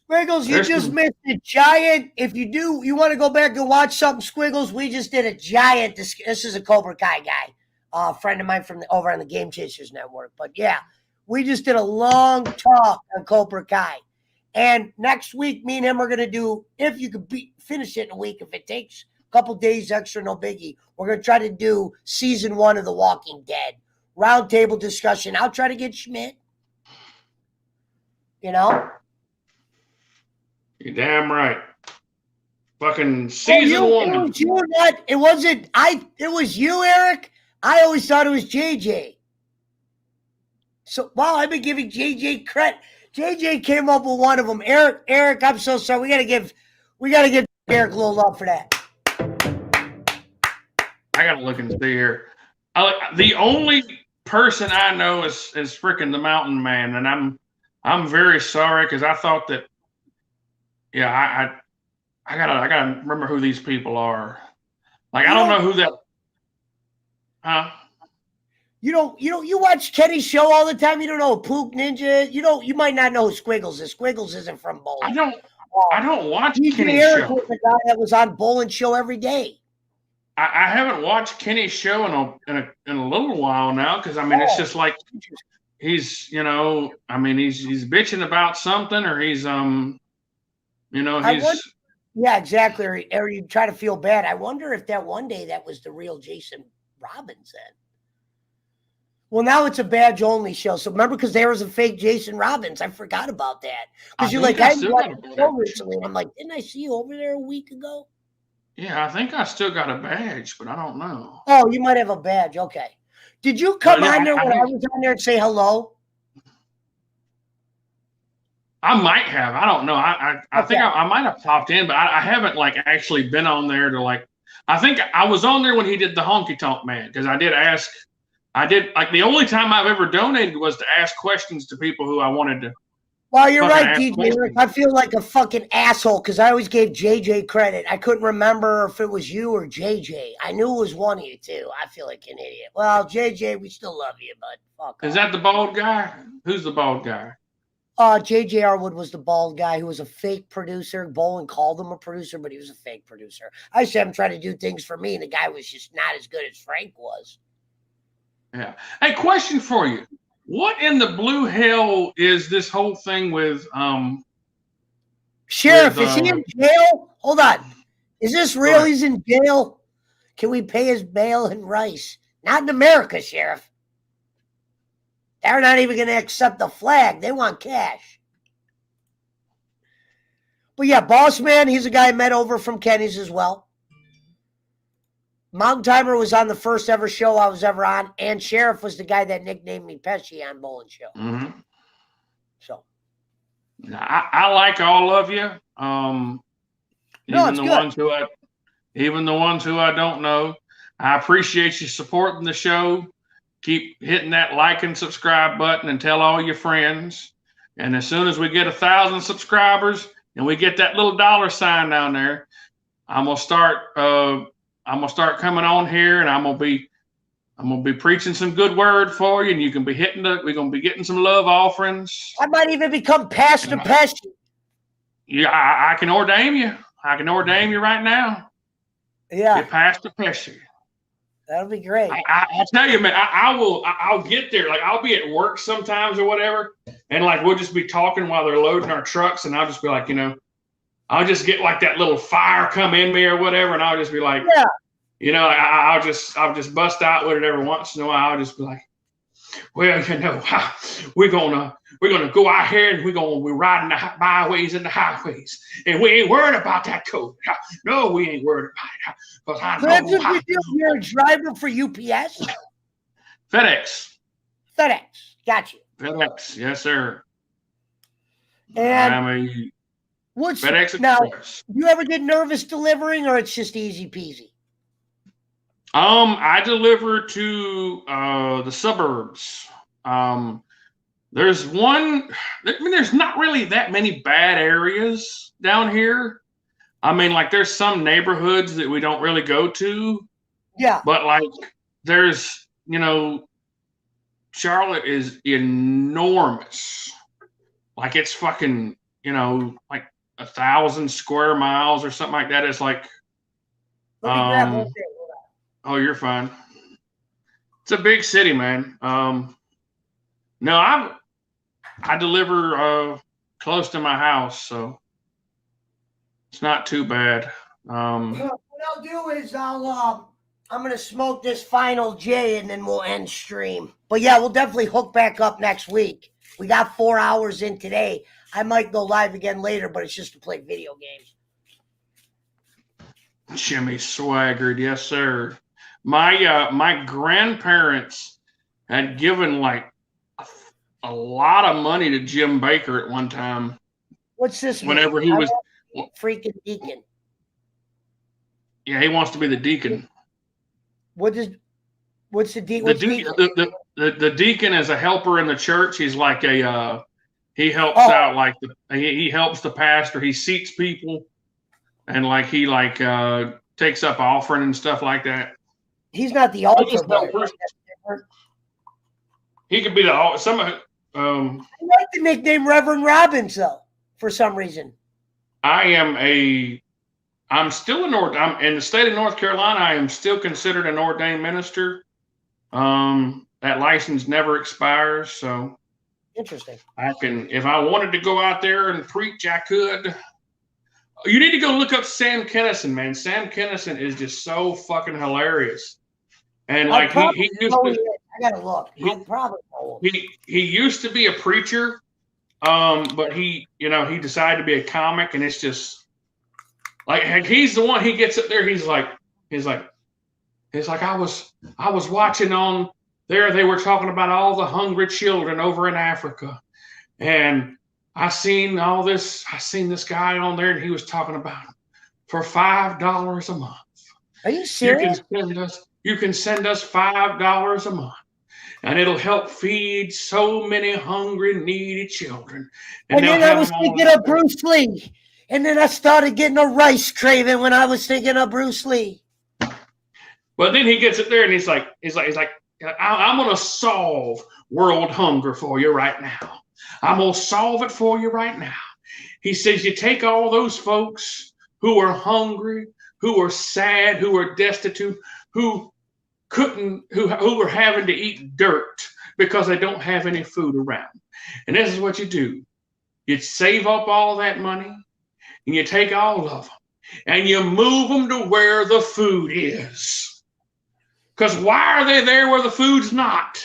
Squiggles, you just missed a giant. If you do, you want to go back and watch something, Squiggles, we just did a giant. This is a Cobra Kai guy, a friend of mine from over on the Game Chasers Network. But yeah, we just did a long talk on Cobra Kai. And next week, me and him are going to do, if you could finish it in a week, if it takes a couple days extra, no biggie, we're going to try to do season 1 of The Walking Dead. Roundtable discussion. I'll try to get Schmidt. You're damn right. Fucking season 1. It was you, not. It wasn't. It was you, Eric. I always thought it was JJ. So wow, I've been giving JJ credit. JJ came up with one of them. Eric, I'm so sorry. We gotta give Eric a little love for that. I gotta look and see here. The only person I know is freaking the Mountain Man, and I'm very sorry because I thought that. Yeah, I gotta remember who these people are. Like I don't know who that. Huh? You watch Kenny's show all the time. You don't know Pook Ninja. You might not know who Squiggles is. Squiggles isn't from Bowling. I don't watch Kenny's Eric show. was the guy that was on Bowling show every day. I haven't watched Kenny's show in a little while now because it's just like he's he's bitching about something or he's yeah, exactly. Or you try to feel bad. I wonder if that one day that was the real Jason Robbins then. Well, now it's a badge only show. So remember, because there was a fake Jason Robbins. I forgot about that. Because you're like, I watched the show recently. And I'm like, didn't I see you over there a week ago? Yeah, I think I still got a badge, but I don't know. Oh, you might have a badge. Okay. Did you come on there when I was on there and say hello? I might have. I don't know. I think I might have popped in, but I haven't actually been on there to I think I was on there when he did the Honky Tonk Man because I did the only time I've ever donated was to ask questions to people who I wanted to. Well, you're right, DJ Rick. I feel like a fucking asshole because I always gave JJ credit. I couldn't remember if it was you or JJ. I knew it was one of you two. I feel like an idiot. Well, JJ, we still love you, but fuck off. Is that the bald guy? Who's the bald guy? J.J. Arwood was the bald guy who was a fake producer. Bolin called him a producer, but he was a fake producer. I used to have him try to do things for me, and the guy was just not as good as Frank was. Yeah. Hey, question for you. What in the blue hell is this whole thing with Sheriff, is he in jail? Hold on. Is this real? He's in jail? Can we pay his bail in rice? Not in America, Sheriff. They're not even going to accept the flag. They want cash. But yeah, Boss Man, he's a guy I met over from Kenny's as well. Mountain Timer was on the first ever show I was ever on, and Sheriff was the guy that nicknamed me Pesci on Bowling Show. Mm-hmm. So, I like all of you. Even the ones who I don't know. I appreciate you supporting the show. Keep hitting that like and subscribe button and tell all your friends. And as soon as we get 1,000 subscribers and we get that little $sign down there, I'm gonna start coming on here, and I'm gonna be preaching some good word for you, and you can be we're gonna be getting some love offerings. I might even become Pastor Pesci. Yeah, I can ordain you. I can ordain you right now. Yeah, you're Pastor Pesci. That'll be great. I'll tell you, man. I'll get there. Like, I'll be at work sometimes or whatever, and like we'll just be talking while they're loading our trucks, and I'll just be like, I'll just get like that little fire come in me or whatever, and I'll just be like, I'll just bust out with it every once in a while. I'll just be like, well, we're gonna go out here and we're riding the byways and the highways, and we ain't worried about that code. No, we ain't worried about it. Because I know that's what you do. You're a driver for UPS? FedEx. Got you. FedEx, yes, sir. And what's FedEx Express. Now? Do you ever get nervous delivering, or it's just easy peasy? I deliver to the suburbs. There's not really that many bad areas down here. I mean, like, there's some neighborhoods that we don't really go to. Yeah. But like, there's, Charlotte is enormous. Like, it's fucking, like 1,000 square miles or something like that. It's like, oh, you're fine. It's a big city, man. No, I deliver close to my house, so it's not too bad. What I'll do is I'm gonna smoke this final J, and then we'll end stream. But yeah, we'll definitely hook back up next week. We got 4 hours in today. I might go live again later, but it's just to play video games. Jimmy swaggered, yes, sir. My grandparents had given like a lot of money to Jim Baker at one time. What's this? Whenever he was freaking deacon. Yeah, he wants to be the deacon. What's the deacon? The deacon is a helper in the church. He's like he helps out, like he helps the pastor. He seats people, and like he takes up offering and stuff like that. He's not the altar boy. He could be the I like the nickname Reverend Robbins, though, for some reason. I'm still I'm in the state of North Carolina. I am still considered an ordained minister. That license never expires, so interesting. If I wanted to go out there and preach, I could. You need to go look up Sam Kennison, man. Sam Kennison is just so fucking hilarious. And like he used to, I gotta look. I probably know him. He used to be a preacher, but he decided to be a comic, and it's just like he's the one. He gets up there, he's like I was watching on there. They were talking about all the hungry children over in Africa, and I seen this guy on there, and he was talking about it. For $5 a month. Are you serious? You can send us $5 a month, and it'll help feed so many hungry, needy children. And then I was thinking of Bruce Lee, and then I started getting a rice craving when I was thinking of Bruce Lee. But then he gets it there, and he's like, I'm gonna solve world hunger for you right now. I'm gonna solve it for you right now. He says, you take all those folks who are hungry, who are sad, who are destitute, who are having to eat dirt because they don't have any food around. And this is what you do. You save up all that money, and you take all of them and you move them to where the food is. Because why are they there where the food's not?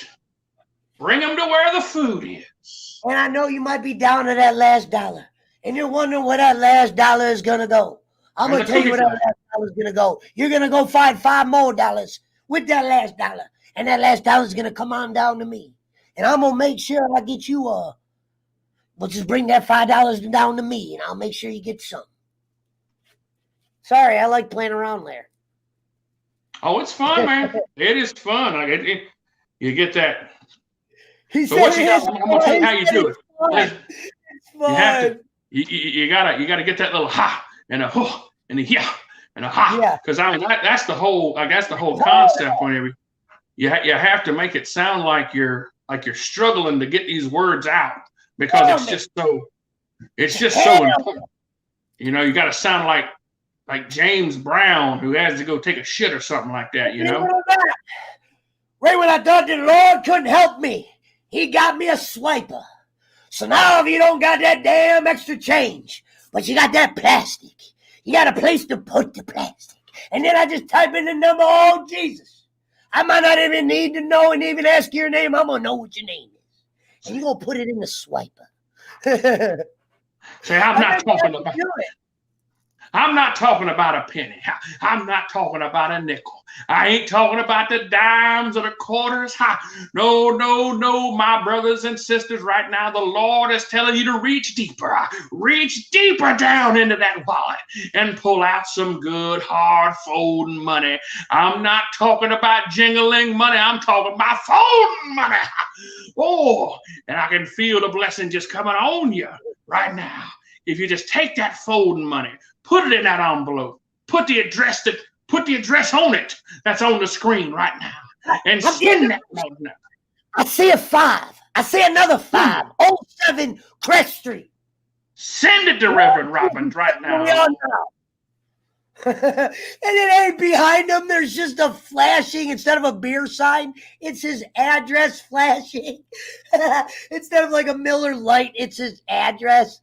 Bring them to where the food is. And I know you might be down to that last dollar, and you're wondering where that last dollar is going to go. I'm going to tell you where that last dollar is going to go. You're going to go find $5 more with that last dollar, and that last dollar is going to come on down to me. And I'm going to make sure I get you we'll just bring that $5 down to me, and I'll make sure you get some. Sorry, I like playing around there. Oh, it's fun, man. It is fun. You get that. So what you got? I'm going to tell you how you do it. It's fun. You gotta get that little ha and a huh and a yeah and a ha. Yeah. Because I mean that's the whole concept. Whenever you have to make it sound like you're struggling to get these words out, because it's just so important. You know, you got to sound like James Brown, who has to go take a shit or something like that. You know. Right when I thought the Lord couldn't help me, He got me a swiper. So now if you don't got that damn extra change, but you got that plastic, you got a place to put the plastic. And then I just type in the number, oh, Jesus. I might not even need to know and even ask your name. I'm going to know what your name is. And you're going to put it in the swiper. See, I'm not talking about a penny. I'm not talking about a nickel. I ain't talking about the dimes or the quarters. No, my brothers and sisters, right now, the Lord is telling you to reach deeper. Reach deeper down into that wallet and pull out some good, hard folding money. I'm not talking about jingling money. I'm talking about folding money. Oh, and I can feel the blessing just coming on you right now. If you just take that folding money, put it in that envelope, put the address on it that's on the screen right now, and send that note now. I see a 5. I see another 5. 07 Crest Street. Send it to Reverend Robbins right now. And it ain't behind him. There's just a flashing, instead of a beer sign, it's his address flashing. Instead of like a Miller Lite, it's his address.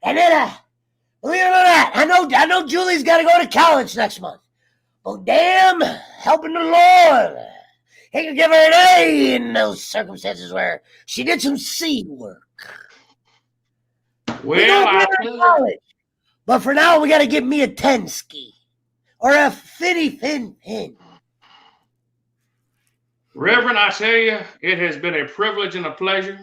And then, believe it or not, I know Julie's got to go to college next month. But damn, helping the Lord, he can give her an A in those circumstances where she did some seed work. Well, college. But for now, we got to give me a 10 ski or a finny fin pin. Reverend, I tell you, it has been a privilege and a pleasure.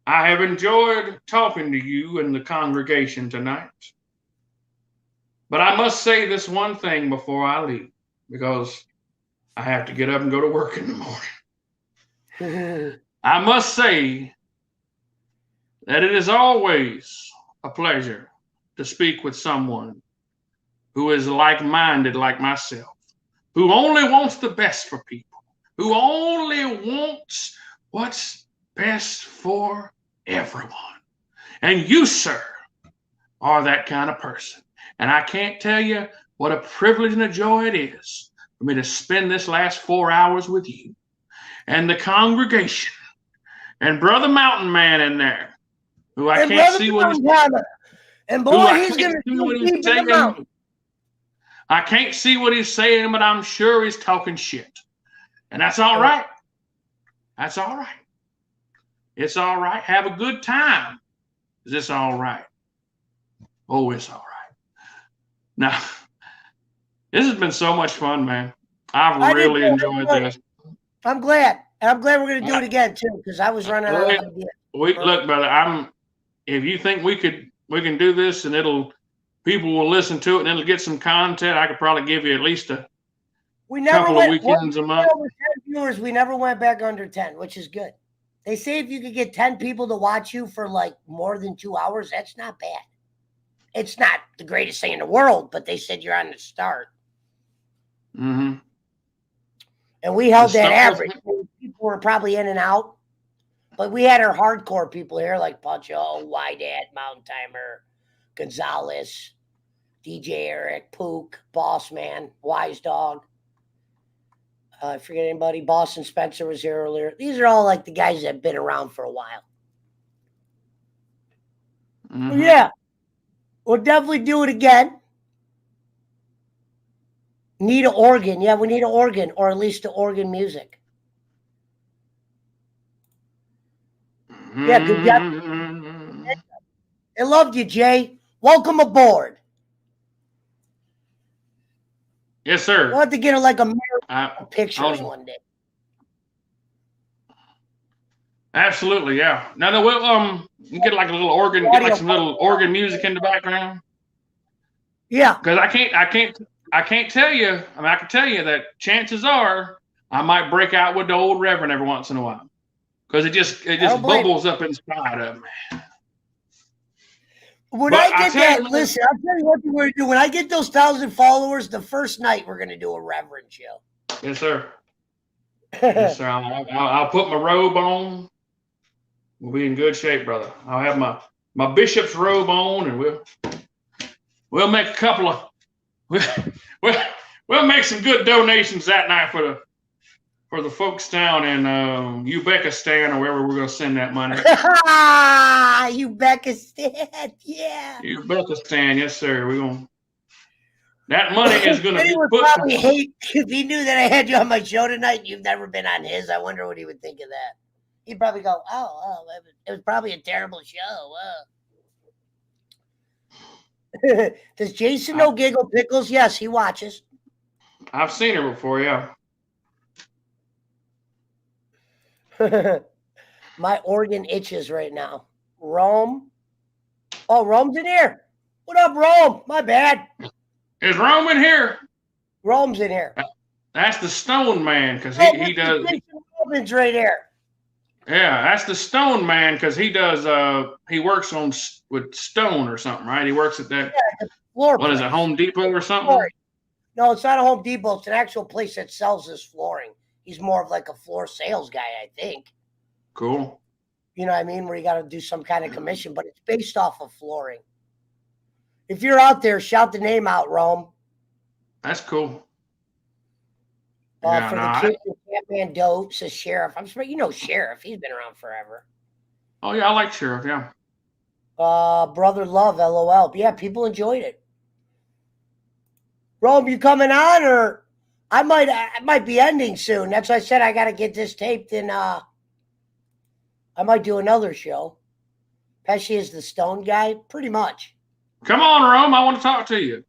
I have enjoyed talking to you and the congregation tonight. But I must say this one thing before I leave, because I have to get up and go to work in the morning. I must say that it is always a pleasure to speak with someone who is like-minded like myself, who only wants the best for people, who only wants what's best for everyone. And you, sir, are that kind of person. And I can't tell you what a privilege and a joy it is for me to spend this last 4 hours with you and the congregation and Brother Mountain Man in there, who I can't see what he's and boy, he's going to see what I can't see what he's saying, but I'm sure he's talking shit. And that's all right. That's all right. It's all right. Have a good time. Is this all right? Oh, it's all right. Now, this has been so much fun, man. I've really enjoyed this. I'm glad. And I'm glad we're going to do it again, too, because I was running out of ideas. Look, brother, if you think we can do this and people will listen to it and it'll get some content, I could probably give you at least a couple of weekends a month. Viewers, we never went back under 10, which is good. They say if you could get 10 people to watch you for like more than 2 hours, that's not bad. It's not the greatest thing in the world, but they said you're on the start. Mm-hmm. And we held that average. People were probably in and out. But we had our hardcore people here like Puncho, Wydad, Mountain Timer, Gonzalez, DJ Eric, Pook, Boss Man, Wise Dog. I forget anybody. Boston Spencer was here earlier. These are all like the guys that have been around for a while. Mm-hmm. Yeah. We'll definitely do it again. Need an organ. Yeah, we need an organ, or at least the organ music. Yeah, good job. I loved you, Jay. Welcome aboard. Yes, sir. We'll have to get her like a pictures one day. Absolutely, yeah. No, we'll you get like a little organ, get like some little organ music in the background. Yeah. Because I can't tell you. I mean, I can tell you that chances are I might break out with the old Reverend every once in a while. Because it just bubbles up inside of me. When I get that, listen, I'll tell you what we're going to do. When I get those 1,000 followers, the first night we're going to do a Reverend show. Yes, sir. Yes, sir. I'll put my robe on. We'll be in good shape, brother. I'll have my bishop's robe on, and we'll make a couple of we'll make some good donations that night for the folks down in Uzbekistan or wherever we're going to send that money. Uzbekistan, yeah. Uzbekistan, yes, sir. We're going. That money is going to be would put. Probably hate if he knew that I had you on my show tonight and you've never been on his. I wonder what he would think of that. He'd probably go, "Oh, it was probably a terrible show." Does Jason know Giggle Pickles? Yes, he watches. I've seen her before, yeah. My organ itches right now. Rome. Oh, Rome's in here. What up, Rome? My bad. Is Rome in here? Rome's in here. That's the Stone Man, because he does. Jason Robbins right here. Yeah, that's the Stone Man, because he does. He works with stone or something, right? He works at that. Yeah, floor. What is it, Home Depot or something? Flooring. No, it's not a Home Depot. It's an actual place that sells this flooring. He's more of like a floor sales guy, I think. Cool. You know what I mean? Where you got to do some kind of commission, but it's based off of flooring. If you're out there, shout the name out, Rome. That's cool. For the kids in Catman Doe, says Sheriff. I'm sure you know Sheriff. He's been around forever. Oh, yeah, I like Sheriff, yeah. Brother Love, LOL. Yeah, people enjoyed it. Rome, you coming on, or I might be ending soon. That's why I said I got to get this taped, and I might do another show. Pesci is the Stone guy, pretty much. Come on, Rome. I want to talk to you.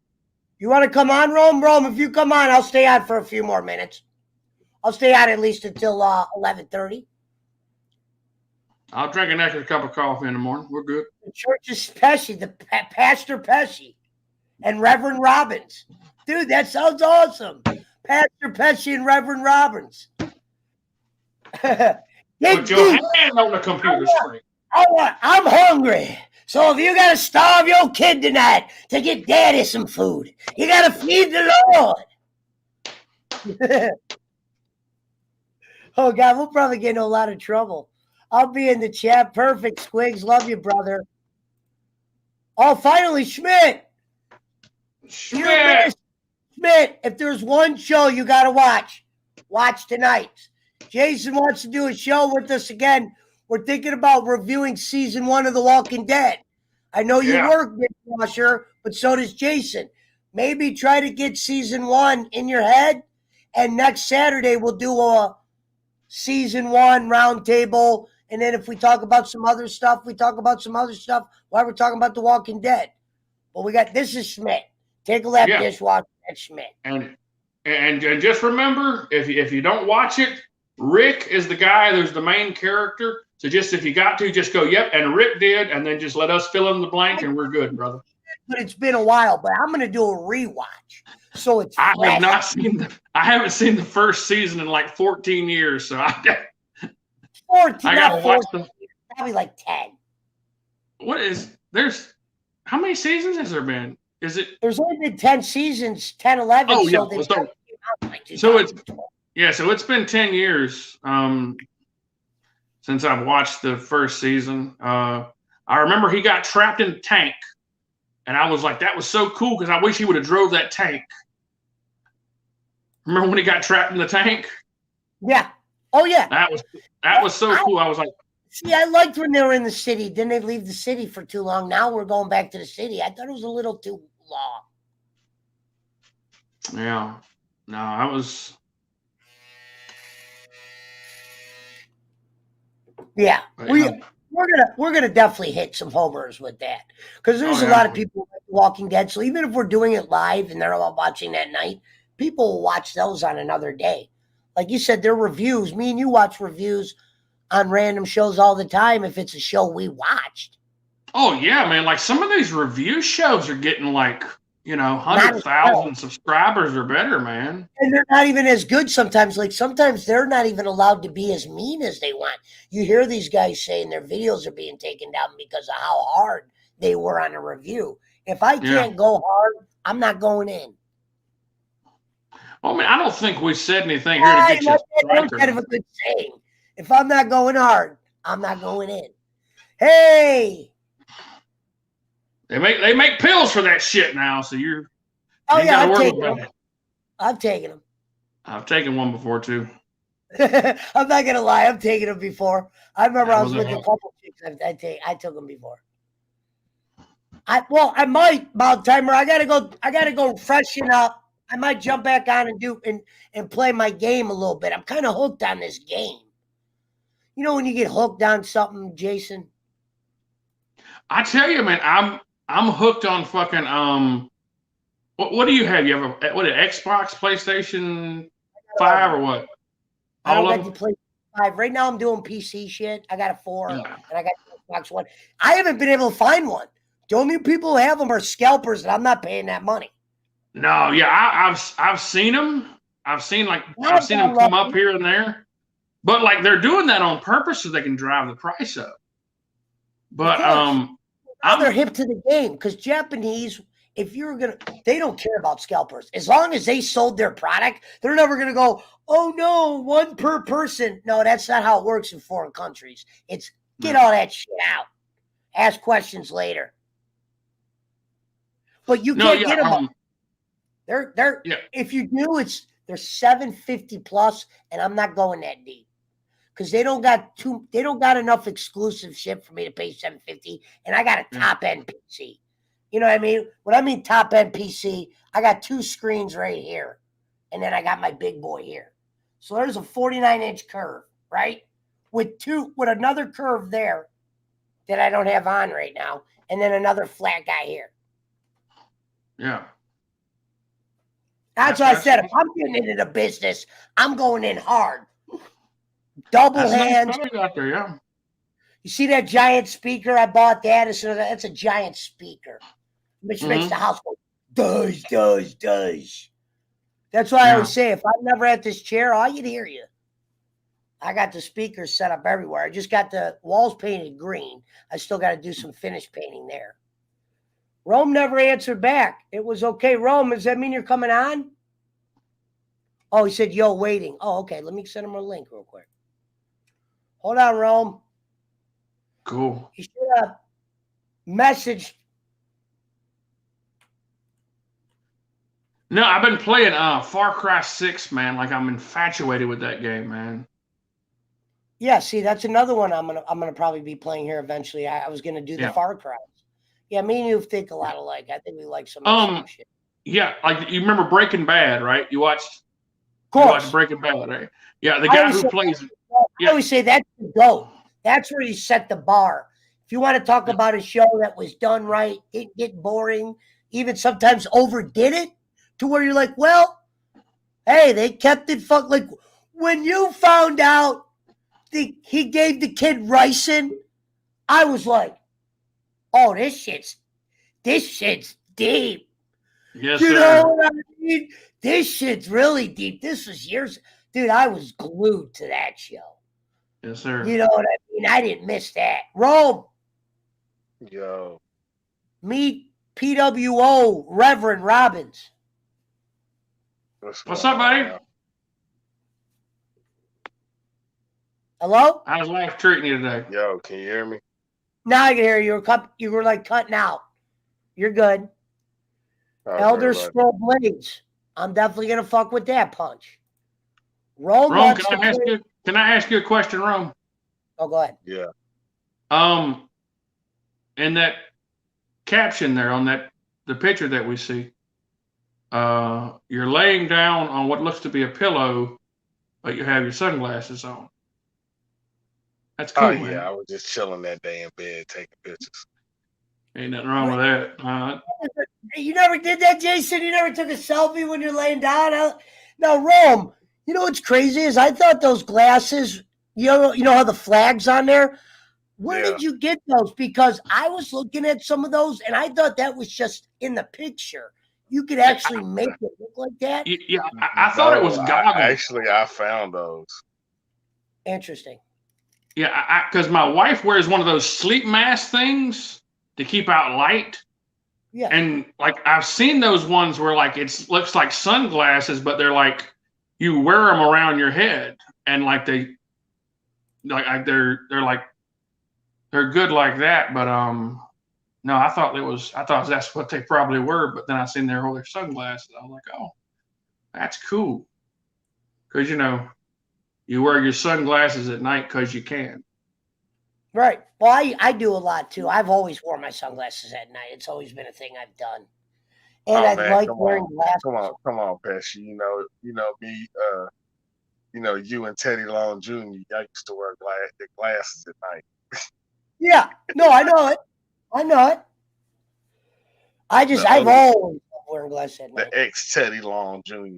You want to come on, Rome? Rome, if you come on, I'll stay on for a few more minutes. I'll stay on at least until 11:30. I'll drink an extra cup of coffee in the morning. We're good. The church is Pesci, the Pastor Pesci, and Reverend Robbins. Dude, that sounds awesome. Pastor Pesci and Reverend Robbins. Put your hand on the computer screen. I'm hungry. So if you got to starve your kid tonight to get daddy some food, you got to feed the Lord. Oh, God, we'll probably get in a lot of trouble. I'll be in the chat. Perfect, Squigs. Love you, brother. Oh, finally, Schmidt. Schmidt, if there's one show you got to watch tonight. Jason wants to do a show with us again. We're thinking about reviewing season 1 of The Walking Dead. I know you work, Big Washer, but so does Jason. Maybe try to get season 1 in your head, and next Saturday we'll do a season 1 roundtable. And then if we talk about some other stuff, we talk about some other stuff while we're talking about The Walking Dead. But this is Schmidt. Take a left, dishwasher. That's Schmidt. And just remember, if you don't watch it, Rick is the guy who's the main character. So just if you got to, just go, yep, and Rick did, and then just let us fill in the blank, and we're good, brother. But it's been a while, but I'm going to do a rewatch. So it's I haven't seen the first season in like 14 years, so I got to watch them. Probably like 10. How many seasons has there been? There's only been 10 seasons, 10, 11. Oh, yeah. So it's been 10 years since I've watched the first season. I remember he got trapped in the tank, and I was like, that was so cool because I wish he would have drove that tank. Remember when he got trapped in the tank? Yeah. Oh, yeah. That was so cool. I was like, See, I liked when they were in the city. Then they leave the city for too long. Now we're going back to the city. I thought it was a little too long. Yeah. No, I was. Yeah, But, we're gonna definitely hit some homers with that because there's a lot of people who like Walking Dead. So even if we're doing it live and they're all watching that night, people will watch those on another day. Like you said, they're reviews. Me and you watch reviews on random shows all the time if it's a show we watched. Oh yeah, man! Like some of these review shows are getting like 100,000 subscribers or better, man. And they're not even as good sometimes. Like sometimes they're not even allowed to be as mean as they want. You hear these guys saying their videos are being taken down because of how hard they were on a review. If I can't go hard, I'm not going in. Well, I mean, I don't think we said anything here to get you a striker. Kind of a good saying. If I'm not going hard, I'm not going in. Hey. They make pills for that shit now, so you're. Oh yeah, I'm taking them. I've taken them. I've taken one before too. I'm not gonna lie, I've taken them before. I remember I was with a couple chicks. I took them before. I might about timer. I gotta go freshen up. I might jump back on and play my game a little bit. I'm kind of hooked on this game. You know when you get hooked on something, Jason? I tell you, man, I'm hooked on fucking what do you have? You have an Xbox, PlayStation 5 or what? I don't like to play 5. Right now I'm doing PC shit. I got a 4 and I got Xbox One. I haven't been able to find one. The only people who have them are scalpers, and I'm not paying that money. No, yeah, I've seen them. I've seen them come up here and there, but like they're doing that on purpose so they can drive the price up. But they're hip to the game because Japanese, they don't care about scalpers. As long as they sold their product, they're never gonna go, oh no, one per person. No, that's not how it works in foreign countries. It's get all that shit out. Ask questions later. But you can't get them. They're if you do, they're $750 plus, and I'm not going that deep. Because they don't got enough exclusive shit for me to pay $750, and I got a top end PC. You know what I mean? When I mean top end PC, I got 2 screens right here, and then I got my big boy here. So there's a 49-inch curve, right? With another curve there that I don't have on right now, and then another flat guy here. Yeah. That's what I said. If I'm getting into the business, I'm going in hard. Double hands. Nice out there, yeah. You see that giant speaker? I bought that. That's a giant speaker, which makes the house go does. That's why I always say, if I'm never at this chair, I can hear you. I got the speakers set up everywhere. I just got the walls painted green. I still got to do some finish painting there. Rome never answered back. It was okay. Rome, does that mean you're coming on? Oh, he said, yo, waiting. Oh, okay. Let me send him a link real quick. Hold on, Rome. Cool. You should have messaged. No, I've been playing Far Cry 6, man. Like I'm infatuated with that game, man. Yeah, see, that's another one I'm gonna probably be playing here eventually. I was gonna do the Far Cry. Yeah, me and you think a lot alike. I think we like some of the same shit. Yeah, like you remember Breaking Bad, right? You watched Breaking Bad, right? Yeah, the guy who plays it. I always say that's the GOAT. That's where you set the bar. If you want to talk about a show that was done right, it get boring, even sometimes overdid it to where you're like, well, hey, they kept it like when you found out he gave the kid ricin, I was like, oh, this shit's deep. Yes, you sir. know what I mean? This shit's really deep. This was years. Dude, I was glued to that show. Yes, sir. You know what I mean? I didn't miss that. Rome. Yo. Meet PWO Reverend Robbins. What's up, buddy? Hello? How's life treating you today? Yo, can you hear me? Now I can hear you. You were like cutting out. You're good. Elder Scroll Blades. I'm definitely gonna fuck with that punch. Rome, can I ask you a question, Rome? Oh, go ahead. Yeah. And that caption there on the picture that we see, you're laying down on what looks to be a pillow, but you have your sunglasses on. That's cool, man. Yeah, I was just chilling that day in bed taking pictures. Ain't nothing wrong with that. You never did that, Jason? You never took a selfie when you're laying down? Now, Rome, you know what's crazy is I thought those glasses, you know how the flag's on there? Where did you get those? Because I was looking at some of those, and I thought that was just in the picture. You could actually make it look like that? Yeah, I thought it was goggles. I found those. Interesting. Yeah, because my wife wears one of those sleep mask things to keep out light. Yeah. And like I've seen those ones where like it looks like sunglasses, but they're like you wear them around your head, and like they're good like that. But no, I thought that's what they probably were. But then I seen their sunglasses. I was like, oh, that's cool. Because you wear your sunglasses at night because you can. Right. Well, I do a lot too. I've always worn my sunglasses at night. It's always been a thing I've done. And I like wearing glasses. Come on, Pesci. You know me. You and Teddy Long Jr. I used to wear the glasses at night. Yeah. No, I know it. I've always loved wearing glasses at night. The ex Teddy Long Jr.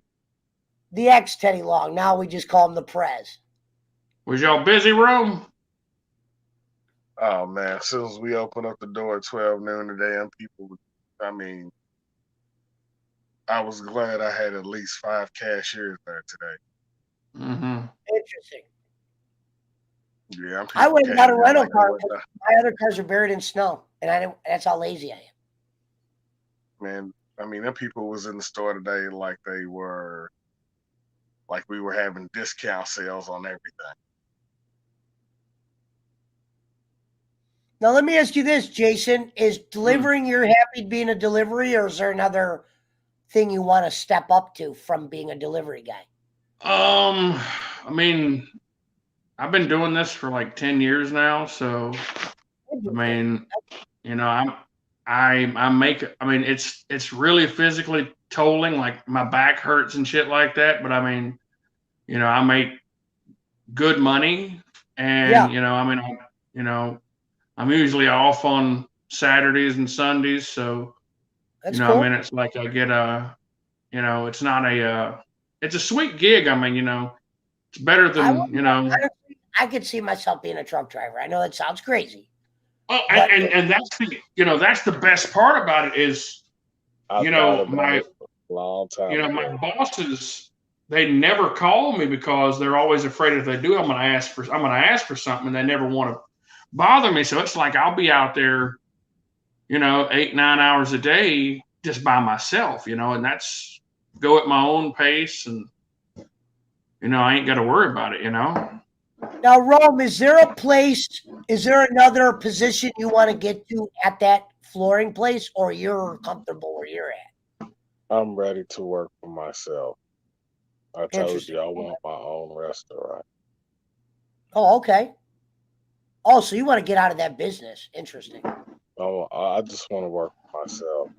The ex Teddy Long. Now we just call him the Prez. Was y'all busy, Rome? Oh man! As soon as we opened up the door at 12 noon today, and people, I was glad I had at least 5 cashiers there today. Mm-hmm. Interesting. Yeah, I went and got a rental car. My other cars are buried in snow, and that's how lazy I am. Man, them people was in the store today like we were having discount sales on everything. Now, let me ask you this, Jason. Is delivering you're happy being a delivery, or is there another thing you want to step up to from being a delivery guy? I've been doing this for like 10 years now, so it's really physically tolling, like my back hurts and shit like that, but I make good money, and I'm usually off on Saturdays and Sundays, so that's cool. it's like I get it's not it's a sweet gig. It's better than I could see myself being a truck driver. I know that sounds crazy. Oh, and that's that's the best part about it is my bosses, they never call me because they're always afraid if they do, I'm gonna ask for something, and they never want to bother me. So it's like I'll be out there, 8-9 hours a day just by myself, and that's go at my own pace, and I ain't got to worry about it, Now, Rome, is there another position you want to get to at that flooring place, or you're comfortable where you're at? I'm ready to work for myself. I told you I want my own restaurant. Oh, okay. Oh, so you want to get out of that business. Interesting. Oh, I just want to work for myself.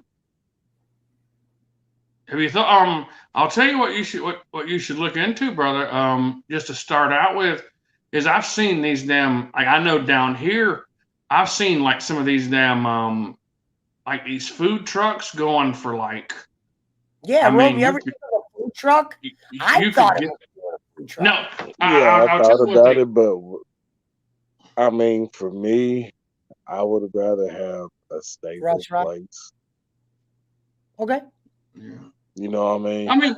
Have you thought? I'll tell you what you should look into, brother. Just to start out with, is I've seen these damn, like, I know down here, I've seen like some of these damn like these food trucks going for like. Yeah, Rome, you ever seen a food truck? I thought it was a food truck. No, I thought about it, but for me, I would rather have a stable place. Okay. Yeah. You know what I mean?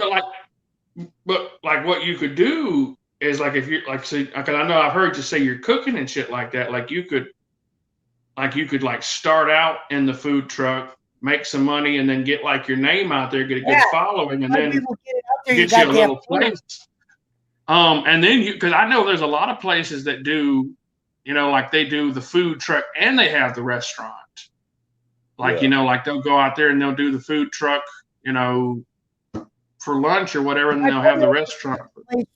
But what you could do is like if you're like, say, because I know I've heard you say you're cooking and shit like that. Like you could start out in the food truck, make some money, and then get like your name out there, get a good following, and then get you a little place. And then because I know there's a lot of places that do, like they do the food truck and they have the restaurant. Like, like they'll go out there and they'll do the food truck, for lunch or whatever, and they'll have the restaurant.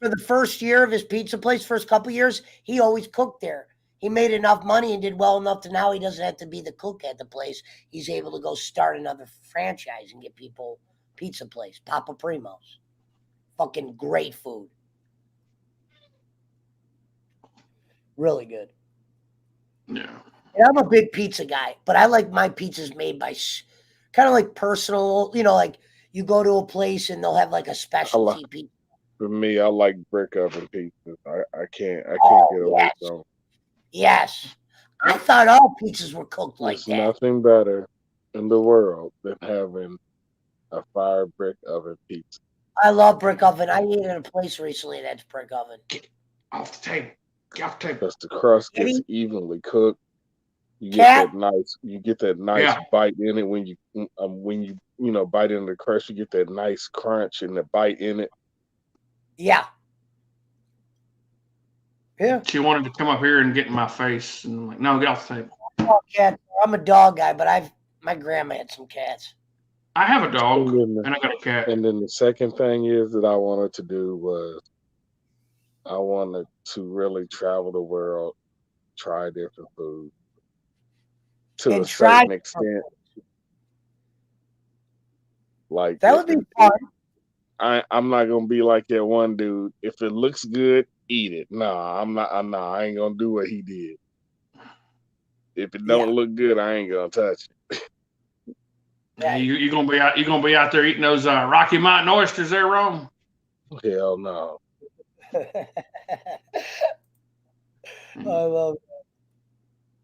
For the first year of his pizza place, first couple years, he always cooked there. He made enough money and did well enough to now he doesn't have to be the cook at the place. He's able to go start another franchise and get people pizza place, Papa Primo's. Fucking great food. Really good. Yeah. And I'm a big pizza guy, but I like my pizzas made by kind of like personal, like you go to a place and they'll have like a specialty pizza. For me, I like brick oven pizzas. I can't get away from. Yes. I thought all pizzas were cooked like There's that. nothing better in the world than having a fire brick oven pizza. I love brick oven. I ate at a place recently that's brick oven. Get off the table. Get off the table. Because the crust gets evenly cooked. You get that nice bite in it when you bite into the crust. You get that nice crunch and the bite in it. Yeah. Yeah. She wanted to come up here and get in my face, and I'm like, no, get off the table. Oh, cat. I'm a dog guy, but my grandma had some cats. I have a dog and I got a cat. And then the second thing is that I wanted to do was I wanted to really travel the world, try different food to a certain extent. Like that would be fun. I'm not gonna be like that one dude. If it looks good, eat it. Nah, I'm not. I ain't gonna do what he did. If it don't look good, I ain't gonna touch it. Yeah. You gonna be out there eating those Rocky Mountain oysters there, Rome? Hell no. I love it.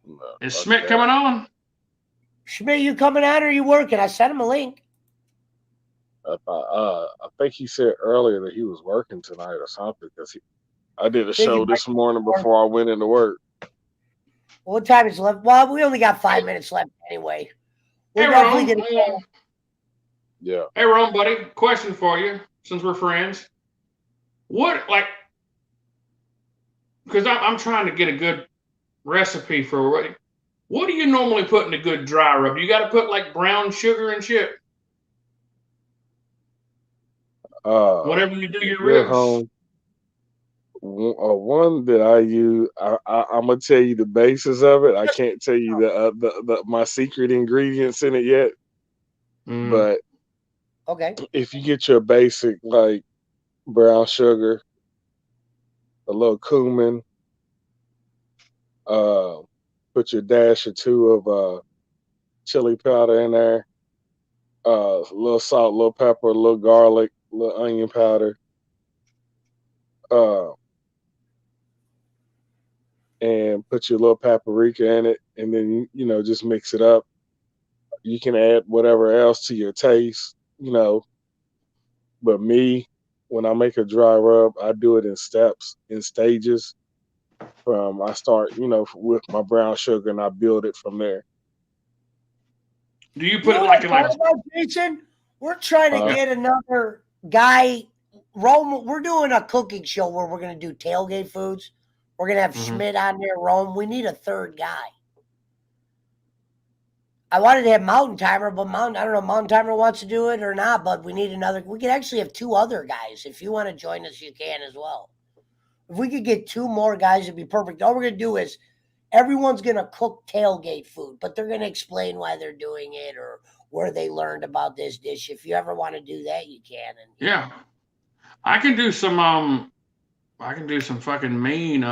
No, is Schmidt coming on? Schmidt, you coming on or you working? I sent him a link. I think he said earlier that he was working tonight or something because I did a show this morning before I went into work. What time is left? Well, we only got 5 minutes left anyway. We're definitely gonna Yeah. Hey, Rome, buddy, question for you since we're friends. Because I'm trying to get a good recipe for what do you normally put in a good dry rub? You got to put like brown sugar and shit. Whatever you do your ribs. Home, one that I use, I'm gonna tell you the basis of it. I can't tell you the my secret ingredients in it yet. But okay, if you get your basic like brown sugar, a little cumin, put your dash or two of chili powder in there, a little salt, a little pepper, a little garlic, a little onion powder, and put your little paprika in it, and then just mix it up. You can add whatever else to your taste, But me, when I make a dry rub, I do it in steps, in stages. I start, with my brown sugar, and I build it from there. Do you put it like Jason? We're trying to get another guy. Rome, we're doing a cooking show where we're going to do tailgate foods. We're going to have Schmidt on there, Rome. We need a third guy. I wanted to have Mountain Timer, but I don't know if Mountain Timer wants to do it or not, but we need another. We could actually have 2 other guys. If you want to join us, you can as well. If we could get 2 more guys, it'd be perfect. All we're going to do is everyone's going to cook tailgate food, but they're going to explain why they're doing it or where they learned about this dish. If you ever want to do that, you can. Yeah. I can do some fucking mean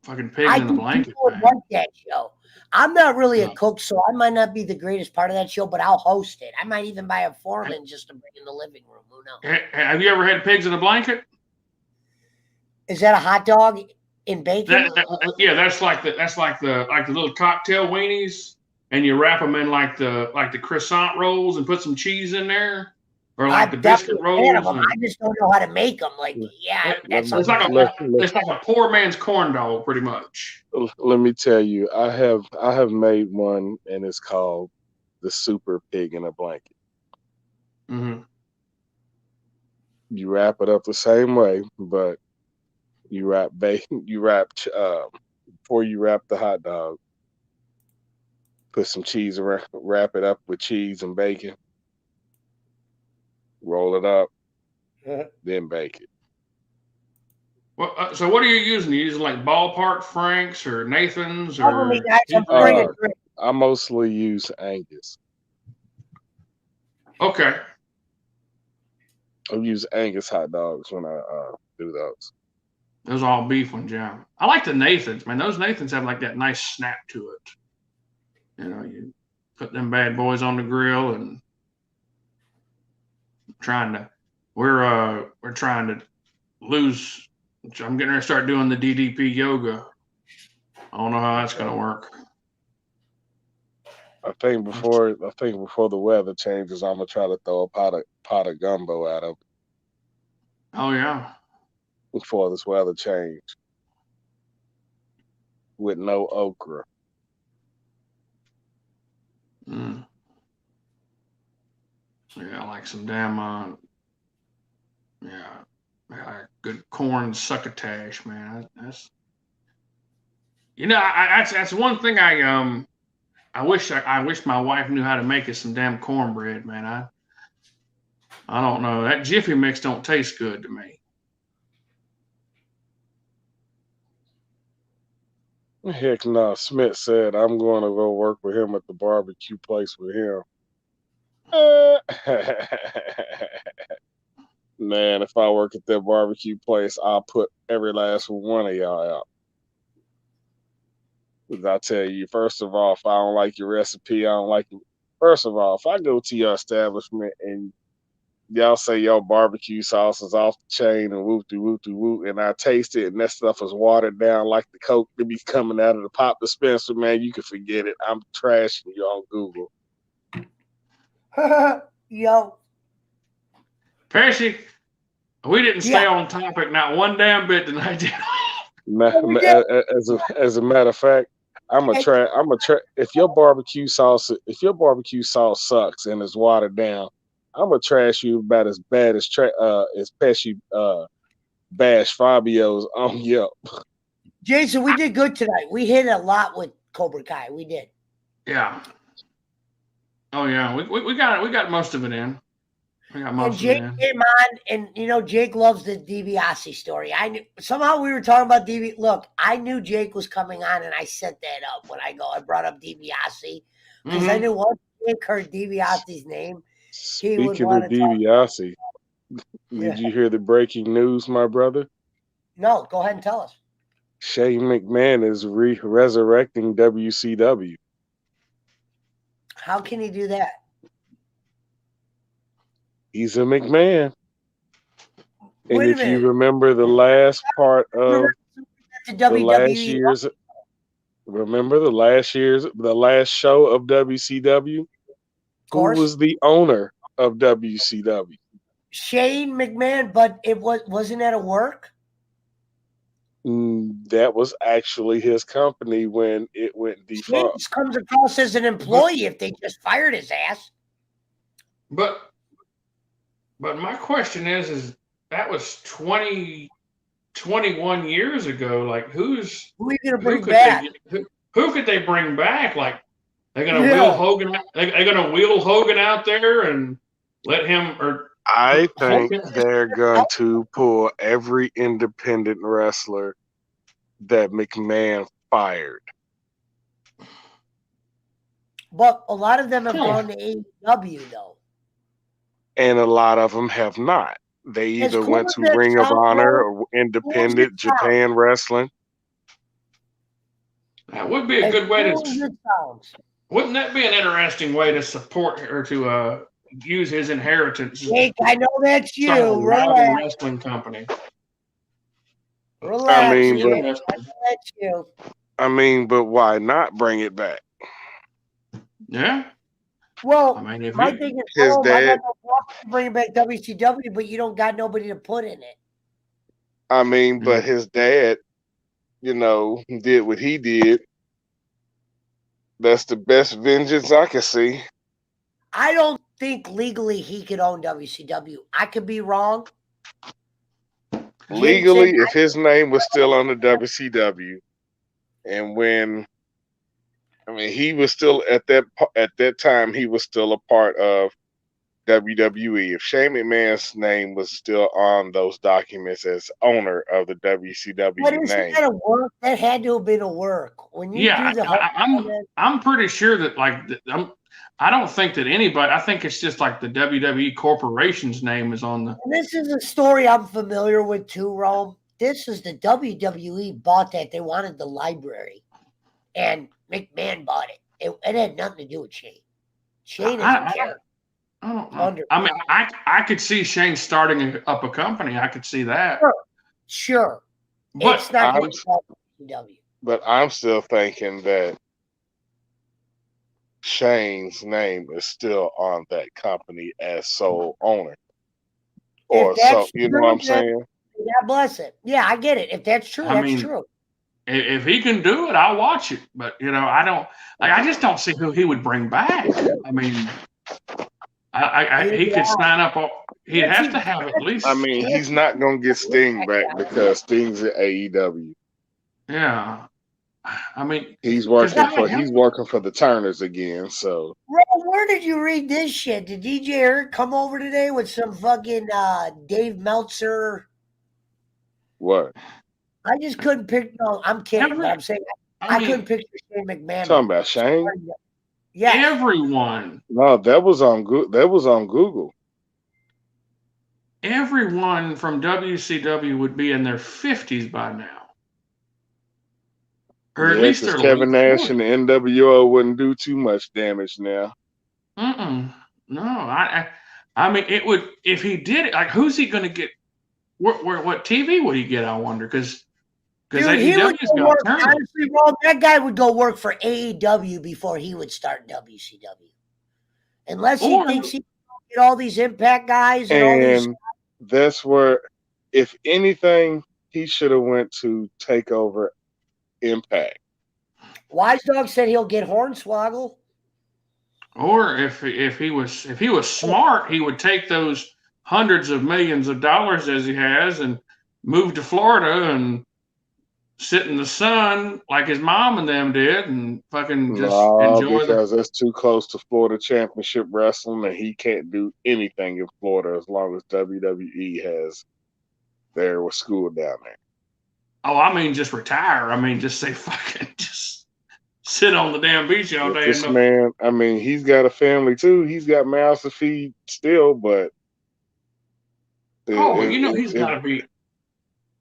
fucking pigs in the blanket. I would like that show. I'm not really a cook, so I might not be the greatest part of that show, but I'll host it. I might even buy a foreman just to bring in the living room. Who knows? Have you ever had pigs in a blanket? Is that a hot dog in bacon? That's like the little cocktail weenies, and you wrap them in like the croissant rolls and put some cheese in there, or like the biscuit rolls. I just don't know how to make them. It's like a poor man's corn dog, pretty much. Let me tell you, I have made one, and it's called the Super Pig in a Blanket. Mm-hmm. You wrap it up the same way, but you wrap bacon. Before you wrap the hot dog, put some cheese around, wrap it up with cheese and bacon, roll it up, then bake it. Well, so what are you using? Are you using like Ballpark Franks or Nathan's Follow or? me, guys. I'm bringing drink. I mostly use Angus. Okay. I use Angus hot dogs when I do those. Those all beef ones, yeah. I like the Nathans, man. Those Nathans have like that nice snap to it. You know, you put them bad boys on the grill and we're trying to lose. I'm getting ready to start doing the DDP yoga. I don't know how that's gonna work. I think before the weather changes, I'm gonna try to throw a pot of gumbo at them Oh yeah. before this weather change with no okra. Mm. Yeah, I like some damn good corn succotash, man. That's that's one thing I wish my wife knew how to make us some damn cornbread, man. I don't know. That Jiffy mix don't taste good to me. Heck no, Smith said I'm going to go work with him at the barbecue place with him. Man, if I work at that barbecue place, I'll put every last one of y'all out. Because I tell you, first of all, if I don't like your recipe, I don't like it. First of all, if I go to your establishment and y'all say your barbecue sauce is off the chain and whoop-de-whoop-de-whoop, and I taste it and that stuff is watered down like the Coke that be coming out of the pop dispenser, man, you can forget it. I'm trashing you on Google. Yo. Pesci, we didn't stay on topic not one damn bit tonight. As a matter of fact, if your barbecue sauce sucks and is watered down, I'm gonna trash you about as bad as Pesci bash Fabio's on Yelp. Jason, we did good tonight. We hit a lot with Cobra Kai. We did. Yeah. Oh yeah, we got most of it in. We got most Jake of it in. came on, and Jake loves the DiBiase story. I knew somehow we were talking about DiBiase. Look, I knew Jake was coming on, and I set that up when I brought up DiBiase because I knew once Jake heard DiBiase's name, he would Speaking want of to talk. DiBiase, did you hear the breaking news, my brother? No, go ahead and tell us. Shane McMahon is resurrecting WCW. How can he do that? He's a McMahon. And Wait a if minute. you remember the last part of the last year's, remember the last show of WCW? Who was the owner of WCW? Shane McMahon, but wasn't that a work? That was actually his company when it went defunct. James comes across as an employee if they just fired his ass. But my question is that was 21 years ago. Like who are you gonna bring back? Who could they bring back? Like they're gonna wheel Hogan? They're gonna wheel Hogan out there and let him? Or I think they're going to pull every independent wrestler that McMahon fired. But a lot of them have gone to AEW though. And a lot of them have not. They either went to Ring of Honor or independent Japan Wrestling. That would be a good way to. Wouldn't that be an interesting way to support or to use his inheritance? Jake, I know that's you. Relax. Wrestling company. Relax. I mean, but why not bring it back? Yeah. Well, my thing is, his dad bring back WCW, but you don't got nobody to put in it. I mean, but his dad, did what he did. That's the best vengeance I can see. I don't think legally he could own WCW. I could be wrong. Legally, if his name was still on the WCW, and when, he was still at that time, he was still a part of WWE. If Shane McMahon's name was still on those documents as owner of the But WCW isn't name, that a work? That had to have been a work. When you Yeah, do the whole I'm pretty sure that I don't think that anybody. I think it's just like the WWE Corporation's name is on the. and this is a story I'm familiar with too, Rome. This is the WWE bought that. They wanted the library, and McMahon bought it. It had nothing to do with Shane. Shane doesn't care. I don't know. I mean, I could see Shane starting up a company. I could see that. Sure. But It's not going to call WCW. but I'm still thinking that Shane's name is still on that company as sole owner. Or so, you know what I'm saying? God bless it. Yeah, I get it. If that's true, that's true. If he can do it, I'll watch it. But I don't. I just don't see who he would bring back. I mean, he could sign up. He'd have to have at least. I mean, he's not gonna get Sting back because Sting's at AEW. Yeah, I mean, he's working for the Turners again. So, where did you read this shit? Did DJ Eric come over today with some fucking Dave Meltzer? What? I just couldn't pick. No, I'm kidding. But I'm saying I couldn't picture Shane McMahon. Talking about Shane? Yeah, everyone. No, that was on Google. Everyone from WCW would be in their 50s by now. Or at least they're Kevin Nash and the NWO wouldn't do too much damage now. No, I mean, it would, if he did it, like, who's he going to get? What TV would he get? I wonder, because AEW's got Turner. Honestly, Rob, that guy would go work for AEW before he would start WCW, unless he thinks he can get all these Impact guys and all these. That's where, if anything, he should have went to take over Impact. Wise Dog said he'll get Hornswoggle. Or if he was smart, he would take those hundreds of millions of dollars as he has and move to Florida and sit in the sun like his mom and them did and fucking just enjoy because that's too close to Florida Championship Wrestling, and he can't do anything in Florida as long as WWE has their school down there. Oh, I mean, just retire. I mean, just say fucking just sit on the damn beach all day. This man, I mean, he's got a family too. He's got mouths to feed still, but he's got to be.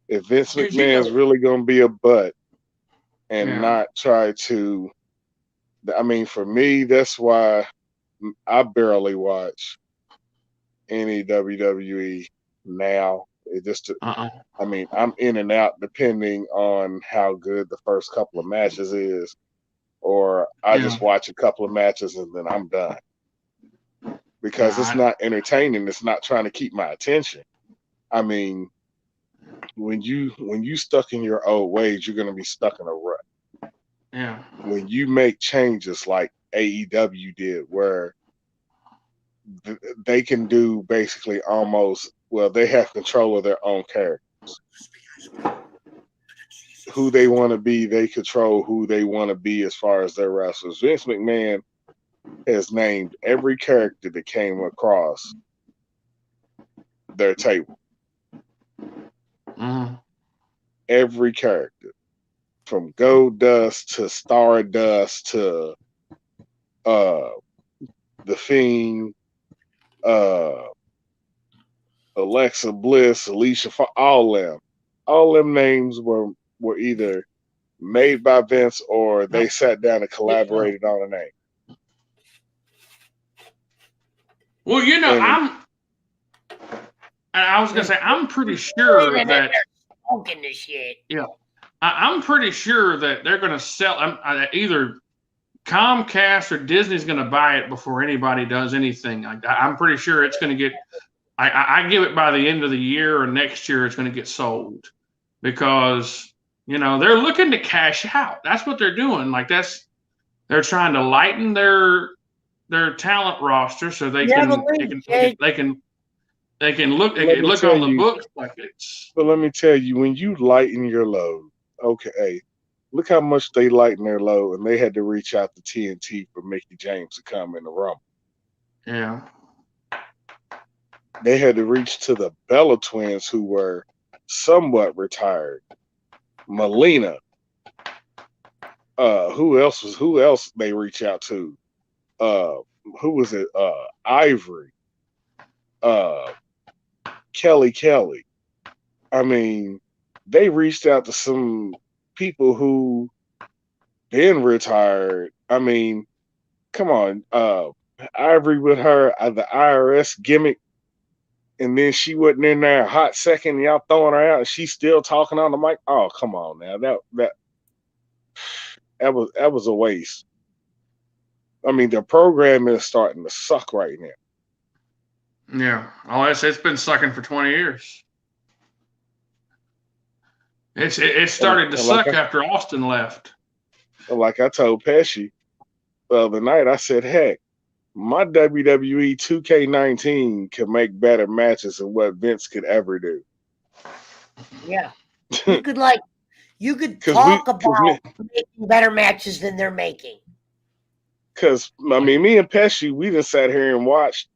If Vince McMahon's really going to be a butt and not try to, I mean, for me, that's why I barely watch any WWE now. It just, I mean, I'm in and out depending on how good the first couple of matches is, or I just watch a couple of matches and then I'm done because it's not entertaining. It's not trying to keep my attention. I mean, when you stuck in your old ways, you're going to be stuck in a rut. Yeah. When you make changes like AEW did, where they can do basically almost, well, they have control of their own characters. Who they want to be, they control who they want to be as far as their wrestlers. Vince McMahon has named every character that came across their table. Every character, from Goldust to Stardust to The Fiend, Alexa Bliss, Alicia, all them names were either made by Vince or they sat down and collaborated on a name. Well, I was gonna say, I'm pretty sure that smoking this shit. Yeah, I'm pretty sure that they're gonna sell. Either Comcast or Disney's gonna buy it before anybody does anything. I'm pretty sure it's gonna get. I give it by the end of the year or next year, it's gonna get sold because they're looking to cash out. That's what they're doing. They're trying to lighten their talent roster so they can look on the books like it's. But let me tell you, when you lighten your load, okay, look how much they lighten their load, and they had to reach out to TNT for Mickey James to come in the Rumble. Yeah. they had to reach to the Bella twins, who were somewhat retired. Melina. Who else they reach out to? Who was it? Ivory. Kelly. I mean, they reached out to some people who been retired. I mean, come on. Ivory with her the IRS gimmick, and then she wasn't in there a hot second, and y'all throwing her out, and she's still talking on the mic. Oh, come on now. That was a waste. I mean, the program is starting to suck right now. Yeah. It's been sucking for 20 years. It started to suck after Austin left. Like I told Pesci the other night, I said, heck, my WWE 2K19 can make better matches than what Vince could ever do. Yeah. You could talk about making better matches than they're making. Because, I mean, me and Pesci, we just sat here and watched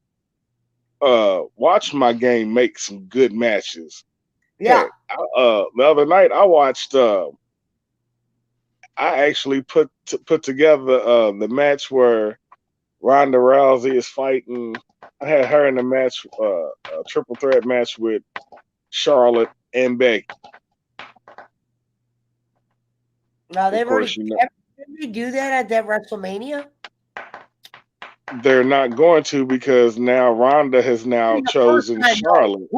my game make some good matches. Yeah. Heck, the other night, I watched, I actually put together the match where Ronda Rousey is fighting. I had her in the match, a triple threat match with Charlotte and Becky. Now they've already. Did they do that at that WrestleMania? They're not going to, because now Ronda has now chosen Charlotte.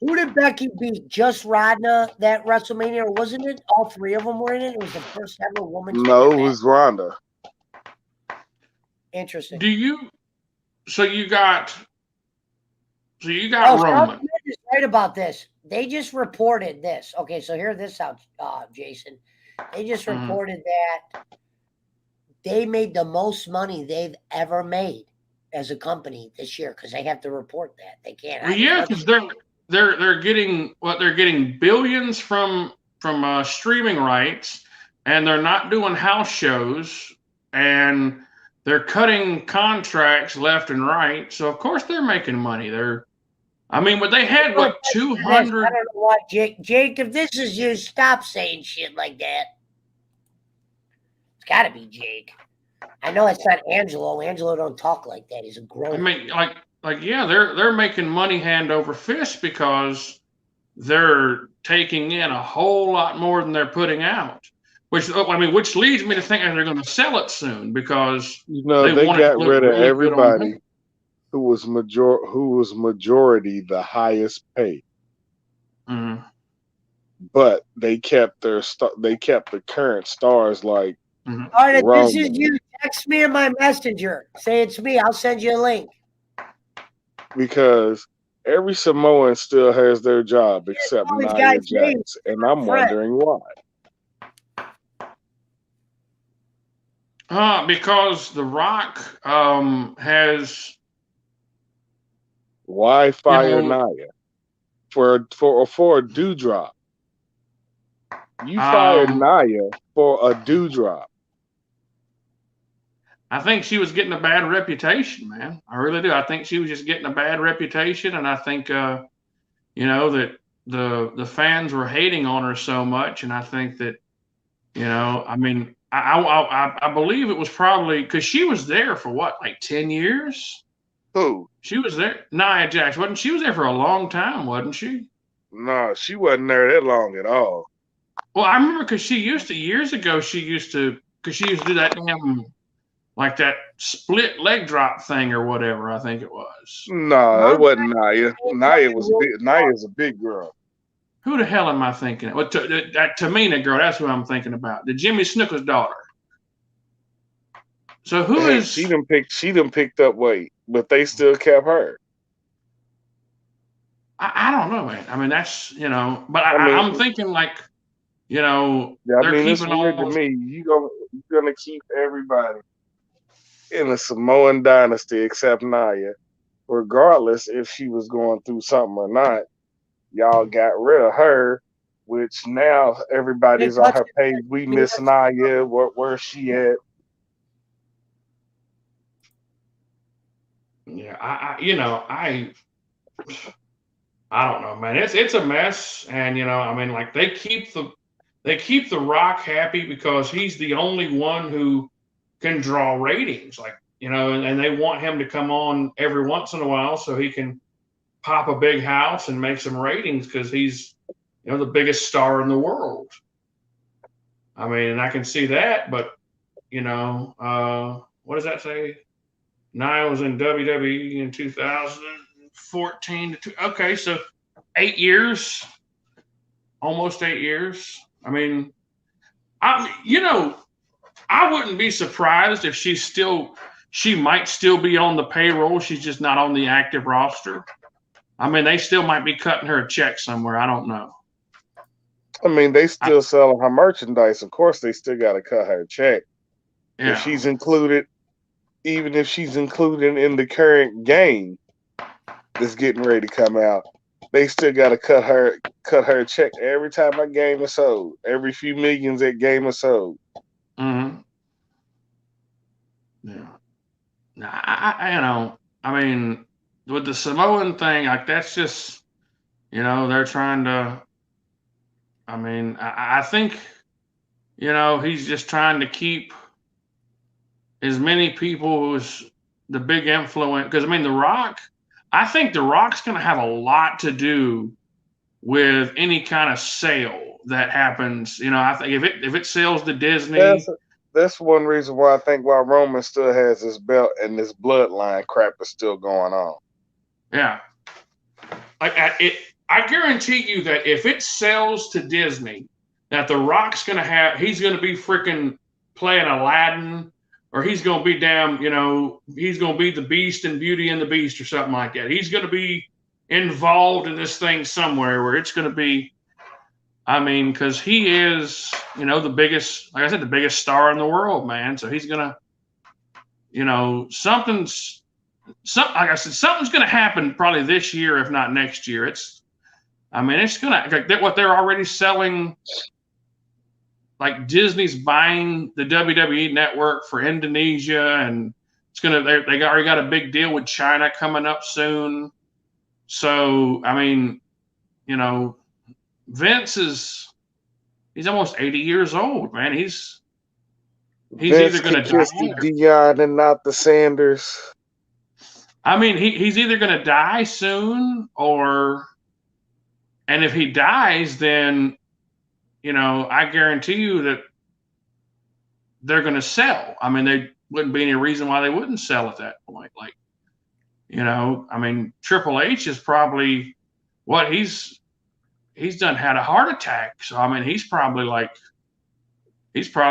Who did Becky beat? Just Ronda that WrestleMania, or wasn't it all three of them were in it? It was the first ever woman. No, it was Ronda. Interesting. So you got Roman. Is right about this. They just reported this. Okay, so hear this out, Jason. They just reported that they made the most money they've ever made as a company this year, because they have to report that. They can't. Well, yeah, because they're getting billions from streaming rights, and they're not doing house shows, and they're cutting contracts left and right. So of course they're making money. But they had what 200. I don't know why, Jake. If this is you, stop saying shit like that. It's got to be Jake. I know it's not Angelo. Angelo don't talk like that. He's a grown. I mean, yeah, they're making money hand over fist, because they're taking in a whole lot more than they're putting out. Which leads me to think that they're going to sell it soon, because they got rid of everybody who was majority the highest paid. Mm-hmm. But they kept the current stars like. Mm-hmm. All right, if this is you, text me in my messenger. Say it's me. I'll send you a link. Because every Samoan still has their job except Nia Jax, and I'm wondering why. Because The Rock has. Why fire Nia for a dewdrop? You fired Nia for a dewdrop. I think she was getting a bad reputation, man. I really do. I think she was just getting a bad reputation, and I think that the fans were hating on her so much, and I think that I believe it was probably because she was there for what, like 10 years. Who? She was there. Nia Jax, wasn't she? Was there for a long time, wasn't she? No, she wasn't there that long at all. Well, I remember because years ago, she used to do that damn, like that split leg drop thing or whatever, I think it was. No, it wasn't Nia. Nia's a big girl. Who the hell am I thinking? Well, that Tamina girl, that's who I'm thinking about. The Jimmy Snuka's daughter. So who is... She done picked up weight, but they still kept her. I don't know, man. I mean, that's, but I'm thinking like, they're it's weird to me. You're gonna keep everybody in the Samoan dynasty except Nia, regardless if she was going through something or not. Y'all got rid of her, which now everybody's on her page. We miss Nia. Where's she at? Yeah, I don't know, man. It's a mess, and I mean, like they keep the Rock happy because he's the only one who can draw ratings, like and they want him to come on every once in a while so he can pop a big house and make some ratings because he's the biggest star in the world. I mean, and I can see that, but what does that say? Nia was in WWE in 2014 okay, so 8 years, almost 8 years. I mean, I wouldn't be surprised if she might still be on the payroll. She's just not on the active roster. I mean, they still might be cutting her a check somewhere. I don't know. I mean, they still selling her merchandise. Of course, they still got to cut her a check. Yeah. If she's included, even if she's included in the current game that's getting ready to come out, they still got to cut her a check every time a game is sold. Every few millions that game is sold. Mm-hmm. Yeah. I mean, with the Samoan thing, like that's just, they're trying to. I mean, I think, he's just trying to keep as many people as the big influence. Because I mean, I think The Rock's going to have a lot to do with any kind of sale that happens. I think if it sells to Disney. That's one reason why I think why Roman still has his belt and this bloodline crap is still going on. Yeah. I guarantee you that if it sells to Disney, that The Rock's he's going to be freaking playing Aladdin, or he's going to be he's going to be the Beast in Beauty and the Beast or something like that. He's going to be involved in this thing somewhere where it's going to be, I mean, because he is, the biggest, like I said, the biggest star in the world, man. So he's going to, something's going to happen probably this year, if not next year. It's going to, what they're already selling, like Disney's buying the WWE network for Indonesia, and they already got a big deal with China coming up soon. So, I mean, Vince he's almost 80 years old, man. He's either going to die. The Dion and not the Sanders. I mean, he's either going to die soon, and if he dies, then, I guarantee you that they're going to sell. I mean, there wouldn't be any reason why they wouldn't sell at that point. Like, I mean, Triple H is probably he's had a heart attack. So, I mean, he's probably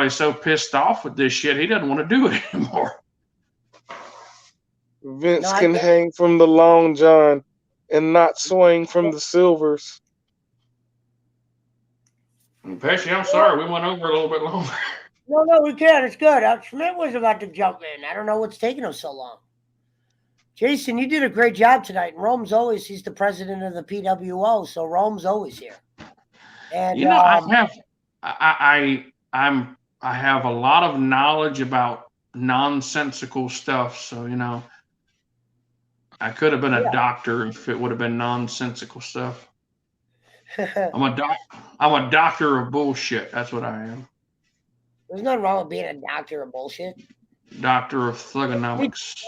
so pissed off with this shit, he doesn't want to do it anymore. Vince can hang from the long john and not swing from the silvers. Pesci, I'm sorry, we went over a little bit longer. No, we can. It's good. Schmidt was about to jump in. I don't know what's taking him so long. Jason, you did a great job tonight. And he's the president of the PWO, so Rome's always here. And I have a lot of knowledge about nonsensical stuff, so I could have been a doctor if it would have been nonsensical stuff. I'm a doctor of bullshit. That's what I am. There's nothing wrong with being a doctor of bullshit. Doctor of thugonomics.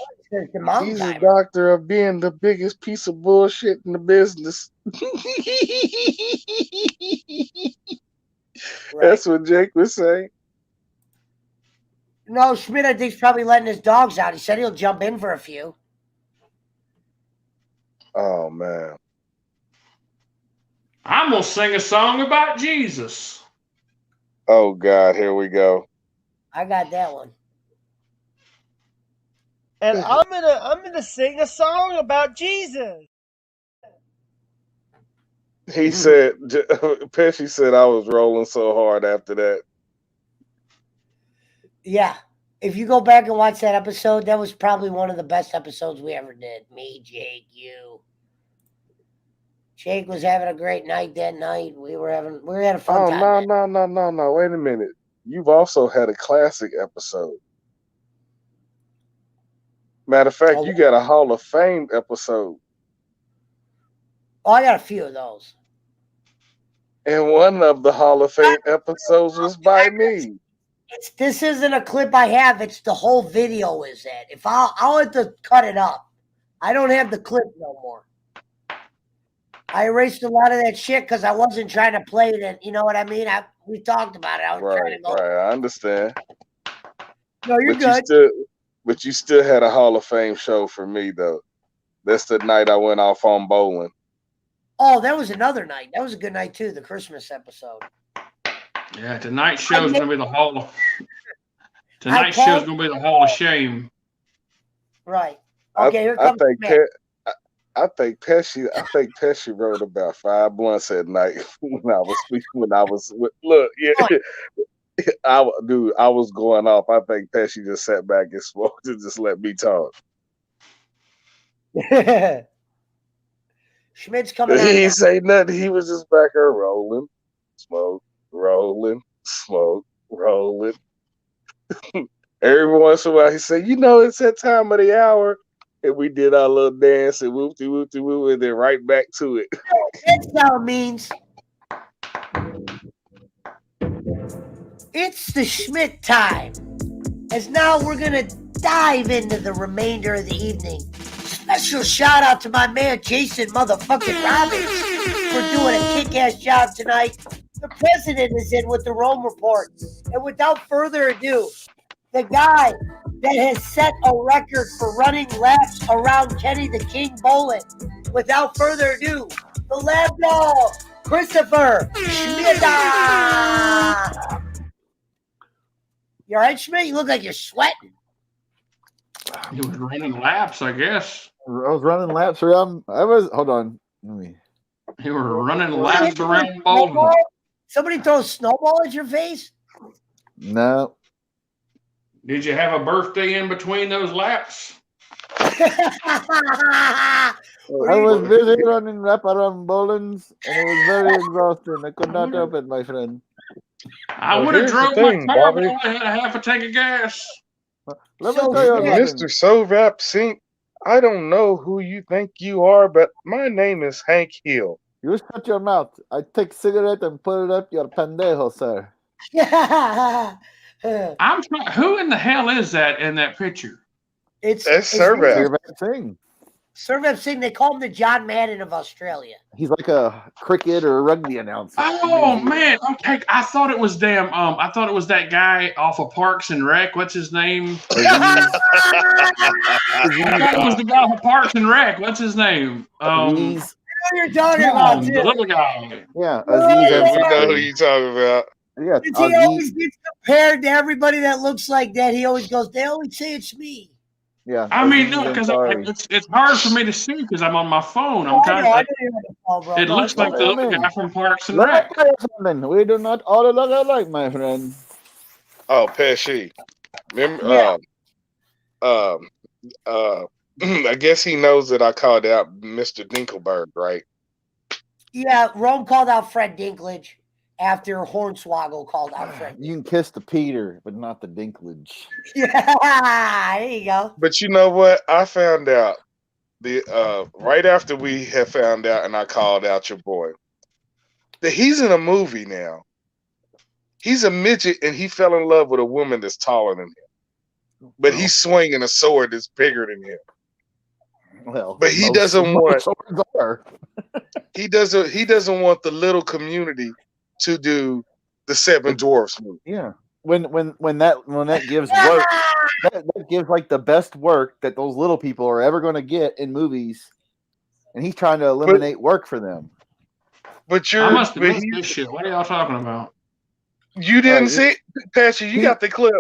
He's a doctor of being the biggest piece of bullshit in the business. Right. That's what Jake was saying. No, Schmidt, I think, he's probably letting his dogs out. He said he'll jump in for a few. Oh, man. I'm going to sing a song about Jesus. Oh, God, here we go. I got that one. And I'm gonna sing a song about Jesus. He said, Pesci said I was rolling so hard after that. Yeah. If you go back and watch that episode, that was probably one of the best episodes we ever did. Me, Jake, you. Jake was having a great night that night. We were having a fun time. No. Wait a minute. You've also had a classic episode. Matter of fact, you got a Hall of Fame episode. Oh, I got a few of those. And one of the Hall of Fame episodes was by me. This isn't a clip I have. It's the whole video is it. If I'll have to cut it up. I don't have the clip no more. I erased a lot of that shit because I wasn't trying to play it. You know what I mean? We talked about it. I was trying to go. Right. I understand. No, you're good. But you still had a Hall of Fame show for me, though. That's the night I went off on bowling. Oh, that was another night. That was a good night, too, the Christmas episode. Yeah, tonight's show is going to be the Hall of... Tonight's show is going to be the Hall of Shame. Right. Okay, here comes I think Pesci wrote about 5 blunts at night when I was look, yeah. I was going off. I think Pesci just sat back and smoked and just let me talk. Schmidt's coming He out. didn't say nothing. He was just back there rolling, smoke, rolling, smoke, rolling. Every once in a while, he said, it's that time of the hour. And we did our little dance and whoop-de-whoop-de-whoop, and then right back to it. That's how it means. It's the Schmidt time. As now we're going to dive into the remainder of the evening. Special shout out to my man, Jason motherfucking Robbins, for doing a kick-ass job tonight. The president is in with the Rome Report. And without further ado, the guy that has set a record for running laps around Kenny the King Bowling. Without further ado, the lab dog, Christopher Schmidt. You all right, Schmidt? You look like you're sweating. He was running laps, I guess. I was running laps around. Hold on. You were running laps around Bowling. Somebody throw a snowball at your face? No. Did you have a birthday in between those laps? I was busy running wraparound bowlings, and it was very exhausting. I could not help it, my friend. I would have drove my car, but I only had a half a tank of gas. Let me tell you Mr. Sovrap Sink, I don't know who you think you are, but my name is Hank Hill. You shut your mouth. I take cigarette and put it up your pendejo, sir. I'm trying. Who in the hell is that in that picture? That's Sovrap Singh. Sovrap Singh. They call him the John Madden of Australia. He's like a cricket or a rugby announcer. Oh man, okay. I thought it was I thought it was that guy off of Parks and Rec. What's his name? I thought it was the guy off of Parks and Rec. What's his name? What you're talking about, the little guy. Yeah, Aziz. We know who you talking about. Yeah, he always gets compared to everybody that looks like that. He always goes, they always say it's me. Yeah. I mean, no, because it's hard for me to see because I'm on my phone. I'm trying to. It looks like the little guy from Parks and Rec. We do not all look alike, my friend. Oh, Pesci. Remember? Yeah. I guess he knows that I called out Mr. Dinkelberg, right? Yeah, Rome called out Fred Dinklage after Hornswoggle called out Fred. You can kiss the Peter, but not the Dinklage. Yeah, there you go. But you know what? I found out right after we had found out, and I called out your boy, that he's in a movie now. He's a midget, and he fell in love with a woman that's taller than him. But he's swinging a sword that's bigger than him. Well, but he doesn't want. He doesn't want the little community to do the Seven Dwarfs movie. Yeah, when that gives work, that gives like the best work that those little people are ever going to get in movies, and he's trying to eliminate work for them. But I must have missed this shit. What are y'all talking about? You didn't see it, Patchy. You got the clip.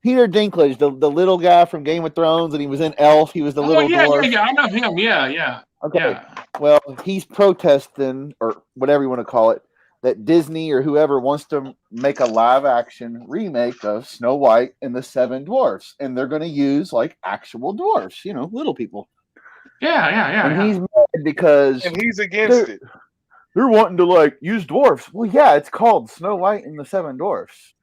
Peter Dinklage, the little guy from Game of Thrones, and he was in Elf. He was the little dwarf. Yeah, I know him. Yeah. Okay. Yeah. Well, he's protesting, or whatever you want to call it, that Disney or whoever wants to make a live-action remake of Snow White and the Seven Dwarfs, and they're going to use like actual dwarfs, little people. Yeah. And he's mad because he's against it. They're wanting to like use dwarfs. Well, yeah, it's called Snow White and the Seven Dwarfs.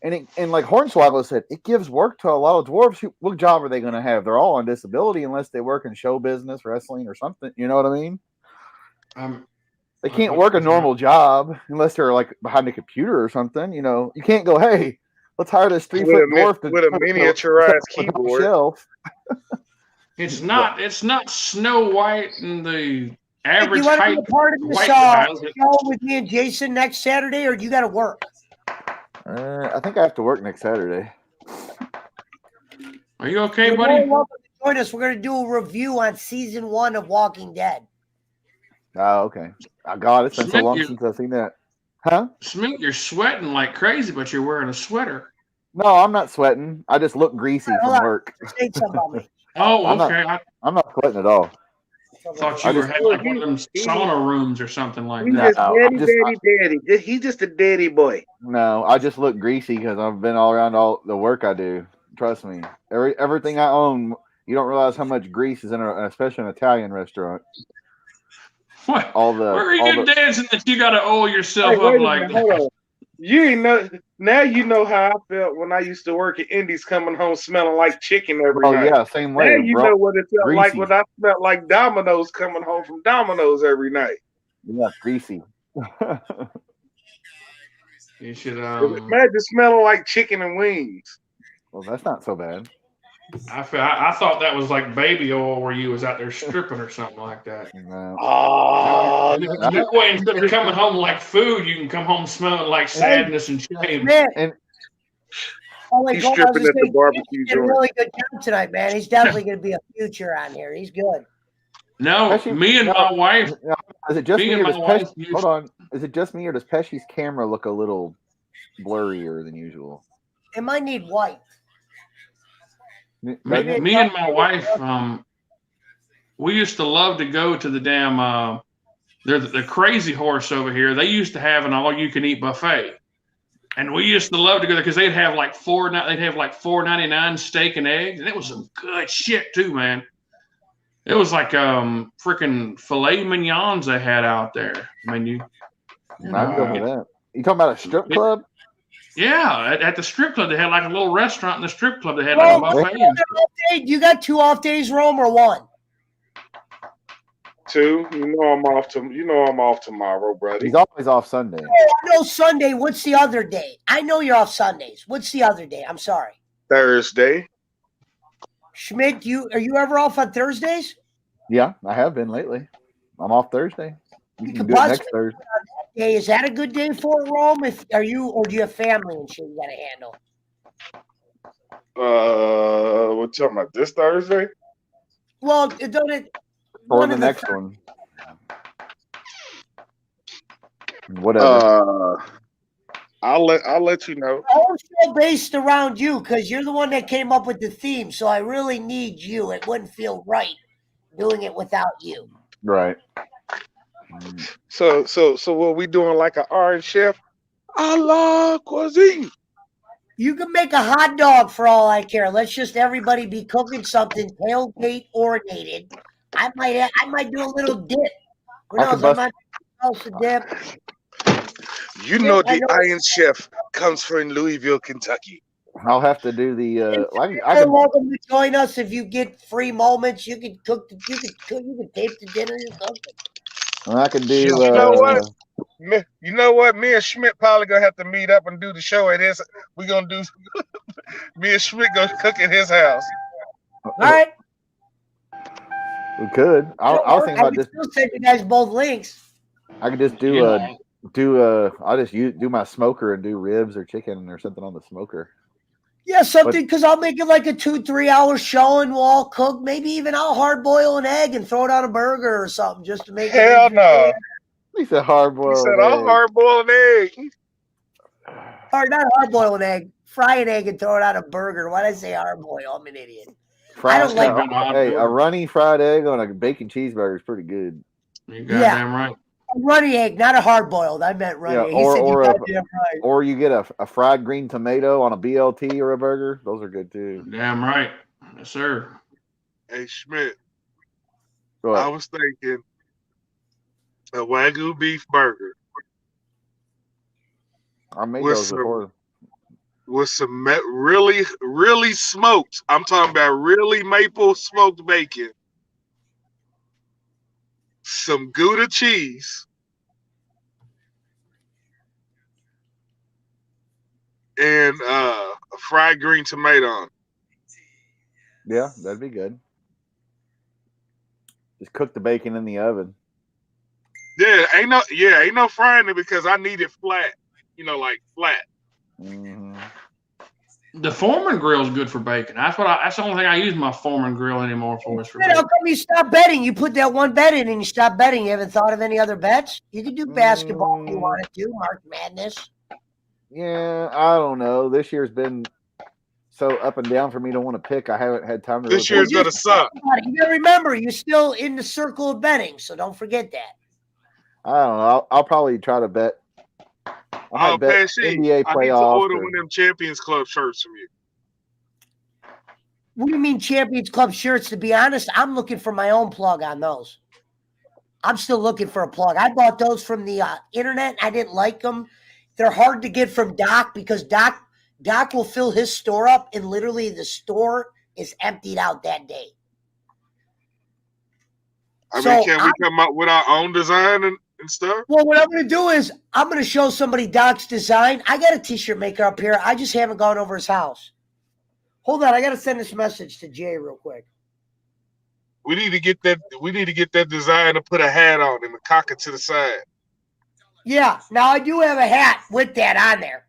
And like Hornswoggle said, it gives work to a lot of dwarves. What job are they going to have? They're all on disability unless they work in show business, wrestling, or something. You know what I mean? They can't work a normal job unless they're like behind a computer or something. You know, you can't go, hey, let's hire this 3-foot dwarf with a miniaturized keyboard. Shelf. It's not Snow White and the average you want to height. be a part of this show with me and Jason next Saturday, or do you got to work? I think I have to work next Saturday. Are you okay, You're buddy? welcome to join us. We're going to do a review on season 1 of Walking Dead. Oh, okay. Oh, God, it's been so long since I've seen that. Huh? Smith, you're sweating like crazy, but you're wearing a sweater. No, I'm not sweating. I just look greasy from work. Say something about me. Oh, okay. I'm not sweating at all. Thought you had like one of them sauna rooms or something like He's that. just daddy. He's just a daddy boy. No, I just look greasy because I've been all around all the work I do. Trust me. Everything I own, you don't realize how much grease is in especially an Italian restaurant. What? Where are you dancing that you got to oil yourself up like that? You ain't know. Now you know how I felt when I used to work at Indies, coming home smelling like chicken every night. Oh yeah, same way. Now you know what it felt like when I smelled like Domino's coming home from Domino's every night. Yeah, greasy. You should imagine smelling like chicken and wings. Well, that's not so bad. I thought that was like baby oil where you was out there stripping or something like that. No. Oh, that way, instead of coming home like food, you can come home smelling like sadness and shame. And he's stripping at the barbecue. He did a really good job tonight, man. He's definitely going to be a future on here. He's good. No, me and my wife. Is it just me or does hold on? Is it just me or does Pesci's camera look a little blurrier than usual? It might need white. Me and my wife, we used to love to go to the damn the Crazy Horse over here. They used to have an all-you-can-eat buffet, and we used to love to go there because they'd have like $4.99 steak and eggs, and it was some good shit too, man. It was like freaking filet mignons they had out there. I mean, I'd go for that. You talking about a strip club? Yeah, at the strip club, they had like a little restaurant in the strip club. They had like a buffet. You got 2 off days, Rome, or 1? 2. You know I'm off tomorrow, brother. He's always off Sunday. No, Sunday. What's the other day? I know you're off Sundays. What's the other day? I'm sorry. Thursday. Schmidt, are you ever off on Thursdays? Yeah, I have been lately. I'm off Thursday. You can do it next Thursday. Hey, is that a good day for Rome? Or do you have family and shit you got to handle? What talking about this Thursday? Well, don't it? Or the next one. Whatever. I'll let you know. Whole show based around you because you're the one that came up with the theme. So I really need you. It wouldn't feel right doing it without you. Right. So what we doing, like an Iron Chef? A la cuisine. You can make a hot dog for all I care. Let's just everybody be cooking something tailgate oriented. I might do a little dip. Who knows? I might also dip. You know the Iron Chef comes from Louisville, Kentucky. I'll have to do the. You're welcome to join us if you get free moments. You can cook. You can tape the dinner or something. And I can do. You know what? Me and Schmidt probably gonna have to meet up and do the show at his. We gonna do. Me and Schmidt gonna cook at his house. All right. We could. I'll think about this. Still send you guys both links. I could just I'll just do my smoker and do ribs or chicken or something on the smoker. Yeah, something because I'll make it like a 2-3 hour show and we'll all cook. Maybe even I'll hard boil an egg and throw it on a burger or something just to make it. Hell no. He said hard boil. He said I'll hard boil an egg. Or not hard boil an egg. Fry an egg and throw it on a burger. Why did I say hard boil? I'm an idiot. I don't like a runny fried egg on a bacon cheeseburger is pretty good. You goddamn right. A runny egg, not a hard boiled. I meant runny. Yeah, or you get a fried green tomato on a BLT or a burger. Those are good too. Damn right. Yes, sir. Hey, Schmidt. I was thinking a Wagyu beef burger. I made those before. With some really, really smoked. I'm talking about really maple smoked bacon. some Gouda cheese, and a fried green tomato on it. Yeah, that'd be good. Just cook the bacon in the oven. Yeah, ain't no frying it because I need it flat. Like flat. Mm-hmm. The Foreman grill is good for bacon. That's the only thing I use my Foreman grill anymore for. Is for How come you stop betting? You put that one bet in and you stop betting. You haven't thought of any other bets? You could do basketball if you wanted to, March Madness. Yeah, I don't know. This year's been so up and down for me to want to pick. I haven't had time to. This year's gonna suck. You gotta remember, you're still in the circle of betting, so don't forget that. I don't know. I'll probably try to bet. I might bet Pesci, NBA I need to playoffs. order one of them Champions Club shirts from you. What do you mean Champions Club shirts? To be honest, I'm looking for my own plug on those. I'm still looking for a plug. I bought those from the internet. I didn't like them. They're hard to get from Doc because Doc will fill his store up and literally the store is emptied out that day. I mean, can we come up with our own design and stuff? Well, what I'm going to do is I'm going to show somebody Doc's design. I got a t-shirt maker up here. I just haven't gone over his house. Hold on. I got to send this message to Jay real quick. We need to get that. We need to get that design to put a hat on and cock it to the side. Yeah. Now I do have a hat with that on there.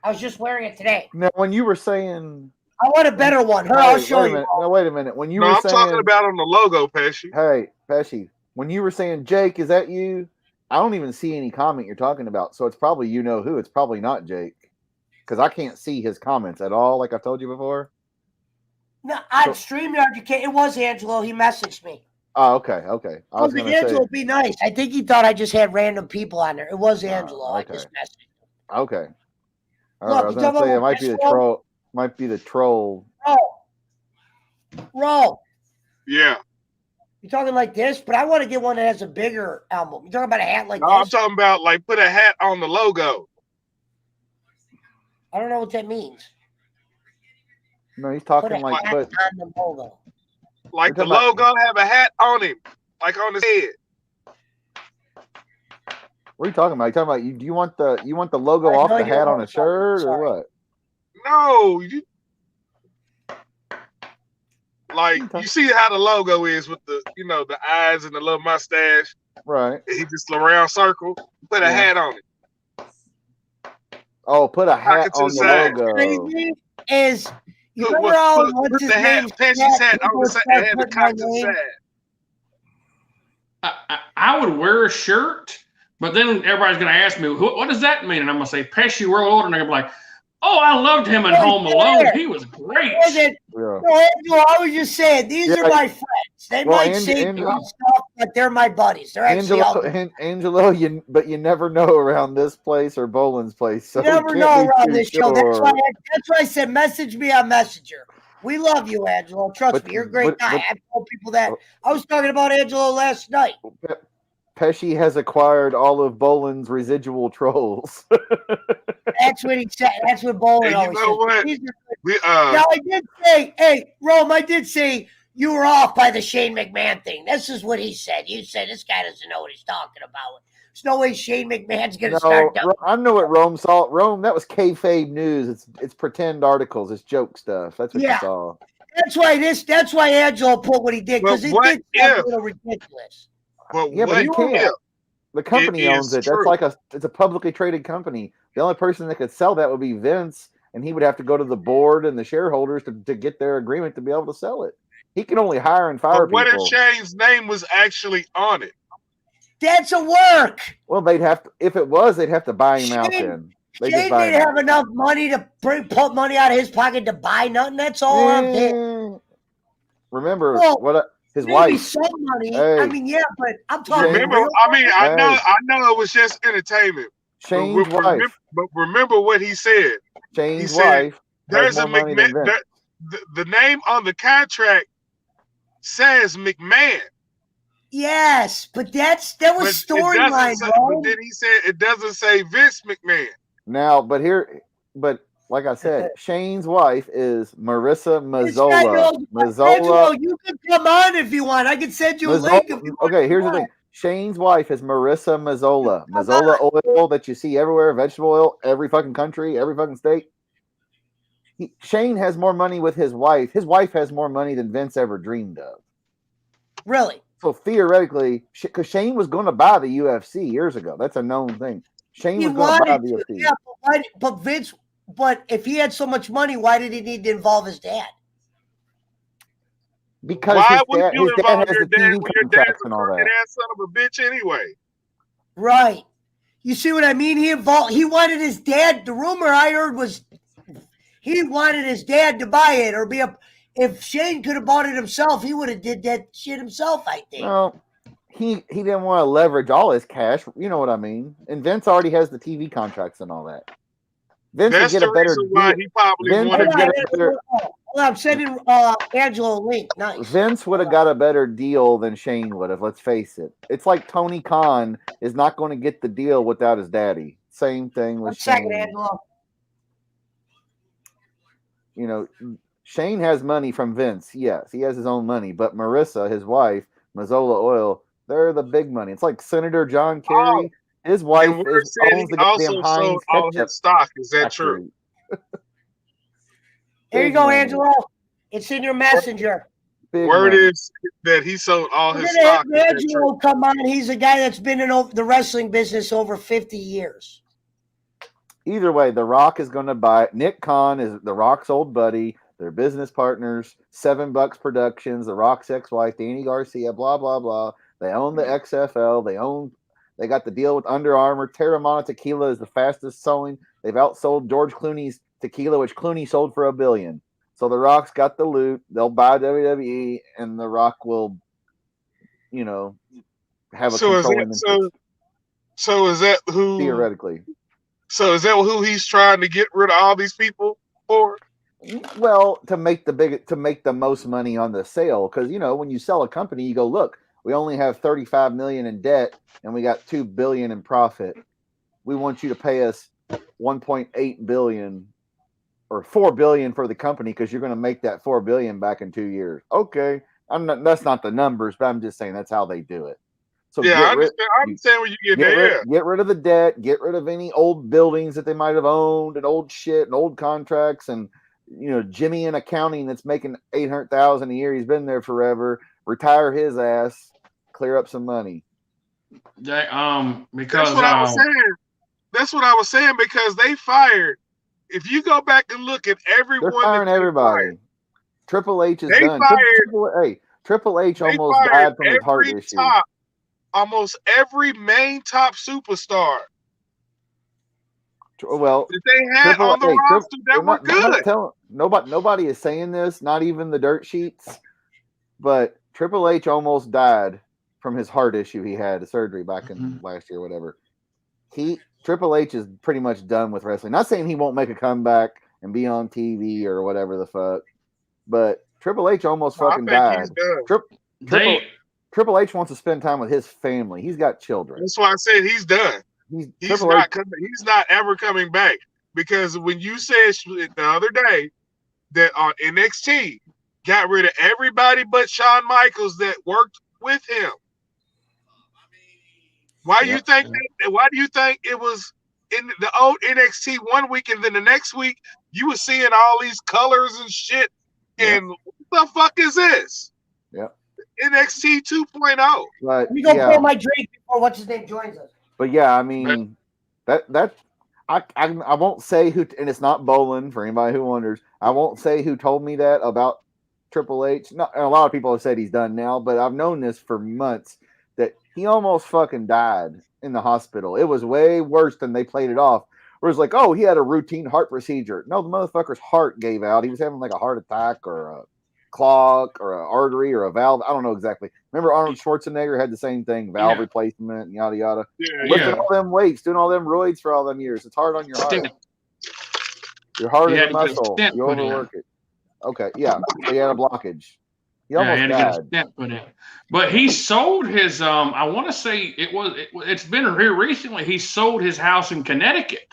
I was just wearing it today. Now, when you were saying, I want a better one. Here, I'll show you. No, wait a minute. When you were I'm saying, talking about on the logo, Pesci. Hey, Pesci, when you were saying, Jake, is that you? I don't even see any comment you're talking about. So it's probably you know who. It's probably not Jake. Because I can't see his comments at all, like I've told you before. No, on StreamYard, you can't. It was Angelo. He messaged me. Oh, okay. I was going to say. Angelo would be nice. I think he thought I just had random people on there. It was Angelo. Okay. I just messaged him. Okay. All Look, right, I was going to say it might be the troll. Might be the troll. Roll. Yeah. You're talking like this, but I want to get one that has a bigger album. You're talking about a hat like No, this? I'm talking about like put a hat on the logo. I don't know what that means. No, he's talking like on the logo. Like the logo have a hat on him, like on his head. What are you talking about? You talking about do you want the logo off the hat on a shirt or what? No, like you see how the logo is with the the eyes and the little mustache. Right. He just a round circle. Put a hat on it. Oh, put a hat on the logo. Crazy is you put the hat, Pesci's hat on the side, and the cock to the side. I would wear a shirt, but then everybody's going to ask me, what does that mean? And I'm going to say, Pesci World Order. And they're going to be like, oh, I loved him in Home Alone. He was great. No, Angelo, I was just saying, these are my friends. They might say stuff, but they're my buddies. They're actually Angelo, but you never know around this place or Boland's place. So you never know around this show. That's why I said message me on Messenger. We love you, Angelo. Trust me, you're a great guy. I've told people that. I was talking about Angelo last night. Pesci has acquired all of Boland's residual trolls. That's what he said. That's what Boland always says. Now, I did say, hey, Rome, I did say you were off by the Shane McMahon thing. This is what he said. You said this guy doesn't know what he's talking about. There's no way Shane McMahon's going to start. I know what Rome saw. Rome, that was kayfabe news. It's pretend articles. It's joke stuff. That's what you saw. That's why Angelo put what he did, because he did something a little ridiculous. But but he can't. The company owns it. True. It's a publicly traded company. The only person that could sell that would be Vince, and he would have to go to the board and the shareholders to get their agreement to be able to sell it. He can only hire and fire people. What if Shane's name was actually on it? That's a work. Well, they'd have to. If it was, they'd have to buy him out. Then Shane didn't have enough money to put money out of his pocket to buy nothing. That's all I'm saying. Remember his maybe wife. Some money. Hey. I mean, yeah, but I'm talking. I know it was just entertainment. Shane's wife. But remember what he said. Shane's wife. There's a McMahon. The name on the contract says McMahon. Yes, but that was storyline, bro. But then he said it doesn't say Vince McMahon. Now, but like I said, Shane's wife is Marissa Mazzola. Angelo, you can come on if you want. I can send you a link. Okay, here's the thing. Shane's wife is Marissa Mazzola. Mazzola oil that you see everywhere, vegetable oil, every fucking country, every fucking state. Shane has more money with his wife. His wife has more money than Vince ever dreamed of. Really? So theoretically, because Shane was going to buy the UFC years ago. That's a known thing. Shane was going to buy the UFC. Yeah, but Vince, if he had so much money, why did he need to involve his dad? Because why his would dad, you his dad involve has your the dad TV when your dad's contracts a and all fucking that. ass son of a bitch anyway? Right. You see what I mean? He wanted his dad. The rumor I heard was he wanted his dad to buy it or be a. If Shane could have bought it himself, he would have did that shit himself, I think. Well, he didn't want to leverage all his cash. You know what I mean? And Vince already has the TV contracts and all that. Vince That's would get the a better reason why deal. he probably Vince wanted would get to. a better. I'm sending Angelo a link. Nice. Vince would have got a better deal than Shane would have. Let's face it. It's like Tony Khan is not going to get the deal without his daddy. Same thing with Shane. 1 second, Angelo. You know, Shane has money from Vince. Yes, he has his own money. But Marissa, his wife, Mazzola Oil, they're the big money. It's like Senator John Kerry. His wife And word said owns he the goddamn also Heinz sold all ketchup his stock. Is that factory. true? There you Big go, money. Angelo. It's in your messenger. Big Word money. is that he sold all We're his gonna stock. have Is that Angelo true? come on. He's a guy that's been in the wrestling business over 50 years. Either way, The Rock is going to buy it. Nick Khan is The Rock's old buddy. They're business partners. $7 Productions, The Rock's ex-wife, Danny Garcia, blah, blah, blah. They own the XFL. They got the deal with Under Armour. Terramana Tequila is the fastest selling. They've outsold George Clooney's tequila, which Clooney sold for $1 billion. So The Rock's got the loot. They'll buy WWE, and The Rock will, have a controlling interest. So is that who? Theoretically. So is that who he's trying to get rid of all these people for? Well, to make the most money on the sale, because when you sell a company, you go, look, we only have $35 million in debt and we got $2 billion in profit. We want you to pay us $1.8 billion or $4 billion for the company because you're going to make that $4 billion back in 2 years. Okay, that's not the numbers, but I'm just saying that's how they do it. So yeah, I understand where you get there. Get rid of the debt. Get rid of any old buildings that they might have owned and old shit and old contracts and Jimmy in accounting that's making $800,000 a year. He's been there forever. Retire his ass. Clear up some money. Because that's what I was saying. That's what I was saying because they fired. If you go back and look at everyone, they're firing everybody. Fired, Triple H is done. Triple H almost died from his heart issue. Almost every main top superstar. Well, that they had on the roster that were good. Nobody is saying this, not even the dirt sheets. But Triple H almost died from his heart issue he had, a surgery back in last year, whatever. Triple H is pretty much done with wrestling. Not saying he won't make a comeback and be on TV or whatever the fuck, but Triple H almost fucking died. Triple H wants to spend time with his family. He's got children. That's why I said he's done. He's not ever coming back because when you said the other day that on NXT got rid of everybody but Shawn Michaels that worked with him. Why do you think it was in the old NXT 1 week and then the next week you were seeing all these colors and shit and what the fuck is this? Yeah. NXT 2.0. Let me go pour my drink before what's his name joins us. But yeah, I mean I won't say who, and it's not Bolin for anybody who wonders. I won't say who told me that about Triple H. No, a lot of people have said he's done now, but I've known this for months that he almost fucking died in the hospital. It was way worse than they played it off. Where it's like, oh, he had a routine heart procedure. No, the motherfucker's heart gave out. He was having like a heart attack or a clog or an artery or a valve. I don't know exactly. Remember Arnold Schwarzenegger had the same thing, valve replacement and yada yada. Lifting all them weights, doing all them roids for all them years. It's hard on your heart. Your heart is a muscle. You overwork it. Okay, yeah. So he had a blockage. He almost died. But he sold his I want to say it's been here recently. He sold his house in Connecticut.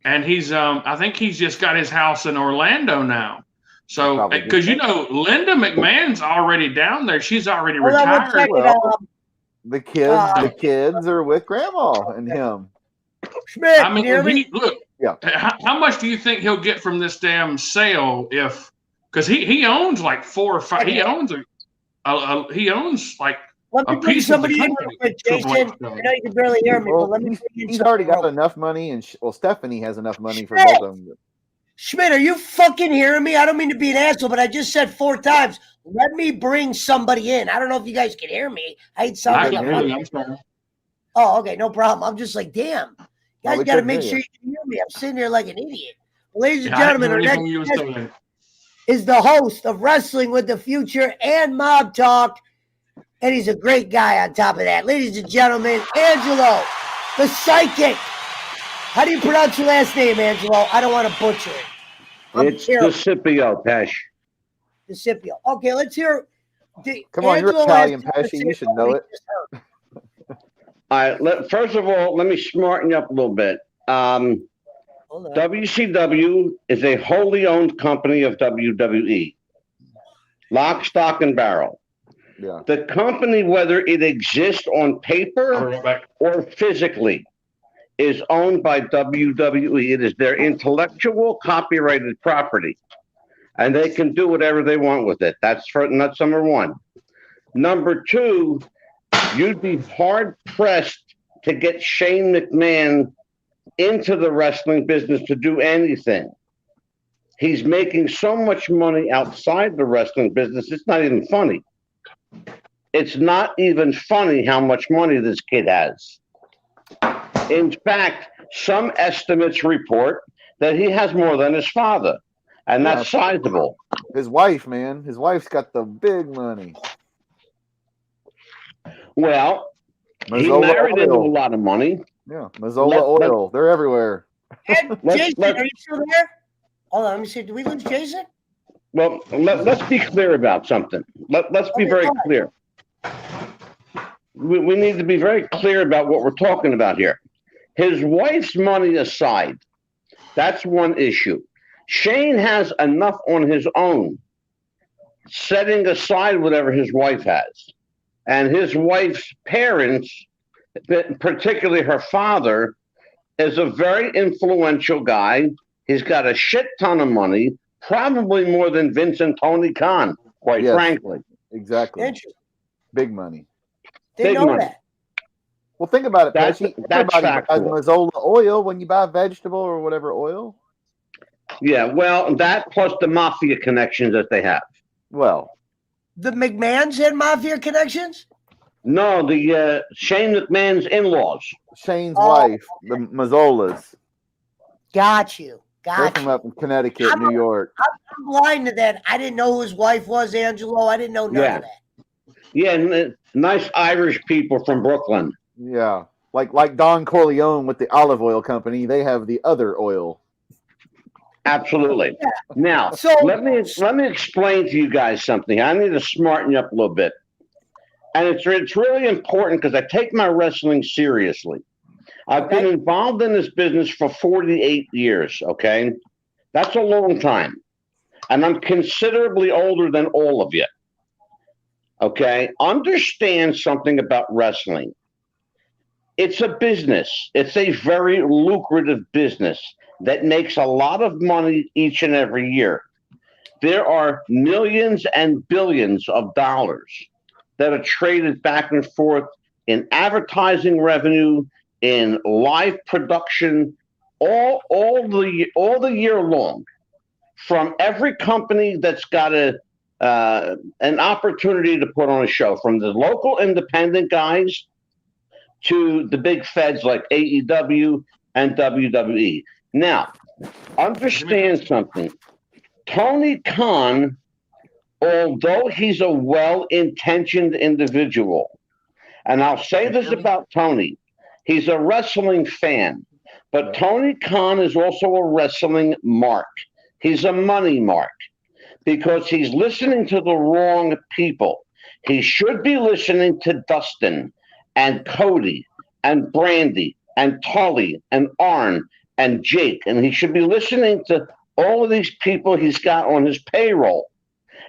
And he's I think he's just got his house in Orlando now. So, because Linda McMahon's already down there, she's already retired. The kids are with Grandma and him. Schmidt, I mean, hear me? look. Yeah. How much do you think he'll get from this damn sale? Because he owns like 4 or 5. He owns he owns like Let me a bring piece of the somebody in real company. quick, Jason. I know you can barely hear me, Well, but let me bring in he's somebody already got real- enough money, and Stephanie has enough money for Schmidt! both of them. Schmidt, are you fucking hearing me? I don't mean to be an asshole, but I just said 4 times. Let me bring somebody in. I don't know if you guys can hear me. I sound I like can I'm hear you. I'm sorry. Oh, okay, no problem. I'm just like, damn. You guys we got to couldn't make hear sure you. you can hear me. I'm sitting here like an idiot. Ladies and Yeah, I gentlemen, our didn't hear next anything you was guest saying. is the host of Wrestling with the Future and Mob Talk, and he's a great guy on top of that. Ladies and gentlemen, Angelo, the Psychic. How do you pronounce your last name, Angelo? I don't want to butcher it. It's Discipio, Pesh. Discipio. Okay, let's hear. Come on, you're Angelo Italian, has to Pesci. say You should what know he it. just heard. All right. First of all, let me smarten you up a little bit. Hold on. WCW is a wholly owned company of WWE. Lock, stock, and barrel. Yeah. The company, whether it exists on I'll paper be right back. or physically, is owned by WWE. It is their intellectual copyrighted property. And they can do whatever they want with it. That's number one. Number two, you'd be hard pressed to get Shane McMahon into the wrestling business to do anything. He's making so much money outside the wrestling business, it's not even funny. It's not even funny how much money this kid has. In fact, some estimates report that he has more than his father, and that's sizable. His wife, man. His wife's got the big money. Well, he Mazzola married into Oil. a lot of money. Yeah, Mazzola Oil. They're everywhere. And Jason, are you still there? Hold on, let me see. Did we lose Jason? Well, let's be clear about something. Let's be very clear. We need to be very clear about what we're talking about here. His wife's money aside, that's one issue. Shane has enough on his own, setting aside whatever his wife has. And his wife's parents, particularly her father, is a very influential guy. He's got a shit ton of money, probably more than Vince and Tony Khan, quite frankly. Exactly. Interesting. Big money. They know money. that. Well, think about it, That's Pesci. Everybody buys factual. Mazzola Oil when you buy vegetable or whatever oil. Yeah, well, that plus the mafia connections that they have. Well, The McMahons had mafia connections? No, the Shane McMahon's in-laws. Shane's wife, the Mazzolas. Got you. They're Got from you. up in Connecticut, New York. I'm blind to that. I didn't know who his wife was, Angelo. I didn't know none of that. Yeah, nice Irish people from Brooklyn. Yeah, like Don Corleone with the olive oil company. They have the other oil. Absolutely. Yeah. Now, So- let me explain to you guys something. I need to smarten you up a little bit. And it's really important because I take my wrestling seriously. I've been involved in this business for 48 years, okay? That's a long time. And I'm considerably older than all of you. Okay? Understand something about wrestling. It's a business. It's a very lucrative business that makes a lot of money each and every year. There are millions and billions of dollars that are traded back and forth in advertising revenue, in live production, all the year long, from every company that's got an opportunity to put on a show, from the local independent guys to the big feds like AEW and WWE. Now, understand something. Tony Khan, although he's a well-intentioned individual, and I'll say this about Tony, he's a wrestling fan, but Tony Khan is also a wrestling mark. He's a money mark because he's listening to the wrong people. He should be listening to Dustin and Cody and Brandy and Tully and Arn and Jake, and he should be listening to all of these people he's got on his payroll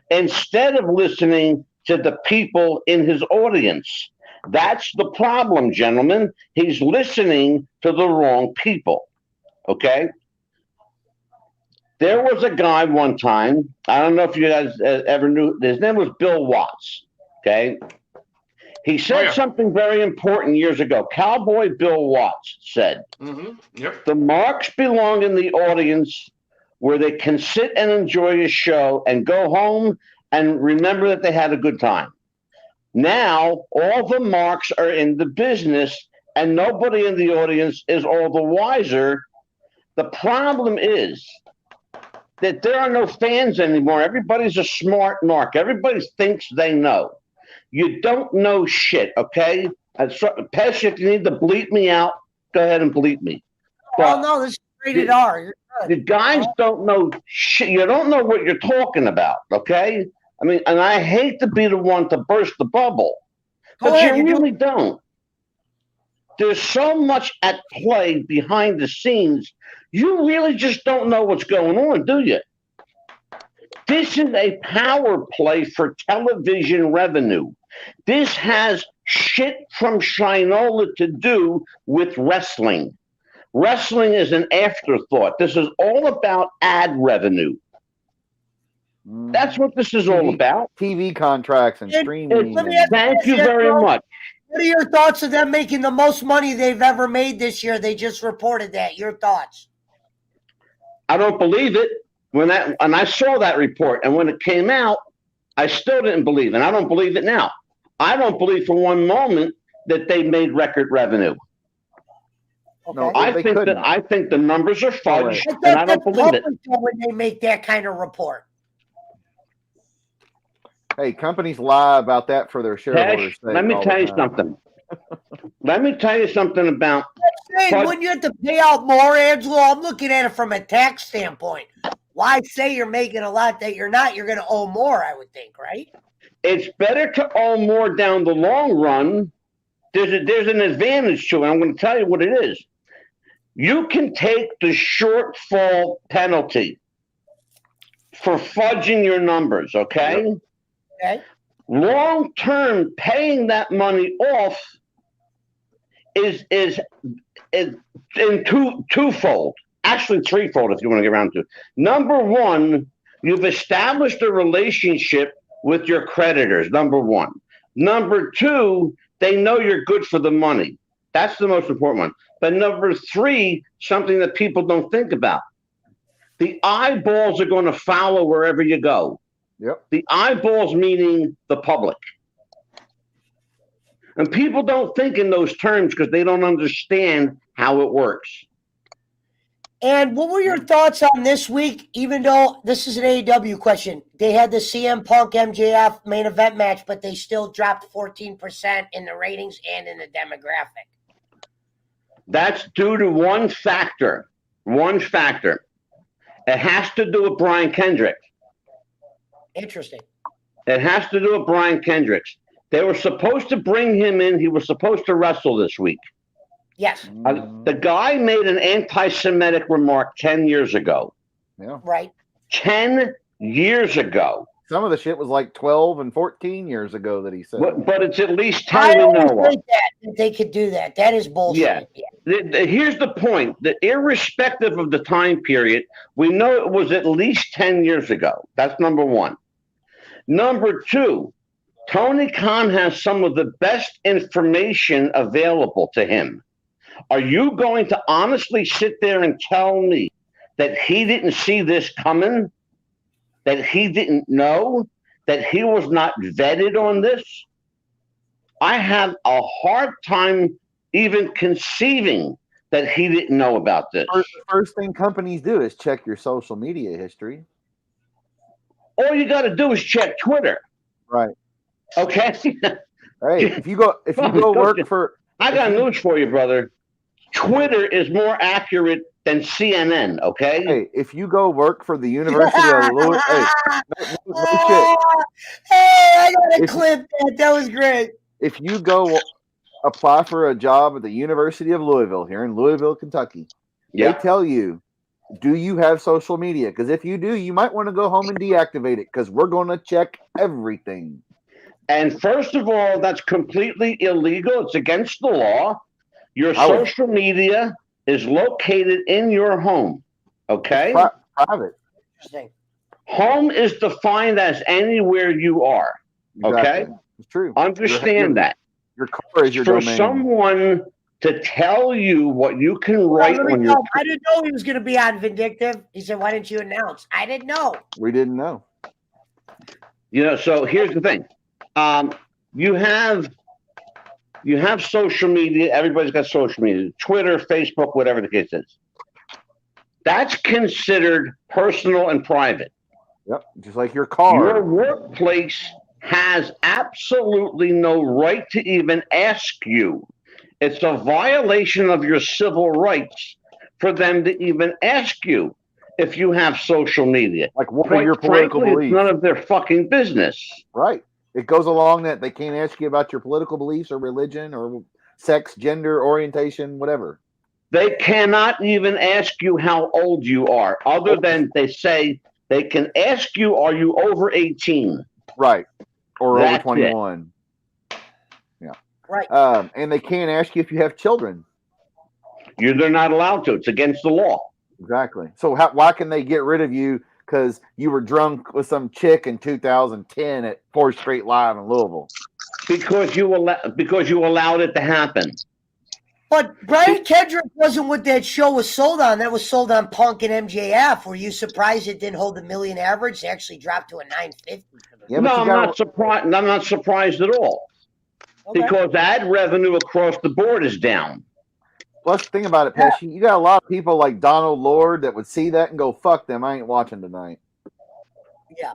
instead of listening to the people in his audience. That's the problem, gentlemen. He's listening to the wrong people. Okay? There was a guy one time, I don't know if you guys ever knew, his name was Bill Watts. Okay? He said something very important years ago. Cowboy Bill Watts said, the marks belong in the audience where they can sit and enjoy a show and go home and remember that they had a good time. Now, all the marks are in the business and nobody in the audience is all the wiser. The problem is that there are no fans anymore. Everybody's a smart mark. Everybody thinks they know. You don't know shit, okay? Pesh, if you need to bleep me out, go ahead and bleep me. But no, this is rated R. You're good. The guys don't know shit. You don't know what you're talking about, okay? I mean, and I hate to be the one to burst the bubble, but you really don't. There's so much at play behind the scenes. You really just don't know what's going on, do you? This is a power play for television revenue. This has shit from Shinola to do with wrestling. Wrestling is an afterthought. This is all about ad revenue. That's what this is all about. TV contracts and streaming. Thank you very much. What are your thoughts of them making the most money they've ever made this year? They just reported that. Your thoughts? I don't believe it. And I saw that report, and when it came out, I still didn't believe it. And I don't believe it now. I don't believe for one moment that they made record revenue. Okay. No, I think the numbers are fudged, and I don't believe it. When they make that kind of report. Hey, companies lie about that for their shareholders. Let me tell you something. Let me tell you something about. Wouldn't you have to pay out more, Angelo? I'm looking at it from a tax standpoint. Why say you're making a lot that you're not? You're going to owe more, I would think, right? It's better to owe more down the long run. There's an advantage to it. I'm going to tell you what it is. You can take the shortfall penalty for fudging your numbers, okay? Yep. Okay. Long term, paying that money off is in twofold. Actually, threefold, if you want to get around to it. Number one, you've established a relationship with your creditors, number one. Number two, they know you're good for the money. That's the most important one. But number three, something that people don't think about. The eyeballs are going to follow wherever you go. Yep. The eyeballs meaning the public. And people don't think in those terms because they don't understand how it works. And what were your thoughts on this week, even though this is an AEW question? They had the CM Punk MJF main event match, but they still dropped 14% in the ratings and in the demographic. That's due to one factor. One factor. It has to do with Brian Kendrick. Interesting. It has to do with Brian Kendricks. They were supposed to bring him in. He was supposed to wrestle this week. Yes. The guy made an anti-Semitic remark 10 years ago. Yeah. Right. 10 years ago. Some of the shit was like 12 and 14 years ago that he said. But it's at least 10 I we know don't of. think that they could do that. That is bullshit. Yeah. Here's the point. That irrespective of the time period, we know it was at least 10 years ago. That's number one. Number two, Tony Khan has some of the best information available to him. Are you going to honestly sit there and tell me that he didn't see this coming? That he didn't know? That he was not vetted on this? I have a hard time even conceiving that he didn't know about this. First thing companies do is check your social media history. All you got to do is check Twitter. Right. Okay. Hey, if you go work for, I got news for you, brother. Twitter is more accurate than CNN. Okay. Hey, if you go work for the University of Louisville, no shit. Hey, I got a clip that. That was great. If you go apply for a job at the University of Louisville here in Louisville, Kentucky, they tell you, do you have social media? Because if you do, you might want to go home and deactivate it because we're going to check everything. And first of all, that's completely illegal. It's against the law. Your social media is located in your home. Okay? Private. Interesting. Home is defined as anywhere you are. Okay? Exactly. It's true. Understand that. Your car is your For domain. someone to tell you what you can write on your... I didn't know he was going to be on Vindictive. He said, why didn't you announce? I didn't know. We didn't know. You know, so here's the thing. You have social media. Everybody's got social media. Twitter, Facebook, whatever the case is. That's considered personal and private. Yep, just like your car. Your workplace has absolutely no right to even ask you. It's a violation of your civil rights for them to even ask you if you have social media. Like, what are your political beliefs? It's none of their fucking business. Right. It goes along that they can't ask you about your political beliefs or religion or sex, gender, orientation, whatever. They cannot even ask you how old you are, other than they say they can ask you, are you over 18? Right. Or That's over 21. Yeah. Right. And they can't ask you if you have children. They're not allowed to. It's against the law. Exactly. So why can they get rid of you because you were drunk with some chick in 2010 at 4th Street Live in Louisville? Because you allowed it to happen. But Brian Kendrick wasn't what that show was sold on. That was sold on Punk and MJF. Were you surprised it didn't hold a million average? It actually dropped to a 950. Yeah, no, I'm not surprised. I'm not surprised at all. Okay. Because ad revenue across the board is down. Plus, think about it, Pesci. You got a lot of people like Donald Lord that would see that and go, "Fuck them! I ain't watching tonight." Yeah.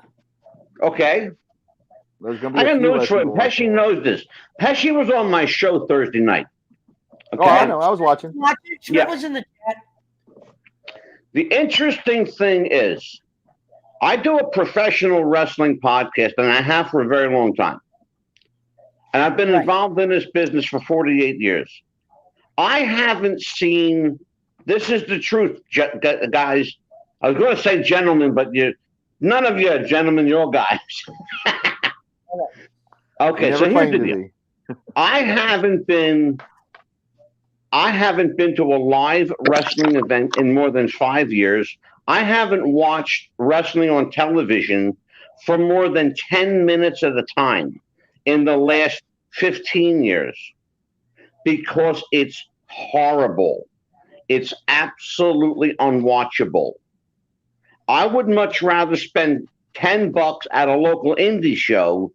Okay. There's gonna be I got news for him. Pesci knows this. Pesci was on my show Thursday night. Okay. Oh, I know. I was watching. Schmidt was in the chat. The interesting thing is, I do a professional wrestling podcast, and I have for a very long time. And I've been involved in this business for 48 years. I haven't seen, this is the truth, guys. I was going to say gentlemen, but none of you are gentlemen, you're all guys. Okay, so here's the deal. I haven't been to a live wrestling event in more than 5 years. I haven't watched wrestling on television for more than 10 minutes at a time in the last 15 years because it's horrible. It's absolutely unwatchable. I would much rather spend $10 at a local indie show,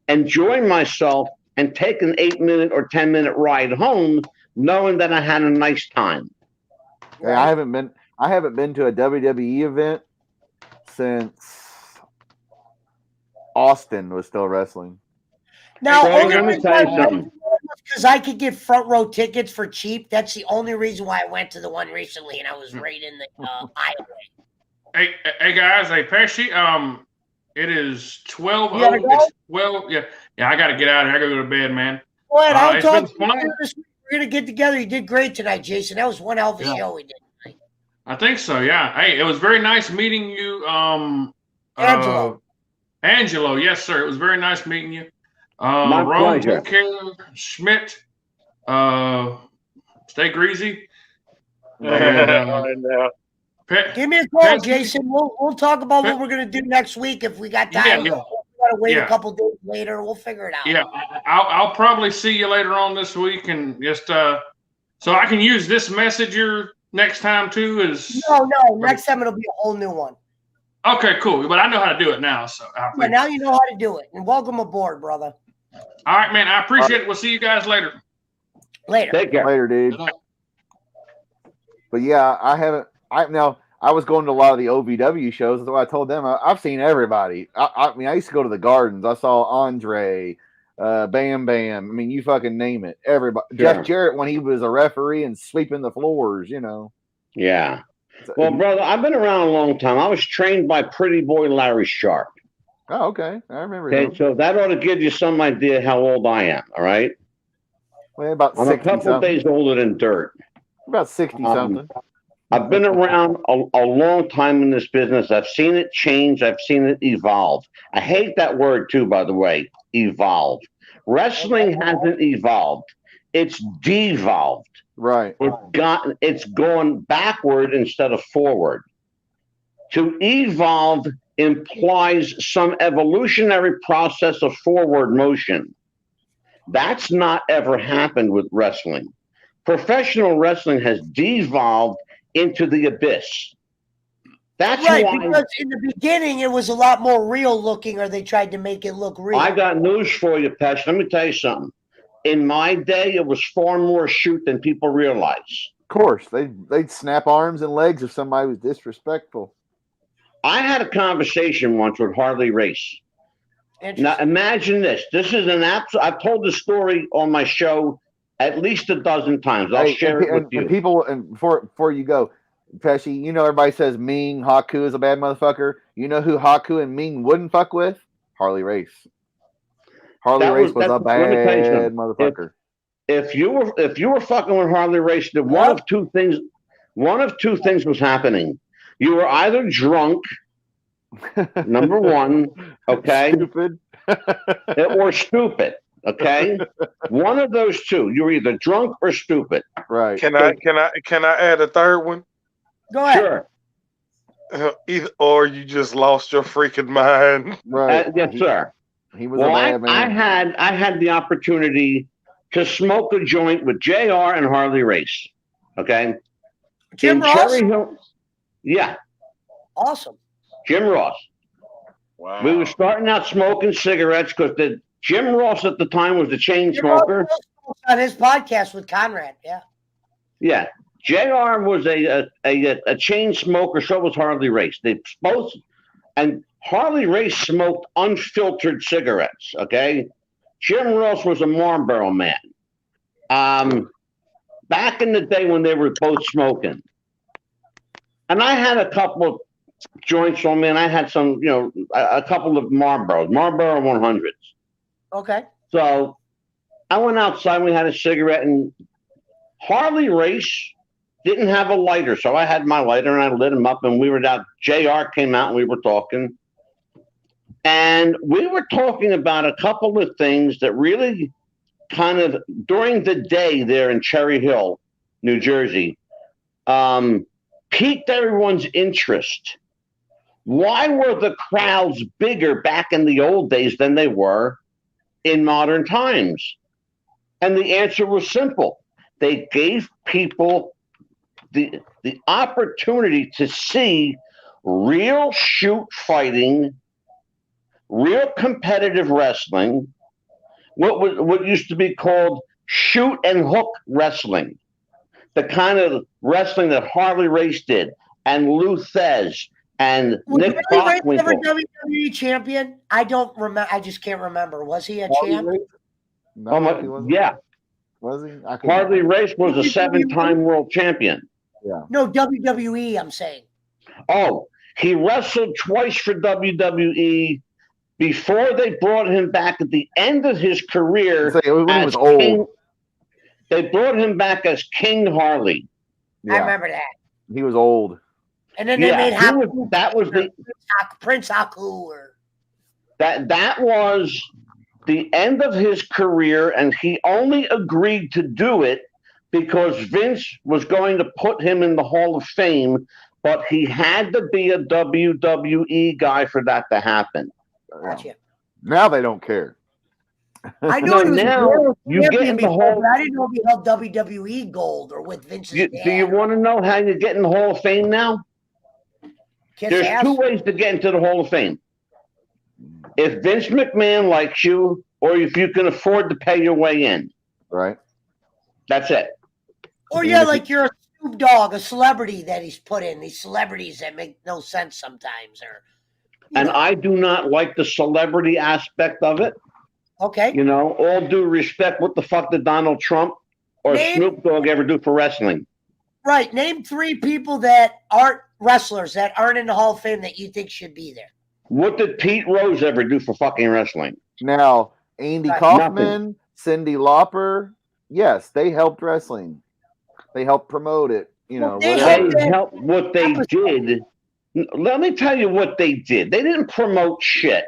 enjoy myself, and take an 8-minute or 10-minute ride home, knowing that I had a nice time. Yeah, I haven't been to a WWE event since Austin was still wrestling. Now, because I could get front row tickets for cheap. That's the only reason why I went to the one recently, and I was right in the aisle. Hey guys, hey Pesci, it is 12. It's 12. Yeah, I got to get out of here. I got to go to bed, man. Go ahead. I'll talk to you this week. We're gonna get together. You did great tonight, Jason. That was one hell of a show we did tonight. I think so. Yeah. Hey, it was very nice meeting you, Angelo. Angelo, yes, sir. It was very nice meeting you. My Rome, pleasure. Schmidt, stay greasy. And, give me a call, Jason. We'll talk about what we're gonna do next week if we got time. Yeah. We gotta wait a couple days later. We'll figure it out. Yeah, I'll probably see you later on this week, and just so I can use this messenger next time too. No. Next time it'll be a whole new one. Okay, cool. But I know how to do it now, so now you know how to do it. And welcome aboard, brother. All right, man. I appreciate it. We'll see you guys later. Later. Take care. Later, dude. But yeah, I was going to a lot of the OVW shows. That's what I told them. I've seen everybody. I mean, I used to go to the Gardens. I saw Andre, Bam Bam. I mean, you fucking name it. Everybody. Sure. Jeff Jarrett when he was a referee and sweeping the floors, Yeah. Well, brother, I've been around a long time. I was trained by Pretty Boy Larry Sharp. Oh, okay. I remember Okay, him. so that ought to give you some idea how old I am, all right? Well, about I'm 60 a couple days older than Dirt. About 60 something. I've been around a long time in this business. I've seen it change. I've seen it evolve. I hate that word too, by the way, evolve. Wrestling hasn't evolved. It's devolved. Right. It's going backward instead of forward. To evolve implies some evolutionary process of forward motion. That's not ever happened with wrestling. Professional wrestling has devolved into the abyss. That's right, why, because in the beginning it was a lot more real looking, or they tried to make it look real. I got news for you, Pesh. Let me tell you something. In my day, it was far more shoot than people realize. Of course, they'd snap arms and legs if somebody was disrespectful. I had a conversation once with Harley Race. Now imagine this. This is an absolute. I've told this story on my show at least a dozen times. I'll share it with you. And people, and before you go, Pesci, you know everybody says Ming Haku is a bad motherfucker. You know who Haku and Ming wouldn't fuck with? Harley Race. Harley Race was a bad motherfucker. If you were fucking with Harley Race, one of two things was happening. You were either drunk, number one, okay, stupid, or stupid, okay. One of those two. You're either drunk or stupid. Right. Can I add a third one? Go ahead. Sure. Or you just lost your freaking mind. Right. Yes, sir. He was a bad man. I had the opportunity to smoke a joint with JR and Harley Race. Okay. Jim Ross? Cherry Hill. Yeah. Awesome. Jim Ross. Wow. We were starting out smoking cigarettes because Jim Ross at the time was the chain smoker. On his podcast with Conrad. Yeah. Yeah. JR was a chain smoker, so was Harley Race. They both, and Harley Race smoked unfiltered cigarettes, okay? Jim Ross was a Marlboro man. Back in the day when they were both smoking. And I had a couple of joints on me, and I had some, a couple of Marlboro 100s. Okay. So I went outside, we had a cigarette, and Harley Race didn't have a lighter, so I had my lighter, and I lit him up, and we were out. JR came out, and we were talking. And we were talking about a couple of things that really kind of, during the day there in Cherry Hill, New Jersey, piqued everyone's interest. Why were the crowds bigger back in the old days than they were in modern times? And the answer was simple. They gave people the opportunity to see real shoot fighting, real competitive wrestling, what used to be called shoot and hook wrestling, the kind of wrestling that Harley Race did, and Lou Thez, and Nick Bockwinkel. Ever WWE champion? I don't remember. I just can't remember. Was he a champ? No, yeah. Was he? Harley Race was a 7-time world champion. Yeah. No, WWE, I'm saying. Oh, he wrestled twice for WWE before they brought him back at the end of his career. When he was old. King, they brought him back as King Harley. Yeah. I remember that. He was old. And then they made Haku. That was Prince Haku. That was the end of his career, and he only agreed to do it because Vince was going to put him in the Hall of Fame, but he had to be a WWE guy for that to happen. Gotcha. Now they don't care. I know he was now you get in the Hall. I didn't know he held WWE gold or with Vince's dad. Do you want to know how you get in the Hall of Fame now? There's two ways to get into the Hall of Fame. If Vince McMahon likes you, or if you can afford to pay your way in. Right. That's it. Or like you're a Snoop Dogg, a celebrity that he's put in. These celebrities that make no sense sometimes. And I do not like the celebrity aspect of it. Okay. All due respect, what the fuck did Donald Trump or Snoop Dogg ever do for wrestling? Right. Name 3 people that aren't wrestlers, that aren't in the Hall of Fame that you think should be there. What did Pete Rose ever do for fucking wrestling? Now, Andy Kaufman, Cyndi Lauper, yes, they helped wrestling. They helped promote it. you know, They whatever. had They helped what they did. Let me tell you what they did. They didn't promote shit.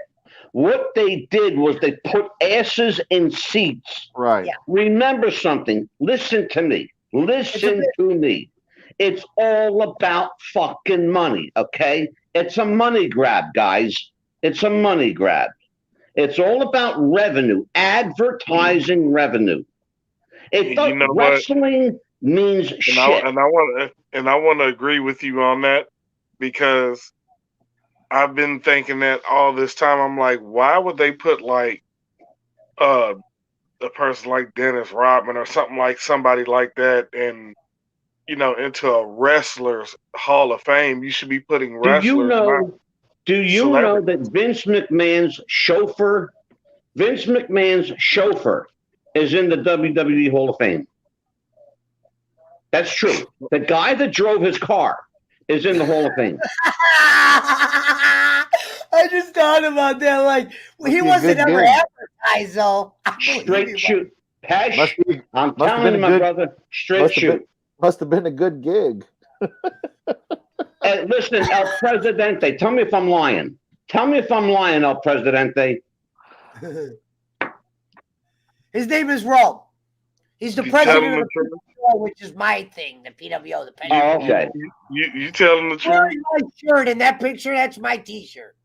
What they did was they put asses in seats. Right. Yeah. Remember something. Listen to me. Listen to me. It's all about fucking money, okay? It's a money grab, guys. It's a money grab. It's all about revenue, advertising revenue. You know what? Wrestling means shit. And I want to agree with you on that, because I've been thinking that all this time. I'm like, why would they put like a person like Dennis Rodman or somebody like that, and into a wrestler's Hall of Fame? You should be putting wrestlers. Do you know that Vince McMahon's chauffeur is in the WWE Hall of Fame? That's true. The guy that drove his car is in the Hall of Fame. I just thought about that. Like, he wasn't ever advertised, though. Straight shoot. I'm telling you, my brother, straight shoot. Must have been a good gig. Hey, listen, El Presidente, tell me if I'm lying. Tell me if I'm lying, El Presidente. His name is Rome. He's the president of the PWO, which is my thing, the PWO. The Oh, okay. You telling the truth? Wearing my shirt in that picture, that's my T-shirt.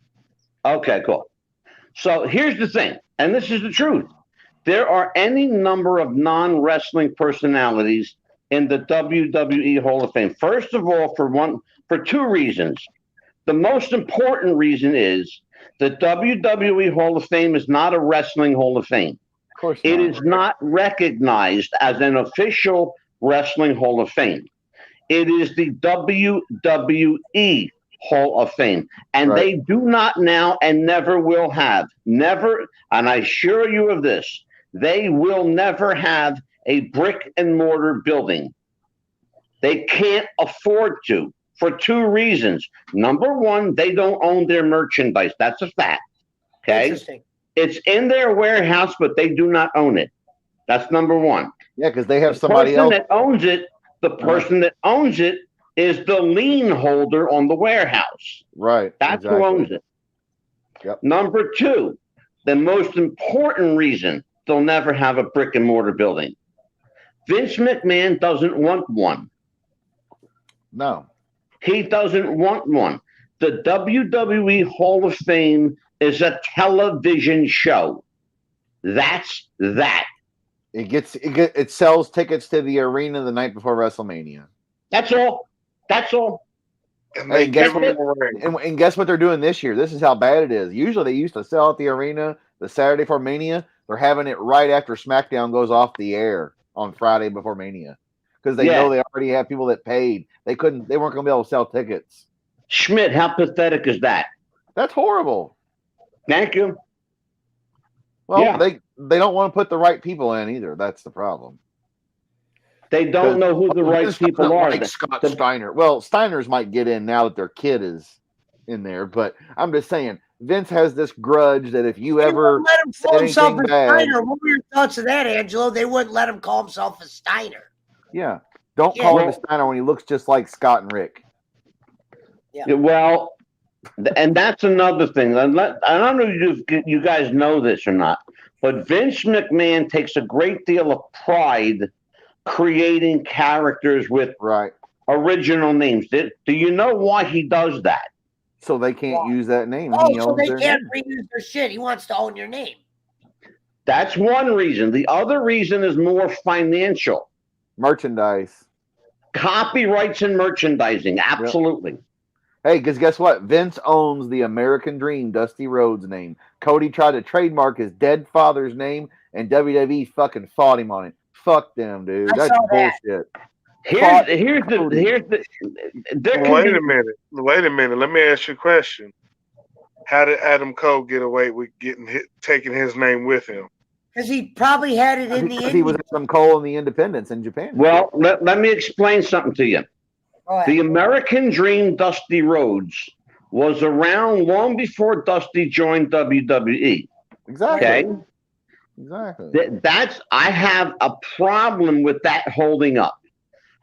Okay, cool. So here's the thing, and this is the truth. There are any number of non-wrestling personalities in the WWE Hall of Fame. First of all, for two reasons. The most important reason is the WWE Hall of Fame is not a wrestling Hall of Fame. Of course not. It is not recognized as an official wrestling Hall of Fame. It is the WWE Hall of Fame. And they do not now and never will have. Never, and I assure you of this, they will never have a brick and mortar building. They can't afford to, for two reasons. Number one, they don't own their merchandise. That's a fact. Okay. Interesting. It's in their warehouse, but they do not own it. That's number one. Yeah, because they have somebody else that owns it. The person that owns it is the lien holder on the warehouse. Right. That's who owns it. Yep. Number two, the most important reason they'll never have a brick and mortar building. Vince McMahon doesn't want one. No. He doesn't want one. The WWE Hall of Fame is a television show. That's that. It sells tickets to the arena the night before WrestleMania. That's all. That's all. And guess what they're doing this year? This is how bad it is. Usually they used to sell at the arena the Saturday before Mania. They're having it right after SmackDown goes off the air on Friday before Mania, because they know they already have people that paid. They weren't going to be able to sell tickets. Schmidt, how pathetic is that? That's horrible. Thank you. Well, they don't want to put the right people in either. That's the problem. They don't know who the right people are. Like Scott Steiner. Well, Steiner's might get in now that their kid is in there, but I'm just saying Vince has this grudge that if you ever let him call himself a bad, Steiner. What were your thoughts of that, Angelo? They wouldn't let him call himself a Steiner. Yeah. Don't call him a Steiner when he looks just like Scott and Rick. Yeah. Well, and that's another thing. I don't know if you guys know this or not, but Vince McMahon takes a great deal of pride creating characters with original names. Do you know why he does that? So they can't use that name. Oh, so they can't reuse their shit. He wants to own your name. That's one reason. The other reason is more financial. Merchandise. Copyrights and merchandising. Absolutely. Yep. Hey, because guess what? Vince owns the American Dream, Dusty Rhodes name. Cody tried to trademark his dead father's name, and WWE fucking fought him on it. Fuck them, dude. That's bullshit. Wait a minute. Let me ask you a question. How did Adam Cole get away with taking his name with him? Because he probably had it in the. He was Adam Cole in the Independence in Japan. Well, let me explain something to you. The American Dream, Dusty Rhodes, was around long before Dusty joined WWE. Exactly. Okay. Exactly. I have a problem with that holding up.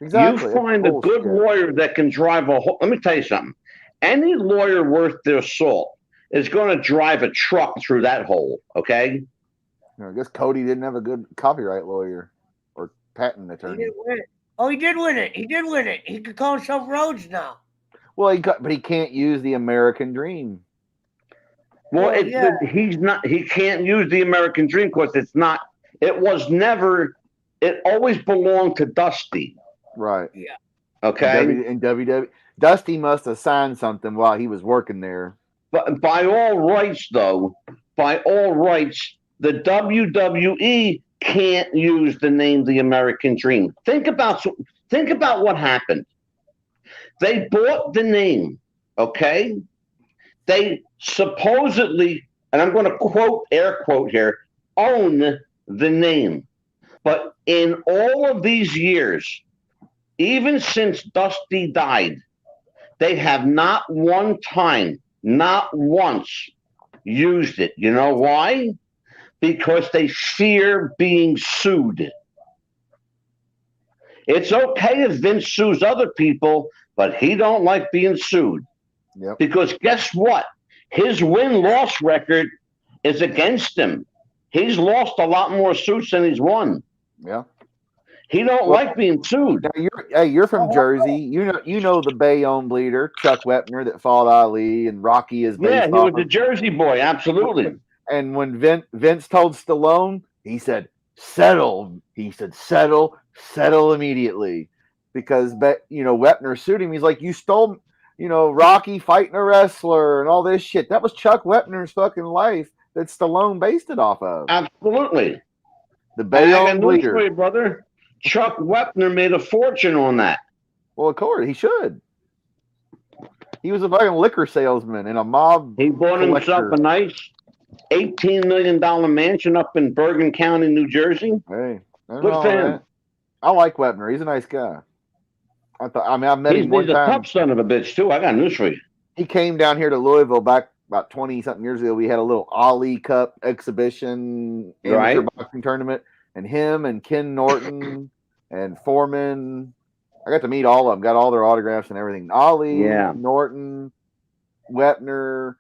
Exactly. You find a good lawyer that can drive a whole. Let me tell you something. Any lawyer worth their salt is going to drive a truck through that hole. Okay. I guess Cody didn't have a good copyright lawyer or patent He attorney. didn't win it. Oh, he did win it. He did win it. He could call himself Rhodes now. Well, but he can't use the American dream. Well, he's not. He can't use the American dream because it's not. It was never. It always belonged to Dusty. Right. Yeah. Okay. In WWE, Dusty must have signed something while he was working there. But by all rights, though, the WWE can't use the name The American Dream. Think about what happened. They bought the name, okay? They supposedly, and I'm going to quote, air quote here, own the name. But in all of these years, even since Dusty died, they have not one time, not once, used it. You know why? Because they fear being sued. It's okay if Vince sues other people, but he don't like being sued. Yep. Because guess what? His win-loss record is against him. He's lost a lot more suits than he's won. Yeah. He don't like being sued. Now you're from Jersey. You know the Bayonne bleeder, Chuck Wepner, that fought Ali, and Rocky is based he was a Jersey boy, absolutely. And when Vince told Stallone, he said, settle. He said, settle immediately. Because, Wepner sued him. He's like, you stole, Rocky fighting a wrestler and all this shit. That was Chuck Wepner's fucking life that Stallone based it off of. Absolutely. The Bayonne bleeder. For you, brother. Chuck Wepner made a fortune on that. Well, of course, he should. He was a fucking liquor salesman and a mob. He bought himself a nice $18 million mansion up in Bergen County, New Jersey. Hey, good for him. I like Wepner. He's a nice guy. I met him one time. He's a tough son of a bitch, too. I got news for you. He came down here to Louisville back about 20-something years ago. We had a little Ali Cup exhibition, amateur boxing tournament, and him and Ken Norton and Foreman. I got to meet all of them, got all their autographs and everything. Ali, Norton, Wepner,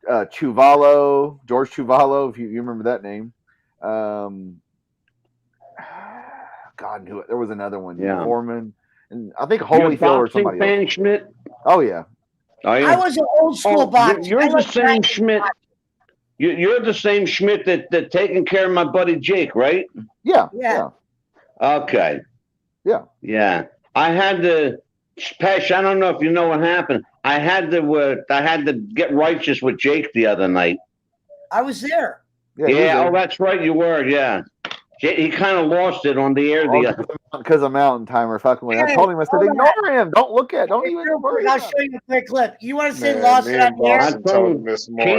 Chuvalo, George Chuvalo, if you remember that name. God knew it. There was another one. Yeah. Foreman. And I think Holyfield or somebody else. Schmidt? Oh, yeah. I was an old school boxer. You're the same Schmidt. You're the same Schmidt that taking care of my buddy Jake, right? Yeah. Okay. Yeah. Yeah. I had to, Pesh, I don't know if you know what happened. I had to get righteous with Jake the other night. I was there. Yeah, that's right, you were, yeah. He kind of lost it on the air because of Mountain Timer fucking with. I told him, I said, ignore him. Don't look at. Don't even worry. I'll show you a quick clip. You want to say lost it on the air?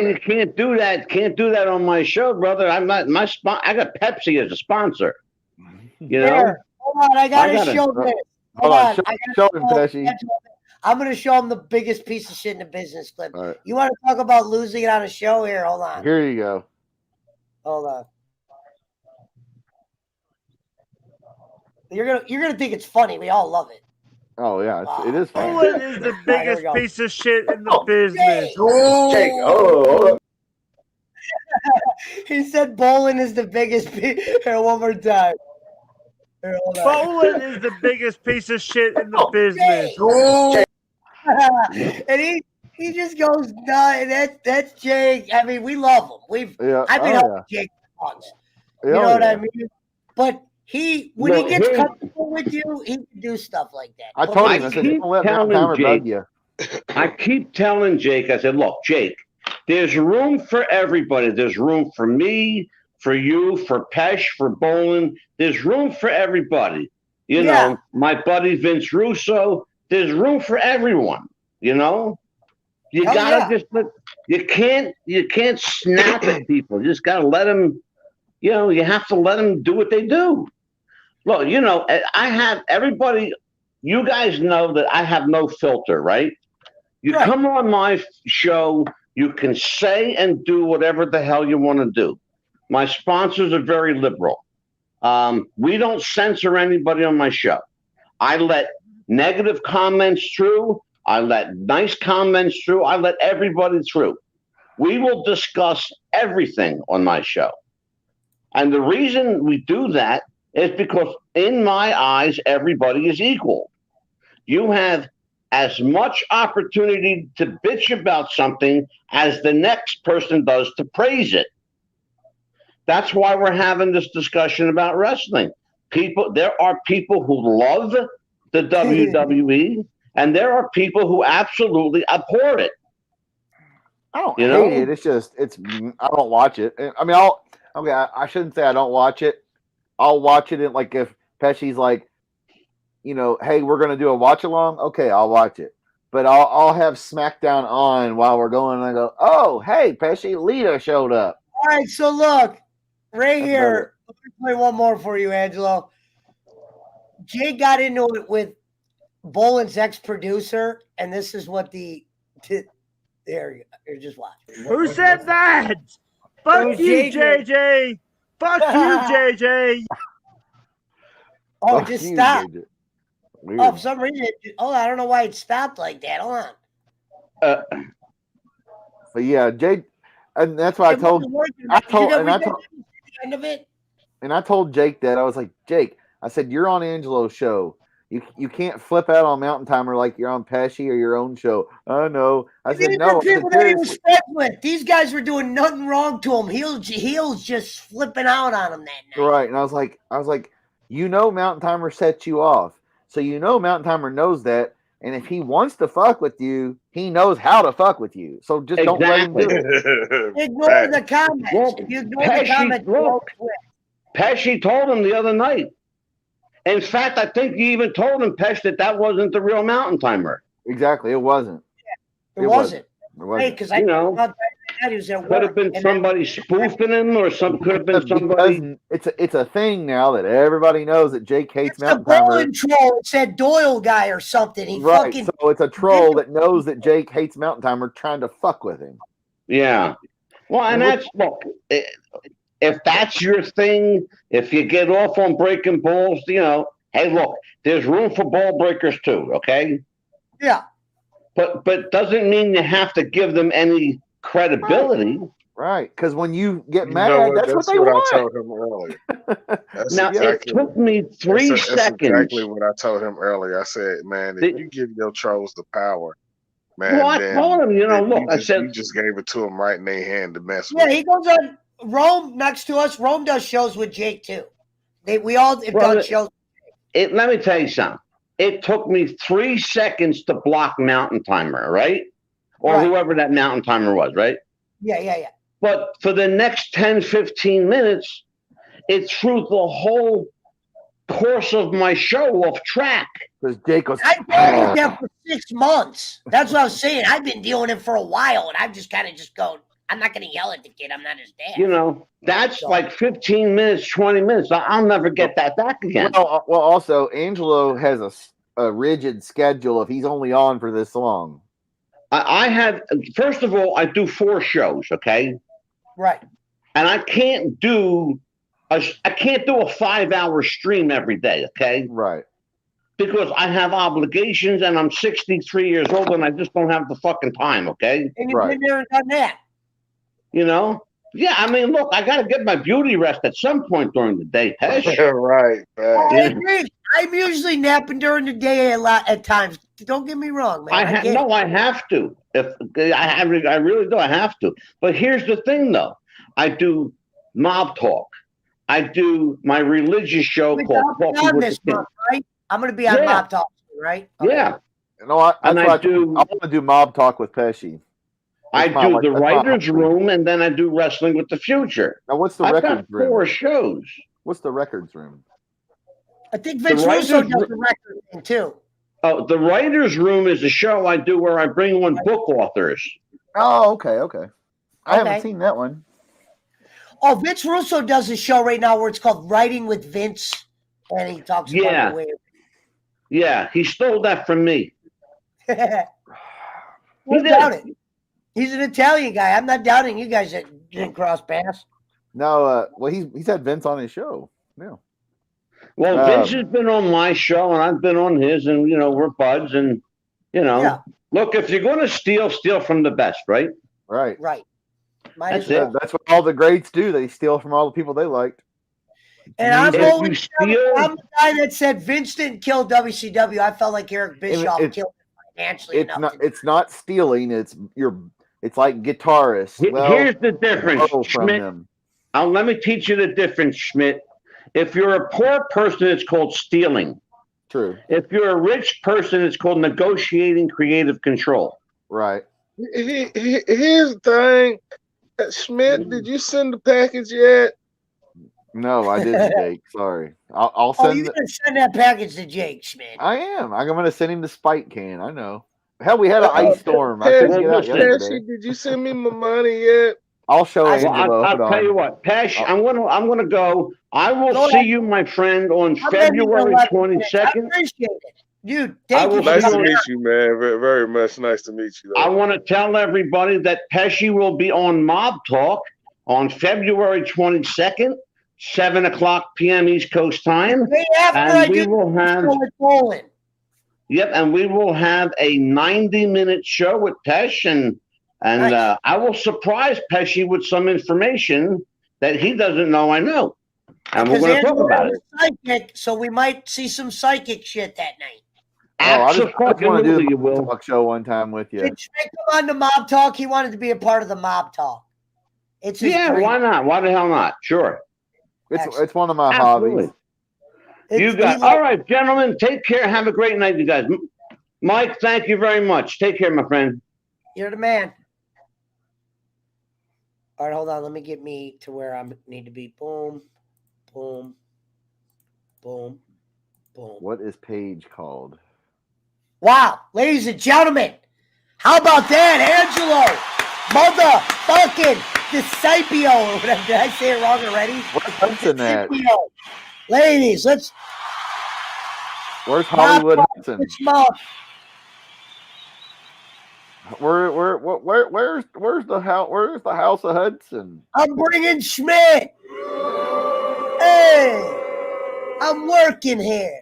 You can't do that. Can't do that on my show, brother. I'm not I got Pepsi as a sponsor. You know. Hold on, I gotta show this. Hold on. Show him, Pesci. I'm gonna show him the biggest piece of shit in the business clip. Right. You want to talk about losing it on a show? Here, hold on. Here you go. Hold on. You're gonna think it's funny. We all love it. Oh yeah, it is funny. What is the biggest piece of shit in the business? Jake, hold up. He said Bolin is the biggest piece. Here, one more time. Here, hold on. Bolin is the biggest piece of shit in the business. And he just goes nuts. That's Jake. I mean, we love him. I've been helping Jake once. You know what I mean? But when he gets comfortable with you, he can do stuff like that. I told him, I said, don't let Mountain Timer bug you. I keep telling Jake, I said, look, Jake, there's room for everybody. There's room for me, for you, for Pesh, for Bolin. There's room for everybody. You know, my buddy Vince Russo. There's room for everyone. You know, you gotta you can't snap at people. You just gotta let them. You know, you have to let them do what they do. Look, you know, I have everybody. You guys know that I have no filter, right? You come on my show, you can say and do whatever the hell you want to do. My sponsors are very liberal. We don't censor anybody on my show. I let negative comments through. I let nice comments through. I let everybody through. We will discuss everything on my show. And the reason we do that is because in my eyes, everybody is equal. You have as much opportunity to bitch about something as the next person does to praise it. That's why we're having this discussion about wrestling. There are people who love the WWE, and there are people who absolutely abhor it. I don't hate it. It's just I don't watch it. I mean, I shouldn't say I don't watch it. I'll watch it like if Pesci's like, hey, we're gonna do a watch along. Okay, I'll watch it. But I'll have SmackDown on while we're going, and I go, oh, hey, Pesci, Lita showed up. All right, so look, right here. Let me play one more for you, Angelo. Jay got into it with Boland's ex-producer, and this is what there you go. Here, just watch. Who said that? Fuck you, JJ. Fuck you, JJ. Oh, it just stopped. Oh, for some reason, I don't know why it stopped like that. Hold on. But yeah, Jay, and that's why I told Jake that. I was like, Jake, I said, you're on Angelo's show. You can't flip out on Mountain Timer like you're on Pesci or your own show. Oh no. I said, no. People that he was friends with. These guys were doing nothing wrong to him. He was just flipping out on him that night. Right. And I was like, Mountain Timer sets you off. So Mountain Timer knows that. And if he wants to fuck with you, he knows how to fuck with you. So just don't let him do it. Ignore the comments. Well, if you ignore the comments, Pesci told him the other night. In fact, I think you even told him, Pesh, that wasn't the real Mountain Timer. Exactly, it wasn't. Yeah, it wasn't. Hey, because I know that he was at work. Could have been somebody spoofing him, or could have been somebody. It's a thing now that everybody knows that Jake hates Mountain Timer. It's a troll. It said Doyle guy or something. So it's a troll that knows that Jake hates Mountain Timer, trying to fuck with him. Yeah. Well, and that's if that's your thing, if you get off on breaking balls, hey, look, there's room for ball breakers too, okay? Yeah. But doesn't mean you have to give them any credibility. Right, because when you get mad, that's what they want. I told him earlier. Now, it took me 3 seconds. That's exactly what I told him earlier. I said, man, if you give your trolls the power, man, I told him, look, I said, you just gave it to them right in their hand to mess with. Yeah, he goes on Rome next to us. Rome does shows with Jake too. We all have done shows. Let me tell you something. It took me 3 seconds to block Mountain Timer, right? Or whoever that Mountain Timer was, right? Yeah. But for the next 10, 15 minutes, it threw the whole course of my show off track. Because Jake was. I've been with that for 6 months. That's what I was saying. I've been dealing with it for a while, and I've just kind of going, I'm not going to yell at the kid. I'm not his dad. That's like 15 minutes, 20 minutes. I'll never get that back again. Well, also, Angelo has a rigid schedule if he's only on for this long. I have, first of all, I do 4 shows, okay? Right. And I can't do a 5-hour stream every day, okay? Right. Because I have obligations and I'm 63 years old and I just don't have the fucking time, okay? And you've been there and done that. Yeah, I mean, look, I got to get my beauty rest at some point during the day, Pesh. Right. I agree. I'm usually napping during the day at times. Don't get me wrong, man. I have to. I really do. I have to. But here's the thing, though. I do Mob Talk. I do my religious show called Coffee with the King. Right? I'm going to be on Mob Talk, right? Okay. Yeah. I want to do Mob Talk with Pesci. I do the writer's room, and then I do Wrestling with the Future. Now, what's the records room? 4 shows. What's the records room? I think Vince Russo does the record thing, too. Oh, the writer's room is a show I do where I bring on book authors. Oh, okay. I haven't seen that one. Oh, Vince Russo does a show right now where it's called Writing with Vince, and he talks about the way. Yeah, he stole that from me. Who doubted it? He's an Italian guy. I'm not doubting you guys that didn't cross paths. No, well, he's had Vince on his show. Yeah. Well, Vince has been on my show, and I've been on his, and we're buds, and look, if you're going to steal from the best, right? Right. That's it. That's what all the greats do. They steal from all the people they liked. And I'm the guy that said Vince didn't kill WCW. I felt like Eric Bischoff killed him financially. It's not stealing. It's like guitarists. Here's the difference, Schmidt. Let me teach you the difference, Schmidt. If you're a poor person, it's called stealing. True. If you're a rich person, it's called negotiating creative control. Right. Here's the thing. Schmidt, did you send the package yet? No, I didn't, Jake. Sorry. I'll send. Oh, you're going to send that package to Jake, Schmidt. I am. I'm going to send him the Spike can. I know. Hell, we had an ice storm. I couldn't get out yesterday. Did you send me my money yet? I'll show Angelo. I'll tell you what, Pesh, I'm gonna go. I will see you, my friend, on February 22nd. I appreciate it. Dude, nice to meet you, man. Very, very much nice to meet you. I want to tell everybody that Pesci will be on Mob Talk on February 22nd, 7:00 p.m. East Coast time. And we will have and we will have a 90-minute show with Pesh, and I will surprise Pesci with some information that he doesn't know I know. And we're going to talk about it. Psychic, so we might see some psychic shit that night. I just want to do the Mob Talk show one time with you. Did Schmidt come on the Mob Talk? He wanted to be a part of the Mob Talk. Why not? Why the hell not? Sure. It's one of my hobbies. All right, gentlemen, take care. Have a great night, you guys. Mike, thank you very much. Take care, my friend. You're the man. All right, hold on. Let me get me to where I need to be. Boom, boom, boom, boom. What is Paige called? Wow, ladies and gentlemen, how about that, Angelo? Motherfucking Discipio, or whatever. Did I say it wrong already? What's in that? Ladies, let's. Where's Hollywood Hudson? Where's the House of Hudson? I'm bringing Schmidt. Hey, I'm working here.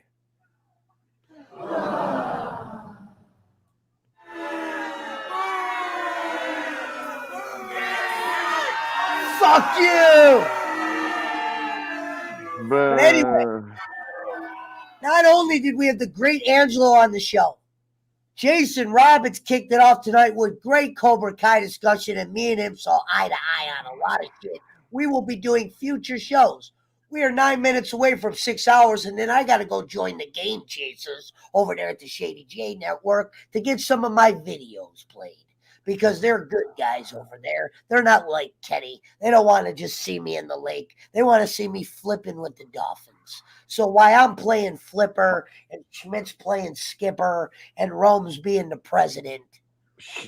Fuck you. But anyway, not only did we have the great Angelo on the show, Jason Robbins kicked it off tonight with great Cobra Kai discussion, and me and him saw eye to eye on a lot of shit. We will be doing future shows. We are 9 minutes away from 6 hours, and then I got to go join the Game Chasers over there at the Shady J Network to get some of my videos played, because they're good guys over there. They're not like Kenny. They don't want to just see me in the lake. They want to see me flipping with the Dolphins. So while I'm playing flipper and Schmidt's playing skipper and Rome's being the president,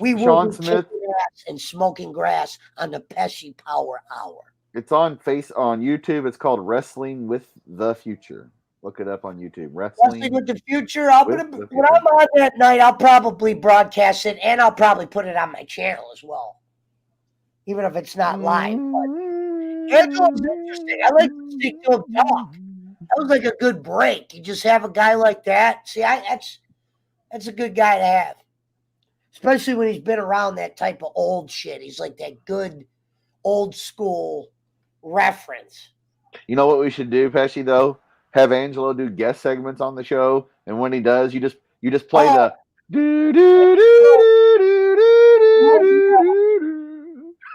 we will be kicking ass and smoking grass on the Pesci Power Hour. It's on YouTube. It's called Wrestling with the Future. Look it up on YouTube. Wrestling with the Future. When I'm on that night, I'll probably broadcast it, and I'll probably put it on my channel as well, even if it's not live. But Angela's interesting. I like to see him talk. That was like a good break. You just have a guy like that. See, that's a good guy to have, especially when he's been around that type of old shit. He's like that good old school reference. You know what we should do, Pesci, though? Have Angelo do guest segments on the show, and when he does, you just play the do do do do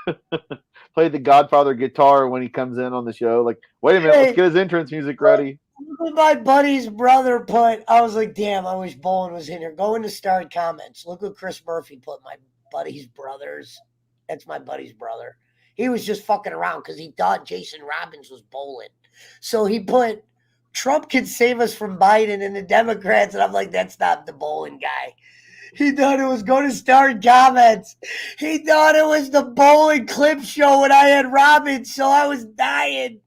do. Play the Godfather guitar when he comes in on the show. Like, wait a minute, let's get his entrance music ready. Look what my buddy's brother put. I was like, damn, I wish Bowen was in here. Go into starred comments. Look what Chris Murphy put. My buddy's brothers. That's my buddy's brother. He was just fucking around because he thought Jason Robbins was bowling. So he put, Trump can save us from Biden and the Democrats. And I'm like, that's not the bowling guy. He thought it was going to start comments. He thought it was the bowling clip show when I had Robbins. So I was dying.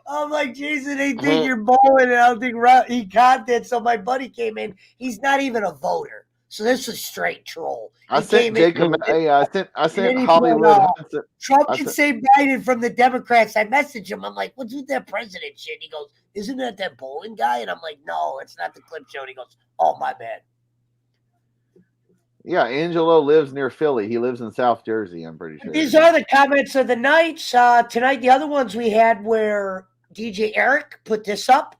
I'm like, Jason, they think you're bowling. And I don't think he caught that. So my buddy came in. He's not even a voter. So this was straight troll. I He sent came Jacob. in, Hey, I sent and then he Hollywood put, Hudson. Trump I can sent- save Biden from the Democrats. I messaged him. I'm like, what's with that president shit? He goes, isn't that bowling guy? And I'm like, no, it's not the clip show. And he goes, oh, my bad. Yeah, Angelo lives near Philly. He lives in South Jersey, I'm pretty sure. These are the comments of the night. Tonight, the other ones we had where DJ Eric put this up.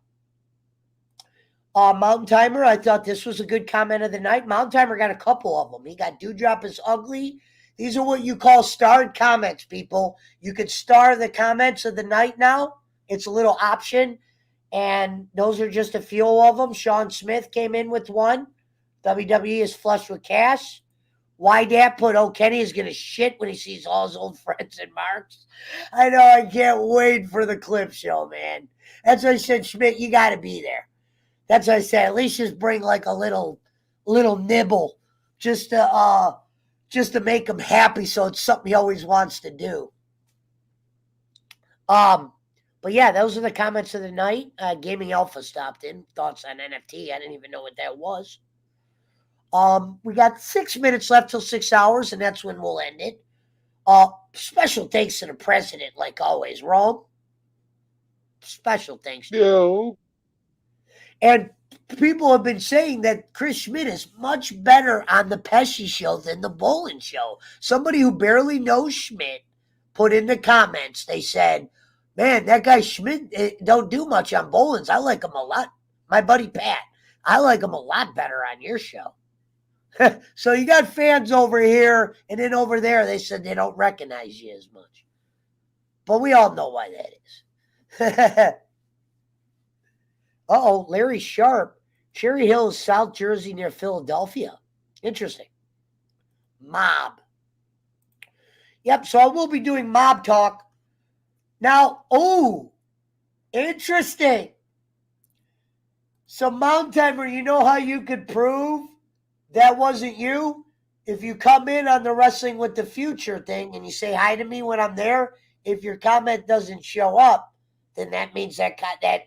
Mountain Timer, I thought this was a good comment of the night. Mountain Timer got a couple of them. He got Dewdrop is ugly. These are what you call starred comments, people. You could star the comments of the night now. It's a little option. And those are just a few of them. Sean Smith came in with one. WWE is flush with cash. Why Dad put, oh, Kenny is going to shit when he sees all his old friends and marks. I know, I can't wait for the clip show, man. That's why I said, Schmidt, you got to be there. That's what I said. At least just bring like a little nibble just to make him happy. So it's something he always wants to do. But yeah, those are the comments of the night. Gaming Alpha stopped in. Thoughts on NFT. I didn't even know what that was. We got 6 minutes left till 6 hours, and that's when we'll end it. Special thanks to the president, like always. Rome. Special thanks to Yo. And people have been saying that Chris Schmidt is much better on the Pesci show than the Bolin show. Somebody who barely knows Schmidt put in the comments, they said, man, that guy Schmidt don't do much on Bolin's. I like him a lot. My buddy Pat, I like him a lot better on your show. So you got fans over here, and then over there, they said they don't recognize you as much. But we all know why that is. Uh-oh, Larry Sharp. Cherry Hill is South Jersey near Philadelphia. Interesting. Mob. Yep, so I will be doing mob talk. Now, interesting. So, Mountain Timer, you know how you could prove that wasn't you? If you come in on the Wrestling with the Future thing and you say hi to me when I'm there, if your comment doesn't show up, then that means that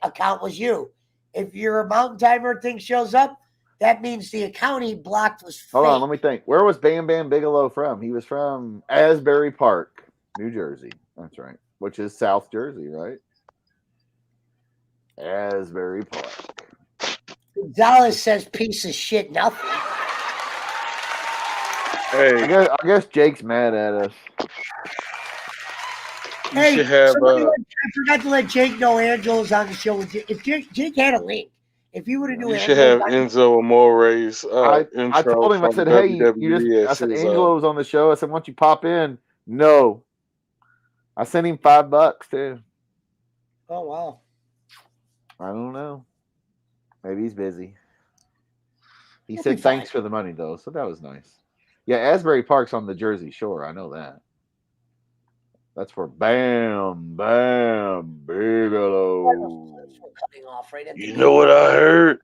account was you. If your Mountain Timer thing shows up, that means the account he blocked was fake. Hold on, let me think. Where was Bam Bam Bigelow from? He was from Asbury Park, New Jersey. That's right. Which is South Jersey, right? Asbury Park. Gonzalez says piece of shit nothing. Hey, I guess Jake's mad at us. you should have. I forgot to let Jake know Angelo's on the show with you. If Jake had a link, if you would have knew You should have Angelo's Enzo Amore's I told him, I said, hey, I said, Angelo was on the show. I said, why don't you pop in? No. I sent him $5 too. Oh, wow. I don't know. Maybe he's busy. He He'll said be thanks fine. for the money, though, so that was nice. Yeah, Asbury Park's on the Jersey Shore. I know that. That's where Bam Bam Bigelow. Cutting off right at You know what I heard?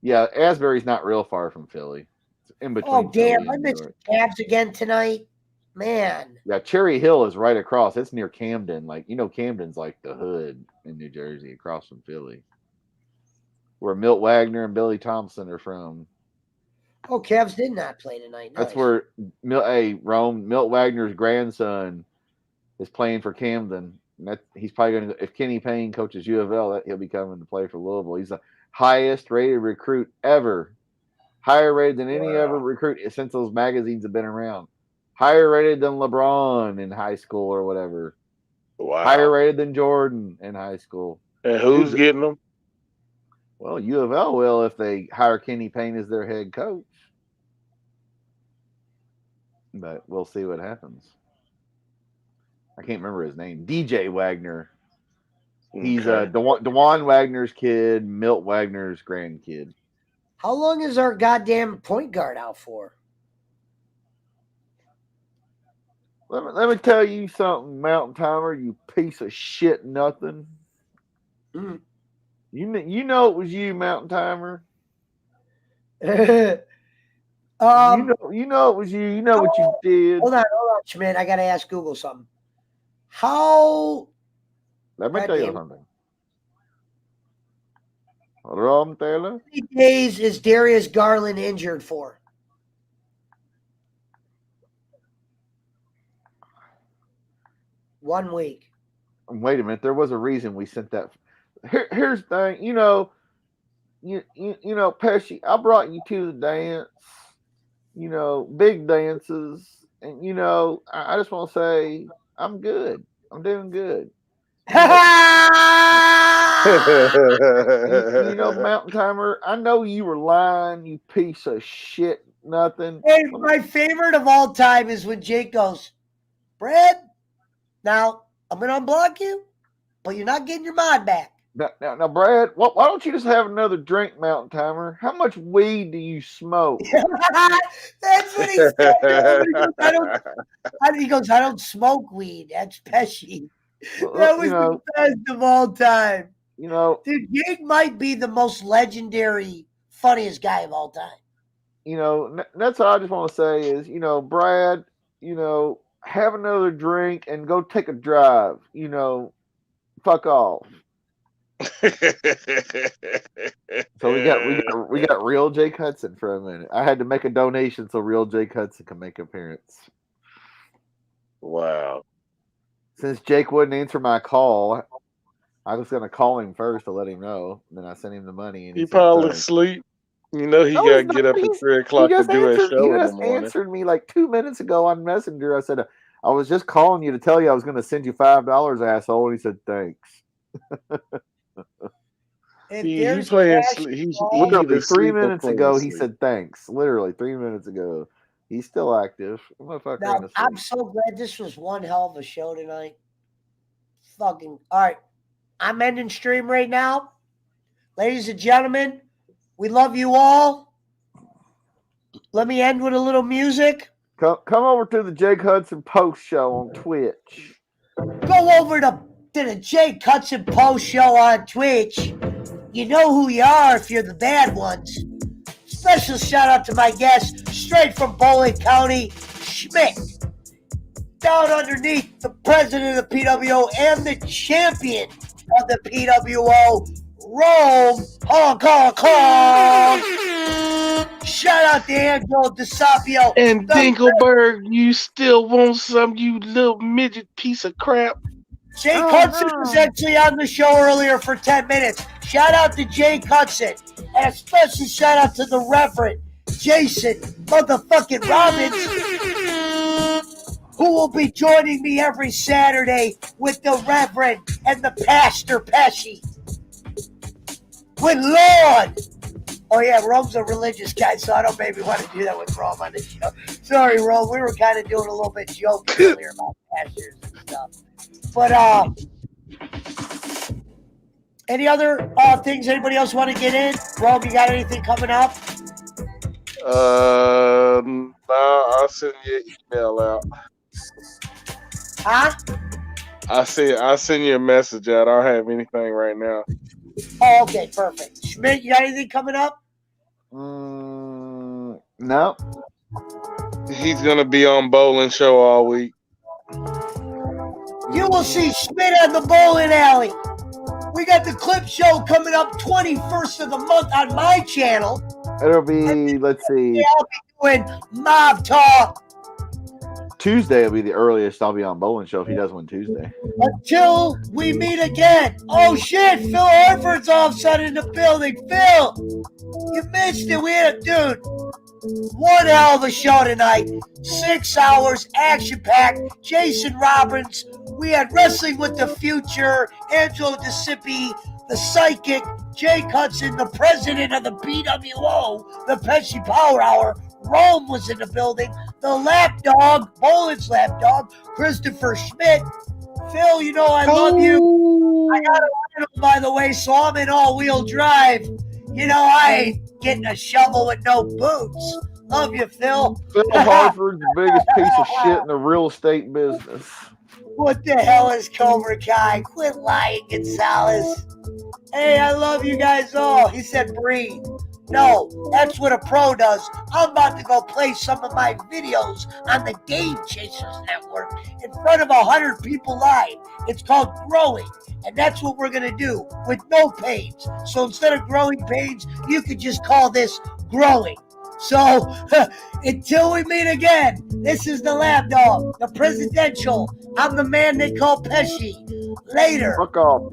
Yeah, Asbury's not real far from Philly. It's in between. Oh, damn. Philly I and New missed York. Cavs again tonight. Man. Yeah, Cherry Hill is right across. It's near Camden. Like, Camden's like the hood in New Jersey, across from Philly, where Milt Wagner and Billy Thompson are from. Oh, Cavs did not play tonight. That's Nice. where Milt Wagner's grandson is playing for Camden. And he's probably going to, if Kenny Payne coaches U of L, he'll be coming to play for Louisville. He's the highest rated recruit ever. Higher rated than any other recruit since those magazines have been around. Higher rated than LeBron in high school or whatever. Wow. Higher rated than Jordan in high school. And who's getting them? Well, U of L will if they hire Kenny Payne as their head coach. But we'll see what happens. I can't remember his name. DJ Wagner. He's DeJuan Wagner's kid, Milt Wagner's grandkid. How long is our goddamn point guard out for? Let me tell you something, Mountain Timer, you piece of shit nothing. Mm. You know it was you, Mountain Timer. You know it was you. You know what you did. Hold on, Schmidt. I got to ask Google something. How? Let me tell you something. Rom Taylor. How many days is Darius Garland injured for? 1 week. Wait a minute. There was a reason we sent that. Here's the thing. You know, Pesci, I brought you to the dance. You know, big dances. And, you know, I just want to say I'm good. I'm doing good. You know, Mountain Timer, I know you were lying, you piece of shit, nothing. Hey, my favorite of all time is when Jake goes, Brad, now I'm going to unblock you, but you're not getting your mind back. Now, Brad, why don't you just have another drink, Mountain Timer? How much weed do you smoke? That's what he said. He goes, I don't smoke weed. That's Pesci. That was the best of all time. You know, dude, Jake might be the most legendary, funniest guy of all time. You know, that's all I just want to say is, you know, Brad, you know, have another drink and go take a drive. You know, fuck off. So we got real Jake Hudson for a minute. I had to make a donation so real Jake Hudson can make an appearance. Wow. Since Jake wouldn't answer my call, I was going to call him first to let him know. Then I sent him the money. And he probably asleep. You know he got to get up at 3 o'clock to do a show in the morning. He just answered me like 2 minutes ago on Messenger. I said, I was just calling you to tell you I was going to send you $5, asshole. And he said, thanks. He's playing sleep. He's literally 3 minutes ago. He said thanks. Literally 3 minutes ago. He's still active. Now, I'm so glad this was one hell of a show tonight. Fucking all right. I'm ending stream right now. Ladies and gentlemen, we love you all. Let me end with a little music. Come over to the Jake Hudson Post Show on Twitch. Go over to the Jake Hudson Post Show on Twitch. You know who you are if you're the bad ones. Special shout out to my guest, straight from Bowling County, Schmidt. Down underneath the president of the PWO and the champion of the PWO, Rome, Hong Kong. Shout out to Angelo DeSapio. And Dingleberg, you still want some, you little midget piece of crap? Jake Hudson was actually on the show earlier for 10 minutes. Shout out to Jake Hudson. And a special shout out to the Reverend Jason motherfucking Robbins, who will be joining me every Saturday with the Reverend and the Pastor Pesci. With Lord. Oh, yeah, Rome's a religious guy, so I don't maybe want to do that with Rome on the show. Sorry, Rome. We were kind of doing a little bit joking earlier about pastors and stuff. But any other things anybody else want to get in? Rome, you got anything coming up? No, I'll send you an email out. Huh? I'll send you a message out. I don't have anything right now. Oh, okay, perfect. Schmidt, you got anything coming up? No. He's gonna be on Bowling Show all week. You will see Schmidt at the bowling alley. We got the clip show coming up 21st of the month on my channel. It'll be, let's see. I'll be doing Mob Talk. Tuesday will be the earliest I'll be on Bowling Show if he does one Tuesday. Until we meet again. Oh, shit. Phil Harford's all of a sudden in the building. Phil, you missed it. We had a dude. One hell of a show tonight. 6 hours, action-packed. Jason Robbins. We had Wrestling with the Future. Angelo DeSippi, the Psychic. Jake Hudson, the president of the PWO. The Pesci Power Hour. Rome was in the building. The lapdog, Boland's lapdog, Christopher Schmidt. Phil, you know I love you. I got a rental, by the way, so I'm in all-wheel drive. You know, I ain't getting a shovel with no boots. Love you, Phil. Phil Harford's the biggest piece of shit in the real estate business. What the hell is Cobra Kai? Quit lying, Gonzalez. Hey, I love you guys all. He said breathe. No, that's what a pro does. I'm about to go play some of my videos on the Game Chasers Network in front of 100 people live. It's called Growing, and that's what we're going to do with no pains. So instead of growing pains, you could just call this Growing. So until we meet again, this is the Lab Dog, the Presidential. I'm the man they call Pesci. Later. Fuck off.